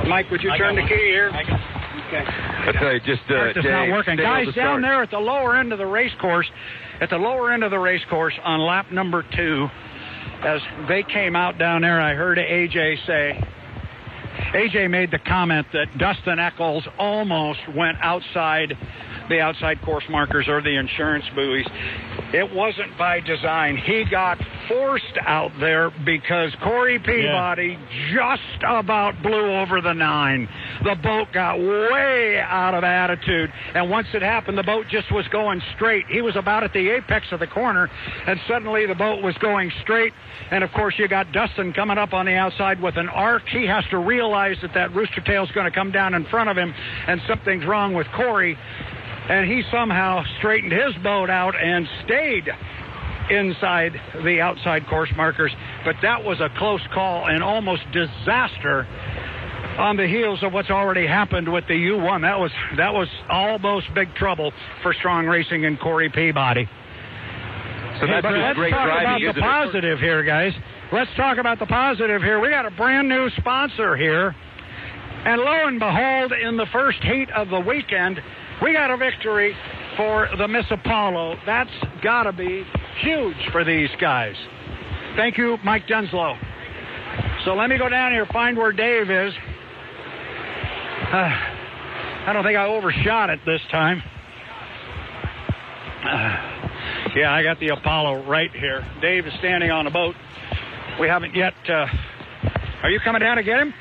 Mike, would you turn the key here? Okay. I tell you, just it's not working. Guys, down there at the lower end of the race course, on lap number 2, as they came out down there, I heard AJ say, AJ made the comment that Dustin Eccles almost went outside the outside course markers or the insurance buoys. It wasn't by design. He got forced out there because Corey Peabody just about blew over the 9. The boat got way out of attitude, and once it happened, the boat just was going straight. He was about at the apex of the corner, and suddenly the boat was going straight, and of course you got Dustin coming up on the outside with an arc. He has to realize that rooster tail's going to come down in front of him, and something's wrong with Corey, and he somehow straightened his boat out and stayed inside the outside course markers. But that was a close call and almost disaster on the heels of what's already happened with the U1. That was almost big trouble for Strong Racing and Corey Peabody. So that's let's talk about the positive here, guys. Let's talk about the positive here. We got a brand new sponsor here. And lo and behold, in the first heat of the weekend, we got a victory for the Miss Apollo. That's got to be huge for these guys. Thank you, Mike Denslow. So let me go down here, find where Dave is. I don't think I overshot it this time. Yeah, I got the Apollo right here. Dave is standing on the boat. We haven't yet... are you coming down to get him?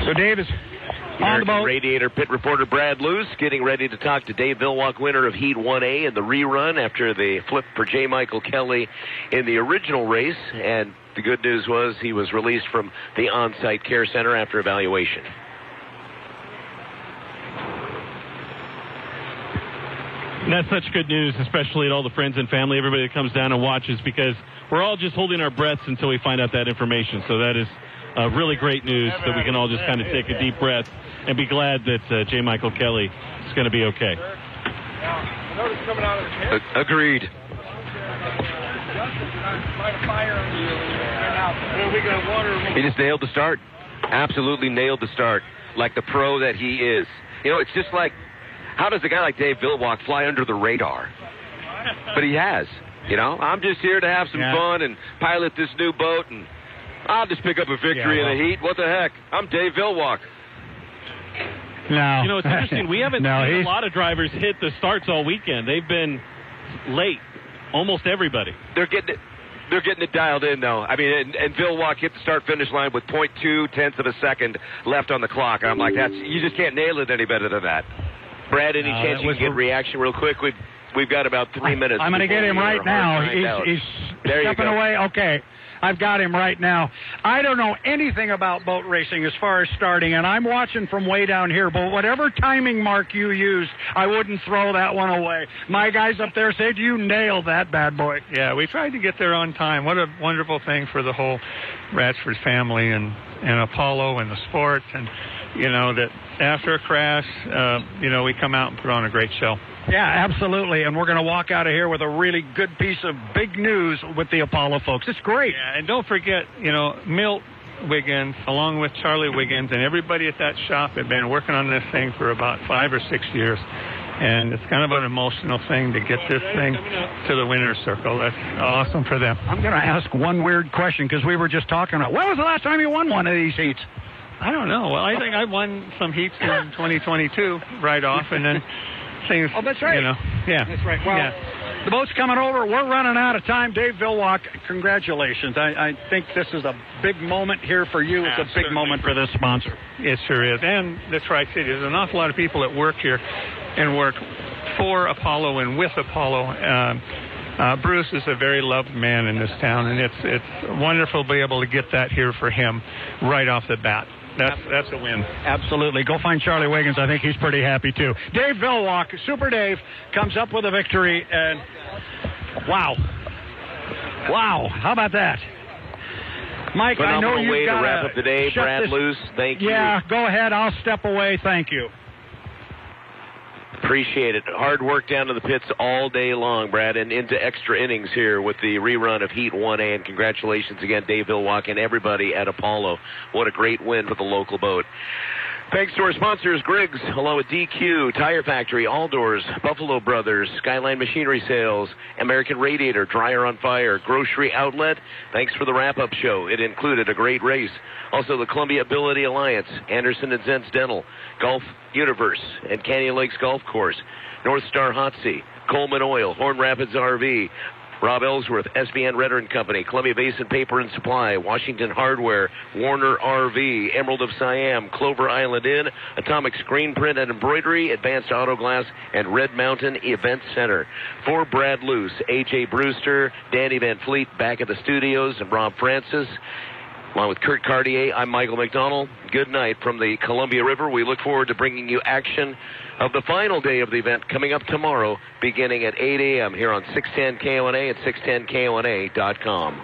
So Dave is American Radiator pit reporter Brad Luce getting ready to talk to Dave Villwock, winner of Heat 1A in the rerun after the flip for J. Michael Kelly in the original race. And the good news was he was released from the on-site care center after evaluation. And that's such good news, especially to all the friends and family, everybody that comes down and watches, because we're all just holding our breaths until we find out that information. So that is really great news that we can all just kind of take a deep breath and be glad that J. Michael Kelly is going to be okay. Agreed. He just nailed the start. Absolutely nailed the start, like the pro that he is. You know, it's just like, how does a guy like Dave Villwock fly under the radar? But he has. You know, I'm just here to have some fun and pilot this new boat, and I'll just pick up a victory in the heat. What the heck? I'm Dave Villwock. No. You know, it's interesting. We haven't seen a lot of drivers hit the starts all weekend. They've been late, almost everybody. They're getting it dialed in, though. I mean, and Villwock hit the start-finish line with 0.2 of a second left on the clock. And I'm like, you just can't nail it any better than that. Brad, any chance you can get reaction real quick? We've got about 3 minutes. I'm going to get him right now. He's stepping away. Okay. I've got him right now. I don't know anything about boat racing as far as starting, and I'm watching from way down here, but whatever timing mark you used, I wouldn't throw that one away. My guys up there said you nailed that bad boy. Yeah, we tried to get there on time. What a wonderful thing for the whole Ratchford family and Apollo and the sport, and, you know, that after a crash, you know, we come out and put on a great show. Yeah, absolutely. And we're going to walk out of here with a really good piece of big news with the Apollo folks. It's great. Yeah, and don't forget, you know, Milt Wiggins, along with Charlie Wiggins, and everybody at that shop have been working on this thing for about 5 or 6 years. And it's kind of an emotional thing to get this thing to the winner's circle. That's awesome for them. I'm going to ask one weird question, because we were just talking about, when was the last time you won one of these heats? I don't know. Well, I think I won some heats in 2022 right off, and then things. Oh, that's right. You know, yeah. That's right. Well, the boat's coming over. We're running out of time. Dave Villwock, congratulations. I think this is a big moment here for you. It's a big moment for this sponsor. It sure is. And the Tri-City. There's an awful lot of people that work here and work for Apollo and with Apollo. Bruce is a very loved man in this town, and it's wonderful to be able to get that here for him right off the bat. That's a win. Absolutely. Go find Charlie Wiggins. I think he's pretty happy, too. Dave Villwock, Super Dave, comes up with a victory, and wow. Wow. How about that? Mike, I know you've got to wrap up the day. Brad Luce, thank you. Yeah, go ahead. I'll step away. Thank you. Appreciate it. Hard work down to the pits all day long, Brad, and into extra innings here with the rerun of Heat 1A. And congratulations again, Dave Villwock and everybody at Apollo. What a great win for the local boat. Thanks to our sponsors, Griggs, along with DQ, Tire Factory, All Doors, Buffalo Brothers, Skyline Machinery Sales, American Radiator, Dryer on Fire, Grocery Outlet. Thanks for the wrap-up show. It included a great race. Also, the Columbia Ability Alliance, Anderson and Zentz Dental, Golf Universe, and Canyon Lakes Golf Course, North Star Hot Sea, Coleman Oil, Horn Rapids RV, Rob Ellsworth, SBN Redder & Company, Columbia Basin Paper and Supply, Washington Hardware, Warner RV, Emerald of Siam, Clover Island Inn, Atomic Screen Print and Embroidery, Advanced Auto Glass, and Red Mountain Event Center. For Brad Luce, A.J. Brewster, Danny Van Fleet back at the studios, and Rob Francis, along with Kurt Cartier, I'm Michael McDonald. Good night from the Columbia River. We look forward to bringing you action of the final day of the event coming up tomorrow, beginning at 8 a.m. here on 610 KONA and 610KONA.com.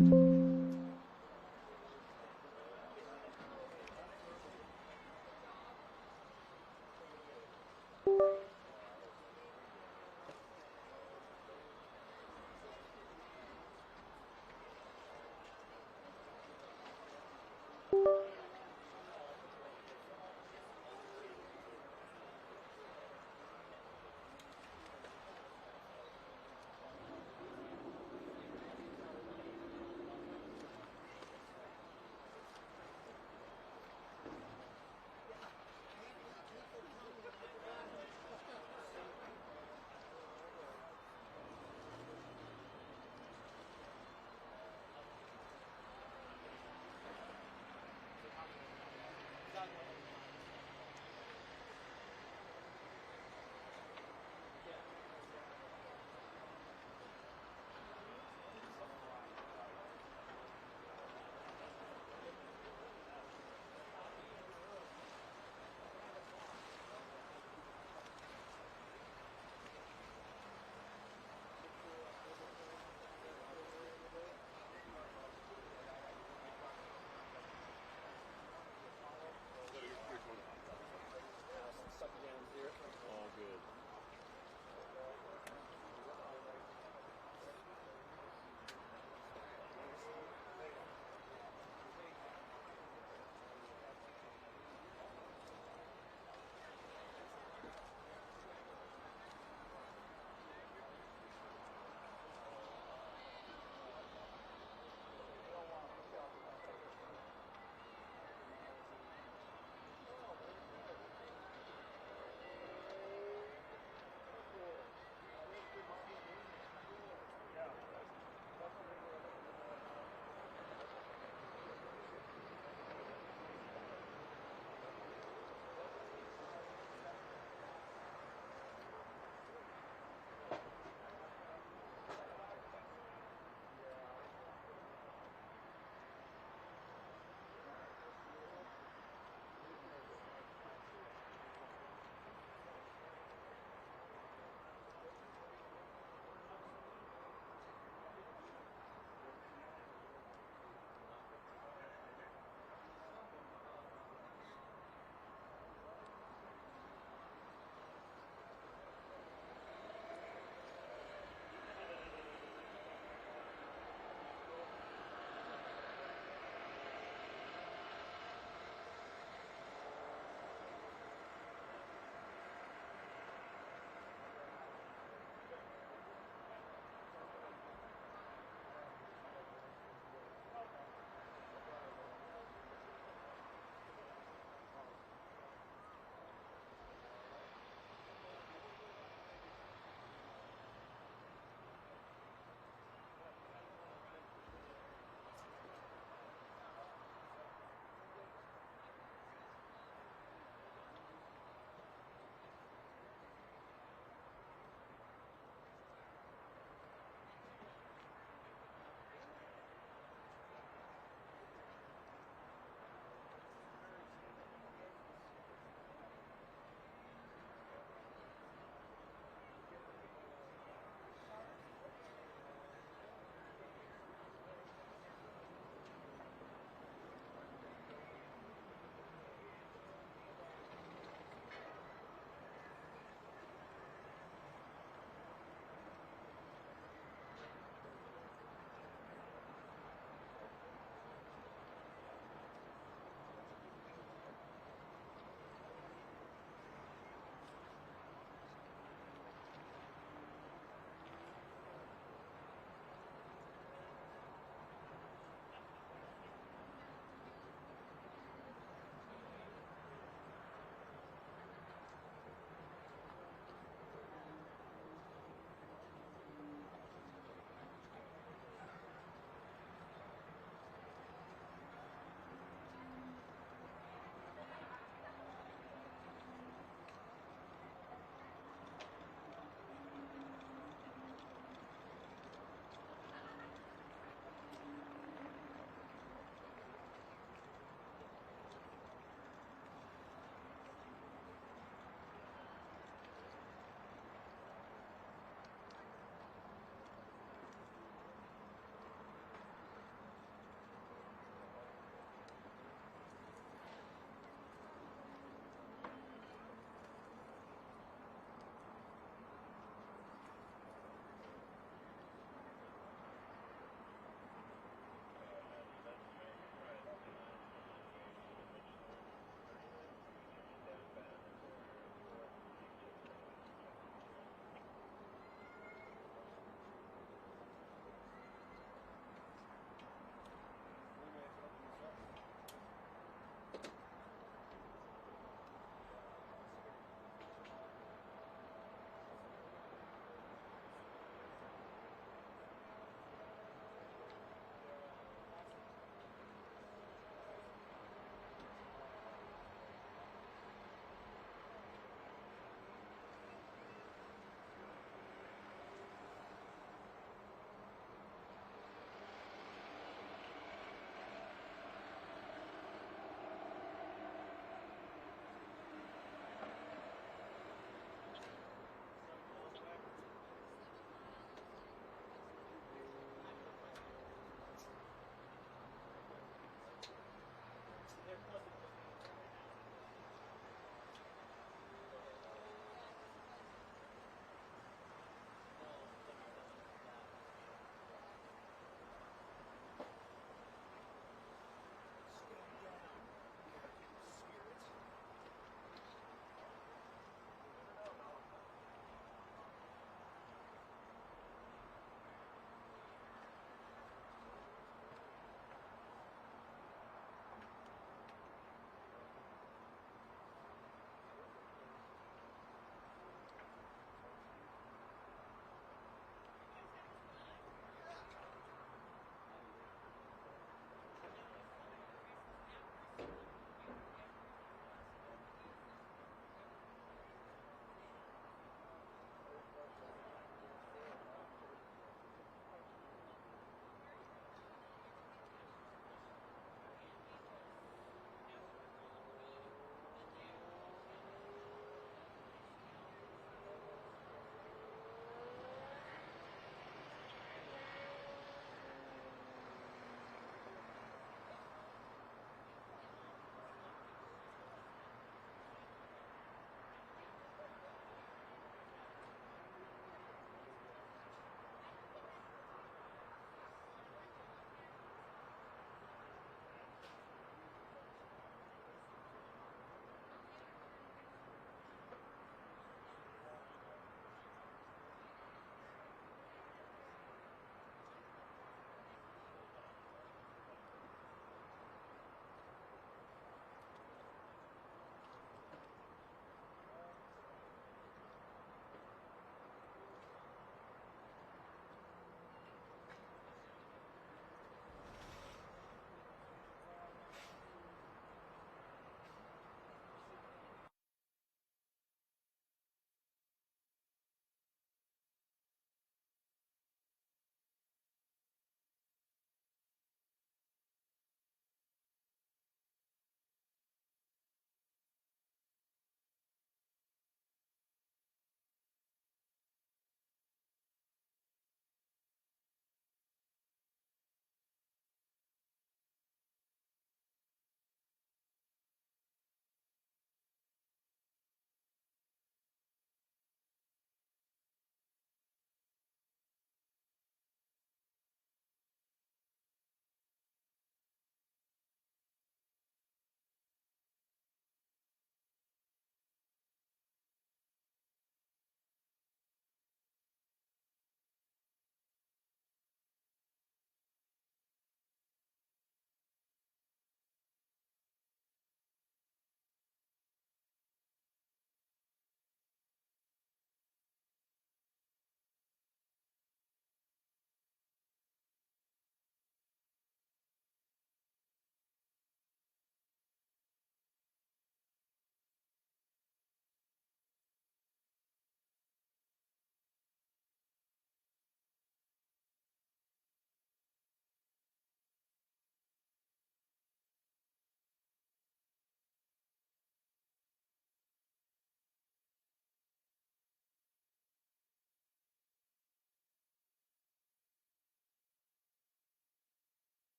you.